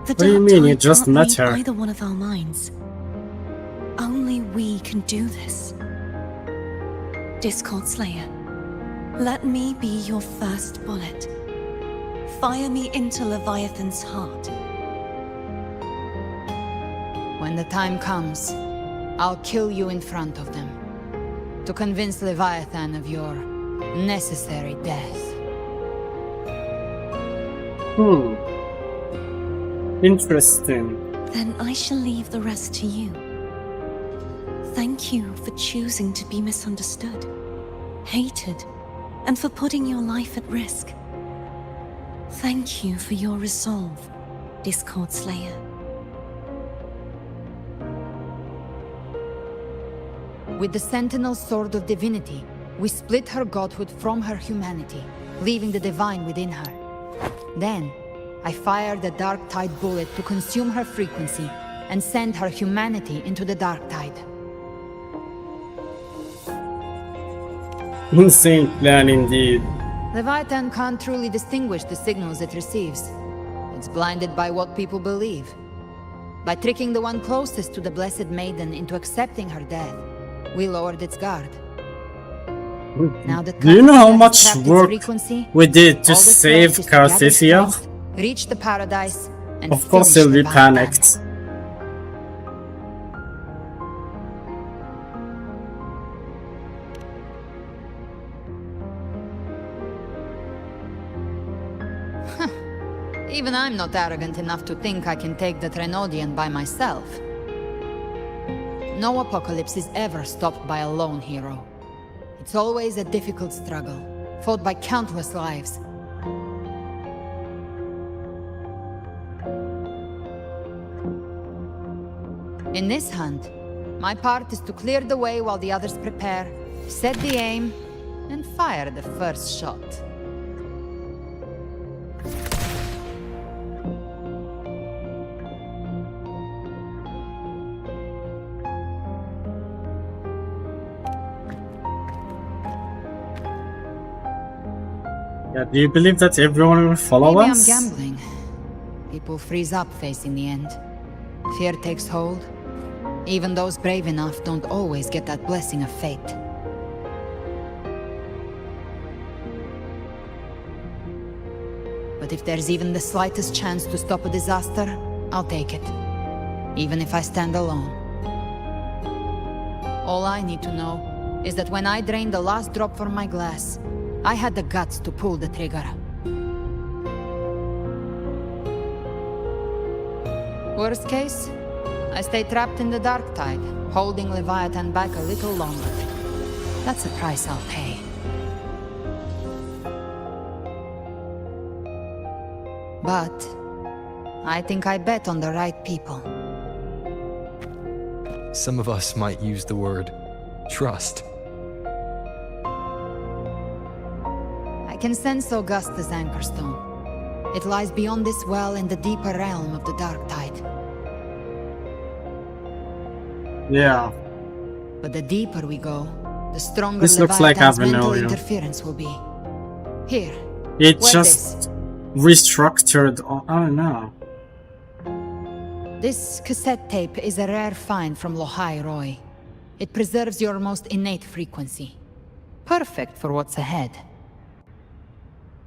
[SPEAKER 15] The
[SPEAKER 1] What do you mean? You just met her.
[SPEAKER 15] Either one of our minds. Only we can do this. Discord Slayer, let me be your first bullet. Fire me into Leviathan's heart.
[SPEAKER 7] When the time comes, I'll kill you in front of them. To convince Leviathan of your necessary death.
[SPEAKER 1] Interesting.
[SPEAKER 15] Then I shall leave the rest to you. Thank you for choosing to be misunderstood, hated, and for putting your life at risk. Thank you for your resolve, Discord Slayer.
[SPEAKER 7] With the Sentinel Sword of Divinity, we split her godhood from her humanity, leaving the divine within her. Then, I fired a Dark Tide bullet to consume her frequency and send her humanity into the Dark Tide.
[SPEAKER 1] Insane plan indeed.
[SPEAKER 7] Leviathan can't truly distinguish the signals it receives. It's blinded by what people believe. By tricking the one closest to the Blessed Maiden into accepting her death, we lowered its guard. Now that
[SPEAKER 1] Do you know how much
[SPEAKER 7] trapped its
[SPEAKER 1] work
[SPEAKER 7] frequency,
[SPEAKER 1] we did to
[SPEAKER 7] all that's
[SPEAKER 1] save
[SPEAKER 7] left is to gather
[SPEAKER 1] Carthisia?
[SPEAKER 7] strength, reach the paradise, and
[SPEAKER 1] Of course
[SPEAKER 7] finish
[SPEAKER 1] he'll be
[SPEAKER 7] Leviathan.
[SPEAKER 1] panicked.
[SPEAKER 7] Even I'm not arrogant enough to think I can take the Trenodian by myself. No apocalypse is ever stopped by a lone hero. It's always a difficult struggle, fought by countless lives. In this hunt, my part is to clear the way while the others prepare, set the aim, and fire the first shot.
[SPEAKER 1] Yeah, do you believe that everyone will follow
[SPEAKER 7] Maybe
[SPEAKER 1] us?
[SPEAKER 7] I'm gambling. People freeze up facing the end. Fear takes hold. Even those brave enough don't always get that blessing of fate. But if there's even the slightest chance to stop a disaster, I'll take it. Even if I stand alone. All I need to know is that when I drained the last drop from my glass, I had the guts to pull the trigger. Worst case, I stay trapped in the Dark Tide, holding Leviathan back a little longer. That's the price I'll pay. But I think I bet on the right people.
[SPEAKER 3] Some of us might use the word trust.
[SPEAKER 7] I can sense Augusta's Anchorstone. It lies beyond this well in the deeper realm of the Dark Tide.
[SPEAKER 1] Yeah.
[SPEAKER 7] But the deeper we go, the stronger
[SPEAKER 1] This looks like
[SPEAKER 7] Leviathan's
[SPEAKER 1] Avenue.
[SPEAKER 7] mental interference will be. Here,
[SPEAKER 1] It
[SPEAKER 7] wear
[SPEAKER 1] just restructured. I don't know.
[SPEAKER 7] This cassette tape is a rare find from Lohai Roy. It preserves your most innate frequency. Perfect for what's ahead.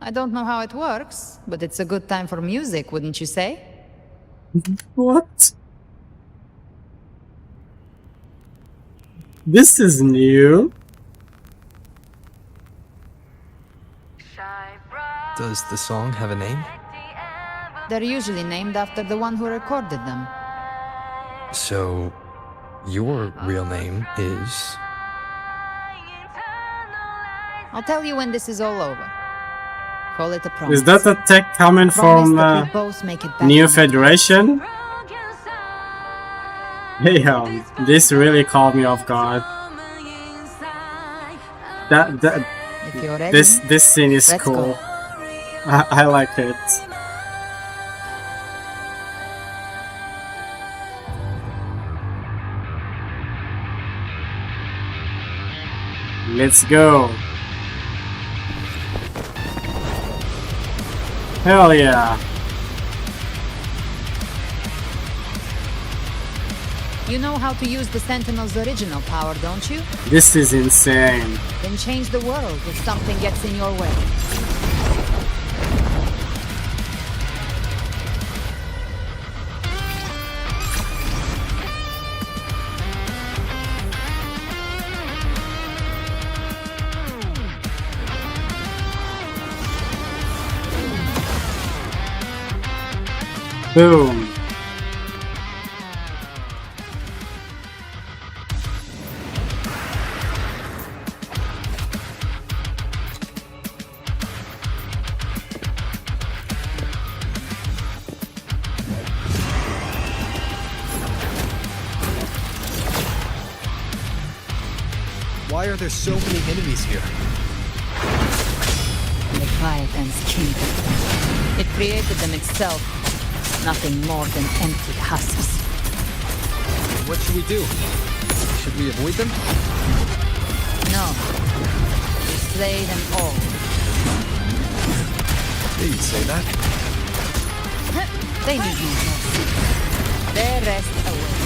[SPEAKER 7] I don't know how it works, but it's a good time for music, wouldn't you say?
[SPEAKER 1] What? This is new.
[SPEAKER 3] Does the song have a name?
[SPEAKER 7] They're usually named after the one who recorded them.
[SPEAKER 3] So, your real name is...
[SPEAKER 7] I'll tell you when this is all over. Call it a promise.
[SPEAKER 1] Is that a tech coming
[SPEAKER 7] Promise
[SPEAKER 1] from
[SPEAKER 7] that we both make it back
[SPEAKER 1] New
[SPEAKER 7] on the
[SPEAKER 1] Federation? Damn, this really caught me off guard.
[SPEAKER 7] If you're ready,
[SPEAKER 1] This scene is
[SPEAKER 7] let's
[SPEAKER 1] cool.
[SPEAKER 7] go.
[SPEAKER 1] I like it. Let's go. Hell yeah.
[SPEAKER 7] You know how to use the Sentinel's original power, don't you?
[SPEAKER 1] This is insane.
[SPEAKER 7] Then change the world if something gets in your way.
[SPEAKER 1] Boom.
[SPEAKER 3] Why are there so many enemies here?
[SPEAKER 7] Leviathan's kingdom. It created them itself. Nothing more than empty husks.
[SPEAKER 3] What should we do? Should we avoid them?
[SPEAKER 7] No. We slay them all.
[SPEAKER 3] They didn't say that.
[SPEAKER 7] They need no mercy. Their rest awaits.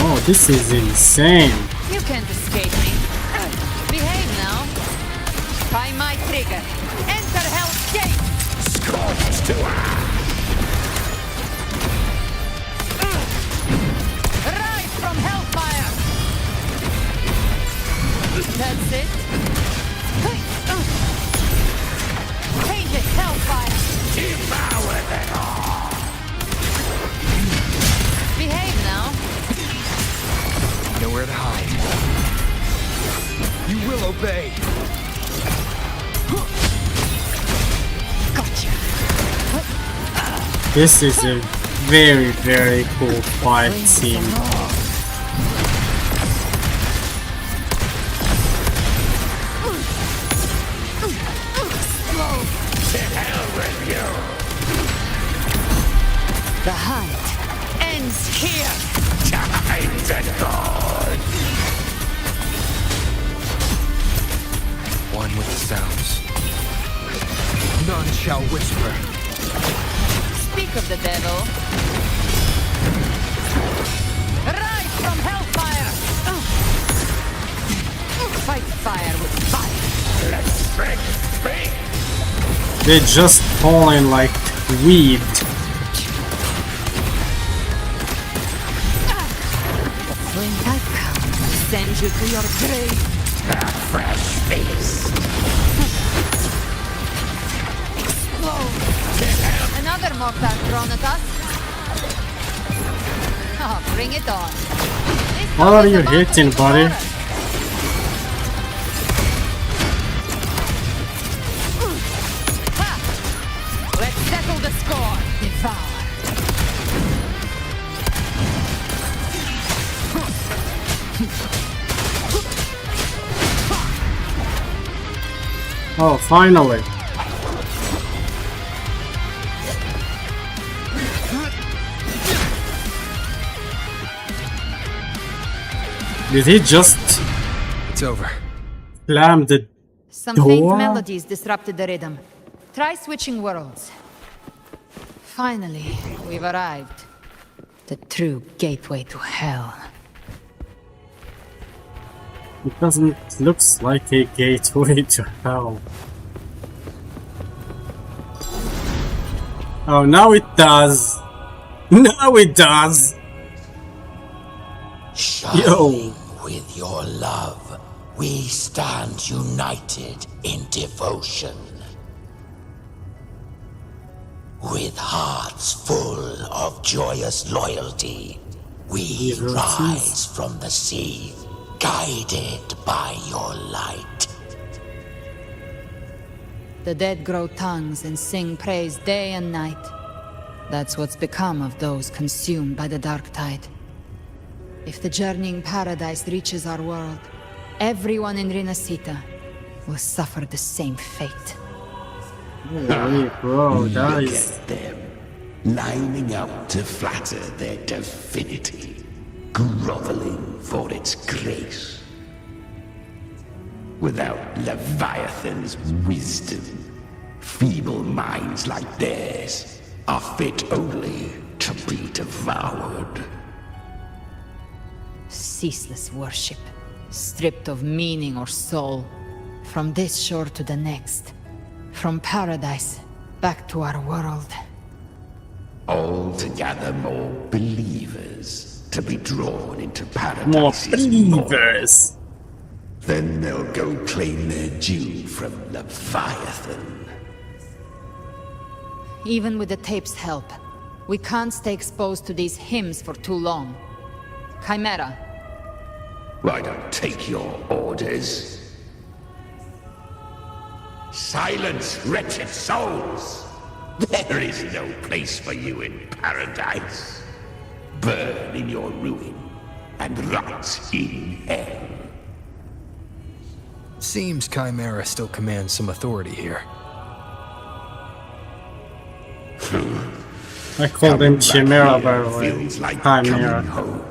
[SPEAKER 1] Oh, this is insane.
[SPEAKER 7] You can't escape me. Behave now. Try my trigger. Enter Hell's Gate!
[SPEAKER 12] Scorched to
[SPEAKER 7] Rise from Hellfire! That's it. Tainted Hellfire!
[SPEAKER 12] Devour them all!
[SPEAKER 7] Behave now.
[SPEAKER 3] Nowhere to hide. You will obey.
[SPEAKER 7] Gotcha.
[SPEAKER 1] This is a very, very cool fight scene.
[SPEAKER 7] The hunt ends here.
[SPEAKER 12] Time's gone.
[SPEAKER 3] One with the sounds. None shall whisper.
[SPEAKER 7] Speak of the devil. Rise from Hellfire! Fight fire with fire.
[SPEAKER 12] Let's break big.
[SPEAKER 1] They're just falling like weed.
[SPEAKER 7] When I come, send you to your grave.
[SPEAKER 12] A fresh face.
[SPEAKER 7] Explode. Another mortar thrown at us. Oh, bring it on.
[SPEAKER 1] What are you hitting, buddy?
[SPEAKER 7] Let's settle the score. Devour.
[SPEAKER 1] Oh, finally. Did he just...
[SPEAKER 3] It's over.
[SPEAKER 1] Slam the
[SPEAKER 7] Some faint
[SPEAKER 1] door?
[SPEAKER 7] melodies disrupted the rhythm. Try switching worlds. Finally, we've arrived. The true gateway to hell.
[SPEAKER 1] It doesn't looks like a gateway to hell. Oh, now it does. Now it does.
[SPEAKER 12] Shining with your love, we stand united in devotion. With hearts full of joyous loyalty, we rise from the sea, guided by your light.
[SPEAKER 7] The dead grow tongues and sing praise day and night. That's what's become of those consumed by the dark tide. If the journeying paradise reaches our world, everyone in Rinacita will suffer the same fate.
[SPEAKER 1] Holy bro, that
[SPEAKER 12] Look
[SPEAKER 1] is...
[SPEAKER 12] at them, lining up to flatter their divinity, groveling for its grace. Without Leviathan's wisdom, feeble minds like theirs are fit only to be devoured.
[SPEAKER 7] Ceaseless worship, stripped of meaning or soul, from this shore to the next, from paradise back to our world.
[SPEAKER 12] All to gather more believers to be drawn into paradise.
[SPEAKER 1] More believers.
[SPEAKER 12] Then they'll go claim their due from Leviathan.
[SPEAKER 7] Even with the tape's help, we can't stay exposed to these hymns for too long. Chimera.
[SPEAKER 12] I don't take your orders. Silence, wretched souls! There is no place for you in paradise. Burn in your ruin, and rot in hell.
[SPEAKER 3] Seems Chimera still commands some authority here.
[SPEAKER 1] I call them Chimera, by the way.
[SPEAKER 12] Feels like
[SPEAKER 1] Chimera.
[SPEAKER 12] coming home.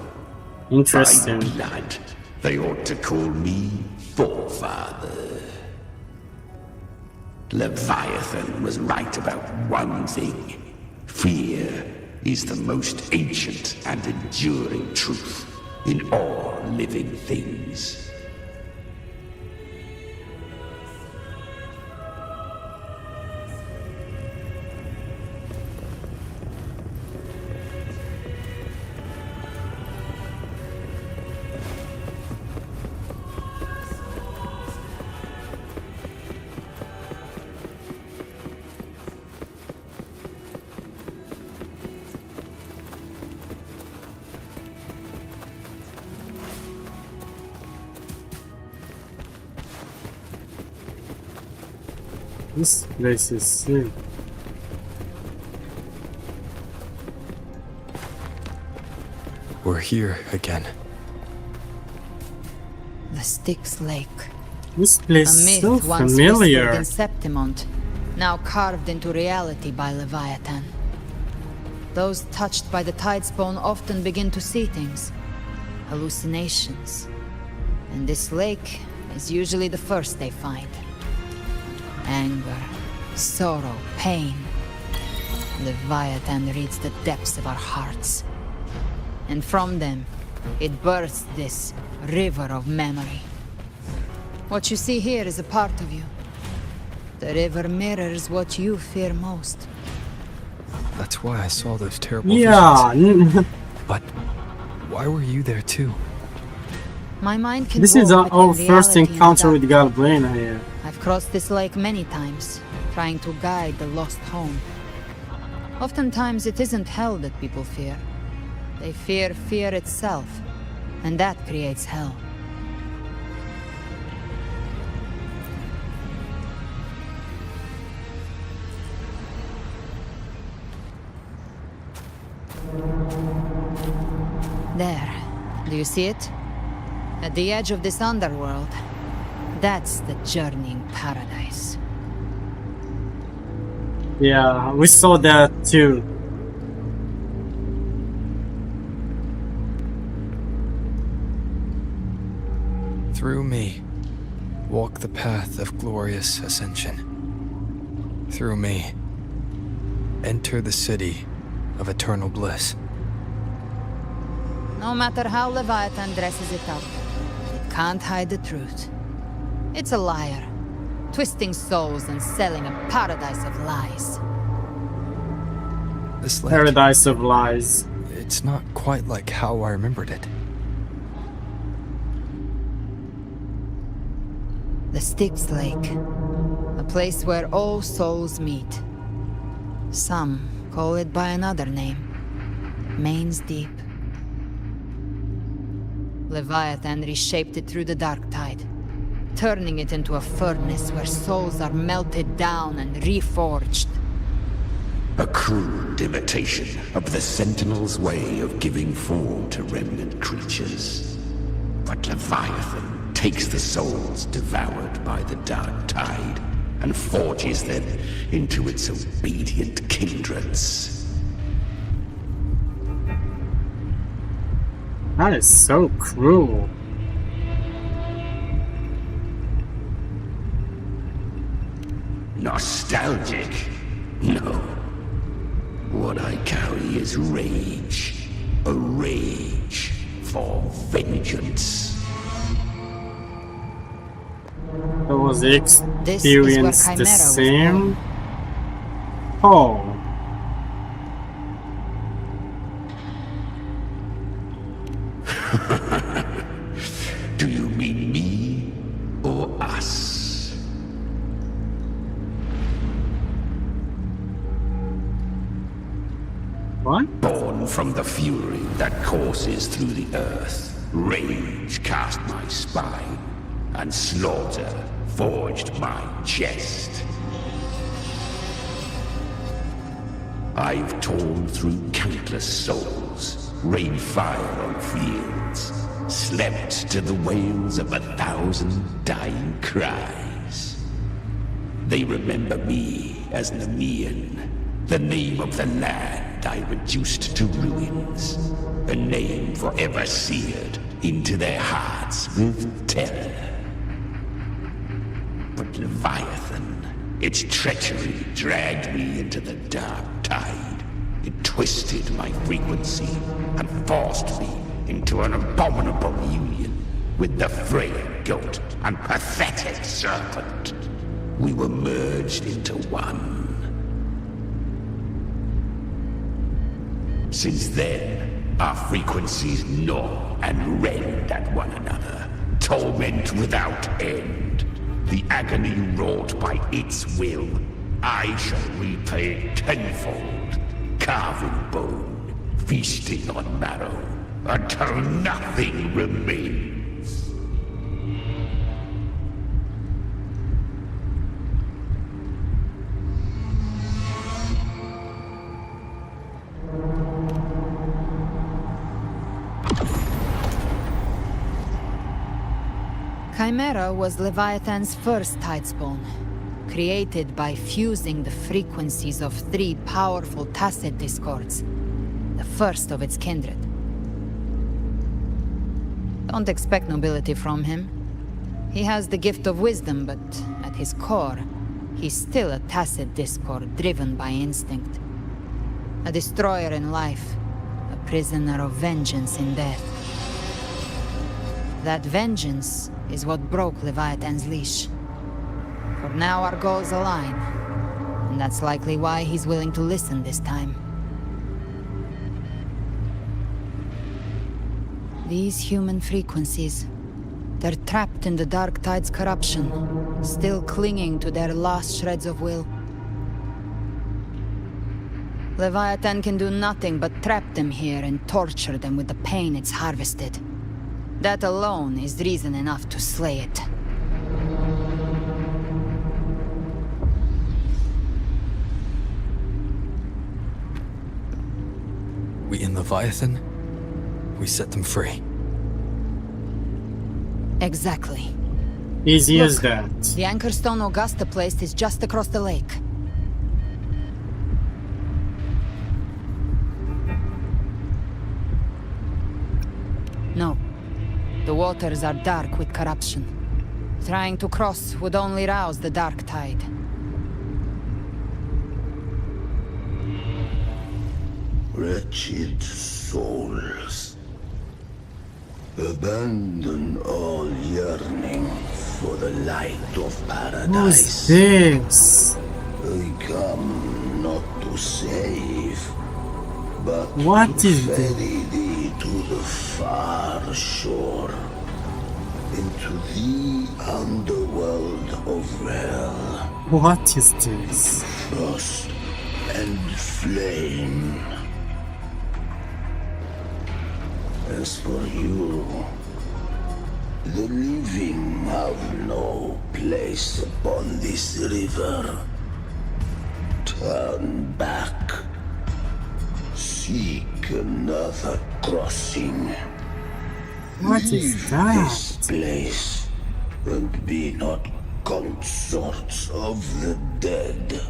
[SPEAKER 1] Interesting.
[SPEAKER 12] By blood, they ought to call me Forefather. Leviathan was right about one thing. Fear is the most ancient and enduring truth in all living things.
[SPEAKER 1] This place is sick.
[SPEAKER 3] We're here again.
[SPEAKER 7] The Styx Lake.
[SPEAKER 1] This place
[SPEAKER 7] A
[SPEAKER 1] is
[SPEAKER 7] myth
[SPEAKER 1] so
[SPEAKER 7] once
[SPEAKER 1] familiar.
[SPEAKER 7] whispered in Septimont, now carved into reality by Leviathan. Those touched by the Tidespawn often begin to see things. Hallucinations. And this lake is usually the first they find. Anger, sorrow, pain. Leviathan reads the depths of our hearts. And from them, it births this river of memory. What you see here is a part of you. The river mirrors what you fear most.
[SPEAKER 3] That's why I saw those terrible
[SPEAKER 1] Yeah.
[SPEAKER 3] visions. But why were you there too?
[SPEAKER 7] My mind can
[SPEAKER 1] This is
[SPEAKER 7] walk
[SPEAKER 1] our
[SPEAKER 7] between
[SPEAKER 1] first
[SPEAKER 7] reality and
[SPEAKER 1] encounter with
[SPEAKER 7] dark.
[SPEAKER 1] Galblena here.
[SPEAKER 7] I've crossed this lake many times, trying to guide the lost home. Oftentimes it isn't hell that people fear. They fear fear itself, and that creates hell. There. Do you see it? At the edge of this underworld. That's the journeying paradise.
[SPEAKER 1] Yeah, we saw that too.
[SPEAKER 3] Through me, walk the path of glorious ascension. Through me, enter the city of eternal bliss.
[SPEAKER 7] No matter how Leviathan dresses it up, it can't hide the truth. It's a liar, twisting souls and selling a paradise of lies.
[SPEAKER 3] This lake,
[SPEAKER 1] Paradise of lies.
[SPEAKER 3] it's not quite like how I remembered it.
[SPEAKER 7] The Styx Lake, a place where all souls meet. Some call it by another name, Main's Deep. Leviathan reshaped it through the dark tide, turning it into a furnace where souls are melted down and reforged.
[SPEAKER 12] A crude imitation of the Sentinel's way of giving form to remnant creatures. But Leviathan takes the souls devoured by the dark tide and forges them into its obedient kindreds.
[SPEAKER 1] That is so cruel.
[SPEAKER 12] Nostalgic? No. What I carry is rage. A rage for vengeance.
[SPEAKER 1] So was the
[SPEAKER 7] This is where
[SPEAKER 1] experience the
[SPEAKER 7] Chimera was
[SPEAKER 1] same? Oh.
[SPEAKER 12] Do you mean me or us?
[SPEAKER 1] What?
[SPEAKER 12] Born from the fury that courses through the earth, rage cast my spine, and slaughter forged my chest. I've torn through countless souls, rained fire on fields, slept to the wails of 1,000 dying cries. They remember me as Nemean, the name of the land I reduced to ruins, a name forever seared into their hearts with terror. But Leviathan, its treachery dragged me into the dark tide. It twisted my frequency and forced me into an abominable union with the frail goat and pathetic serpent. We were merged into one. Since then, our frequencies gnaw and rend at one another, torment without end. The agony wrought by its will, I shall repay tenfold, carving bone, feasting on marrow, until nothing remains.
[SPEAKER 7] Chimera was Leviathan's first tidespawn, created by fusing the frequencies of 3 powerful tacit discords, the first of its kindred. Don't expect nobility from him. He has the gift of wisdom, but at his core, he's still a tacit discord driven by instinct. A destroyer in life, a prisoner of vengeance in death. That vengeance is what broke Leviathan's leash. For now our goals align, and that's likely why he's willing to listen this time. These human frequencies, they're trapped in the Dark Tide's corruption, still clinging to their last shreds of will. Leviathan can do nothing but trap them here and torture them with the pain it's harvested. That alone is reason enough to slay it.
[SPEAKER 3] We in Leviathan? We set them free.
[SPEAKER 7] Exactly.
[SPEAKER 1] Easy as that.
[SPEAKER 7] The Anchorstone Augusta placed is just across the lake. No. The waters are dark with corruption. Trying to cross would only rouse the Dark Tide.
[SPEAKER 12] Wretched souls, abandon all yearning for the light of paradise.
[SPEAKER 1] Who's this?
[SPEAKER 12] I come not to save, but
[SPEAKER 1] what
[SPEAKER 12] to
[SPEAKER 1] is
[SPEAKER 12] ferry thee to the far shore, into the underworld of hell.
[SPEAKER 1] What is this?
[SPEAKER 12] Frost and flame. As for you, the living have no place upon this river. Turn back. Seek another crossing.
[SPEAKER 1] What is
[SPEAKER 12] Leave
[SPEAKER 1] that?
[SPEAKER 12] this place and be not consorts of the dead.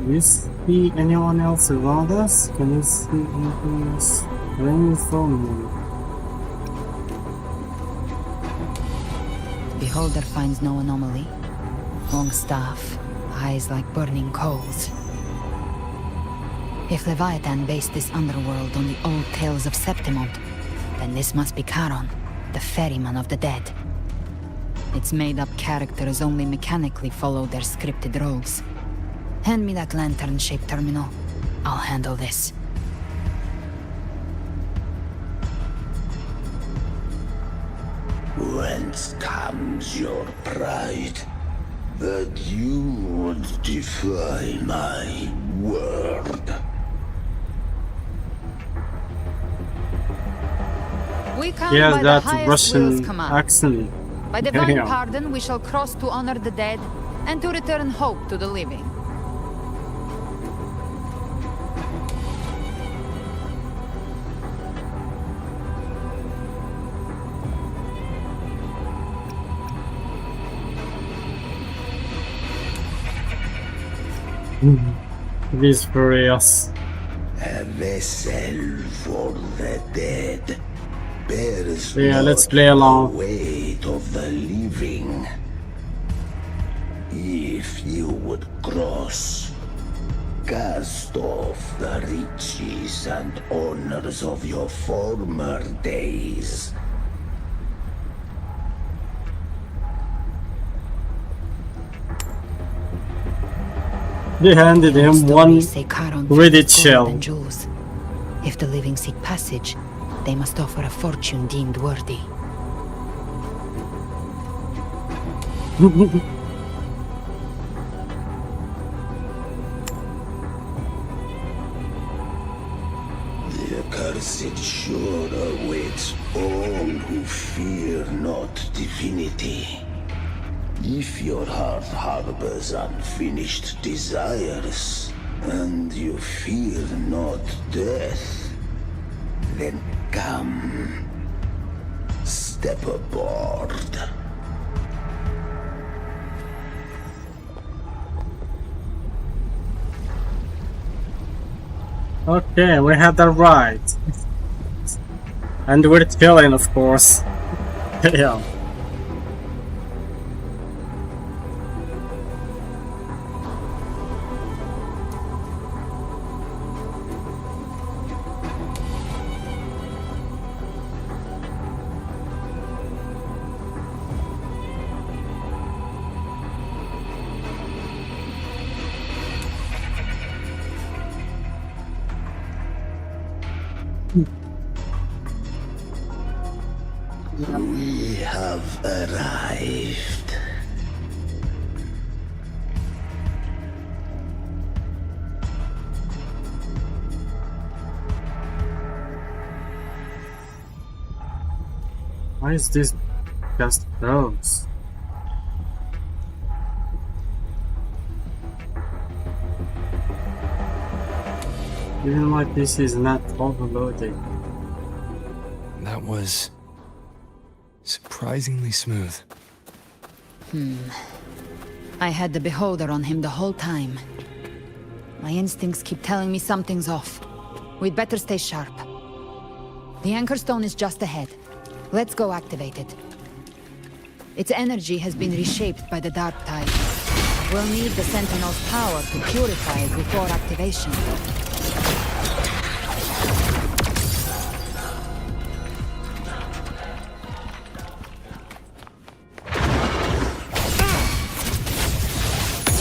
[SPEAKER 1] Do you see anyone else around us? Can you see anything else? Rain from me.
[SPEAKER 7] Beholder finds no anomaly. Long staff, eyes like burning coals. If Leviathan based this underworld on the old tales of Septimont, then this must be Charon, the ferryman of the dead. Its made-up characters only mechanically follow their scripted roles. Hand me that lantern-shaped terminal. I'll handle this.
[SPEAKER 12] Whence comes your pride? That you would defy my word?
[SPEAKER 7] We come
[SPEAKER 1] Yeah,
[SPEAKER 7] by the
[SPEAKER 1] that
[SPEAKER 7] highest will's
[SPEAKER 1] Russian
[SPEAKER 7] command.
[SPEAKER 1] accent.
[SPEAKER 7] By divine
[SPEAKER 1] Yeah.
[SPEAKER 7] pardon, we shall cross to honor the dead and to return hope to the living.
[SPEAKER 1] This furious.
[SPEAKER 12] A vessel for the dead bears
[SPEAKER 1] let's
[SPEAKER 12] not
[SPEAKER 1] play along.
[SPEAKER 12] the weight of the living. If you would cross, cast off the riches and honors of your former days.
[SPEAKER 1] They handed him one Reddit shell.
[SPEAKER 7] If the living seek passage, they must offer a fortune deemed worthy.
[SPEAKER 12] The accursed sure awaits all who fear not divinity. If your heart harbors unfinished desires, and you fear not death, then come, step aboard.
[SPEAKER 1] Okay, we had that right. And we're chilling, of course. Yeah.
[SPEAKER 12] We have arrived.
[SPEAKER 1] Why is this just froze? Even my PC is not overloading.
[SPEAKER 3] That was surprisingly smooth.
[SPEAKER 7] I had the beholder on him the whole time. My instincts keep telling me something's off. We'd better stay sharp. The Anchor Stone is just ahead. Let's go activate it. Its energy has been reshaped by the Dark Tide. We'll need the Sentinel's power to purify it before activation.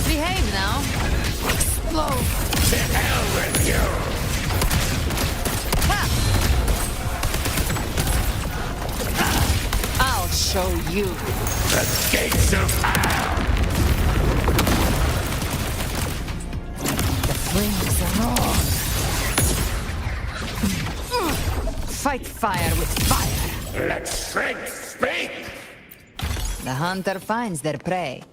[SPEAKER 7] Behave now. Explode.
[SPEAKER 12] To hell with you!
[SPEAKER 7] I'll show you.
[SPEAKER 12] The gates of hell!
[SPEAKER 7] The flames are on. Fight fire with fire.
[SPEAKER 12] Let strength speak!
[SPEAKER 7] The hunter finds their prey.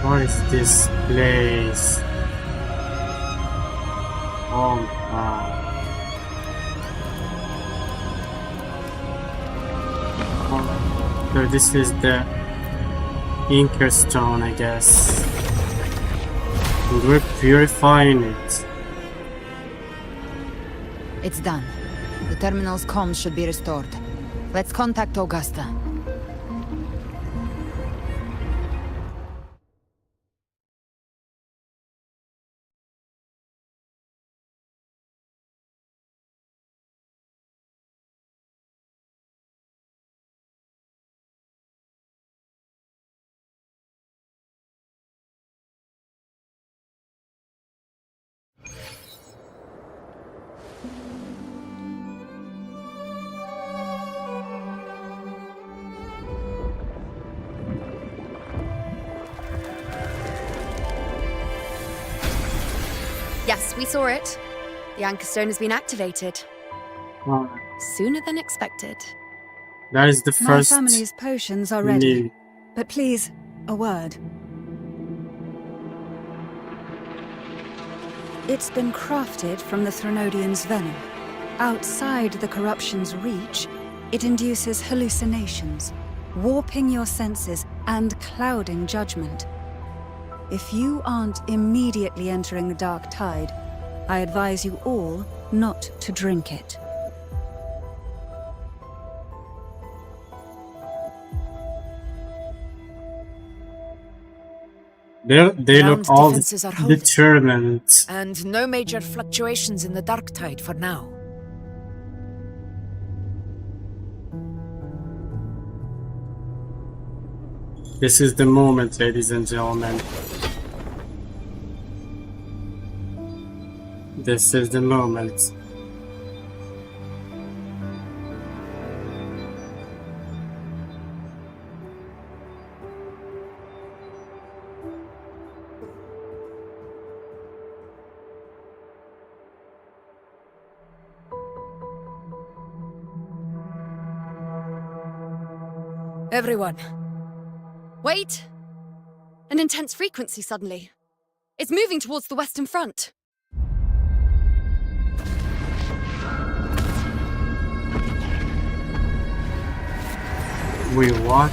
[SPEAKER 1] What is this place? Oh wow. Oh, so this is the Anchor Stone, I guess. And we're purifying it.
[SPEAKER 7] It's done. The terminal's comms should be restored. Let's contact Augusta.
[SPEAKER 13] Yes, we saw it. The Anchor Stone has been activated. Sooner than expected.
[SPEAKER 1] That is the first.
[SPEAKER 8] My family's potions are ready. But please, a word. It's been crafted from the Threnodian's venom. Outside the corruption's reach, it induces hallucinations, warping your senses and clouding judgment. If you aren't immediately entering the dark tide, I advise you all not to drink it.
[SPEAKER 1] They look
[SPEAKER 14] Ground
[SPEAKER 1] all
[SPEAKER 14] defenses are holding,
[SPEAKER 1] determined.
[SPEAKER 14] and no major fluctuations in the dark tide for now.
[SPEAKER 1] This is the moment, ladies and gentlemen. This is the moment.
[SPEAKER 14] Everyone,
[SPEAKER 11] Wait! An intense frequency suddenly. It's moving towards the Western Front.
[SPEAKER 1] Wait, what?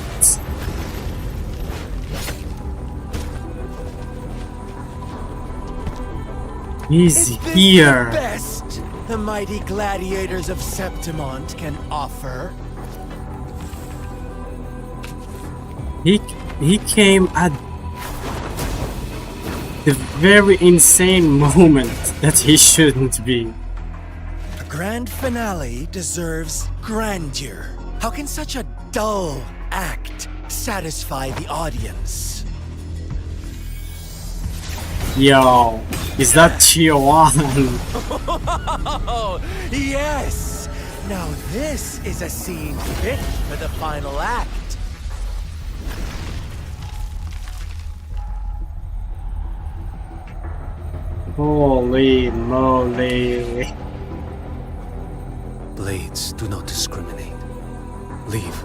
[SPEAKER 1] He's here.
[SPEAKER 16] The best the mighty gladiators of Septimont can offer.
[SPEAKER 1] He came at the very insane moment that he shouldn't be.
[SPEAKER 16] A grand finale deserves grandeur. How can such a dull act satisfy the audience?
[SPEAKER 1] Yo, is that Chihuahua?
[SPEAKER 16] Yes! Now this is a scene fit for the final act.
[SPEAKER 1] Holy moly.
[SPEAKER 19] Blades do not discriminate. Leave.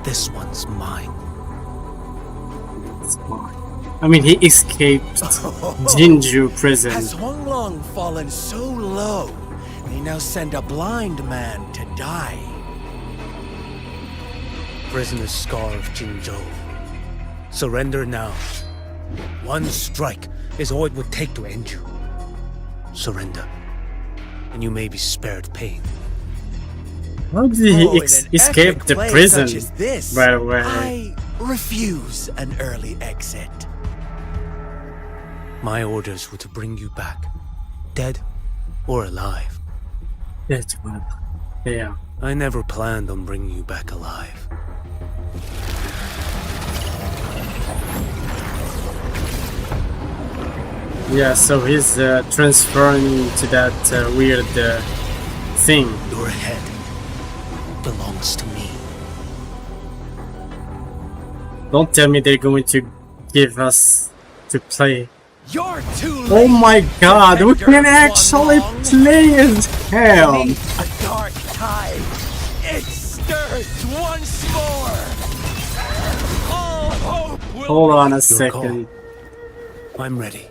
[SPEAKER 19] This one's mine.
[SPEAKER 1] It's mine. I mean, he escaped Jinju prison.
[SPEAKER 16] Has Huanglong fallen so low, they now send a blind man to die?
[SPEAKER 19] Prisoner Scar of Jinzhou. Surrender now. One strike is all it would take to end you. Surrender, and you may be spared pain.
[SPEAKER 1] How did he escape the prison?
[SPEAKER 16] Such as this,
[SPEAKER 1] By the way,
[SPEAKER 16] I refuse an early exit.
[SPEAKER 19] My orders were to bring you back, dead or alive.
[SPEAKER 1] That's one. Yeah.
[SPEAKER 19] I never planned on bringing you back alive.
[SPEAKER 1] Yeah, so he's transferring to that weird thing.
[SPEAKER 19] Your head belongs to me.
[SPEAKER 1] Don't tell me they're going to give us to play.
[SPEAKER 16] You're too late.
[SPEAKER 1] Oh my god, we can actually play as hell!
[SPEAKER 16] A dark tide. It stirs once more. All hope will
[SPEAKER 1] Hold on a
[SPEAKER 19] Your
[SPEAKER 1] second.
[SPEAKER 19] call. I'm ready.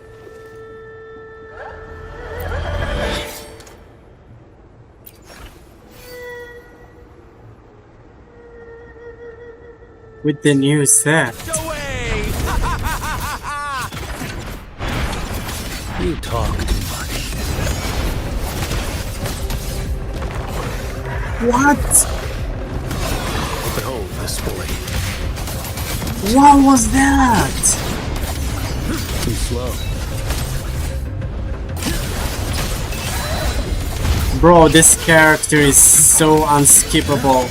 [SPEAKER 1] With the new set.
[SPEAKER 19] You talk too much.
[SPEAKER 1] What?
[SPEAKER 19] Behold this blade.
[SPEAKER 1] What was that?
[SPEAKER 19] Too slow.
[SPEAKER 1] Bro, this character is so unskippable.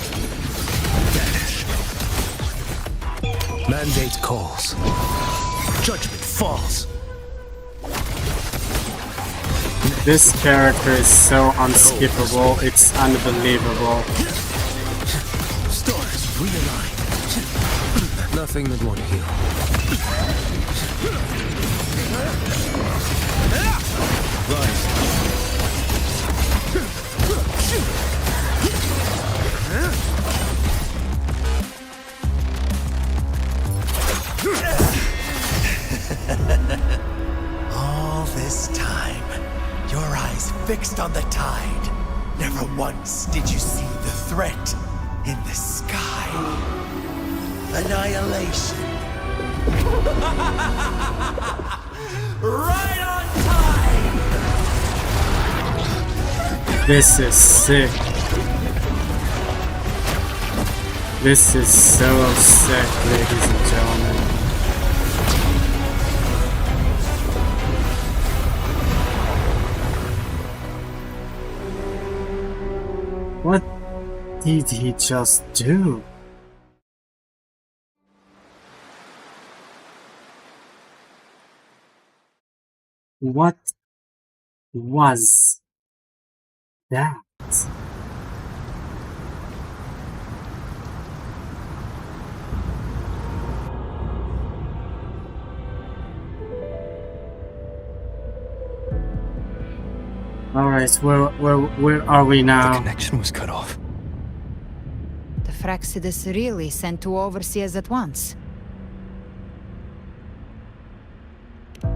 [SPEAKER 19] Mandate calls. Judgment falls.
[SPEAKER 1] This character is so unskippable, it's unbelievable.
[SPEAKER 19] Stars realign. Nothing that won't heal. Rise.
[SPEAKER 16] All this time, your eyes fixed on the tide. Never once did you see the threat in the sky. Annihilation. Right on time!
[SPEAKER 1] This is sick. This is so sick, ladies and gentlemen. What did he just do? What was that? Alright, where are we now?
[SPEAKER 3] The connection was cut off.
[SPEAKER 7] The Fraxidus really sent two overseers at once.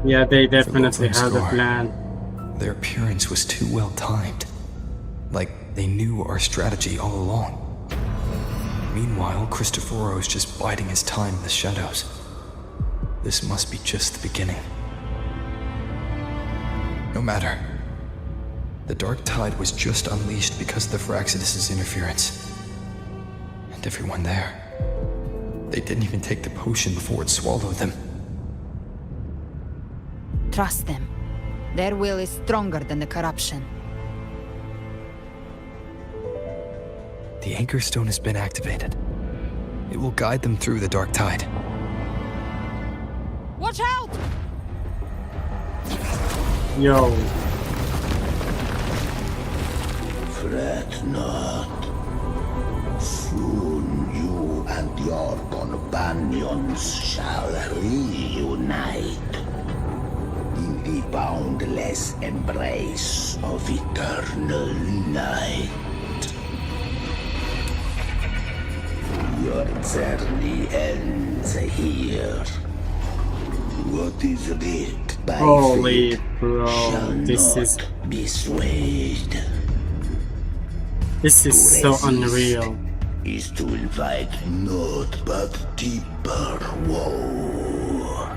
[SPEAKER 1] Yeah, they definitely had a plan.
[SPEAKER 3] Their appearance was too well timed. Like they knew our strategy all along. Meanwhile, Cristoforo's just biding his time in the shadows. This must be just the beginning. No matter. The dark tide was just unleashed because of the Fraxidus' interference. And everyone there. They didn't even take the potion before it swallowed them.
[SPEAKER 7] Trust them. Their will is stronger than the corruption.
[SPEAKER 3] The Anchor Stone has been activated. It will guide them through the dark tide.
[SPEAKER 7] Watch out!
[SPEAKER 1] Yo.
[SPEAKER 12] Fret not. Soon you and your companions shall reunite in the boundless embrace of eternal night. Your journey ends here. What is writ by
[SPEAKER 1] Holy
[SPEAKER 12] fate
[SPEAKER 1] bro,
[SPEAKER 12] shall
[SPEAKER 1] this
[SPEAKER 12] not
[SPEAKER 1] is
[SPEAKER 12] be swayed.
[SPEAKER 1] this is so unreal.
[SPEAKER 12] Is to invite naught but deeper woe.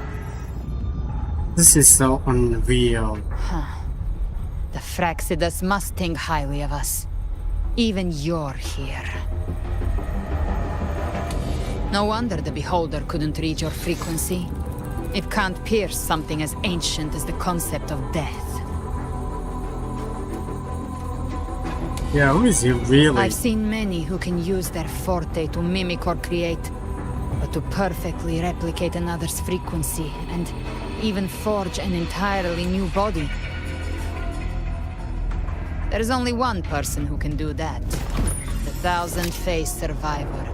[SPEAKER 1] This is so unreal.
[SPEAKER 7] Huh. The Fraxidus must think highly of us. Even you're here. No wonder the Beholder couldn't read your frequency. It can't pierce something as ancient as the concept of death.
[SPEAKER 1] Yeah, who is he really?
[SPEAKER 7] I've seen many who can use their forte to mimic or create, but to perfectly replicate another's frequency and even forge an entirely new body. There's only one person who can do that. The thousand-faced survivor.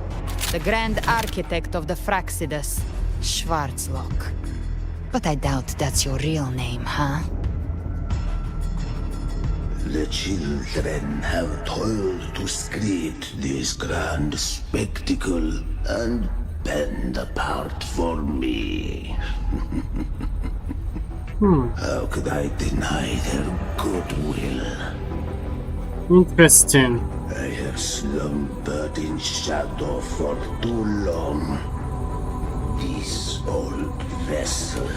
[SPEAKER 7] The grand architect of the Fraxidus, Schwarzlock. But I doubt that's your real name, huh?
[SPEAKER 12] The children have toiled to script this grand spectacle and bend apart for me. How could I deny their goodwill?
[SPEAKER 1] Interesting.
[SPEAKER 12] I have slumbered in shadow for too long. This old vessel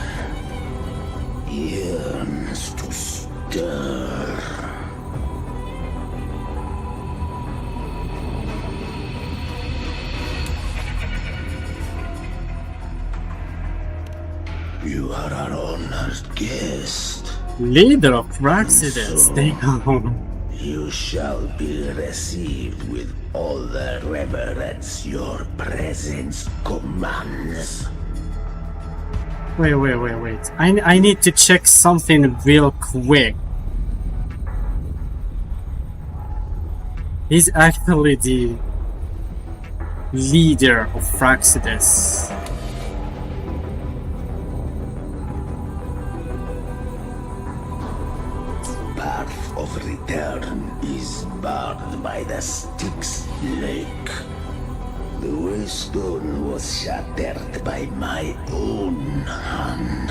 [SPEAKER 12] yearns to stir. You are our honored guest.
[SPEAKER 1] Leader of Fraxidus, damn.
[SPEAKER 12] You shall be received with all the reverence your presence commands.
[SPEAKER 1] Wait. I need to check something real quick. He's actually the leader of Fraxidus.
[SPEAKER 12] Path of return is barred by the Styx Lake. The waystone was shattered by my own hand.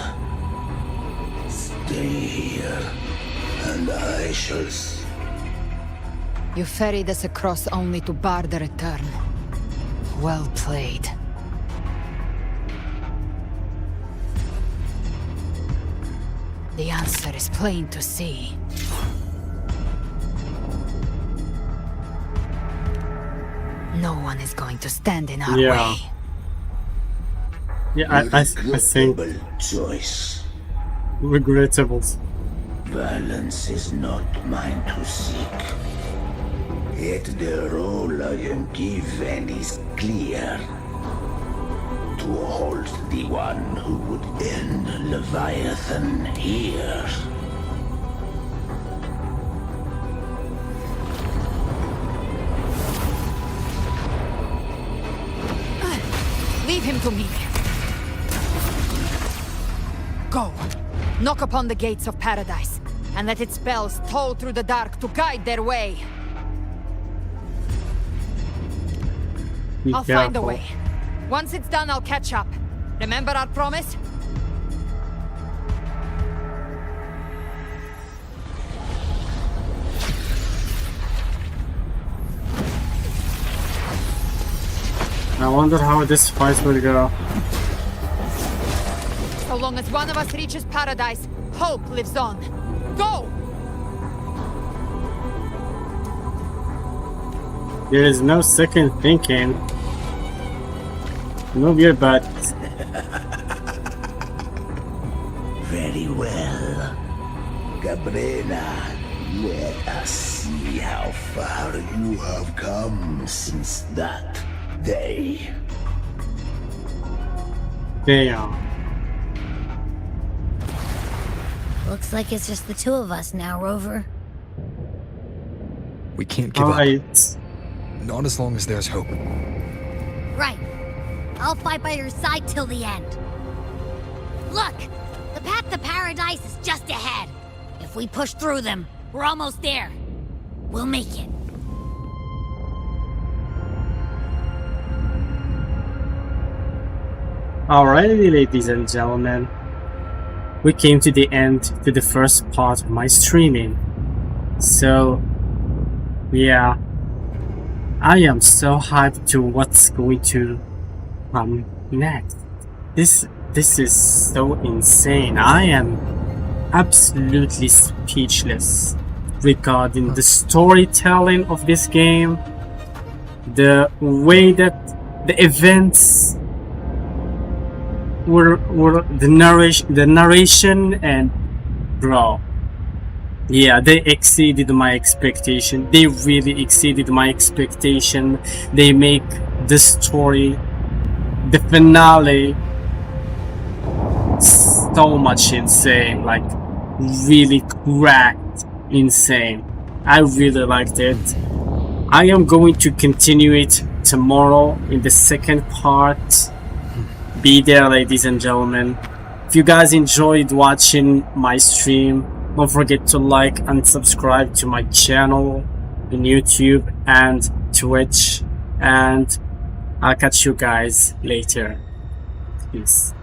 [SPEAKER 12] Stay here, and I shall
[SPEAKER 7] You ferried us across only to bar the return. Well played. The answer is plain to see. No one is going to stand in our way.
[SPEAKER 1] Yeah, I think...
[SPEAKER 12] choice.
[SPEAKER 1] Regrettable.
[SPEAKER 12] Balance is not mine to seek. Yet the role I am given is clear. To hold the one who would end Leviathan here.
[SPEAKER 7] Leave him to me. Go. Knock upon the gates of paradise, and let its bells toll through the dark to guide their way. I'll find a way. Once it's done, I'll catch up. Remember our promise?
[SPEAKER 1] I wonder how this fight will go.
[SPEAKER 7] So long as one of us reaches paradise, hope lives on. Go!
[SPEAKER 1] There is no second thinking. Move your butt.
[SPEAKER 12] Very well. Cabrera, let us see how far you have come since that day.
[SPEAKER 1] Damn.
[SPEAKER 2] Looks like it's just the two of us now, Rover.
[SPEAKER 3] We can't give up. Not as long as there's hope.
[SPEAKER 2] Right. I'll fight by your side till the end. Look! The path to paradise is just ahead. If we push through them, we're almost there. We'll make it.
[SPEAKER 1] Alrighty, ladies and gentlemen. We came to the end to the first part of my streaming. So, yeah. I am so hyped to what's going to come next. This is so insane. I am absolutely speechless regarding the storytelling of this game, the way that the events were the narration, and bro, yeah, they exceeded my expectation. They really exceeded my expectation. They make the story, the finale, so much insane, like really cracked insane. I really liked it. I am going to continue it tomorrow in the second part. Be there, ladies and gentlemen. If you guys enjoyed watching my stream, don't forget to like and subscribe to my channel on YouTube and Twitch, and I'll catch you guys later. Peace.